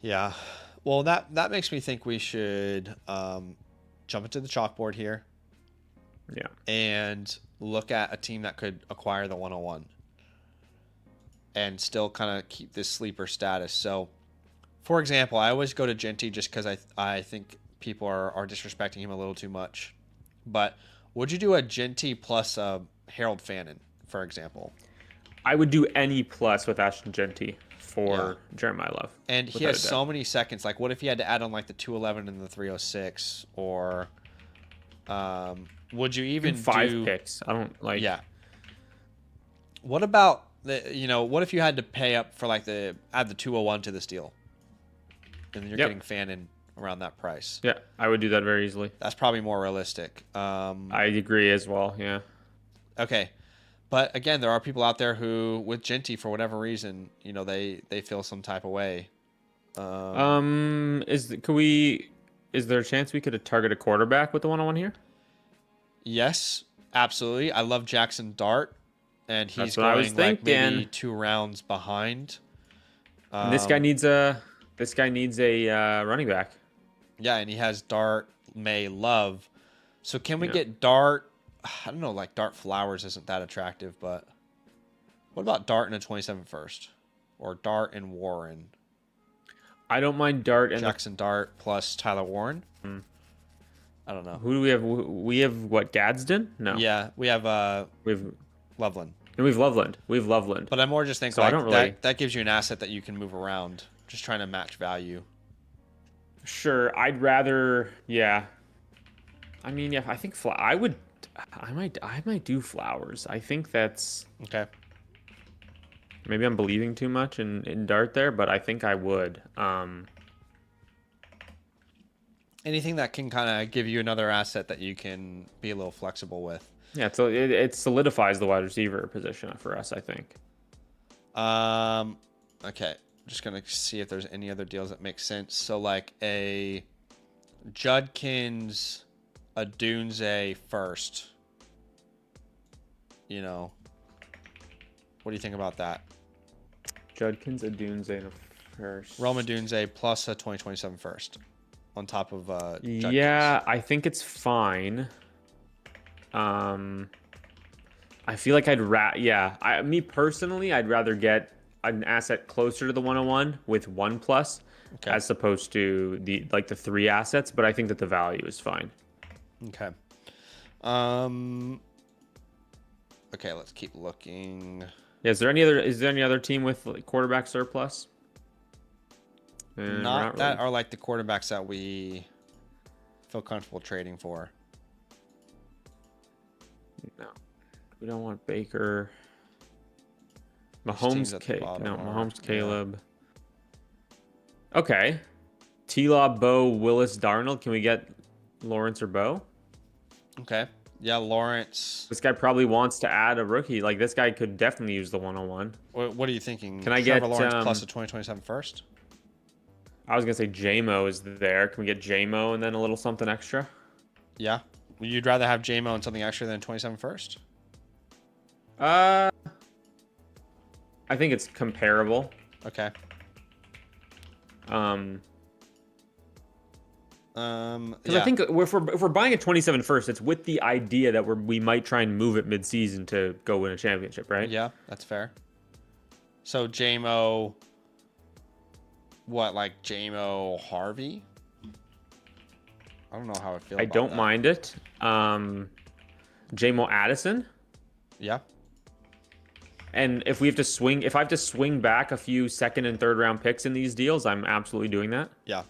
Yeah. Well, that makes me think we should jump into the chalkboard here. Yeah. And look at a team that could acquire the 101 and still kind of keep this sleeper status. So, for example, I always go to Genty just because I think people are disrespecting him a little too much. But would you do a Genty plus a Harold Fannin, for example? I would do any plus with Ashton Genty for Jeremiah Love. And he has so many seconds. Like, what if he had to add on like the 211 and the 306? Or would you even do 5 picks? I don't like. Yeah. What about what if you had to pay up for like add the 201 to this deal, and then you're getting Fannin around that price? Yeah, I would do that very easily. That's probably more realistic. I agree as well. Yeah. Okay, but again, there are people out there who, with Genty, for whatever reason, they feel some type of way. Is there a chance we could target a quarterback with the 101 here? Yes, absolutely. I love Jackson Dart. And he's going like maybe 2 rounds behind. This guy needs a running back. Yeah, and he has Dart, May, Love. So can we get Dart? I don't know, like Dart Flowers isn't that attractive, but what about Dart and a 27 first? Or Dart and Warren? I don't mind Dart and Jackson Dart plus Tyler Warren. I don't know. Who do we have? We have what, Gadsden? No. Yeah, we have Loveland. And we have Loveland. But I more just think so like that gives you an asset that you can move around, just trying to match value. Sure, I'd rather, yeah. I mean, yeah, I think I might do Flowers. I think that's okay. Maybe I'm believing too much in Dart there, but I think I would. Anything that can kind of give you another asset that you can be a little flexible with. Yeah, so it solidifies the wide receiver position for us, I think. Okay. Just going to see if there's any other deals that make sense. So, like a Judkins, a Dunze first. What do you think about that? Judkins, a Dunze, and a first. Roman Dunze plus a 2027 first on top of Judkins. Yeah, I think it's fine. I I feel like me personally, I'd rather get an asset closer to the 101 with 1+, Okay. as opposed to the 3 assets, but I think that the value is fine. Okay. Okay, let's keep looking. Yeah, is there any other team with quarterback surplus? Not that really. are like the quarterbacks that we feel comfortable trading for. No. We don't want Baker. Teams at the bottom Mahomes, yeah. Caleb. Okay. T-Law, Bo, Willis, Darnold. Can we get Lawrence or Bo? Okay. Yeah, Lawrence. This guy probably wants to add a rookie. Like, this guy could definitely use the 101. What are you thinking? Can I Trevor get Lawrence plus a 2027 first? I was gonna say JMO is there. Can we get JMO and then a little something extra? Yeah. You'd rather have JMO and something extra than 27 first? I think it's comparable. Okay. Because yeah. I think if we're buying a 27 first, it's with the idea that we might try and move it mid-season to go win a championship, right? Yeah, that's fair. So JMO, what, like JMO Harvey? I don't know how I feel I about don't that. mind it. JMO Addison. Yeah. And if I have to swing back a few second and third round picks in these deals, I'm absolutely doing that. Yeah.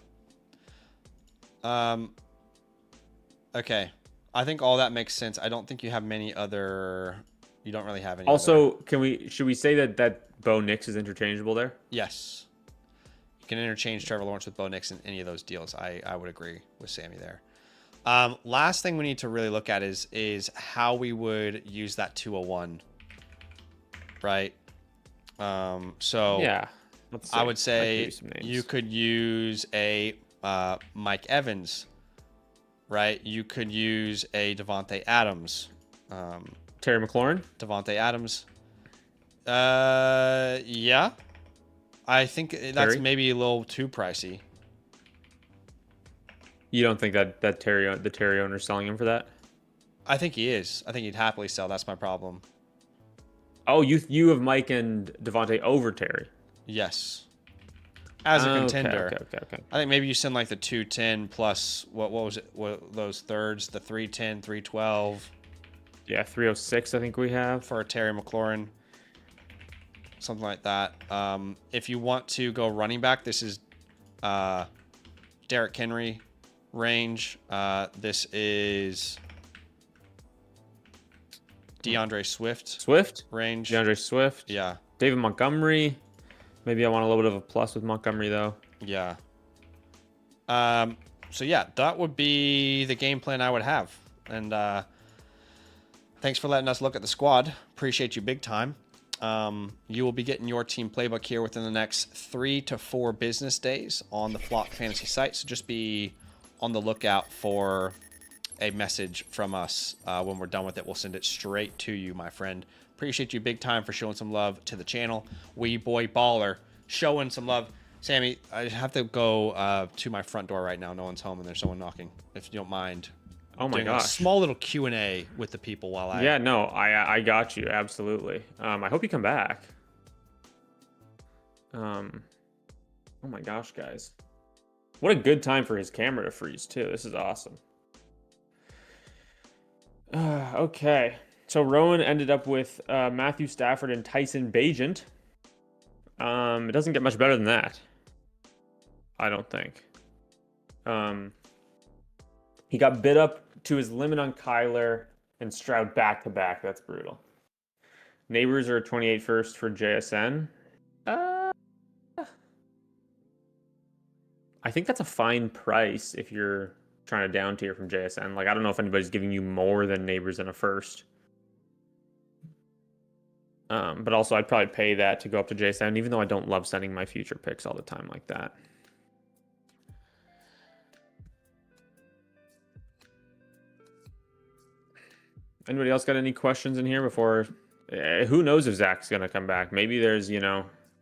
Okay. I think all that makes sense. I don't think you have many other. You don't really have any. Also, should we say that Bo Nix is interchangeable there? Yes. You can interchange Trevor Lawrence with Bo Nix in any of those deals. I would agree with Sammy there. Last thing we need to really look at is how we would use that 201. Right. So yeah, I would say you could use a Mike Evans, right? You could use a Devontae Adams. Terry McLaurin? Devontae Adams. Yeah. I think that's maybe a little too pricey. You don't think that the Terry owner's selling him for that? I think he is. I think he'd happily sell. That's my problem. Oh, you have Mike and Devontae over Terry. Yes. As a contender. Okay. I think maybe you send like the 210 plus what was it? What those thirds, the 310, 312. Yeah, 306 I think we have for a Terry McLaurin. Something like that. If you want to go running back, this is Derrick Henry range. This is DeAndre Swift range. DeAndre Swift. Yeah. David Montgomery. Maybe I want a little bit of a plus with Montgomery though. Yeah. So yeah, that would be the game plan I would have. And thanks for letting us look at the squad. Appreciate you big time. You will be getting your team playbook here within the next 3 to 4 business days on the Flock Fantasy site. So just be on the lookout for a message from us. When we're done with it, we'll send it straight to you, my friend. Appreciate you big time for showing some love to the channel. Wee Boy Baller showing some love. Sammy, I have to go to my front door right now. No one's home and there's someone knocking. If you don't mind. Oh my gosh. A small little Q&A with the people while I... Yeah, no, I got you. Absolutely. I hope you come back. Oh my gosh, guys. What a good time for his camera to freeze, too. This is awesome. Okay. So Rowan ended up with Matthew Stafford and Tyson Bagent. It doesn't get much better than that. I don't think. He got bid up to his limit on Kyler and Stroud back-to-back. That's brutal. Neighbors are 28 first for JSN. I think that's a fine price if you're trying to down tier from JSN. Like, I don't know if anybody's giving you more than Neighbors in a first. But also, I'd probably pay that to go up to JSN, even though I don't love sending my future picks all the time like that. Anybody else got any questions in here before? Who knows if Zach's gonna come back? Maybe there's,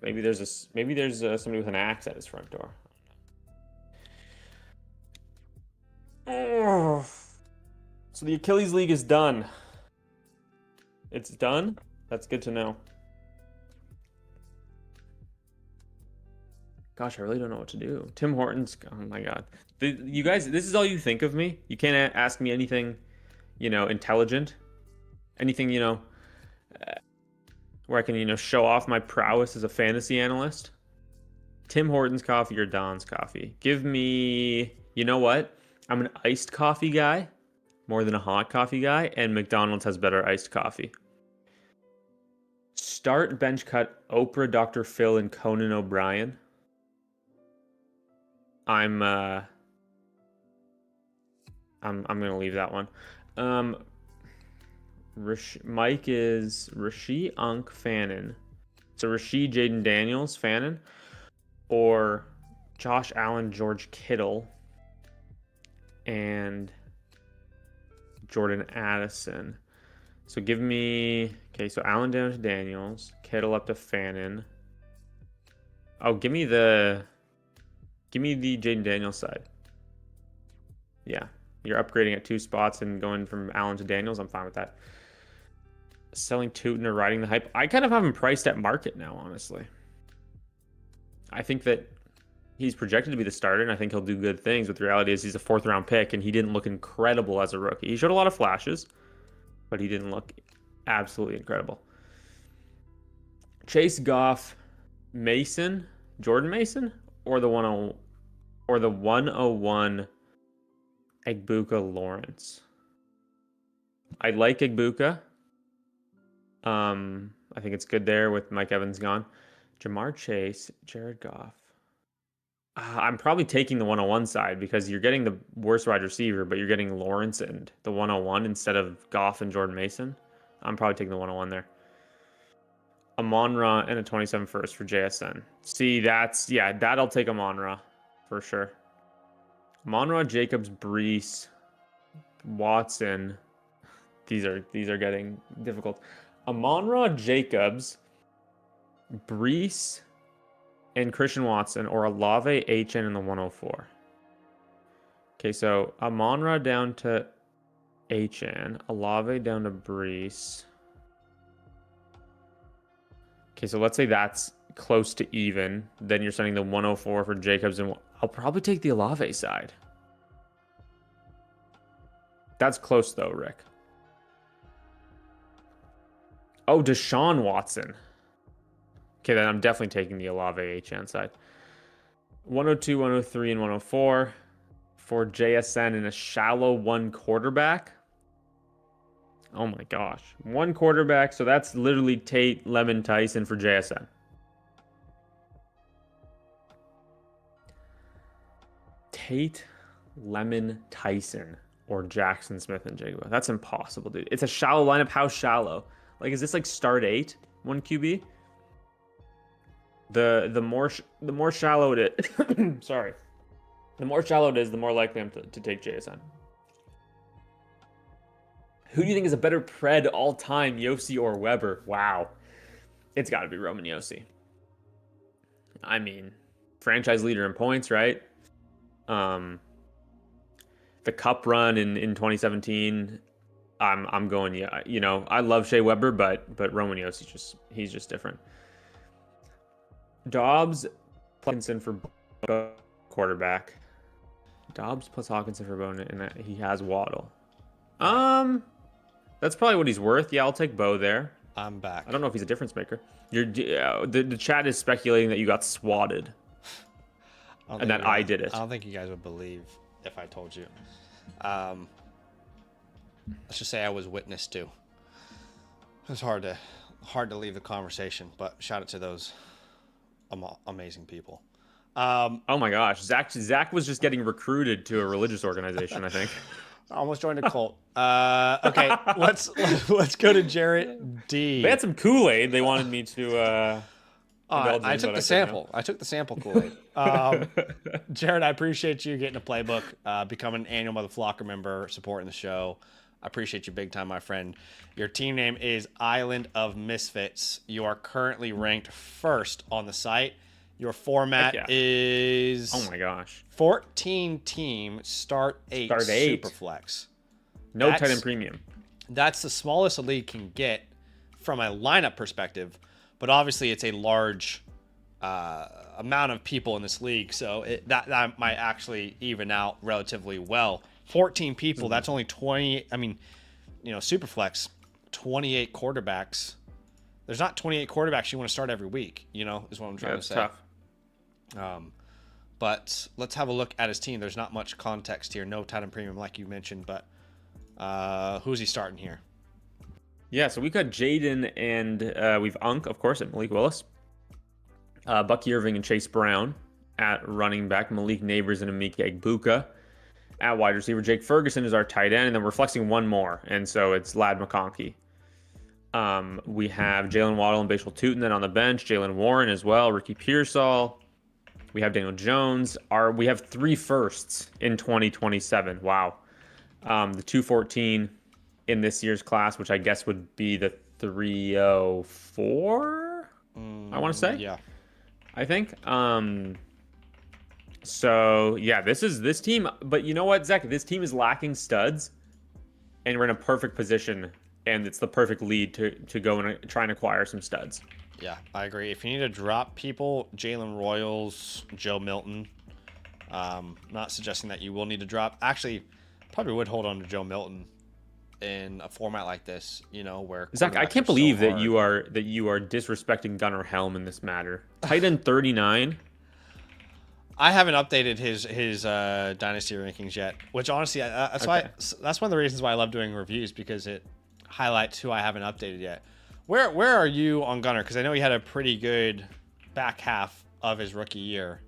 maybe there's somebody with an axe at his front door. Oh. So the Achilles League is done. It's done? That's good to know. Gosh, I really don't know what to do. Tim Hortons, oh my God. You guys, this is all you think of me? You can't ask me anything, intelligent? Anything, where I can, show off my prowess as a fantasy analyst? Tim Hortons coffee or Don's coffee? Give me, you know what? I'm an iced coffee guy more than a hot coffee guy, and McDonald's has better iced coffee. Start bench cut Oprah, Dr. Phil, and Conan O'Brien. I'm gonna leave that one. Mike is Rasheed Unk Fannin. So Rasheed Jaden Daniels Fannin, or Josh Allen George Kittle and Jordan Addison. So give me, okay, so Allen down to Daniels, Kittle up to Fannin. Oh, give me the Jaden Daniels side. Yeah, you're upgrading at 2 spots and going from Allen to Daniels. I'm fine with that. Selling Tootin or riding the hype. I kind of have him priced at market now, honestly. I think that he's projected to be the starter, and I think he'll do good things. But the reality is he's a 4th-round pick, and he didn't look incredible as a rookie. He showed a lot of flashes, but he didn't look absolutely incredible. Chase Goff, Mason, Jordan Mason, or the 101 Egbuka Lawrence. I like Egbuka. I think it's good there with Mike Evans gone. Jamar Chase, Jared Goff. I'm probably taking the 101 side because you're getting the worst wide receiver, but you're getting Lawrence and the 101 instead of Goff and Jordan Mason. I'm probably taking the 101 there. Amon-Ra and a 27 first for JSN. See, that'll take Amon-Ra for sure. Amon-Ra, Jacobs, Brees, Watson. These are getting difficult. Amon-Ra, Jacobs, Brees, and Christian Watson, or Olave, HN in the 104. Okay, so Amon-Ra down to HN, Olave down to Brees. Okay, so let's say that's close to even. Then you're sending the 104 for Jacobs, and I'll probably take the Olave side. That's close though, Rick. Oh, Deshaun Watson. Okay, then I'm definitely taking the Olave HN side. 102, 103, and 104 for JSN in a shallow 1 quarterback. Oh my gosh. 1 quarterback, so that's literally Tate, Lemon, Tyson for JSN. Tate, Lemon, Tyson, or Jackson Smith and Jigba. That's impossible, dude. It's a shallow lineup. How shallow? Like, is this like start 8, 1 QB? The more shallow it is, sorry. The more shallow it is, the more likely I'm to take JSN. Who do you think is a better pred all time, Yossi or Weber? Wow. It's got to be Roman Yossi. I mean, franchise leader in points, right? The cup run in 2017, I'm going, yeah. You know, I love Shea Weber, but Roman Yossi, he's just different. Dobbs plus Hawkinson for quarterback. Dobbs plus Hawkinson for Bo, and he has Waddle. That's probably what he's worth. Yeah, I'll take Bo there. I'm back. I don't know if he's a difference maker. The chat is speculating that you got swatted, and that I did it. I don't think you guys would believe if I told you. Let's just say I was witness to. It was hard to leave the conversation, but shout out to those amazing people. Oh my gosh, Zach was just getting recruited to a religious organization, I think. I almost joined a cult. Okay, let's go to Jarrett D. They had some Kool-Aid. They wanted me to. I took the sample. I took the sample Kool-Aid. Jared, I appreciate you getting a playbook, becoming an annual Mother Flocker member, supporting the show. I appreciate you big time, my friend. Your team name is Island of Misfits. You are currently ranked 1st on the site. Your format is, oh my gosh, 14 team start 8 Superflex. No tight end premium. That's the smallest a league can get. from a lineup perspective, but obviously it's a large amount of people in this league, so that might actually even out relatively well. 14 people, that's only 20. I mean, Superflex, 28 quarterbacks. There's not 28 quarterbacks you want to start every week, is what I'm trying to say. Tough. But let's have a look at his team. There's not much context here. No tight end premium like you mentioned, but who's he starting here? Yeah, so we got Jaden and we've Unk, of course, at Malik Willis. Bucky Irving and Chase Brown at running back. Malik Neighbors and Emeka Egbuka at wide receiver. Jake Ferguson is our tight end, and then we're flexing one more, and so it's Lad McConkey. We have Jalen Waddle and Bashal Tootin then on the bench. Jalen Warren as well. Ricky Pearsall. We have Daniel Jones. We have 3 firsts in 2027. Wow. The 214 in this year's class, which I guess would be the 304. I want to say. Yeah. I think. So yeah, this team. But you know what, Zach? This team is lacking studs, and we're in a perfect position, and it's the perfect lead to go and try and acquire some studs. Yeah, I agree. If you need to drop people, Jalen Royals, Joe Milton. Not suggesting that you will need to drop. Actually, probably would hold on to Joe Milton in a format like this, where Zach, I can't believe that you are disrespecting Gunnar Helm in this matter. Tight end 39. I haven't updated his Dynasty rankings yet, which honestly, that's one of the reasons why I love doing reviews, because it highlights who I haven't updated yet. Where are you on Gunnar? Because I know he had a pretty good back half of his rookie year.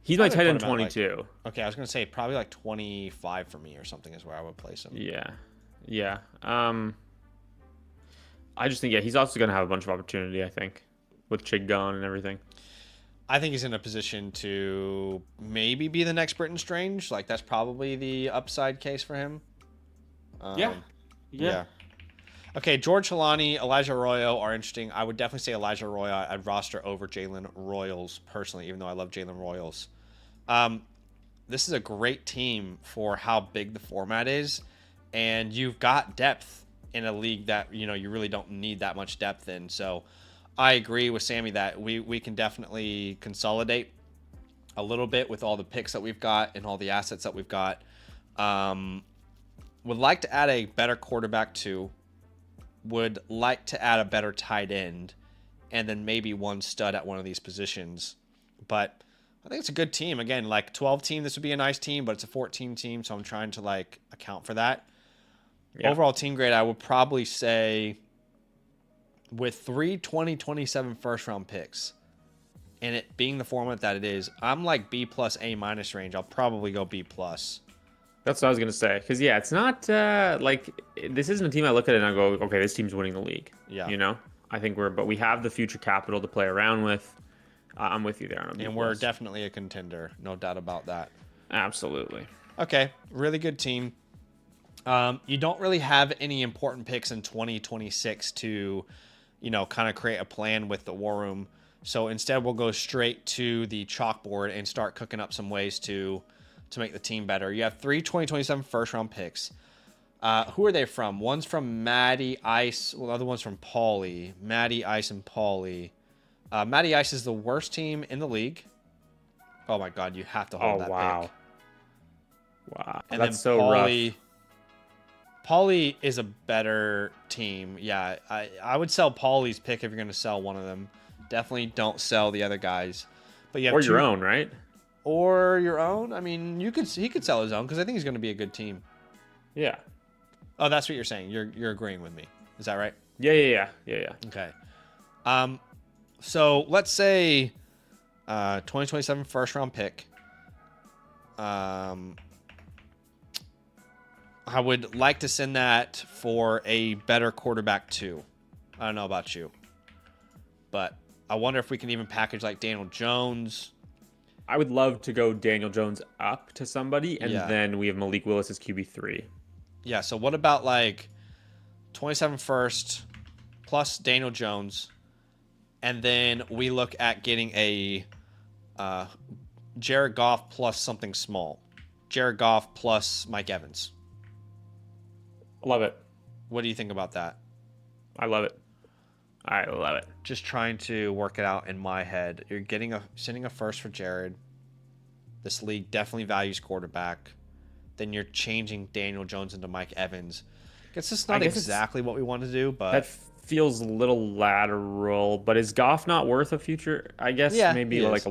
He's my tight end 22. Okay, I was going to say probably like 25 for me or something is where I would place him. Yeah. I just think, he's also going to have a bunch of opportunity, I think, with Chig gone and everything. I think he's in a position to maybe be the next Britton Strange. Like, that's probably the upside case for him. Yeah. Okay, George Halani, Elijah Arroyo are interesting. I would definitely say Elijah Arroyo I'd roster over Jalen Royals personally, even though I love Jalen Royals. This is a great team for how big the format is, and you've got depth in a league that you really don't need that much depth in. So I agree with Sammy that we can definitely consolidate a little bit with all the picks that we've got and all the assets that we've got. Would like to add a better quarterback too. Would like to add a better tight end, and then maybe one stud at one of these positions. But I think it's a good team. Again, like 12 team, this would be a nice team, but it's a 14 team, so I'm trying to account for that. Yeah. Overall team grade, I would probably say with 3 2027 first round picks, and it being the format that it is, I'm like B plus A minus range. I'll probably go B plus. That's what I was gonna say, because it's not this isn't a team I look at it and I go, okay, this team's winning the league. Yeah, I think but we have the future capital to play around with. I'm with you there. And we're definitely a contender, no doubt about that. Absolutely. Okay, really good team. You don't really have any important picks in 2026 to, kind of create a plan with the War Room. So instead, we'll go straight to the chalkboard and start cooking up some ways to make the team better. You have 3 2027 first round picks. Who are they from? One's from Matty Ice. Well, the other one's from Paulie. Matty Ice and Paulie. Matty Ice is the worst team in the league. Oh my God, you have to hold that pick. Wow. And that's then so rough. Paulie is a better team. Yeah, I would sell Paulie's pick if you're going to sell one of them. Definitely don't sell the other guys. But you have your own, right? Or your own. I mean, he could sell his own because I think he's going to be a good team. Yeah. Oh, that's what you're saying. You're agreeing with me. Is that right? Yeah. Okay. So let's say 2027 first round pick. I would like to send that for a better quarterback too. I don't know about you, but I wonder if we can even package like Daniel Jones. I would love to go Daniel Jones up to somebody, and then we have Malik Willis as QB3. Yeah, so what about like 27 first plus Daniel Jones, and then we look at getting a Jared Goff plus something small. Jared Goff plus Mike Evans. Love it. What do you think about that? I love it. I love it. Just trying to work it out in my head. You're sending a first for Jared. This league definitely values quarterback. Then you're changing Daniel Jones into Mike Evans. I guess it's not exactly what we want to do, but that feels a little lateral. But is Goff not worth a future? I guess yeah, maybe like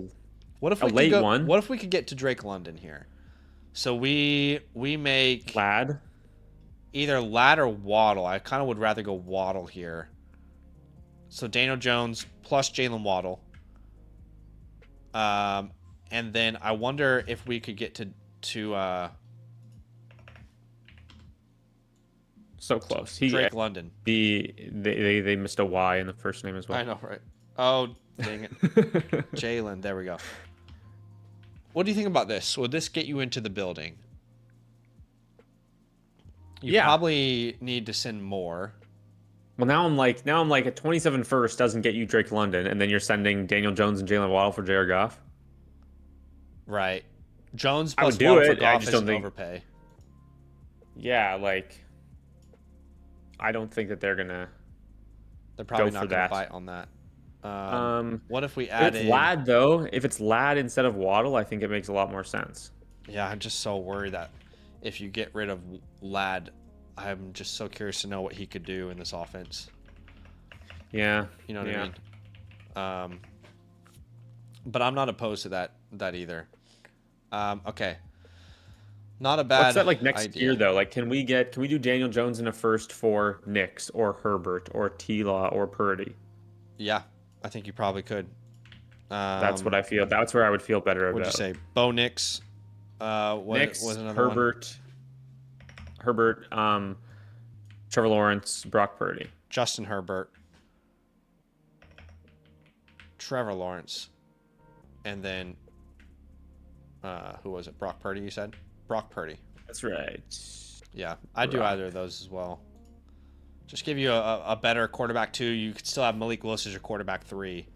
what if a late one. What if we could get to Drake London here? So we make Lad, either Lad or Waddle. I kind of would rather go Waddle here. So Daniel Jones plus Jalen Waddle. And then I wonder if we could get to so close. Drake London. They missed a Y in the first name as well. I know, right? Oh, dang it. Jalen, there we go. What do you think about this? Would this get you into the building? You probably need to send more. Well, now I'm like a 27 first doesn't get you Drake London, and then you're sending Daniel Jones and Jalen Waddle for Jared Goff. Right. Jones I plus would do Waddle it. for Goff I just don't is think overpay. Yeah, like I don't think that they're probably not for gonna that. bite on that. What if we add if it's Lad though? If it's Lad instead of Waddle, I think it makes a lot more sense. Yeah, I'm just so worried that if you get rid of Lad, I'm just so curious to know what he could do in this offense. Yeah. You know what I mean? But I'm not opposed to that either. Okay. Not a bad What's that like next idea. year though? Like can we do Daniel Jones in a first for Nix or Herbert or T-Law or Purdy? Yeah, I think you probably could. That's what I feel. That's where I would feel better about. What'd you say? Bo Nix. Nix, was another Herbert, Trevor Lawrence, Brock Purdy. Justin Herbert. Trevor Lawrence. And then who was it? Brock Purdy, you said? Brock Purdy. That's right. Yeah, I'd do either of those as well. Just give you a better quarterback 2. You could still have Malik Willis as your quarterback 3.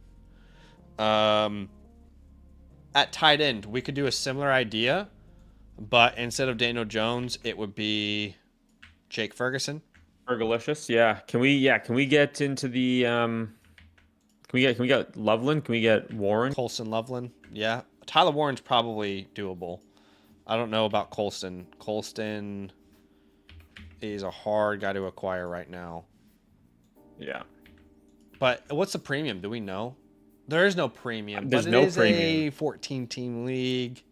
At tight end, we could do a similar idea, but instead of Daniel Jones, it would be Jake Ferguson. Fergalicious, yeah. Can we get into the can we get Loveland? Can we get Warren? Colson Loveland, yeah. Tyler Warren's probably doable. I don't know about Colston. Colston is a hard guy to acquire right now. Yeah. But what's the premium? Do we know? There is no premium. There's but no it is premium. a 14-team league.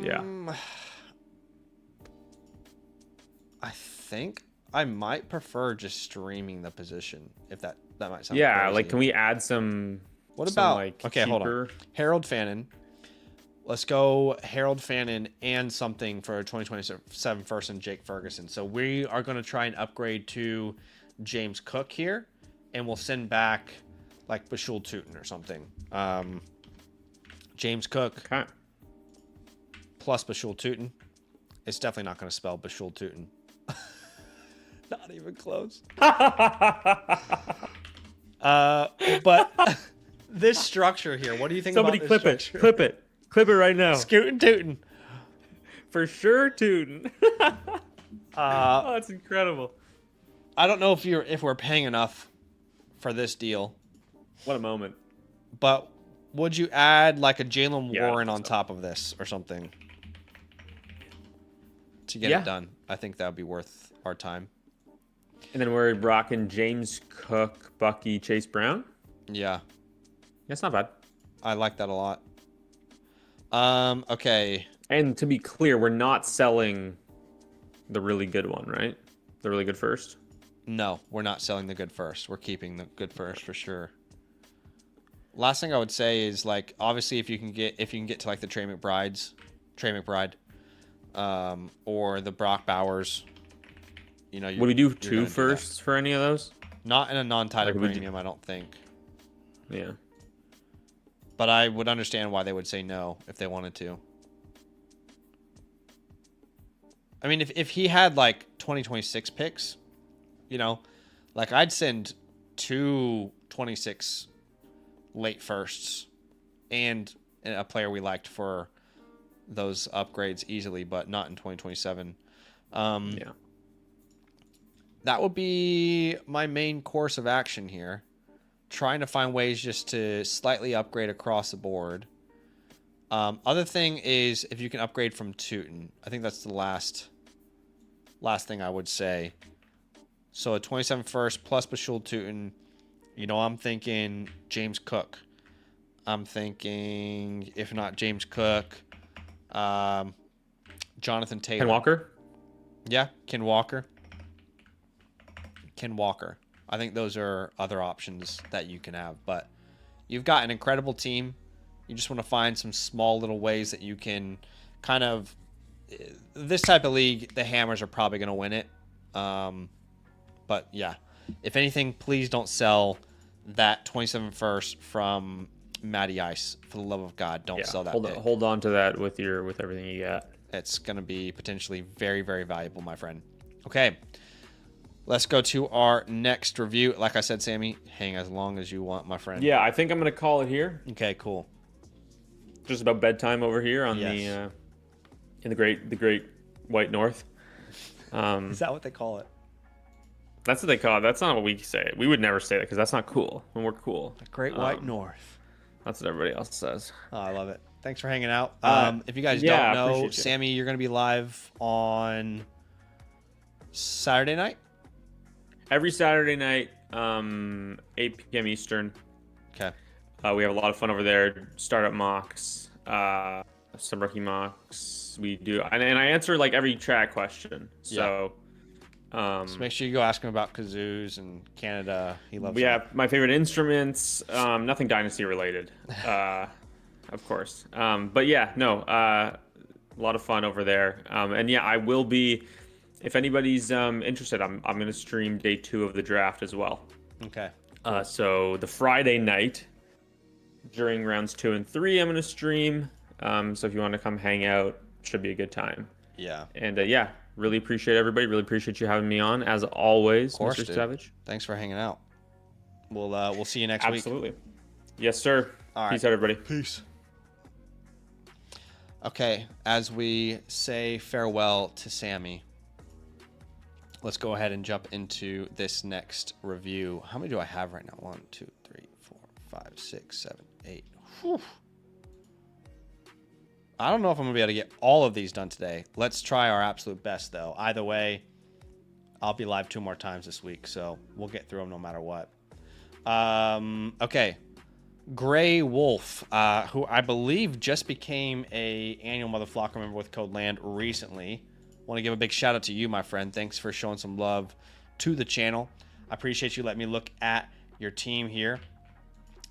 Yeah. I think I might prefer just streaming the position. If that might sound Yeah, crazy. like can we add some? What about like okay? Hold on. Harold Fannin. Let's go Harold Fannin and something for 2027 first and Jake Ferguson. So we are going to try and upgrade to James Cook here, and we'll send back like Bashul Tootin or something. James Cook plus Bashul Tootin. It's definitely not going to spell Bashul Tootin. Not even close. But this structure here, what do you think about this structure? Clip it right now. Scootin' Tootin'. For sure, Tootin'. Oh, that's incredible. I don't know if we're paying enough for this deal. What a moment. But would you add like a Jalen Warren on top of this or something to get it done? I think that would be worth our time. And then we're rocking James Cook, Bucky, Chase Brown. Yeah. That's not bad. I like that a lot. Okay. And to be clear, we're not selling the really good one, right? The really good first? No, we're not selling the good first. We're keeping the good first for sure. Last thing I would say is like obviously if you can get to like the Trey McBride, or the Brock Bowers, you know, would we do 2 firsts for any of those? Not in a non-title premium, I don't think. Yeah. But I would understand why they would say no if they wanted to. I mean, if he had like 2026 picks, you know, like I'd send 2 26 late firsts and a player we liked for those upgrades easily, but not in 2027. Yeah. that would be my main course of action here. Trying to find ways just to slightly upgrade across the board. Other thing is if you can upgrade from Teuton. I think that's the last thing I would say. So a 27 first plus Bashul Teuton. You know, I'm thinking James Cook. I'm thinking, if not James Cook, Jonathan Taylor. Ken Walker? Yeah, Ken Walker. I think those are other options that you can have. But you've got an incredible team. You just want to find some small little ways that you can kind of... This type of league, the Hammers are probably going to win it. But, yeah. If anything, please don't sell that 27 first from Matty Ice. For the love of God, don't sell that. Hold on to that with everything you got. It's going to be potentially very, very valuable, my friend. Okay. Let's go to our next review. Like I said, Sammy, hang as long as you want, my friend. Yeah, I think I'm going to call it here. Okay, cool. Just about bedtime over here on in the great white north. Is that what they call it? That's what they call it. That's not what we say. We would never say that because that's not cool. When we're cool. The great white north. That's what everybody else says. Oh, I love it. Thanks for hanging out. If you guys don't know, Sammy, you're going to be live on Saturday night? Every Saturday night, 8 p.m. Eastern. Okay. We have a lot of fun over there. Startup mocks, some rookie mocks. We do, and I answer like every chat question. So, so make sure you go ask him about kazoos and Canada. He loves. Yeah, my favorite instruments. Nothing Dynasty related, of course. But yeah, no, a lot of fun over there. And yeah, I will be. If anybody's interested, I'm going to stream day 2 of the draft as well. Okay. So the Friday night during rounds 2 and 3, I'm going to stream. So if you want to come hang out, should be a good time. Yeah. And yeah, really appreciate everybody. Really appreciate you having me on as always, of course, Mr. dude. Savage. Thanks for hanging out. We'll see you next week. Absolutely. Yes, sir. All right. Peace out, everybody. Peace. Okay, as we say farewell to Sammy, let's go ahead and jump into this next review. How many do I have right now? 1, 2, 3, 4, 5, 6, 7, 8. Whew. I don't know if I'm going to be able to get all of these done today. Let's try our absolute best, though. Either way, I'll be live 2 more times this week, so we'll get through them no matter what. Okay. Gray Wolf, who I believe just became a annual Mother Flocker member with Code Land recently. Want to give a big shout out to you, my friend. Thanks for showing some love to the channel. I appreciate you letting me look at your team here.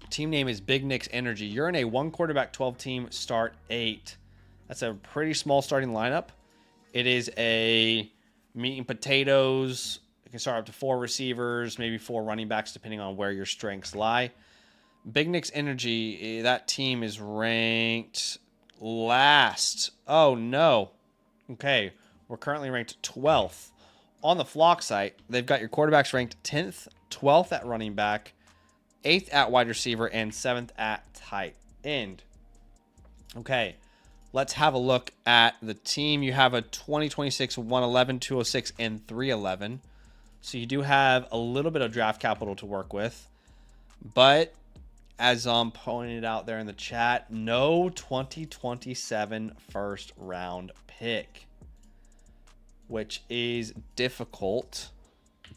Team name is Big Nick's Energy. You're in a 1 quarterback 12 team start 8. That's a pretty small starting lineup. It is a meat and potatoes. You can start up to 4 receivers, maybe 4 running backs, depending on where your strengths lie. Big Nick's Energy, that team is ranked last. Oh, no. Okay. We're currently ranked 12th. On the Flock site, they've got your quarterbacks ranked 10th, 12th at running back, 8th at wide receiver, and 7th at tight end. Okay, let's have a look at the team. You have a 2026 111, 206, and 311. So you do have a little bit of draft capital to work with. But as pointed out there in the chat, no 2027 first round pick, which is difficult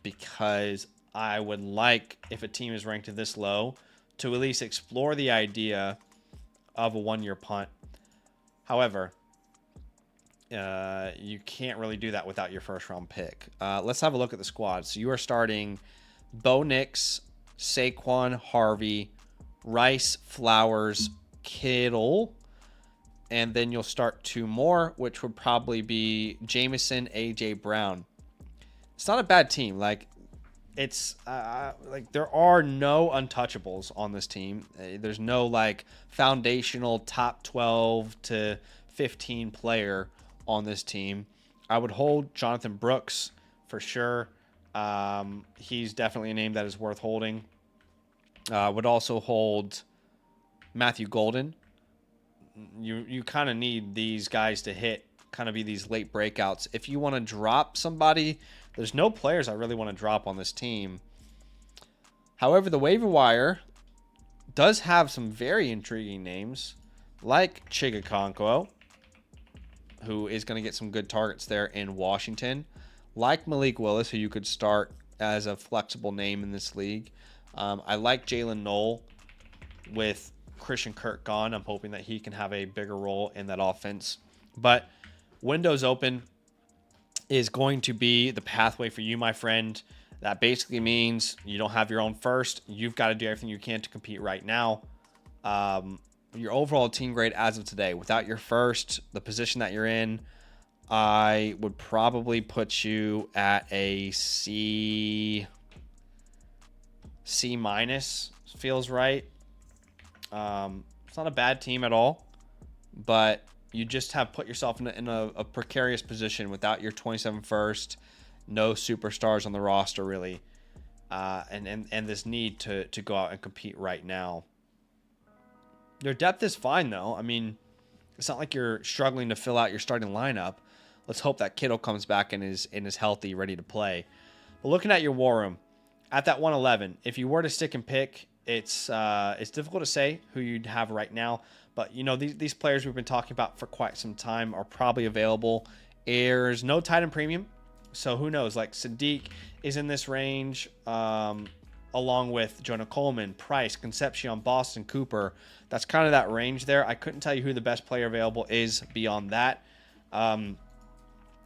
because I would like, if a team is ranked this low, to at least explore the idea of a 1-year punt. However, you can't really do that without your first round pick. Let's have a look at the squad. So you are starting Bo Nix, Saquon, Harvey, Rice, Flowers, Kittle, and then you'll start 2 more, which would probably be Jameson, AJ Brown. It's not a bad team. Like, it's like there are no untouchables on this team. There's no like foundational top 12 to 15 player on this team. I would hold Jonathan Brooks for sure. He's definitely a name that is worth holding. Would also hold Matthew Golden. You kind of need these guys to hit kind of be these late breakouts. If you want to drop somebody, there's no players I really want to drop on this team. However, the waiver wire does have some very intriguing names, like Chigakonkwo, who is going to get some good targets there in Washington, like Malik Willis, who you could start as a flexible name in this league. I like Jalen Knoll with Christian Kirk gone. I'm hoping that he can have a bigger role in that offense. But windows open is going to be the pathway for you, my friend. That basically means you don't have your own first. You've got to do everything you can to compete right now. Your overall team grade as of today, without your first, the position that you're in, I would probably put you at a C minus. Feels right. It's not a bad team at all, but you just have put yourself in a precarious position without your 27 first, no superstars on the roster really, and this need to go out and compete right now. Your depth is fine though. I mean, it's not like you're struggling to fill out your starting lineup. Let's hope that Kittle comes back and is healthy, ready to play. But looking at your war room, at that 111, if you were to stick and pick, it's difficult to say who you'd have right now. But you know, these players we've been talking about for quite some time are probably available. There's no tight end premium, so who knows? Like Sadiq is in this range, along with Jonah Coleman, Price, Concepcion, Boston, Cooper. That's kind of that range there. I couldn't tell you who the best player available is beyond that.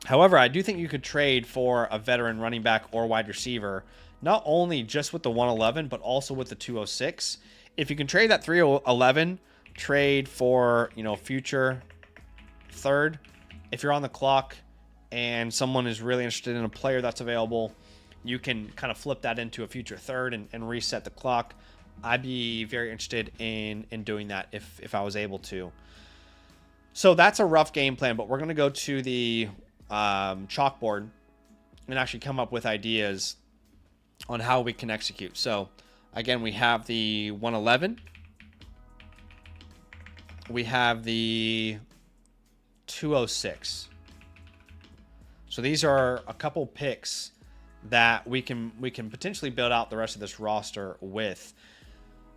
However, I do think you could trade for a veteran running back or wide receiver, not only just with the 111, but also with the 206. If you can trade that 311, trade for, you know, future third. If you're on the clock and someone is really interested in a player that's available, you can kind of flip that into a future third and reset the clock. I'd be very interested in doing that if I was able to. So that's a rough game plan, but we're going to go to the chalkboard and actually come up with ideas on how we can execute. So again, we have the 111. We have the 206. So these are a couple picks that we can potentially build out the rest of this roster with.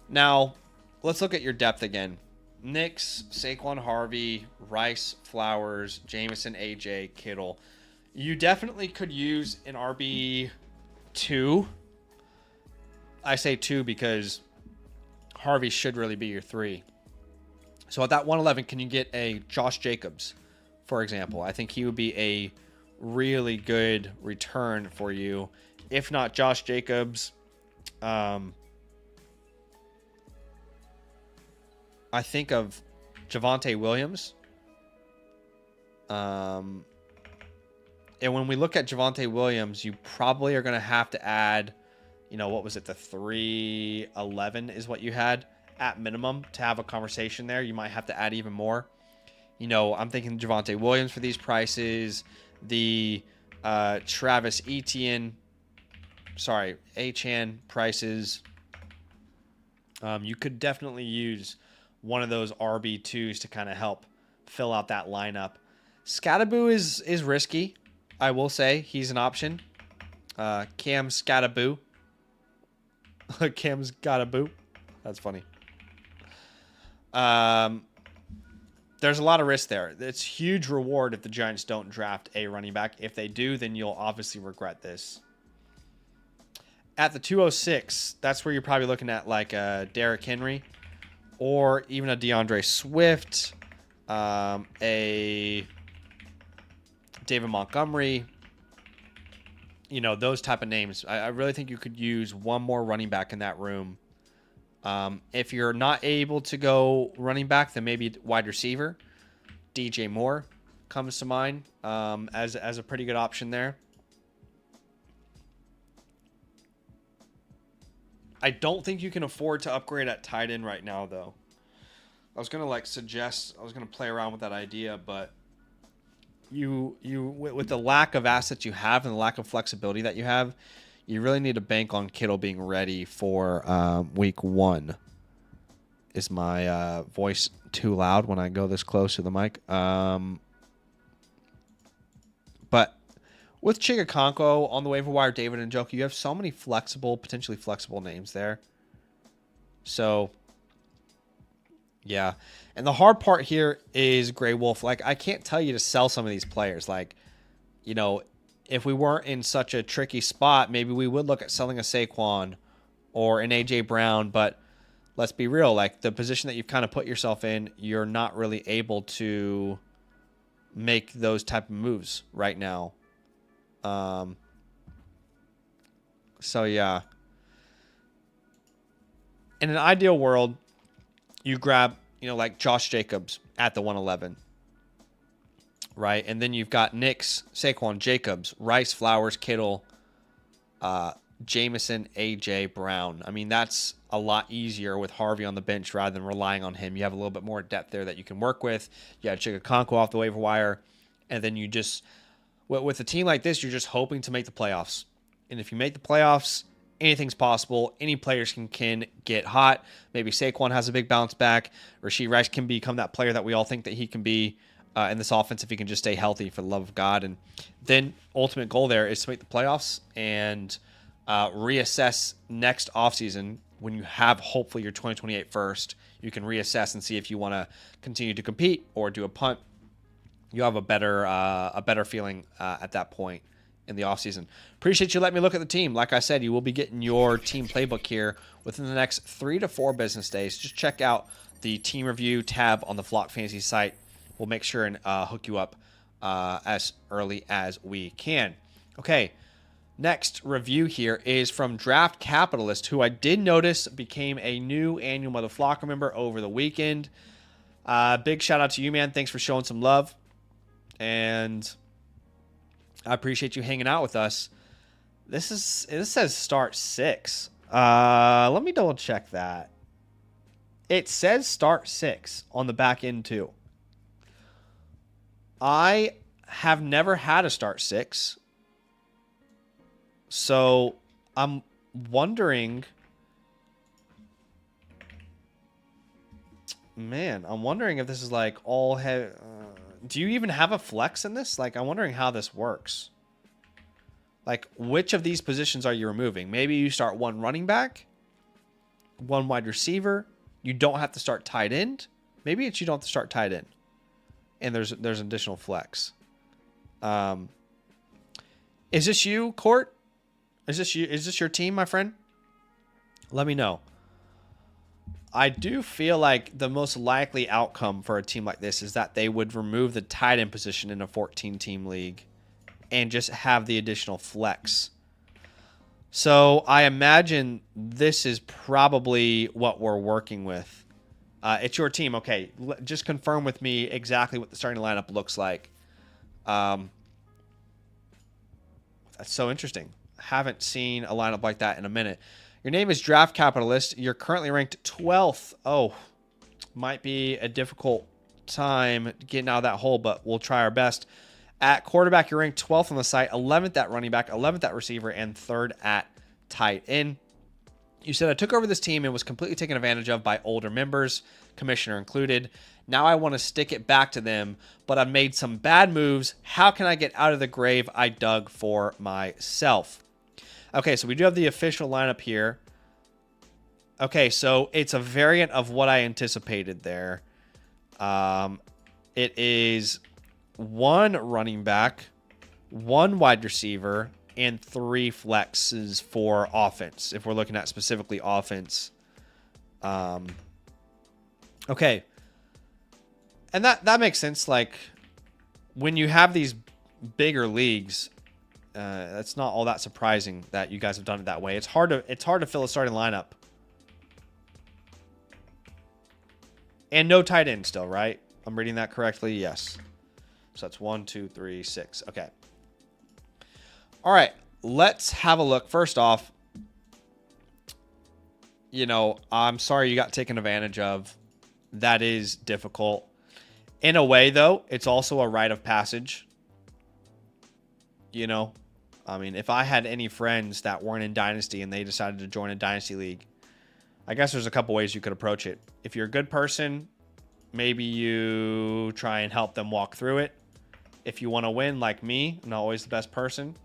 Now, let's look at your depth again. Nix, Saquon Harvey, Rice, Flowers, Jameson, AJ, Kittle. You definitely could use an RB2. I say 2 because Harvey should really be your 3. So at that 111, can you get a Josh Jacobs, for example? I think he would be a really good return for you. If not Josh Jacobs, I think of Javonte Williams. And when we look at Javonte Williams, you probably are going to have to add, you know, what was it? The 311 is what you had at minimum to have a conversation there. You might have to add even more. You know, I'm thinking Javonte Williams for these prices. The Travis Etienne, Achane prices. You could definitely use one of those RB2s to kind of help fill out that lineup. Scatterboo is risky. I will say he's an option. Cam Scatterboo. Cam's got a boo. That's funny. There's a lot of risk there. It's huge reward if the Giants don't draft a running back. If they do, then you'll obviously regret this. At the 206, that's where you're probably looking at like a Derrick Henry or even a DeAndre Swift, a David Montgomery, you know, those type of names. I really think you could use one more running back in that room. If you're not able to go running back, then maybe wide receiver. DJ Moore comes to mind as a pretty good option there. I don't think you can afford to upgrade at tight end right now, though. I was gonna play around with that idea, but you with the lack of assets you have and the lack of flexibility that you have, you really need to bank on Kittle being ready for week 1. Is my voice too loud when I go this close to the mic? With Chigakonko on the waiver wire, David and Njoku, you have so many potentially flexible names there. So, yeah. And the hard part here is Grey Wolf. Like, I can't tell you to sell some of these players. Like, you know, if we weren't in such a tricky spot, maybe we would look at selling a Saquon or an A.J. Brown. But let's be real. Like, the position that you've kind of put yourself in, you're not really able to make those type of moves right now. So yeah, in an ideal world, you grab, you know, like Josh Jacobs at the 111, right? And then you've got Nix, Saquon, Jacobs, Rice, Flowers, Kittle, Jameson, AJ Brown. I mean, that's a lot easier with Harvey on the bench rather than relying on him. You have a little bit more depth there that you can work with. You have Chigakonko off the waiver wire, and then you just, with a team like this, you're just hoping to make the playoffs. And if you make the playoffs, anything's possible. Any players can get hot. Maybe Saquon has a big bounce back. Rashee Rice can become that player that we all think that he can be in this offense if he can just stay healthy, for the love of God. And then ultimate goal there is to make the playoffs and reassess next offseason when you have hopefully your 2028 first. You can reassess and see if you want to continue to compete or do a punt. You have a better feeling at that point in the offseason. Appreciate you letting me look at the team. Like I said, you will be getting your team playbook here within the next 3 to 4 business days. Just check out the team review tab on the Flock Fantasy site. We'll make sure and hook you up as early as we can. Okay, next review here is from Draft Capitalist, who I did notice became a new annual Mother Flocker member over the weekend. Big shout out to you, man. Thanks for showing some love. And I appreciate you hanging out with us. This says start 6. Let me double check that. It says start 6 on the back end too. I have never had a start 6. So I'm wondering, if this is like all do you even have a flex in this? Like, I'm wondering how this works. Like, which of these positions are you removing? Maybe you start one running back, one wide receiver. You don't have to start tight end. Maybe it's you don't have to start tight end. And there's additional flex. Is this you, Court? Is this your team, my friend? Let me know. I do feel like the most likely outcome for a team like this is that they would remove the tight end position in a 14-team league and just have the additional flex. So I imagine this is probably what we're working with. It's your team. Okay, just confirm with me exactly what the starting lineup looks like. That's so interesting. Haven't seen a lineup like that in a minute. Your name is Draft Capitalist. You're currently ranked 12th. Oh, might be a difficult time getting out of that hole, but we'll try our best. At quarterback, you're ranked 12th on the site, 11th at running back, 11th at receiver, and 3rd at tight end. You said, I took over this team and was completely taken advantage of by older members, commissioner included. Now I want to stick it back to them, but I've made some bad moves. How can I get out of the grave I dug for myself? Okay, so we do have the official lineup here. Okay, so it's a variant of what I anticipated there. It is 1 running back, 1 wide receiver, and 3 flexes for offense, if we're looking at specifically offense. Okay. And that makes sense. Like, when you have these bigger leagues, that's not all that surprising that you guys have done it that way. It's hard to fill a starting lineup. And no tight end still, right? I'm reading that correctly? Yes. So that's 1, 2, 3, 6. Okay. All right. Let's have a look. First off, I'm sorry you got taken advantage of. That is difficult. In a way, though, it's also a rite of passage. I mean, if I had any friends that weren't in Dynasty and they decided to join a Dynasty league, I guess there's a couple ways you could approach it. If you're a good person, maybe you try and help them walk through it. If you want to win like me, I'm not always the best person,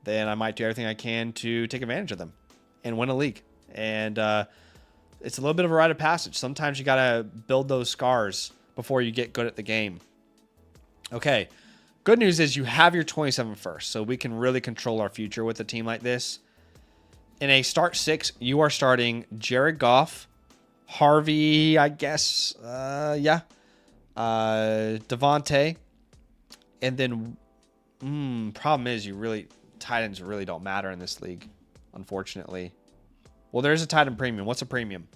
then I might do everything I can to take advantage of them and win a league. And it's a little bit of a rite of passage. Sometimes you got to build those scars before you get good at the game. Okay. Good news is you have your 27 first, so we can really control our future with a team like this. In a start 6, you are starting Jared Goff, Harvey, I guess, Devontae, and then problem is tight ends really don't matter in this league, unfortunately. Well, there's a tight end premium. What's a premium?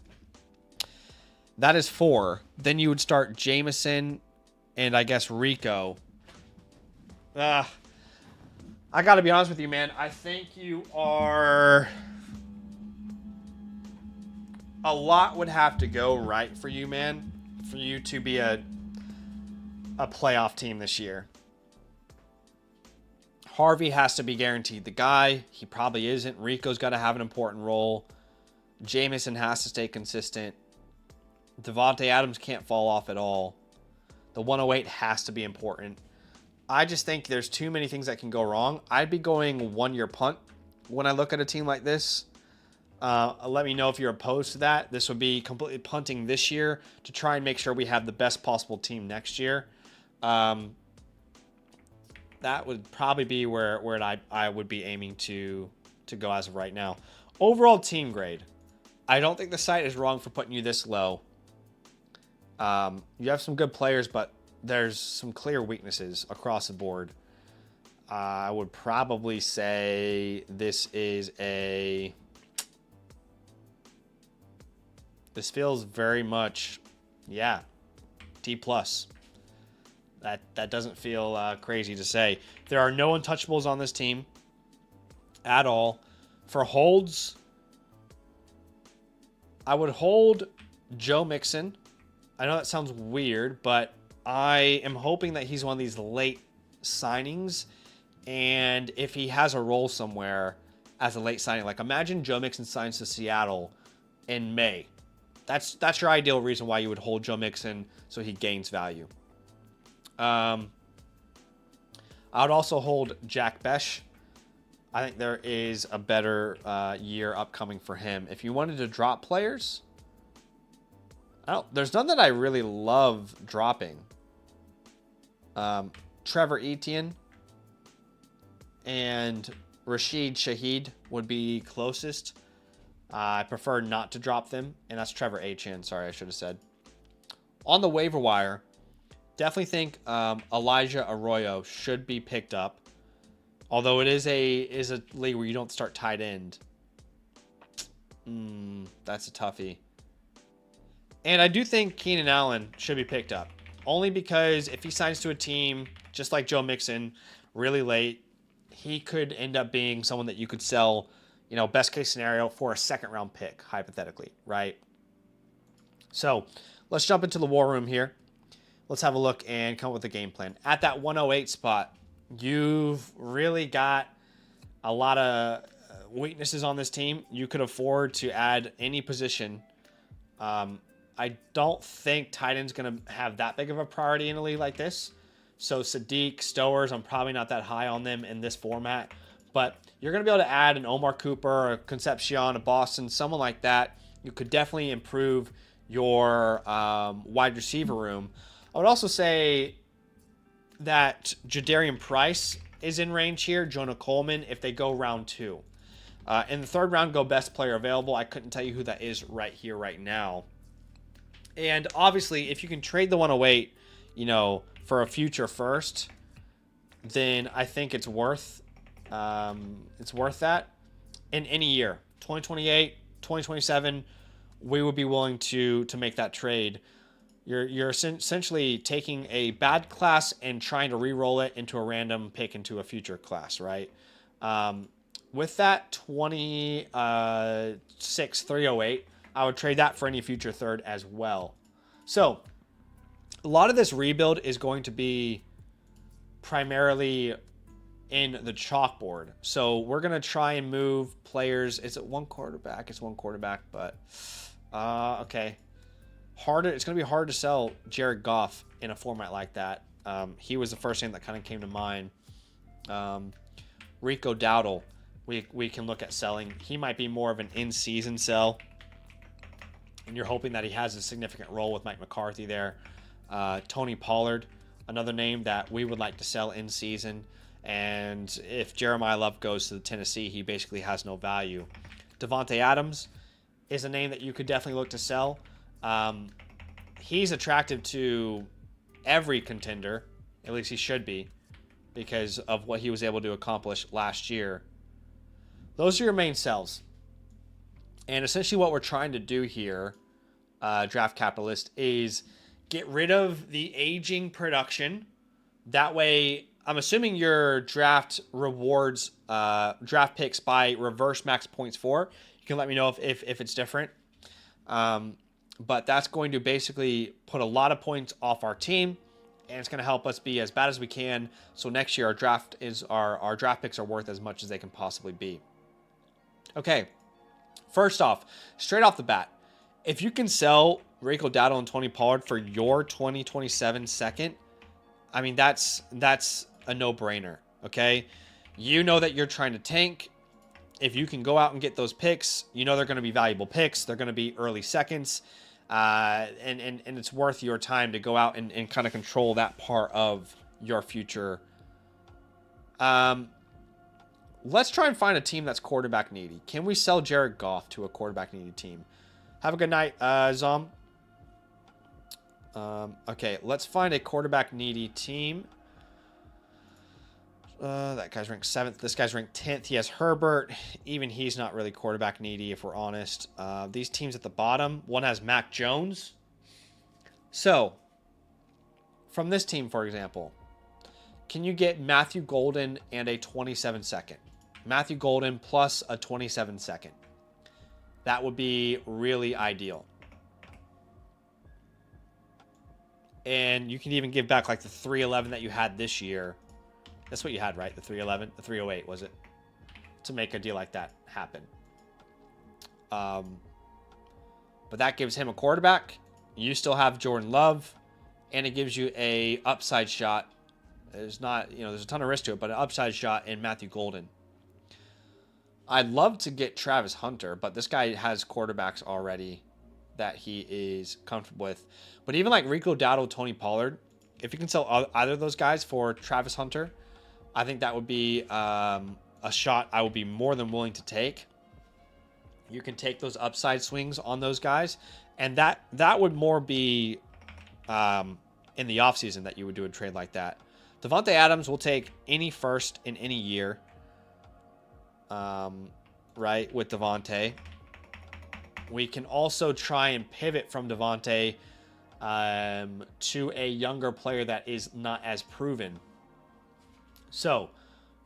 That is 4. Then you would start Jameson and I guess Rico. I got to be honest with you, man. I think you are... A lot would have to go right for you, man, for you to be a playoff team this year. Harvey has to be guaranteed the guy. He probably isn't. Rico's got to have an important role. Jameson has to stay consistent. Devontae Adams can't fall off at all. The 108 has to be important. I just think there's too many things that can go wrong. I'd be going 1-year punt when I look at a team like this. Let me know if you're opposed to that. This would be completely punting this year to try and make sure we have the best possible team next year. That would probably be where I would be aiming to go as of right now. Overall team grade. I don't think the site is wrong for putting you this low. You have some good players, but there's some clear weaknesses across the board. I would probably say this feels very much, D+. That doesn't feel crazy to say. There are no untouchables on this team at all. For holds, I would hold Joe Mixon. I know that sounds weird, but I am hoping that he's one of these late signings. And if he has a role somewhere as a late signing, like imagine Joe Mixon signs to Seattle in May. That's your ideal reason why you would hold Joe Mixon, so he gains value. I would also hold Jack Besh. I think there is a better year upcoming for him. If you wanted to drop players, there's none that I really love dropping. Trevor Etienne and Rashid Shaheed would be closest. I prefer not to drop them, and that's Trevor Etienne. Sorry, I should have said. On the waiver wire, definitely think Elijah Arroyo should be picked up. Although it is a league where you don't start tight end. That's a toughie. And I do think Keenan Allen should be picked up. Only because if he signs to a team, just like Joe Mixon, really late, he could end up being someone that you could sell, best case scenario, for a second round pick, hypothetically, right? So let's jump into the war room here. Let's have a look and come up with a game plan. At that 108 spot, you've really got a lot of weaknesses on this team. You could afford to add any position. I don't think tight end's going to have that big of a priority in a league like this. So Sadiq, Stowers, I'm probably not that high on them in this format. But you're going to be able to add an Omar Cooper, a Concepcion, a Boston, someone like that. You could definitely improve your wide receiver room. I would also say that Jadarian Price is in range here. Jonah Coleman, if they go round 2. In the third round, go best player available. I couldn't tell you who that is right here, right now. And obviously, if you can trade the 108, for a future first, then I think it's worth that in any year. 2028, 2027, we would be willing to make that trade. You're essentially taking a bad class and trying to re-roll it into a random pick into a future class, right? With that 26 308, I would trade that for any future third as well. So a lot of this rebuild is going to be primarily in the chalkboard. So we're going to try and move players. Is it one quarterback? It's one quarterback, but okay. It's going to be hard to sell Jared Goff in a format like that. He was the first name that kind of came to mind. Rico Dowdle, we can look at selling. He might be more of an in-season sell, and you're hoping that he has a significant role with Mike McCarthy there. Tony Pollard, another name that we would like to sell in season. And if Jeremiah Love goes to Tennessee, he basically has no value. Davante Adams is a name that you could definitely look to sell. He's attractive to every contender, at least he should be, because of what he was able to accomplish last year. Those are your main sells. And essentially what we're trying to do here, Draft Capitalist, is get rid of the aging production. That way, I'm assuming your draft rewards draft picks by reverse max points for. You can let me know if it's different. But that's going to basically put a lot of points off our team, and it's going to help us be as bad as we can. So next year, our draft picks are worth as much as they can possibly be. Okay, first off, straight off the bat, if you can sell Rico Dowdle and Tony Pollard for your 2027 second, I mean, that's a no-brainer, okay? You know that you're trying to tank. If you can go out and get those picks, you know they're going to be valuable picks. They're going to be early seconds, and it's worth your time to go out and kind of control that part of your future. Let's try and find a team that's quarterback needy. Can we sell Jared Goff to a quarterback needy team? Have a good night, Zom. Okay, let's find a quarterback needy team. That guy's ranked 7th. This guy's ranked 10th. He has Herbert. Even he's not really quarterback needy, if we're honest. These teams at the bottom, one has Mac Jones. So, from this team, for example, can you get Matthew Golden and a 27 second? Matthew Golden plus a 27 second. That would be really ideal. And you can even give back like the 311 that you had this year. That's what you had, right? The 311, the 308, was it? To make a deal like that happen. But that gives him a quarterback. You still have Jordan Love, and it gives you a upside shot. There's not, there's a ton of risk to it, but an upside shot in Matthew Golden. I'd love to get Travis Hunter, but this guy has quarterbacks already that he is comfortable with. But even like Rico Dowdle, Tony Pollard, if you can sell either of those guys for Travis Hunter, I think that would be a shot I would be more than willing to take. You can take those upside swings on those guys, and that would more be in the offseason that you would do a trade like that. Davante Adams will take any first in any year, right, with Davante. We can also try and pivot from Davante to a younger player that is not as proven. So,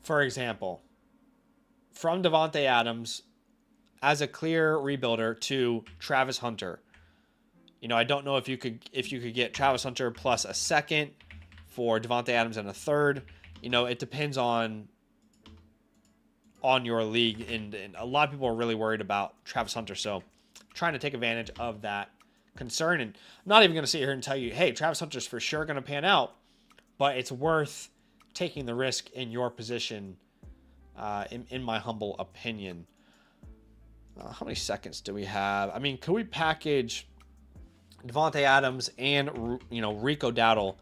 for example, from Davante Adams as a clear rebuilder to Travis Hunter. I don't know if you could get Travis Hunter plus a second for Davante Adams and a third. It depends on your league, and a lot of people are really worried about Travis Hunter, so trying to take advantage of that concern. And I'm not even going to sit here and tell you, hey, Travis Hunter's for sure going to pan out, but it's worth taking the risk in your position, in my humble opinion. How many seconds do we have? I mean, could we package Davante Adams and Rico Dowdle?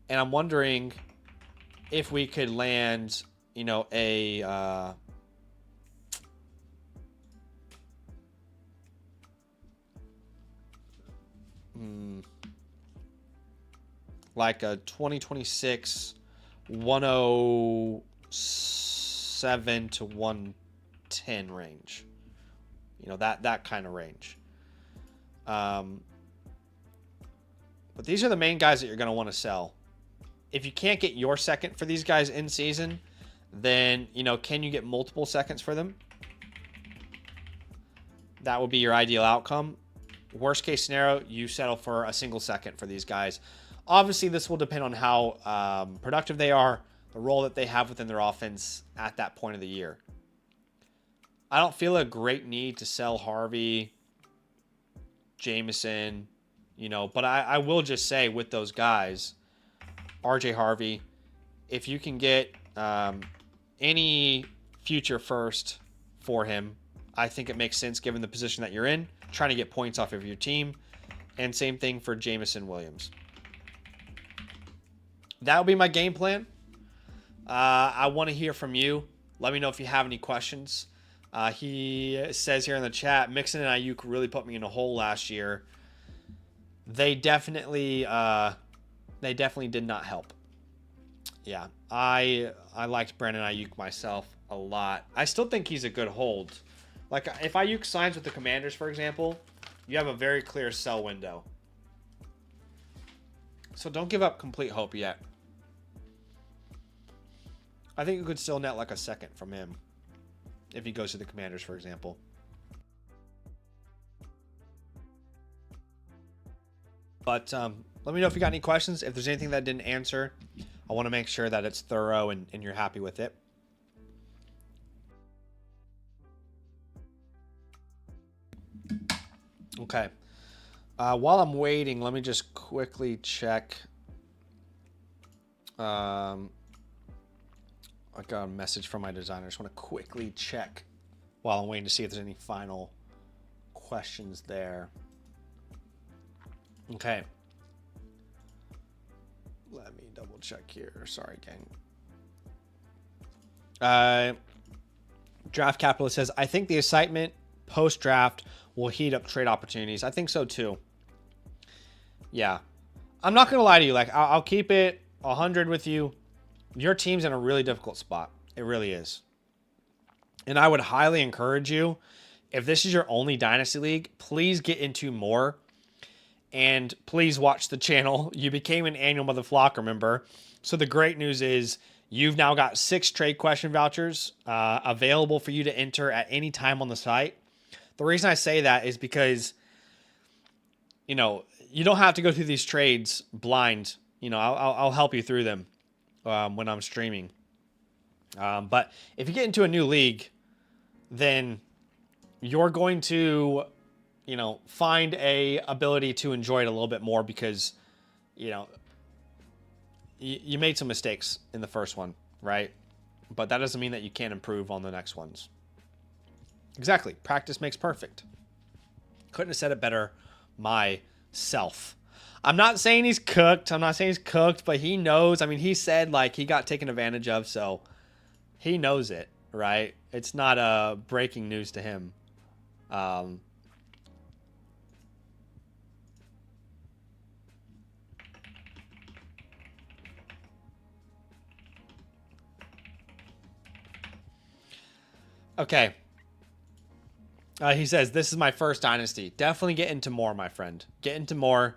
And I'm wondering if we could land a like a 2026 107 to 110 range. That kind of range. But these are the main guys that you're going to want to sell. If you can't get your second for these guys in season, then, can you get multiple seconds for them? That would be your ideal outcome. Worst case scenario, you settle for a single second for these guys. Obviously, this will depend on how productive they are, the role that they have within their offense at that point of the year. I don't feel a great need to sell Harvey, Jameson, but I will just say with those guys, RJ Harvey. If you can get any future first for him, I think it makes sense given the position that you're in, trying to get points off of your team. And same thing for Jamison Williams. That will be my game plan. I want to hear from you. Let me know if you have any questions. He says here in the chat, Mixon and Ayuk really put me in a hole last year. They definitely did not help. Yeah, I liked Brandon Ayuk myself a lot. I still think he's a good hold. Like, if Ayuk signs with the Commanders, for example, you have a very clear sell window. So don't give up complete hope yet. I think you could still net like a second from him if he goes to the Commanders, for example. But let me know if you got any questions. If there's anything that I didn't answer, I want to make sure that it's thorough and you're happy with it. Okay. While I'm waiting, let me just quickly check. I got a message from my designer. I just want to quickly check while I'm waiting to see if there's any final questions there. Okay. Let me double check here. Sorry, gang. Draft Capitalist says, I think the excitement post-draft will heat up trade opportunities. I think so too. Yeah. I'm not going to lie to you. Like, I'll keep it 100 with you. Your team's in a really difficult spot. It really is. And I would highly encourage you, if this is your only Dynasty League, please get into more. And please watch the channel. You became an annual Mother Flocker member. So the great news is you've now got 6 trade question vouchers available for you to enter at any time on the site. The reason I say that is because, you know, you don't have to go through these trades blind. You know, I'll help you through them when I'm streaming. But if you get into a new league, then you're going to, you know, find a ability to enjoy it a little bit more because, you know, you made some mistakes in the first one, right? But that doesn't mean that you can't improve on the next ones. Exactly. Practice makes perfect. Couldn't have said it better myself. I'm not saying he's cooked. But he knows. I mean, he said, like, he got taken advantage of, so he knows it, right? It's not breaking news to him. Okay. He says, this is my first Dynasty. Definitely get into more, my friend. Get into more.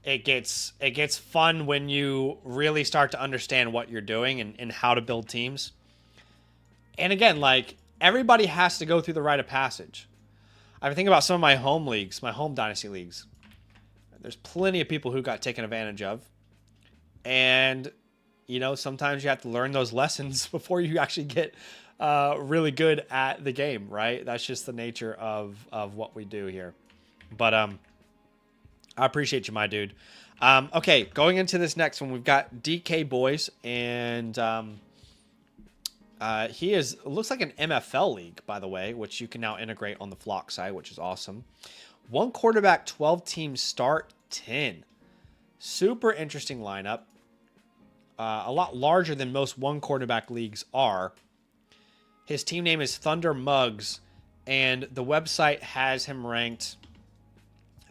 It gets fun when you really start to understand what you're doing and how to build teams. And again, like, everybody has to go through the rite of passage. I think about some of my home leagues, my home Dynasty leagues. There's plenty of people who got taken advantage of. And, you know, sometimes you have to learn those lessons before you actually get really good at the game, right? That's just the nature of what we do here. But I appreciate you, my dude. Okay, going into this next one, we've got DK Boys, and he looks like an MFL league, by the way, which you can now integrate on the Flock side, which is awesome. 1 quarterback, 12 team start 10. Super interesting lineup. A lot larger than most 1 quarterback leagues are. His team name is Thunder Mugs, and the website has him ranked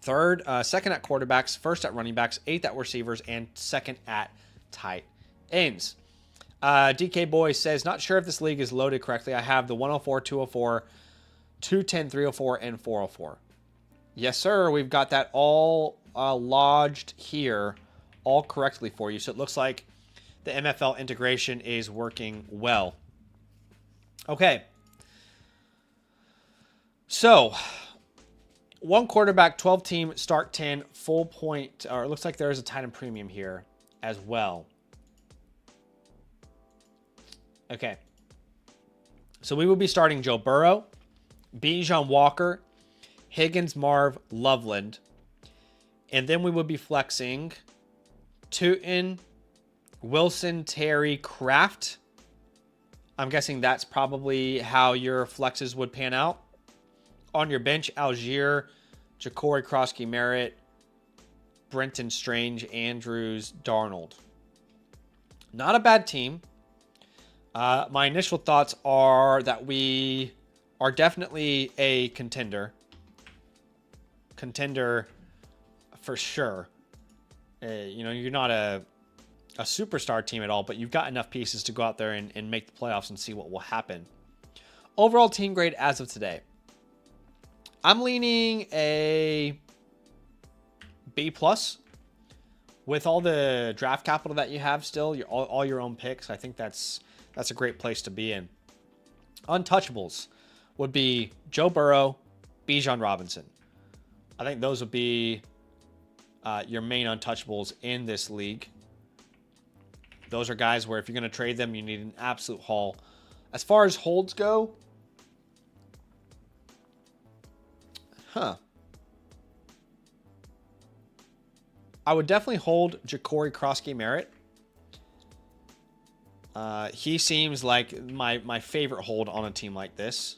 3rd, 2nd at quarterbacks, 1st at running backs, 8th at receivers, and 2nd at tight ends. DK Boy says, not sure if this league is loaded correctly. I have the 104, 204, 210, 304, and 404. Yes, sir. We've got that all lodged here, all correctly for you. So it looks like the MFL integration is working well. Okay. So 1 quarterback, 12 team, start 10, full point, or it looks like there is a tight end premium here as well. Okay. So we will be starting Joe Burrow, Bijan Walker, Higgins, Marv, Loveland. And then we will be flexing Tootin, Wilson, Terry, Kraft. I'm guessing that's probably how your flexes would pan out. On your bench, Algier, Ja'Cory Krosky Merritt, Brenton Strange, Andrews, Darnold. Not a bad team. My initial thoughts are that we are definitely a contender. Contender for sure. You're not a superstar team at all, but you've got enough pieces to go out there and make the playoffs and see what will happen. Overall team grade as of today. I'm leaning a B+. With all the draft capital that you have still, all your own picks, I think that's a great place to be in. Untouchables would be Joe Burrow, Bijan Robinson. I think those would be your main untouchables in this league. Those are guys where if you're going to trade them, you need an absolute haul. As far as holds go, I would definitely hold Ja'Cory Krosky Merritt. He seems like my favorite hold on a team like this.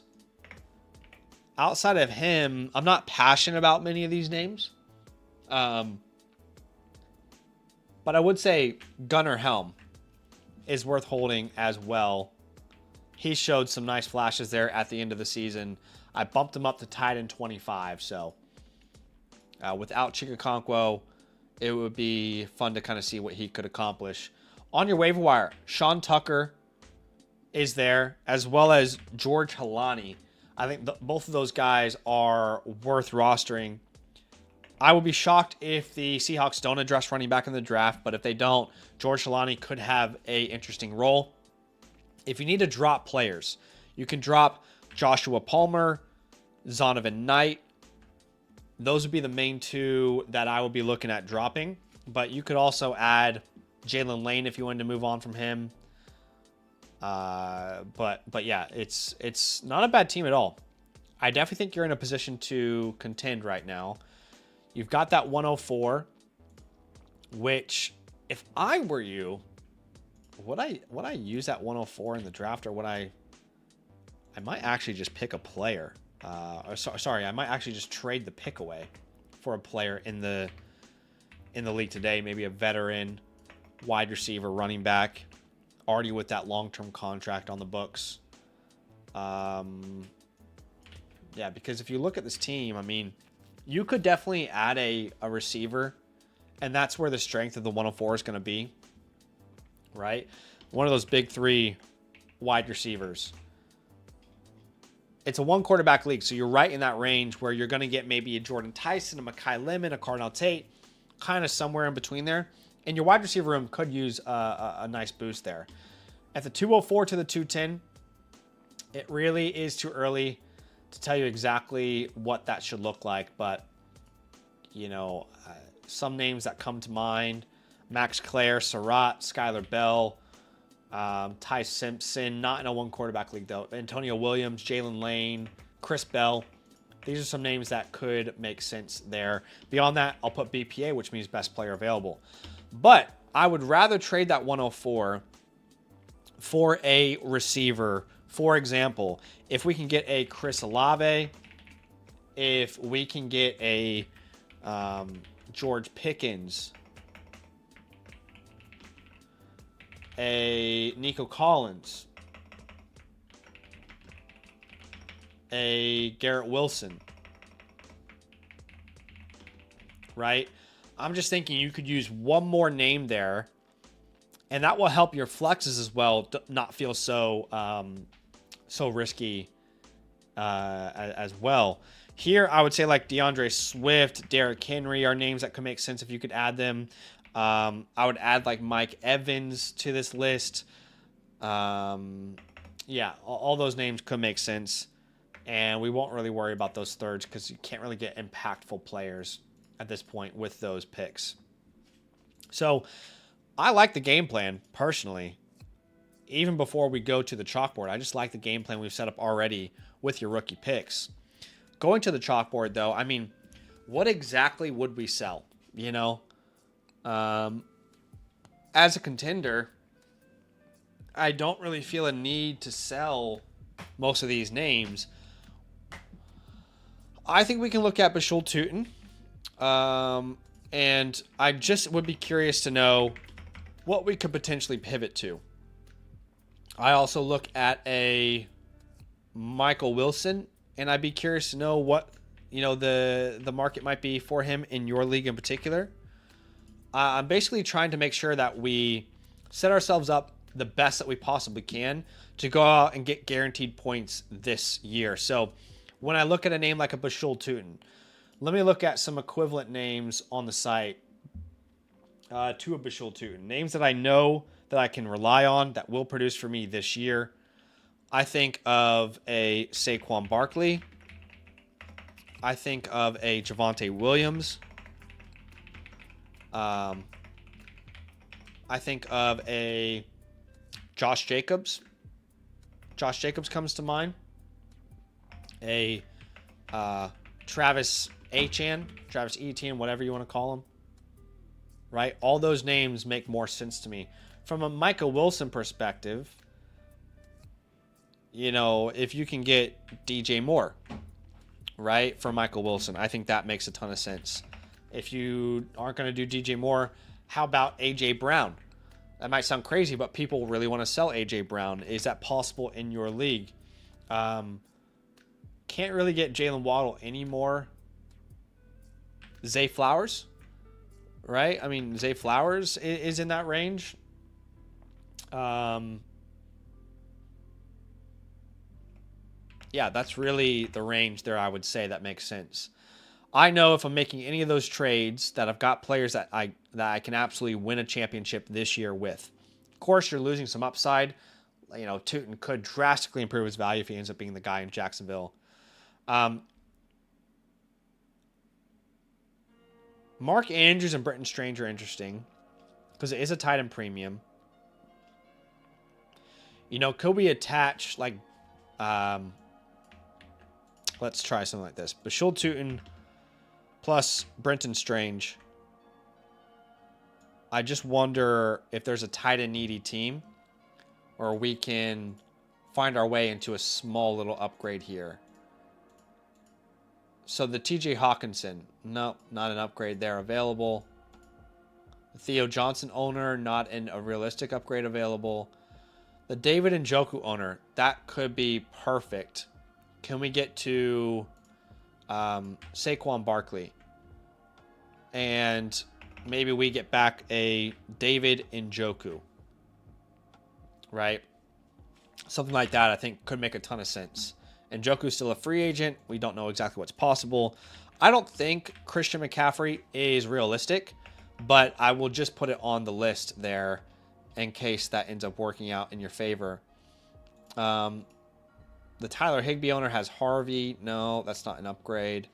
Outside of him, I'm not passionate about many of these names. But I would say Gunnar Helm is worth holding as well. He showed some nice flashes there at the end of the season. I bumped him up to tight end 25. So without Chikakonkwo, it would be fun to kind of see what he could accomplish. On your waiver wire, Sean Tucker is there, as well as George Halani. I think both of those guys are worth rostering. I would be shocked if the Seahawks don't address running back in the draft, but if they don't, George Halani could have an interesting role. If you need to drop players, you can drop Joshua Palmer, Zonovan Knight. Those would be the main two that I would be looking at dropping. But you could also add Jalen Lane if you wanted to move on from him. But yeah, it's not a bad team at all. I definitely think you're in a position to contend right now. You've got that 104, which if I were you, would I use that 104 in the draft, or would I might actually just pick a player. I might actually just trade the pick away for a player in the league today. Maybe a veteran, wide receiver, running back, already with that long-term contract on the books. Yeah, because if you look at this team, I mean, you could definitely add a receiver, and that's where the strength of the 104 is going to be, right? One of those big three wide receivers. It's a one quarterback league, so you're right in that range where you're going to get maybe a Jordan Tyson, a Mekhi Lemon, a Cardinal Tate, kind of somewhere in between there. And your wide receiver room could use a nice boost there. At the 204 to the 210, it really is too early to tell you exactly what that should look like. But, some names that come to mind, Max Clare, Surratt, Skylar Bell, Ty Simpson, not in a one quarterback league though. Antonio Williams, Jalen Lane, Chris Bell. These are some names that could make sense there. Beyond that, I'll put BPA, which means best player available. But I would rather trade that 104 for a receiver. For example, if we can get a Chris Olave, if we can get a George Pickens, a Nico Collins, a Garrett Wilson, right? I'm just thinking you could use one more name there, and that will help your flexes as well not feel so risky as well. Here, I would say like DeAndre Swift, Derrick Henry are names that could make sense if you could add them. I would add like Mike Evans to this list. Yeah, all those names could make sense. And we won't really worry about those thirds because you can't really get impactful players at this point with those picks. So I like the game plan personally. Even before we go to the chalkboard, I just like the game plan we've set up already with your rookie picks. Going to the chalkboard, though, I mean, what exactly would we sell? as a contender, I don't really feel a need to sell most of these names. I think we can look at Bashul Tootin. And I just would be curious to know what we could potentially pivot to. I also look at a Michael Wilson, and I'd be curious to know what, the market might be for him in your league in particular. I'm basically trying to make sure that we set ourselves up the best that we possibly can to go out and get guaranteed points this year. So when I look at a name like a Bashul Tootin, let me look at some equivalent names on the site to a Bashul Tootin. Names that I know that I can rely on that will produce for me this year. I think of a Saquon Barkley. I think of a Javonte Williams. I think of a Josh Jacobs. Josh Jacobs comes to mind. A Travis Etienne, whatever you want to call him. Right? All those names make more sense to me. From a Michael Wilson perspective, if you can get DJ Moore, right, for Michael Wilson, I think that makes a ton of sense. If you aren't going to do DJ Moore, how about A.J. Brown? That might sound crazy, but people really want to sell A.J. Brown. Is that possible in your league? Can't really get Jalen Waddle anymore. Zay Flowers, right? I mean, Zay Flowers is in that range. Yeah, that's really the range there, I would say, that makes sense. I know if I'm making any of those trades that I've got players that I can absolutely win a championship this year with. Of course, you're losing some upside. Tootin could drastically improve his value if he ends up being the guy in Jacksonville. Mark Andrews and Britton Strange are interesting because it is a tight end premium. Could we attach let's try something like this. Bashul Tootin plus Brenton Strange. I just wonder if there's a tight end needy team or we can find our way into a small little upgrade here. So the TJ Hawkinson, no, not an upgrade there available. The Theo Johnson owner, not a realistic upgrade available. The David Njoku owner, that could be perfect. Can we get to Saquon Barkley? And maybe we get back a David Njoku. Right? Something like that I think could make a ton of sense. Njoku's still a free agent. We don't know exactly what's possible. I don't think Christian McCaffrey is realistic, but I will just put it on the list there in case that ends up working out in your favor. The Tyler Higbee owner has Harvey. No, that's not an upgrade.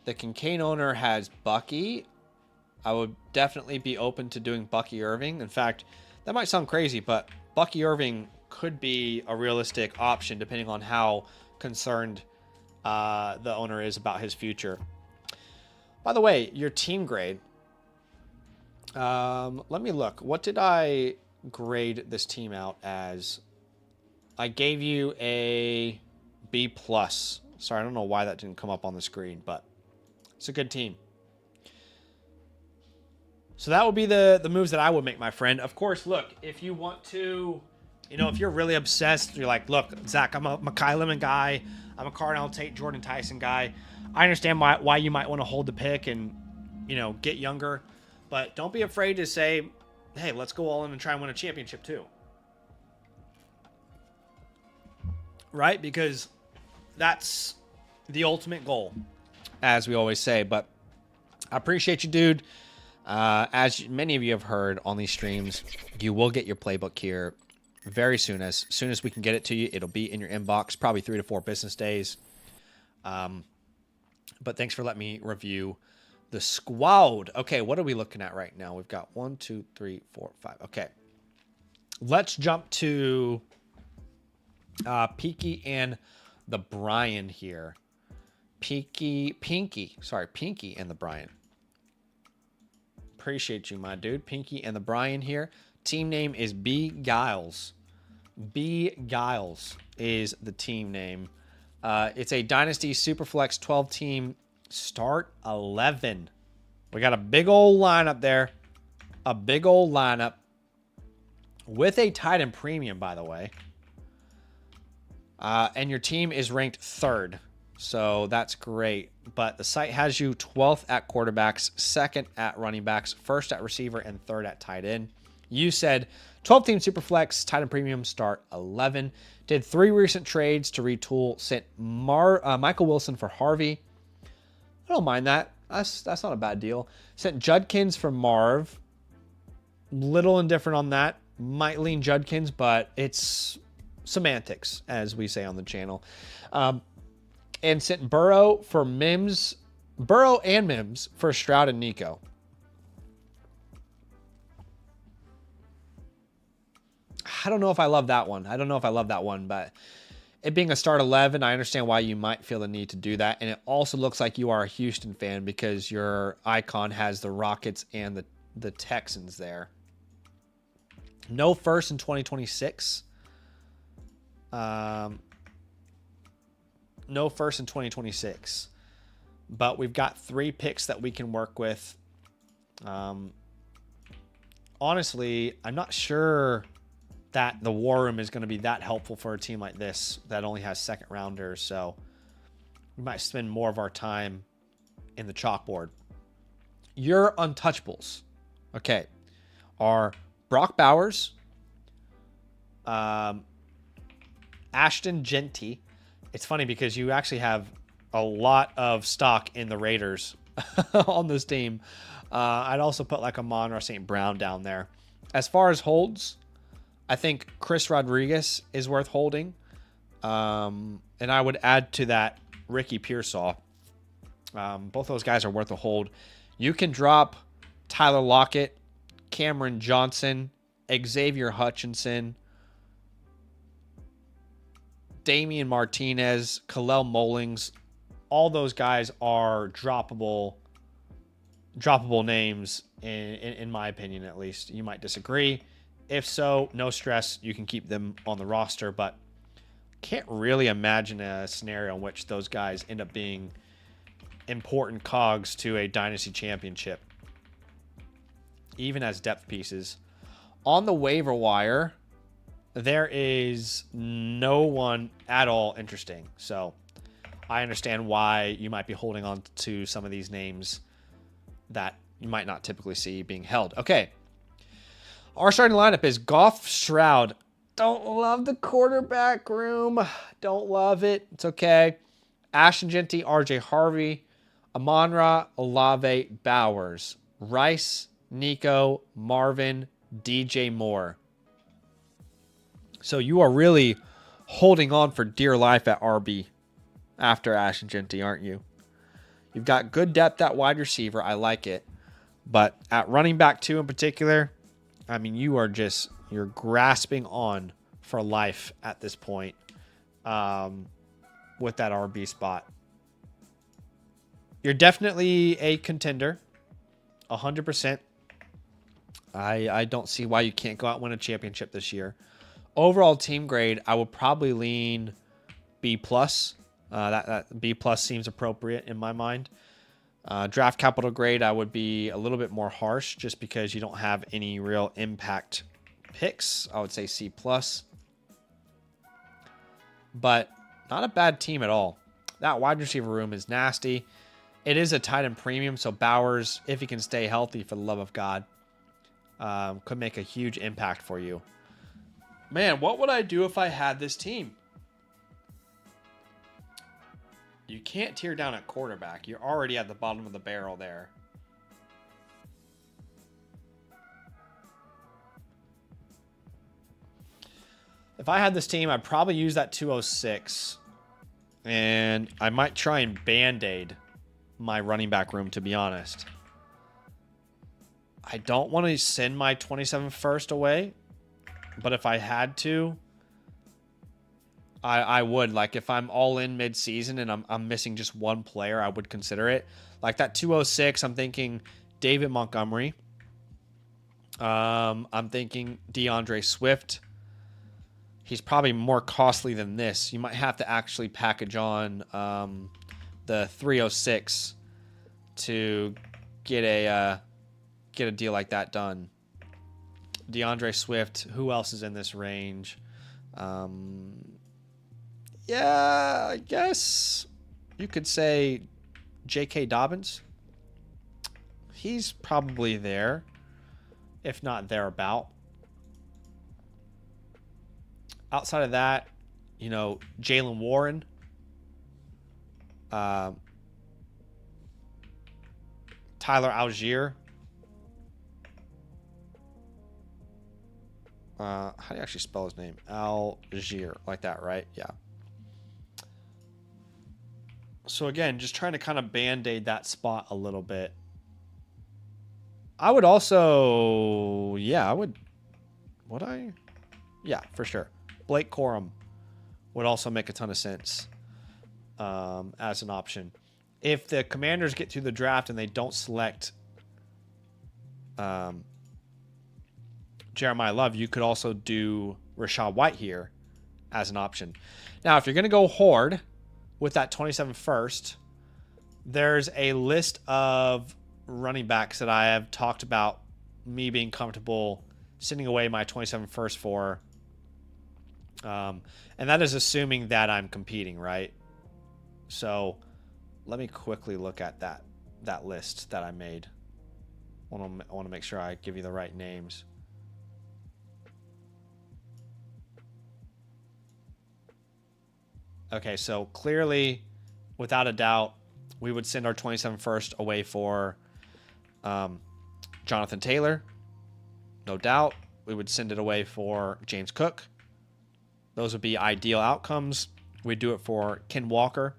The Kincaid owner has Bucky. I would definitely be open to doing Bucky Irving. In fact, that might sound crazy, but Bucky Irving could be a realistic option depending on how concerned the owner is about his future. By the way, your team grade. Let me look. What did I grade this team out as? I gave you a B+. Sorry, I don't know why that didn't come up on the screen, but it's a good team. So that would be the moves that I would make, my friend. Of course, look, if you want to, if you're really obsessed, you're like, look, Zach, I'm a Makai Lemon guy. I'm a Cardinal Tate, Jordan Tyson guy. I understand why you might want to hold the pick and, get younger. But don't be afraid to say, hey, let's go all in and try and win a championship too. Right? Because that's the ultimate goal, as we always say. But I appreciate you, dude. As many of you have heard on these streams, you will get your playbook here very soon. As soon as we can get it to you, it'll be in your inbox, probably 3 to 4 business days. But thanks for letting me review the squad. Okay, what are we looking at right now? We've got 1, 2, 3, 4, 5. Okay. Let's jump to Pinky and the Brian here. Pinky and the Brian. Appreciate you, my dude. Pinky and the Brian here. Team name is B Giles. B Giles is the team name. It's a Dynasty Superflex 12-team start 11. We got a big old lineup there. A big old lineup with a tight end premium, by the way. And your team is ranked 3rd. So that's great. But the site has you 12th at quarterbacks, 2nd at running backs, 1st at receiver, and 3rd at tight end. You said 12-team Superflex, tight end premium, start 11. Did 3 recent trades to retool. Sent Michael Wilson for Harvey. I don't mind that. That's not a bad deal. Sent Judkins for Marv. Little indifferent on that. Might lean Judkins, but it's semantics, as we say on the channel. And sent Burrow and Mims for Stroud and Nico. I don't know if I love that one. But it being a start 11, I understand why you might feel the need to do that. And it also looks like you are a Houston fan because your icon has the Rockets and the Texans there. No first in 2026. No first in 2026. But we've got 3 picks that we can work with. Honestly, I'm not sure that the war room is going to be that helpful for a team like this that only has 2nd rounders. So we might spend more of our time in the chalkboard. Your untouchables, okay, are Brock Bowers, Ashton Genty. It's funny because you actually have a lot of stock in the Raiders on this team. I'd also put like a Monroe St. Brown down there. As far as holds, I think Chris Rodriguez is worth holding. And I would add to that Ricky Pearsall. Both those guys are worth a hold. You can drop Tyler Lockett, Cameron Johnson, Xavier Hutchinson, Damian Martinez, Khalil Mullings. All those guys are droppable names, in my opinion, at least. You might disagree. If so, no stress. You can keep them on the roster, but can't really imagine a scenario in which those guys end up being important cogs to a Dynasty championship, even as depth pieces. On the waiver wire, there is no one at all interesting. So I understand why you might be holding on to some of these names that you might not typically see being held. Okay. Our starting lineup is Goff, Stroud. Don't love the quarterback room. Don't love it. It's okay. Ashton Genty, RJ Harvey, Amon-Ra, Olave, Bowers, Rice, Nico, Marvin, DJ Moore. So you are really holding on for dear life at RB after Ashton Genty, aren't you? You've got good depth at wide receiver. I like it. But at running back 2 in particular, I mean, you're grasping on for life at this point with that RB spot. You're definitely a contender, 100%. I don't see why you can't go out and win a championship this year. Overall team grade, I would probably lean B+. That B+ seems appropriate in my mind. Draft capital grade, I would be a little bit more harsh just because you don't have any real impact picks. I would say C+. But not a bad team at all. That wide receiver room is nasty. It is a tight end premium, so Bowers, if he can stay healthy, for the love of God, could make a huge impact for you. Man, what would I do if I had this team? You can't tear down at quarterback. You're already at the bottom of the barrel there. If I had this team, I'd probably use that 206. And I might try and Band-Aid my running back room, to be honest. I don't want to send my 27 first away. But if I had to, I would. Like, if I'm all in mid-season and I'm missing just one player, I would consider it. Like that 206, I'm thinking David Montgomery. I'm thinking DeAndre Swift. He's probably more costly than this. You might have to actually package on the 306 to get a deal like that done. DeAndre Swift. Who else is in this range? Yeah, I guess you could say J.K. Dobbins. He's probably there, if not thereabout. Outside of that, Jalen Warren. Tyler Algier. How do you actually spell his name? Algier, like that, right? Yeah. So again, just trying to kind of band-aid that spot a little bit. I would also, would I? Yeah, for sure. Blake Corum would also make a ton of sense as an option. If the Commanders get through the draft and they don't select Jeremiah Love, you could also do Rachaad White here as an option. Now, if you're going to go hard with that 27 first, there's a list of running backs that I have talked about me being comfortable sending away my 27 first for. And that is assuming that I'm competing, right? So let me quickly look at that list that I made. I want to make sure I give you the right names. Okay, so clearly, without a doubt, we would send our 27 first away for Jonathan Taylor. No doubt. We would send it away for James Cook. Those would be ideal outcomes. We'd do it for Ken Walker.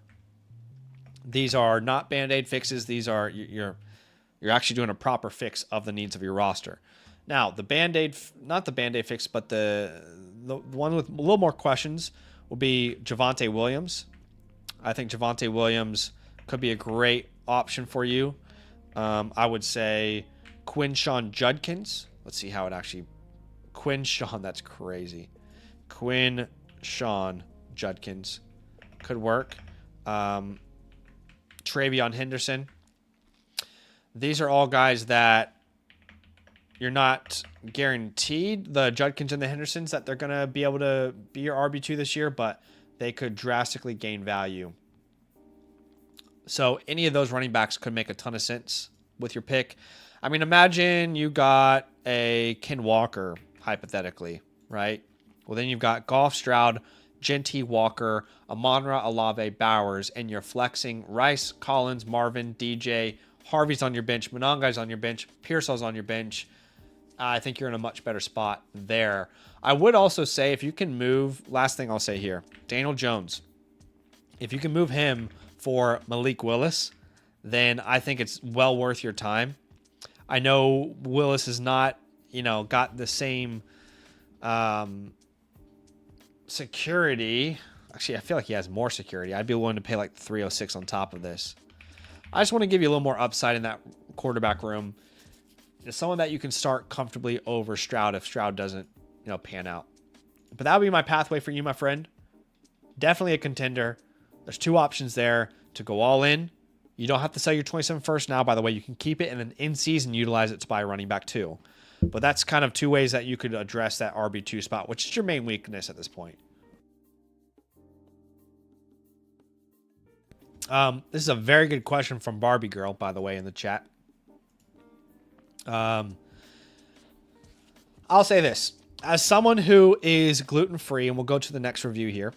These are not Band-Aid fixes. These are, you're actually doing a proper fix of the needs of your roster. Now, the Band-Aid, not the Band-Aid fix, but the one with a little more questions will be Javonte Williams. I think Javonte Williams could be a great option for you. I would say Quinshawn Judkins. Let's see how it actually... Quinshawn, that's crazy. Quinshawn Judkins could work. Travion Henderson. These are all guys that you're not guaranteed, the Judkins and the Hendersons, that they're going to be able to be your RB2 this year, but they could drastically gain value. So any of those running backs could make a ton of sense with your pick. I mean, imagine you got a Ken Walker, hypothetically, right? Well, then you've got Goff, Stroud, Genty, Walker, Amon-Ra, Olave, Bowers, and you're flexing Rice, Collins, Marvin, DJ, Harvey's on your bench, Monongai's on your bench, Pearsall's on your bench. I think you're in a much better spot there. I would also say if you can move, last thing I'll say here, Daniel Jones. If you can move him for Malik Willis, then I think it's well worth your time. I know Willis is not, got the same security. Actually, I feel like he has more security. I'd be willing to pay like 306 on top of this. I just want to give you a little more upside in that quarterback room. It's someone that you can start comfortably over Stroud if Stroud doesn't, pan out. But that would be my pathway for you, my friend. Definitely a contender. There's two options there to go all in. You don't have to sell your 27 first now, by the way. You can keep it and then in season utilize it to buy a running back too. But that's kind of two ways that you could address that RB2 spot, which is your main weakness at this point. This is a very good question from Barbie Girl, by the way, in the chat. I'll say this. As someone who is gluten-free, and we'll go to the next review here,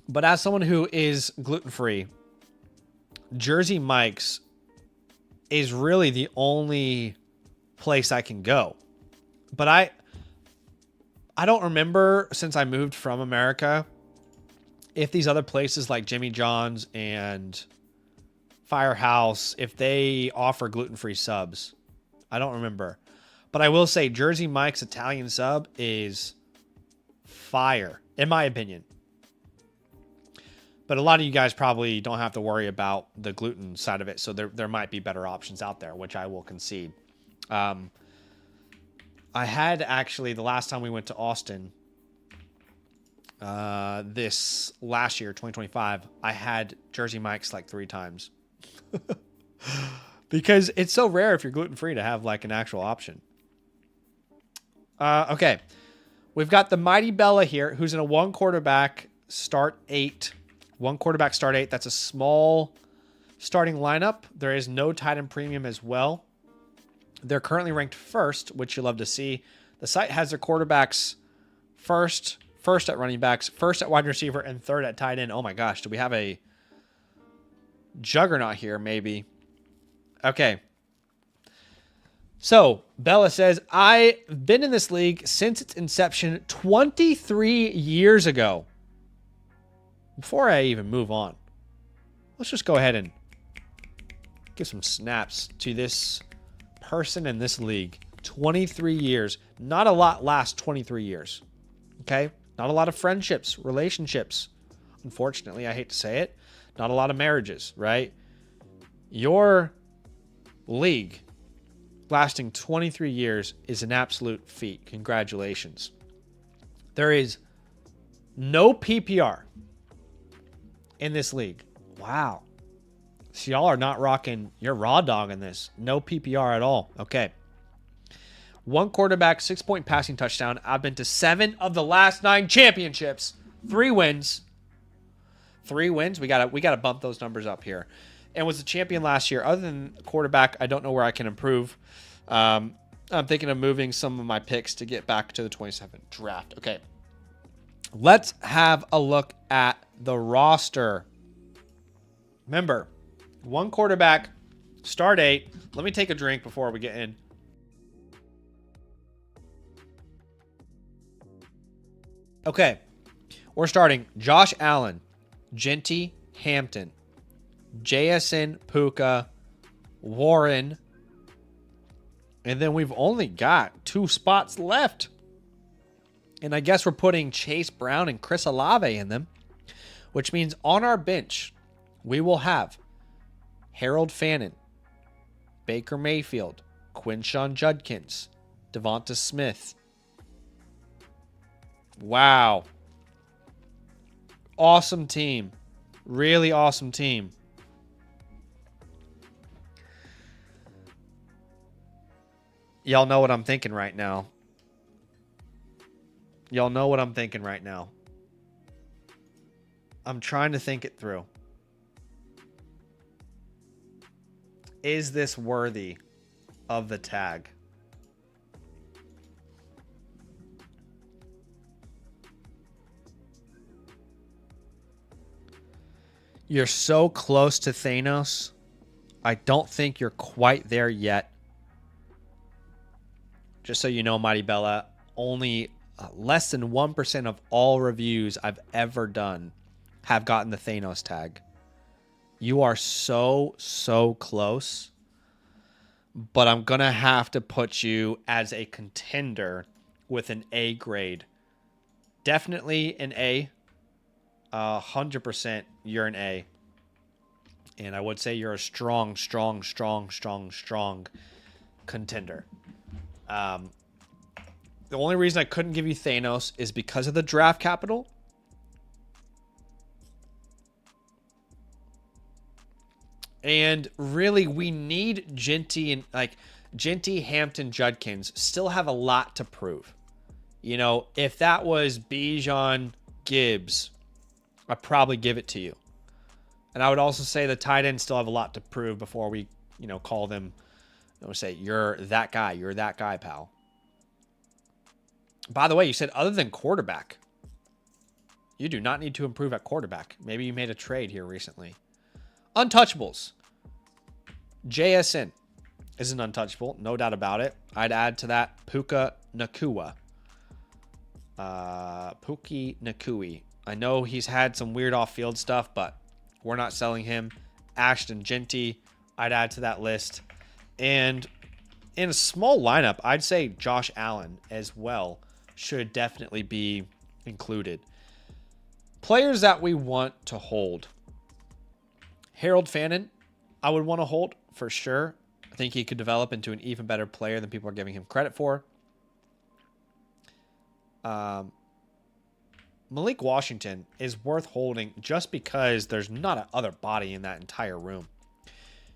but as someone who is gluten-free, Jersey Mike's is really the only place I can go. But I don't remember since I moved from America if these other places like Jimmy John's and Firehouse, if they offer gluten-free subs. I don't remember. But I will say Jersey Mike's Italian sub is fire, in my opinion. But a lot of you guys probably don't have to worry about the gluten side of it, so there might be better options out there, which I will concede. I had actually the last time we went to Austin, this last year, 2025, I had Jersey Mike's like 3 times. Because it's so rare if you're gluten-free to have like an actual option. Okay. We've got the Mighty Bella here, who's in a 1 quarterback start 8. 1 quarterback start 8. That's a small starting lineup. There is no tight end premium as well. They're currently ranked first, which you love to see. The site has their quarterbacks first at running backs, first at wide receiver, and third at tight end. Oh my gosh, do we have a juggernaut here? Maybe. Okay. So, Bella says, I've been in this league since its inception 23 years ago. Before I even move on, let's just go ahead and give some snaps to this person in this league. 23 years. Not a lot lasts 23 years. Okay? Not a lot of friendships, relationships. Unfortunately, I hate to say it. Not a lot of marriages, right? Your league lasting 23 years is an absolute feat. Congratulations. There is no PPR in this league. Wow. So y'all are not rocking your raw dog in this. No PPR at all. Okay. 1 quarterback, 6-point passing touchdown. I've been to 7 of the last 9 championships. 3 wins. 3 wins. We gotta bump those numbers up here. And was the champion last year. Other than quarterback, I don't know where I can improve. I'm thinking of moving some of my picks to get back to the 27 draft. Okay. Let's have a look at the roster. Remember, 1 quarterback, start 8. Let me take a drink before we get in. Okay. We're starting Josh Allen, Genty, Hampton, JSN, Puka, Warren, and then we've only got 2 spots left. And I guess we're putting Chase Brown and Chris Olave in them, which means on our bench, we will have Harold Fannin, Baker Mayfield, Quinshon Judkins, Devonta Smith. Wow. Awesome team. Really awesome team. Y'all know what I'm thinking right now. Y'all know what I'm thinking right now. I'm trying to think it through. Is this worthy of the tag? You're so close to Thanos. I don't think you're quite there yet. Just so you know, Mighty Bella, only less than 1% of all reviews I've ever done have gotten the Thanos tag. You are so close. But I'm going to have to put you as a contender with an A grade. Definitely an A. 100% you're an A. And I would say you're a strong contender. The only reason I couldn't give you Thanos is because of the draft capital. And really, we need Genty and Genty, Hampton, Judkins still have a lot to prove. You know, if that was Bijan, Gibbs, I'd probably give it to you. And I would also say the tight ends still have a lot to prove before we, call them, say, you're that guy, pal. By the way, you said other than quarterback. You do not need to improve at quarterback. Maybe you made a trade here recently. Untouchables. JSN is an untouchable, no doubt about it. I'd add to that Puka Nakua. Puki Nakui. I know he's had some weird off-field stuff, but we're not selling him. Ashton Genty, I'd add to that list. And in a small lineup, I'd say Josh Allen as well should definitely be included. Players that we want to hold. Harold Fannin, I would want to hold for sure. I think he could develop into an even better player than people are giving him credit for. Malik Washington is worth holding just because there's not a other body in that entire room.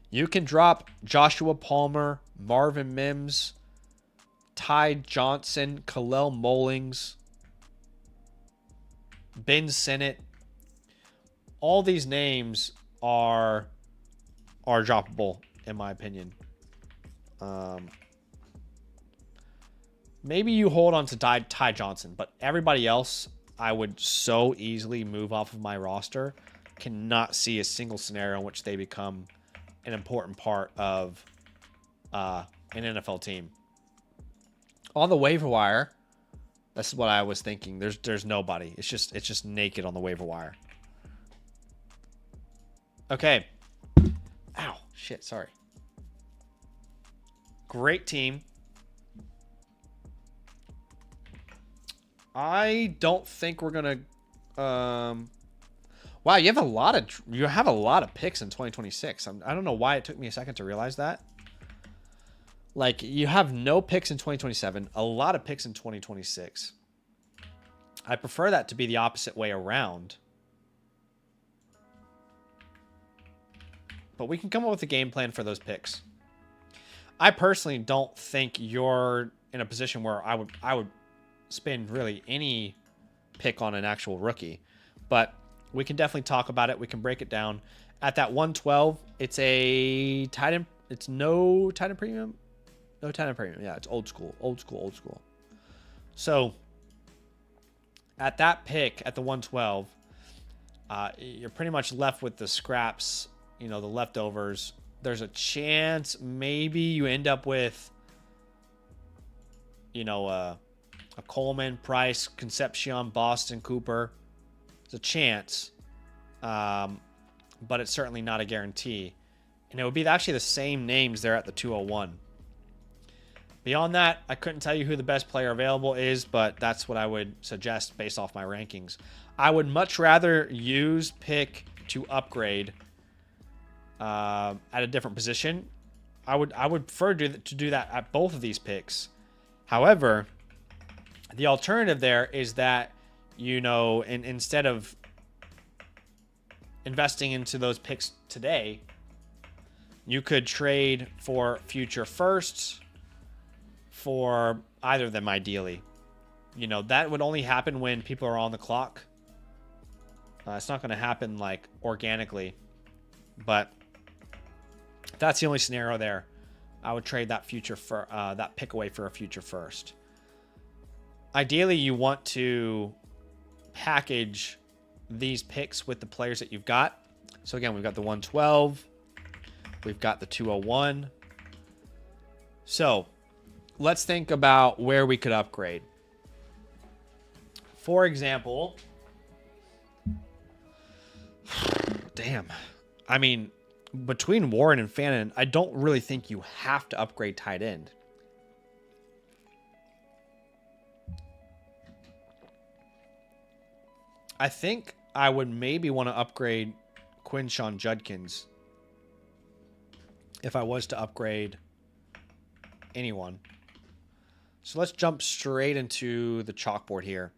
You can drop Joshua Palmer, Marvin Mims, Ty Johnson, Kalel Mullings, Ben Sinnott. All these names are droppable, in my opinion. Maybe you hold on to Ty Johnson, but everybody else I would so easily move off of my roster. Cannot see a single scenario in which they become an important part of an NFL team. On the waiver wire, that's what I was thinking. There's nobody. It's just naked on the waiver wire. Okay. Ow, shit, sorry. Great team. I don't think we're gonna. Wow, you have a lot of picks in 2026. I don't know why it took me a second to realize that. Like, you have no picks in 2027, a lot of picks in 2026. I prefer that to be the opposite way around. But we can come up with a game plan for those picks. I personally don't think you're in a position where I would spend really any pick on an actual rookie. But we can definitely talk about it. We can break it down. At that 112, it's a tight end. It's no tight end premium. No tight end premium. Yeah, it's old school. So at that pick, at the 112, you're pretty much left with the scraps, the leftovers. There's a chance maybe you end up with, a Coleman, Price, Concepcion, Boston, Cooper. There's a chance, but it's certainly not a guarantee. And it would be actually the same names there at the 201. Beyond that, I couldn't tell you who the best player available is, but that's what I would suggest based off my rankings. I would much rather use pick to upgrade at a different position. I would prefer to do that at both of these picks. However, the alternative there is that, instead of investing into those picks today, you could trade for future firsts for either of them, ideally. That would only happen when people are on the clock. It's not going to happen like organically, but that's the only scenario there. I would trade that that pick away for a future first. Ideally, you want to package these picks with the players that you've got. So again, we've got the 112, we've got the 201. So let's think about where we could upgrade. For example, damn. I mean, between Warren and Fannin, I don't really think you have to upgrade tight end. I think I would maybe want to upgrade Quinshon Judkins if I was to upgrade anyone. So let's jump straight into the chalkboard here.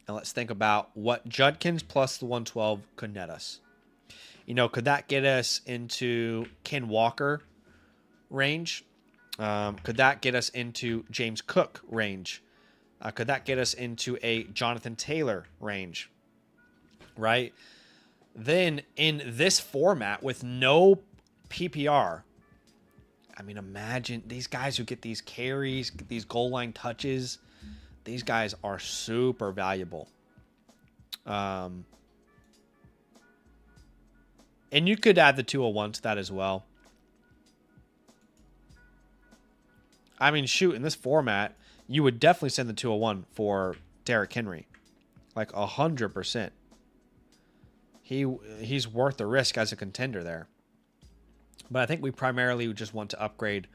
And let's think about what Judkins plus the 112 could net us. Could that get us into Ken Walker range? Could that get us into James Cook range? Could that get us into a Jonathan Taylor range? Right? Then in this format with no PPR, I mean, imagine these guys who get these carries, get these goal line touches. These guys are super valuable. And you could add the 201 to that as well. I mean, shoot, in this format, you would definitely send the 201 for Derrick Henry. Like 100%. He's worth the risk as a contender there. But I think we primarily just want to upgrade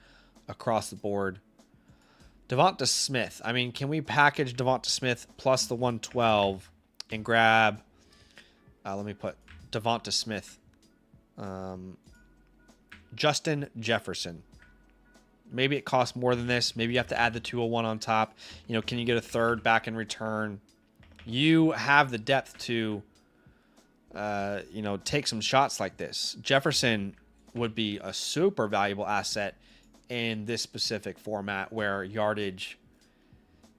across the board. Devonta Smith. I mean, can we package Devonta Smith plus the 112 and grab... let me put Devonta Smith. Justin Jefferson. Maybe it costs more than this. Maybe you have to add the 201 on top. You know, can you get a third back in return? You have the depth to, you know, take some shots like this. Jefferson would be a super valuable asset in this specific format where yardage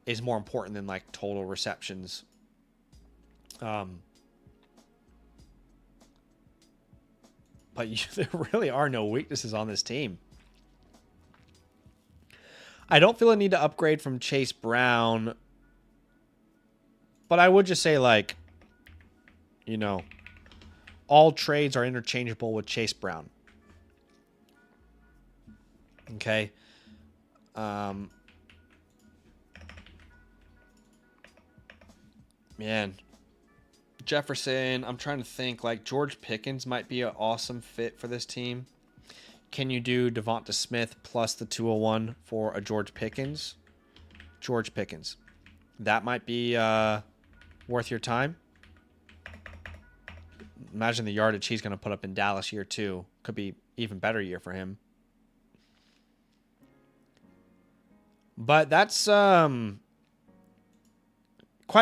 is more important than like total receptions. But there really are no weaknesses on this team. I don't feel a need to upgrade from Chase Brown, but I would just say, like, you know, all trades are interchangeable with Chase Brown. Okay. Man. Jefferson, I'm trying to think, like, George Pickens might be an awesome fit for this team. Can you do Devonta Smith plus the 201 for a George Pickens? George Pickens. That might be worth your time. Imagine the yardage he's going to put up in Dallas year 2. Could be even better year for him. But that's, quite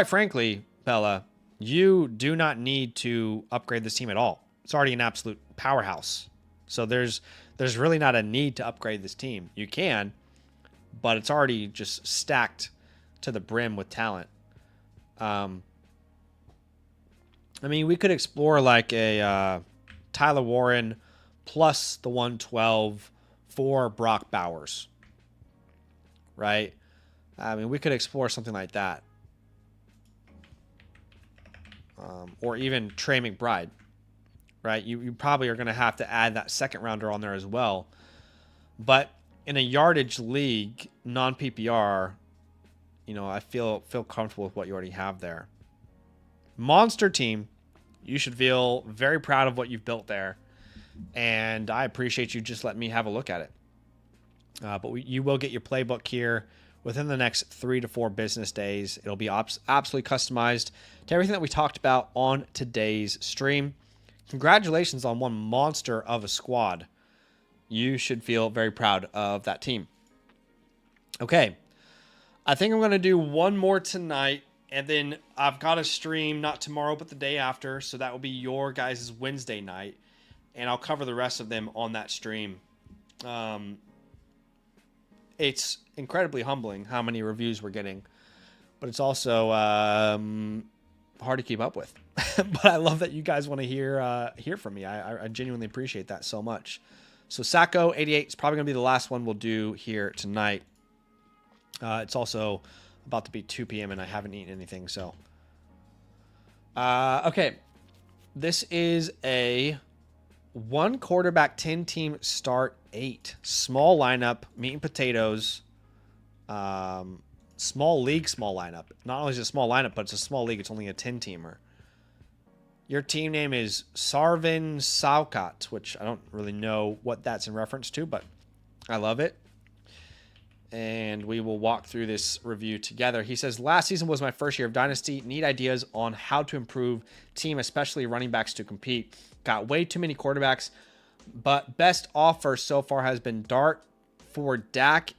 frankly, Bella, you do not need to upgrade this team at all. It's already an absolute powerhouse. So there's really not a need to upgrade this team. You can, but it's already just stacked to the brim with talent. I mean, we could explore like a Tyler Warren plus the 112 for Brock Bowers. Right? I mean, we could explore something like that. Or even Trey McBride, right? You probably are going to have to add that second rounder on there as well. But in a yardage league, non-PPR, you know, I feel comfortable with what you already have there. Monster team, you should feel very proud of what you've built there. And I appreciate you just letting me have a look at it. But you will get your playbook here within the next 3 to 4 business days. It'll be absolutely customized to everything that we talked about on today's stream. Congratulations on one monster of a squad. You should feel very proud of that team. Okay. I think I'm going to do one more tonight, and then I've got a stream not tomorrow but the day after, so that will be your guys' Wednesday night, and I'll cover the rest of them on that stream. It's incredibly humbling how many reviews we're getting, but it's also hard to keep up with. But I love that you guys want to hear from me. I genuinely appreciate that so much. So Sacco 88 is probably going to be the last one we'll do here tonight. It's also about to be 2 p.m. and I haven't eaten anything. So, okay, this is a 1 quarterback 10 team start 8 small lineup, meat and potatoes, small league, small lineup. Not only is it a small lineup, but it's a small league. It's only a 10 teamer. Your team name is Sarvin Saukat, which I don't really know what that's in reference to, but I love it. And we will walk through this review together. He says, last season was my first year of Dynasty. Need ideas on how to improve team, especially running backs to compete. Got way too many quarterbacks, but best offer so far has been Dart for Dak,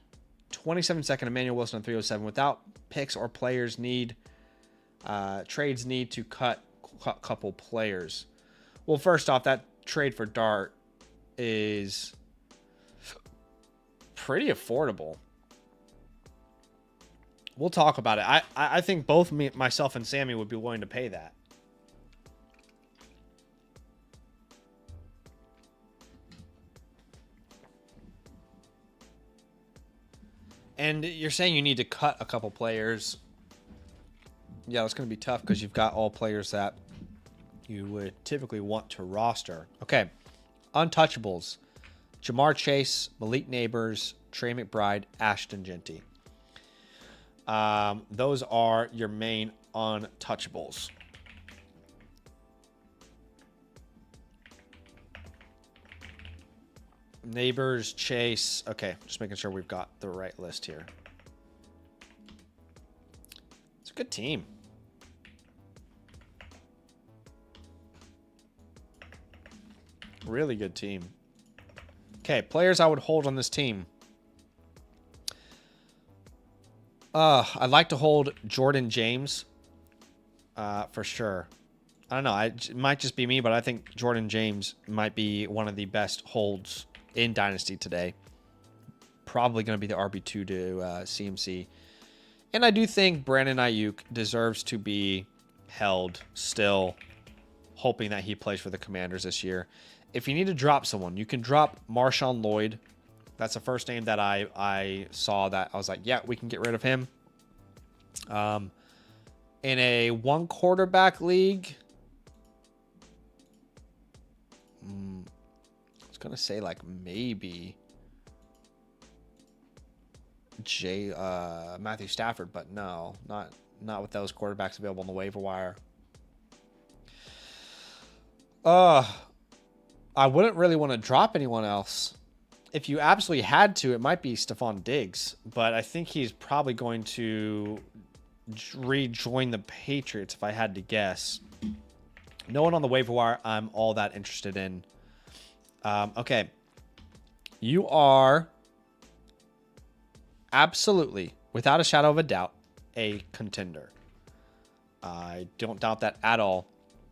27-second Emmanuel Wilson on 307. Without picks or players need, trades need to cut a couple players. Well, first off, that trade for Dart is pretty affordable. We'll talk about it. I think both myself and Sammy would be willing to pay that. And you're saying you need to cut a couple players. Yeah, it's going to be tough because you've got all players that you would typically want to roster. Okay. Untouchables. Jamar Chase, Malik Neighbors, Trey McBride, Ashton Genty. Those are your main untouchables. Neighbors, Chase. Okay, just making sure we've got the right list here. It's a good team. Really good team. Okay, players I would hold on this team. I'd like to hold Jordan James for sure. I don't know. It might just be me, but I think Jordan James might be one of the best holds in Dynasty today. Probably going to be the RB2 to CMC. And I do think Brandon Ayuk deserves to be held still, hoping that he plays for the Commanders this year. If you need to drop someone, you can drop Marshawn Lloyd. That's the first name that I saw that I was like, yeah, we can get rid of him. In a one quarterback league, I was going to say like maybe Matthew Stafford, but no, not with those quarterbacks available on the waiver wire. I wouldn't really want to drop anyone else. If you absolutely had to, it might be Stephon Diggs, but I think he's probably going to rejoin the Patriots if I had to guess. No one on the waiver wire I'm all that interested in. Okay. You are absolutely, without a shadow of a doubt, a contender. I don't doubt that at all.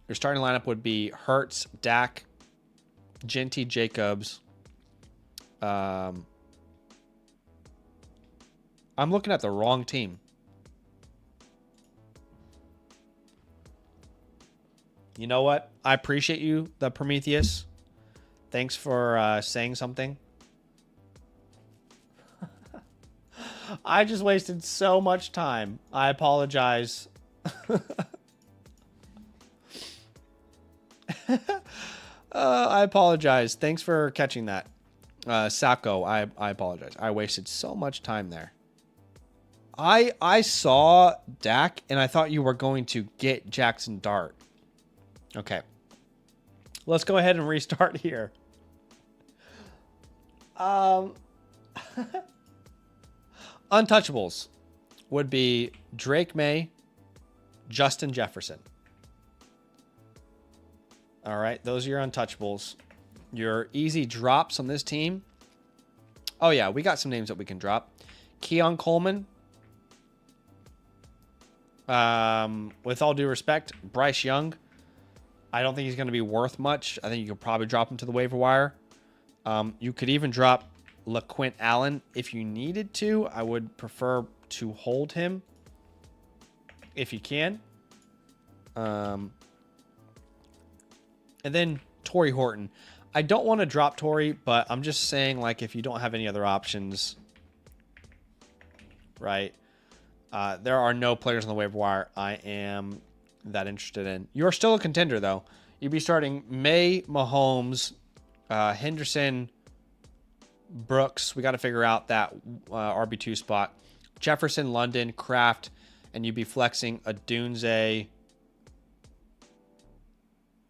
Your starting lineup would be Hurts, Dak, Genty, Jacobs. I'm looking at the wrong team. You know what? I appreciate you, the Prometheus. Thanks for saying something. I just wasted so much time. I apologize. I apologize. Thanks for catching that. Sacco, I apologize. I wasted so much time there. I saw Dak, and I thought you were going to get Jackson Dart. Okay. Let's go ahead and restart here. Untouchables would be Drake May, Justin Jefferson. All right, those are your untouchables. Your easy drops on this team. Oh, yeah, we got some names that we can drop. Keon Coleman. With all due respect, Bryce Young. I don't think he's going to be worth much. I think you could probably drop him to the waiver wire. You could even drop LaQuint Allen if you needed to. I would prefer to hold him if you can. And then Torrey Horton. I don't want to drop Torrey, but I'm just saying, like, if you don't have any other options, right? There are no players on the waiver wire I am that interested in. You're still a contender, though. You'd be starting May, Mahomes, Henderson, Brooks. We got to figure out that RB2 spot. Jefferson, London, Kraft, and you'd be flexing a Dunze.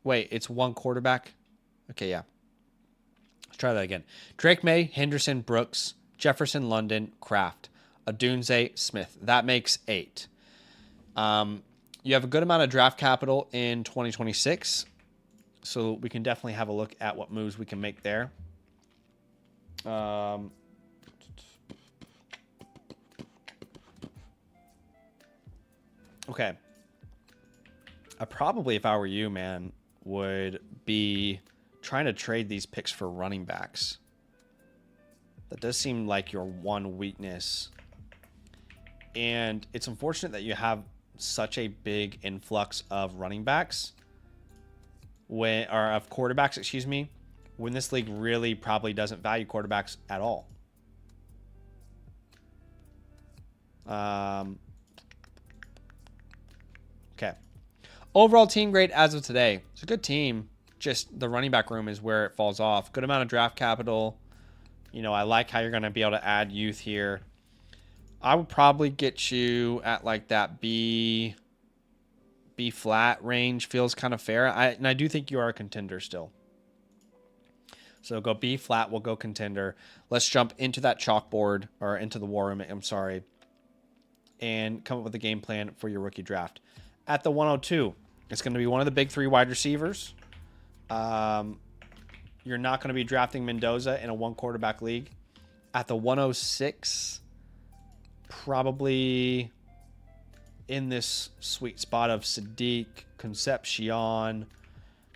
Wait, it's one quarterback? Okay, yeah. Let's try that again. Drake May, Henderson, Brooks, Jefferson, London, Kraft, Adunze, Smith. That makes 8. You have a good amount of draft capital in 2026, so we can definitely have a look at what moves we can make there. Okay. I probably, if I were you, man, would be trying to trade these picks for running backs. That does seem like your one weakness. And it's unfortunate that you have such a big influx of running backs of quarterbacks, excuse me, when this league really probably doesn't value quarterbacks at all. Okay. Overall team grade as of today. It's a good team. Just the running back room is where it falls off. Good amount of draft capital. You know, I like how you're going to be able to add youth here. I would probably get you at like that B flat range. Feels kind of fair. And I do think you are a contender still. So go B flat. We'll go contender. Let's jump into that chalkboard or into the war room. I'm sorry. And come up with a game plan for your rookie draft. At the 102, it's going to be one of the big 3 wide receivers. You're not going to be drafting Mendoza in a 1 quarterback league. At the 106, probably in this sweet spot of Sadiq, Concepcion,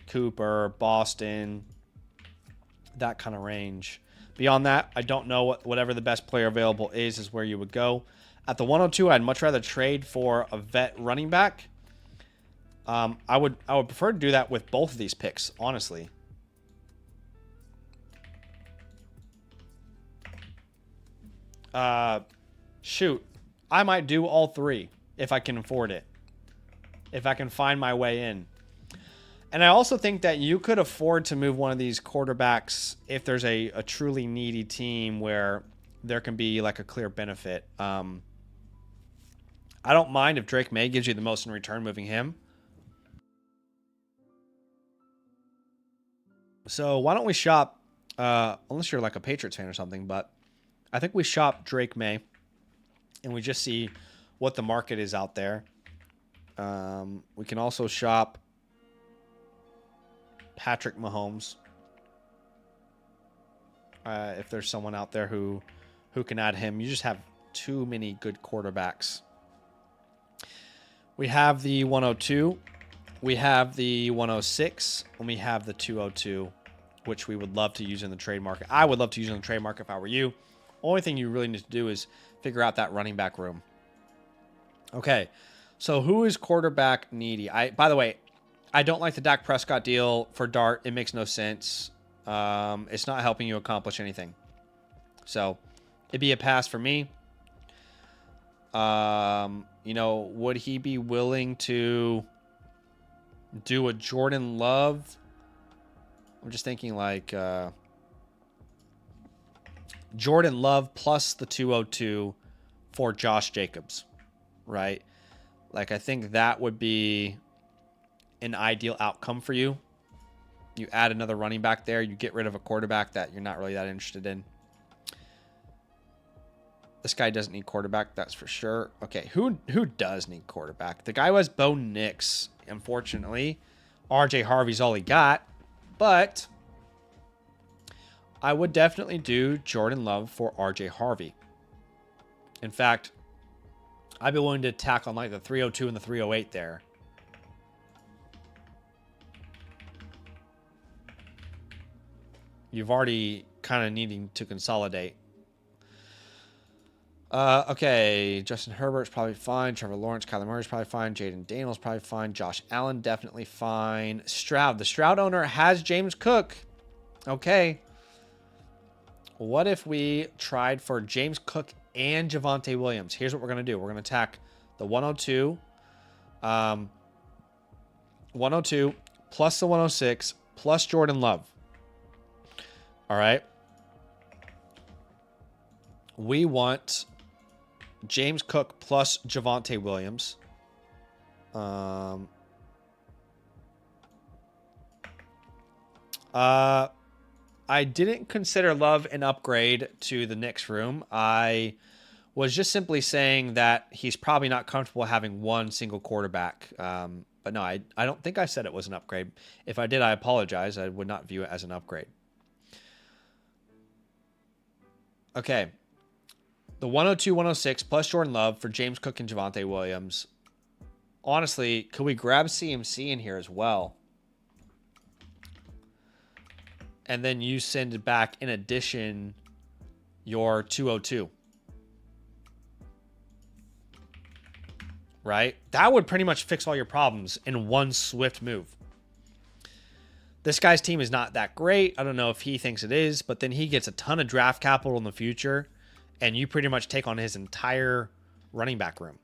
Cooper, Boston, that kind of range. Beyond that, I don't know whatever the best player available is where you would go. At the 102, I'd much rather trade for a vet running back. I would prefer to do that with both of these picks, honestly. Shoot, I might do all three if I can afford it. If I can find my way in. And I also think that you could afford to move one of these quarterbacks if there's a truly needy team where there can be like a clear benefit. I don't mind if Drake May gives you the most in return moving him. So why don't we shop, unless you're like a Patriots fan or something, but I think we shop Drake May and we just see what the market is out there. We can also shop Patrick Mahomes. If there's someone out there who can add him. You just have too many good quarterbacks. We have the 102. We have the 106. And we have the 202, which we would love to use in the trade market. I would love to use in the trade market if I were you. Only thing you really need to do is figure out that running back room. Okay, so who is quarterback needy? By the way, I don't like the Dak Prescott deal for Dart. It makes no sense. It's not helping you accomplish anything. So it'd be a pass for me. You know, would he be willing to do a Jordan Love? I'm just thinking like Jordan Love plus the 202 for Josh Jacobs, right? Like, I think that would be an ideal outcome for you. You add another running back there. You get rid of a quarterback that you're not really that interested in. This guy doesn't need quarterback, that's for sure. Okay, who does need quarterback? The guy who has Bo Nix, unfortunately. RJ Harvey's all he got. But I would definitely do Jordan Love for RJ Harvey. In fact, I'd be willing to tack on like the 302 and the 308 there. You've already kind of needing to consolidate. Okay, Justin Herbert's probably fine. Trevor Lawrence, Kyler Murray's probably fine. Jaden Daniels probably fine. Josh Allen definitely fine. Stroud. The Stroud owner has James Cook. Okay. What if we tried for James Cook and Javonte Williams? Here's what we're going to do. We're going to attack the 102. 102 plus the 106 plus Jordan Love. All right. We want James Cook plus Javonte Williams. I didn't consider Love an upgrade to the Knicks room. I was just simply saying that he's probably not comfortable having one single quarterback. But no, I don't think I said it was an upgrade. If I did, I apologize. I would not view it as an upgrade. Okay. The 102, 106 plus Jordan Love for James Cook and Javonte Williams. Honestly, could we grab CMC in here as well? And then you send it back in addition your 202. Right? That would pretty much fix all your problems in one swift move. This guy's team is not that great. I don't know if he thinks it is, but then he gets a ton of draft capital in the future, and you pretty much take on his entire running back room.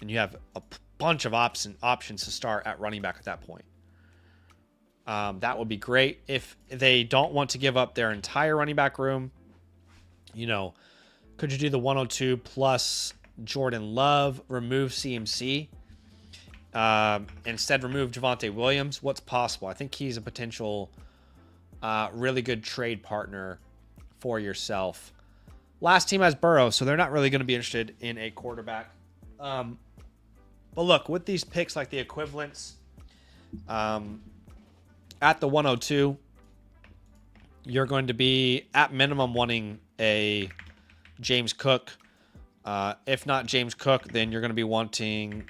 And you have a bunch of options to start at running back at that point. That would be great. If they don't want to give up their entire running back room, you know, could you do the 102 plus Jordan Love, remove CMC, instead remove Javonte Williams? What's possible? I think he's a potential really good trade partner for yourself. Last team has Burrow, so they're not really going to be interested in a quarterback. But look, with these picks, like the equivalents, at the 102, you're going to be, at minimum, wanting a James Cook. If not James Cook, then you're going to be wanting,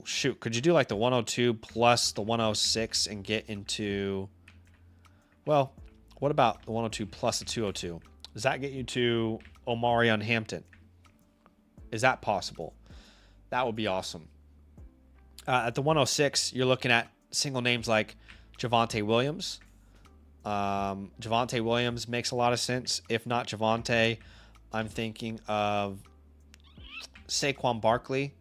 shoot. Could you do like the 102 plus the 106 and get into, well, what about the 102 plus the 202? Does that get you to Omarion Hampton? Is that possible? That would be awesome. At the 106, you're looking at single names like Javonte Williams. Javonte Williams makes a lot of sense. If not Javonte, I'm thinking of Saquon Barkley.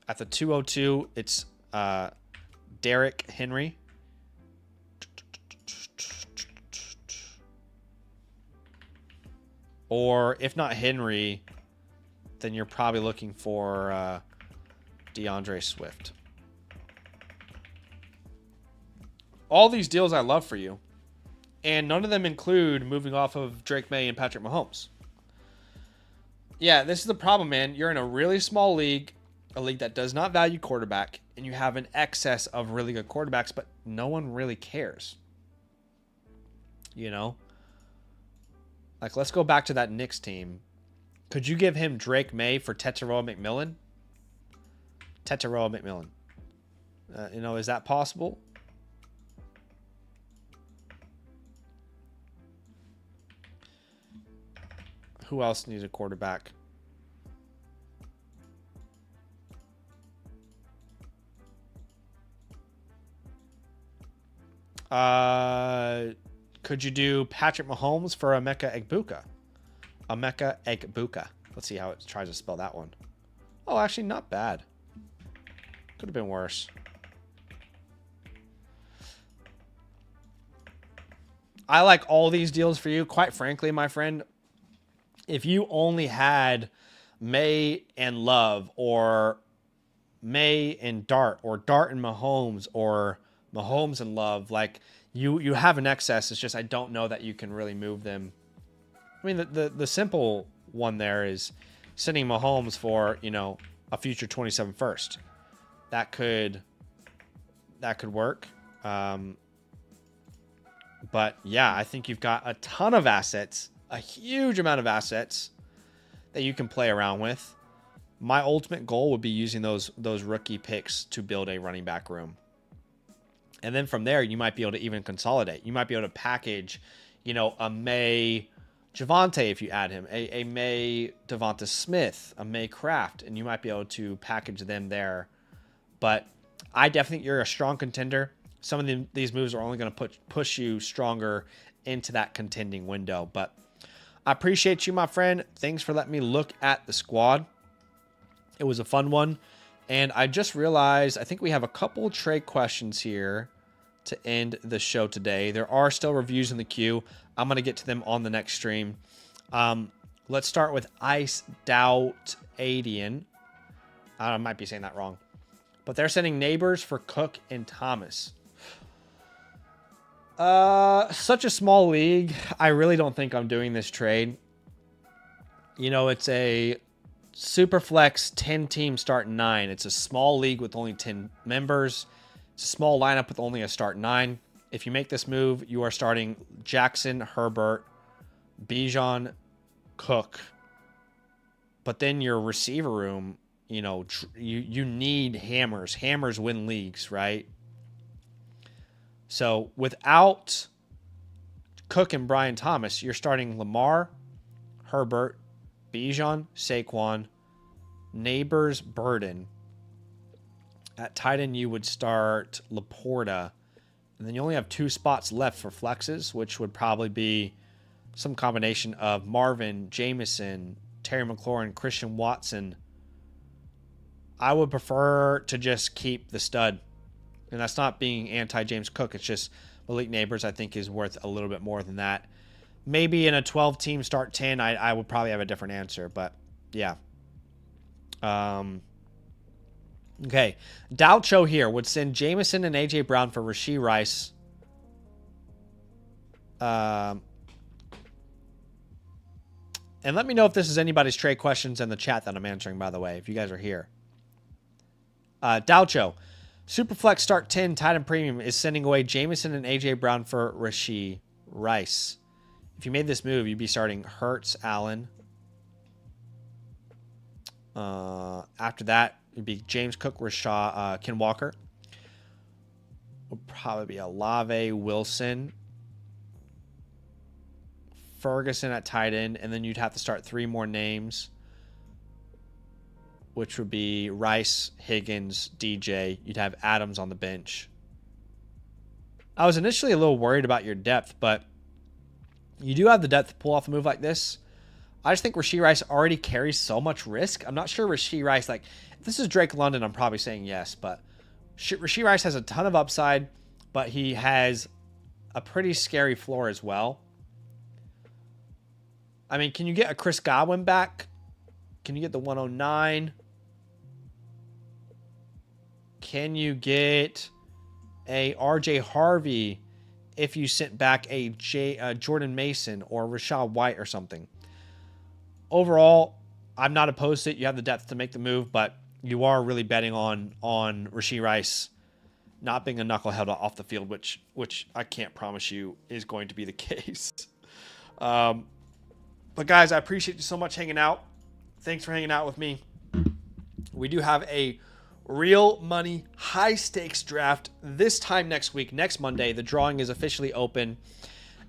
At the 202, it's Derrick Henry. Or if not Henry, then you're probably looking for DeAndre Swift. All these deals I love for you. And none of them include moving off of Drake May and Patrick Mahomes. Yeah, this is the problem, man. You're in a really small league, a league that does not value quarterback, and you have an excess of really good quarterbacks, but no one really cares. Like, let's go back to that Knicks team. Could you give him Drake May for Tetairoa McMillan? Is that possible? Who else needs a quarterback? Could you do Patrick Mahomes for Emeka Egbuka? Let's see how it tries to spell that one. Oh, actually, not bad. Could have been worse. I like all these deals for you. Quite frankly, my friend, if you only had May and Love, or May and Dart, or Dart and Mahomes, or Mahomes and Love, like you have an excess. It's just I don't know that you can really move them. I mean, the simple one there is sending Mahomes for, a future 27 first. That could work. But yeah, I think you've got a ton of assets, a huge amount of assets that you can play around with. My ultimate goal would be using those rookie picks to build a running back room. And then from there, you might be able to even consolidate. You might be able to package, a May Javonte if you add him, a May Devonta Smith, a May Kraft, and you might be able to package them there. But I definitely think you're a strong contender. Some of these moves are only going to push you stronger into that contending window. But I appreciate you, my friend. Thanks for letting me look at the squad. It was a fun one. And I just realized I think we have a couple trade questions here to end the show today. There are still reviews in the queue. I'm going to get to them on the next stream. Let's start with Ice Doubt Adian. I might be saying that wrong. But they're sending Neighbors for Cook and Thomas. Such a small league. I really don't think I'm doing this trade. It's a Superflex 10-team start 9. It's a small league with only 10 members. It's a small lineup with only a start 9. If you make this move, you are starting Jackson, Herbert, Bijan, Cook. But then your receiver room, you need hammers. Hammers win leagues, right? So without Cook and Brian Thomas, you're starting Lamar, Herbert, Bijan, Saquon, Neighbors, Burden. At tight end, you would start Laporta. And then you only have 2 spots left for flexes, which would probably be some combination of Marvin, Jameson, Terry McLaurin, Christian Watson. I would prefer to just keep the stud. And that's not being anti-James Cook. It's just Malik Neighbors, I think, is worth a little bit more than that. Maybe in a 12-team start 10, I would probably have a different answer. But, yeah. Okay. Doucho here would send Jameson and A.J. Brown for Rashee Rice. And let me know if this is anybody's trade questions in the chat that I'm answering, by the way, if you guys are here. Doucho. Superflex start 10 Titan Premium is sending away Jameson and A.J. Brown for Rashee Rice. If you made this move, you'd be starting Hurts, Allen, After that, it'd be James Cook, Rashad, Ken Walker. Would probably be Olave, Wilson, Ferguson at tight end, and then you'd have to start 3 more names, which would be Rice, Higgins, DJ. You'd have Adams on the bench. I was initially a little worried about your depth, but you do have the depth to pull off a move like this. I just think Rashee Rice already carries so much risk. I'm not sure Rashee Rice, like, if this is Drake London, I'm probably saying yes, but Rashee Rice has a ton of upside, but he has a pretty scary floor as well. I mean, can you get a Chris Godwin back? Can you get the 109? Can you get a RJ Harvey if you sent back a Jordan Mason or Rashad White or something? Overall, I'm not opposed to it. You have the depth to make the move, but you are really betting on Rashee Rice not being a knucklehead off the field, which I can't promise you is going to be the case. But guys, I appreciate you so much hanging out. Thanks for hanging out with me. We do have a real money, high stakes draft this time next week, next Monday. The drawing is officially open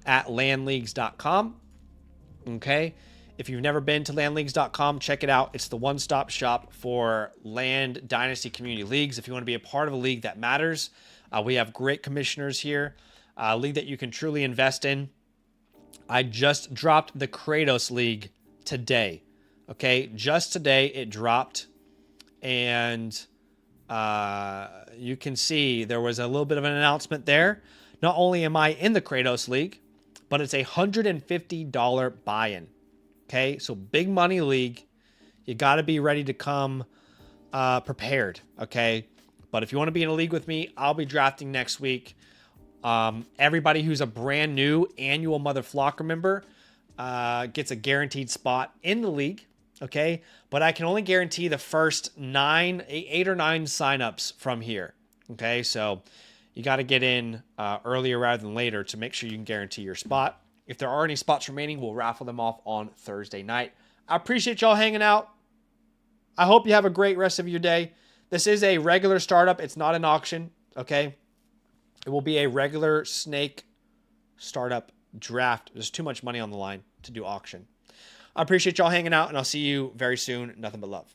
at landleagues.com. Okay. If you've never been to landleagues.com, check it out. It's the one-stop shop for land dynasty community leagues. If you want to be a part of a league that matters, we have great commissioners here, a league that you can truly invest in. I just dropped the Kratos League today. Okay, just today it dropped, and you can see there was a little bit of an announcement there. Not only am I in the Kratos League, but it's a $150 buy-in. Okay, so big money league. You got to be ready to come prepared. Okay, but if you want to be in a league with me, I'll be drafting next week. Everybody who's a brand new annual Mother Flocker member gets a guaranteed spot in the league. Okay, but I can only guarantee the first 8 or 9 signups from here. Okay, so you got to get in earlier rather than later to make sure you can guarantee your spot. If there are any spots remaining, we'll raffle them off on Thursday night. I appreciate y'all hanging out. I hope you have a great rest of your day. This is a regular startup. It's not an auction. Okay, it will be a regular snake startup draft. There's too much money on the line to do auction. I appreciate y'all hanging out, and I'll see you very soon. Nothing but love.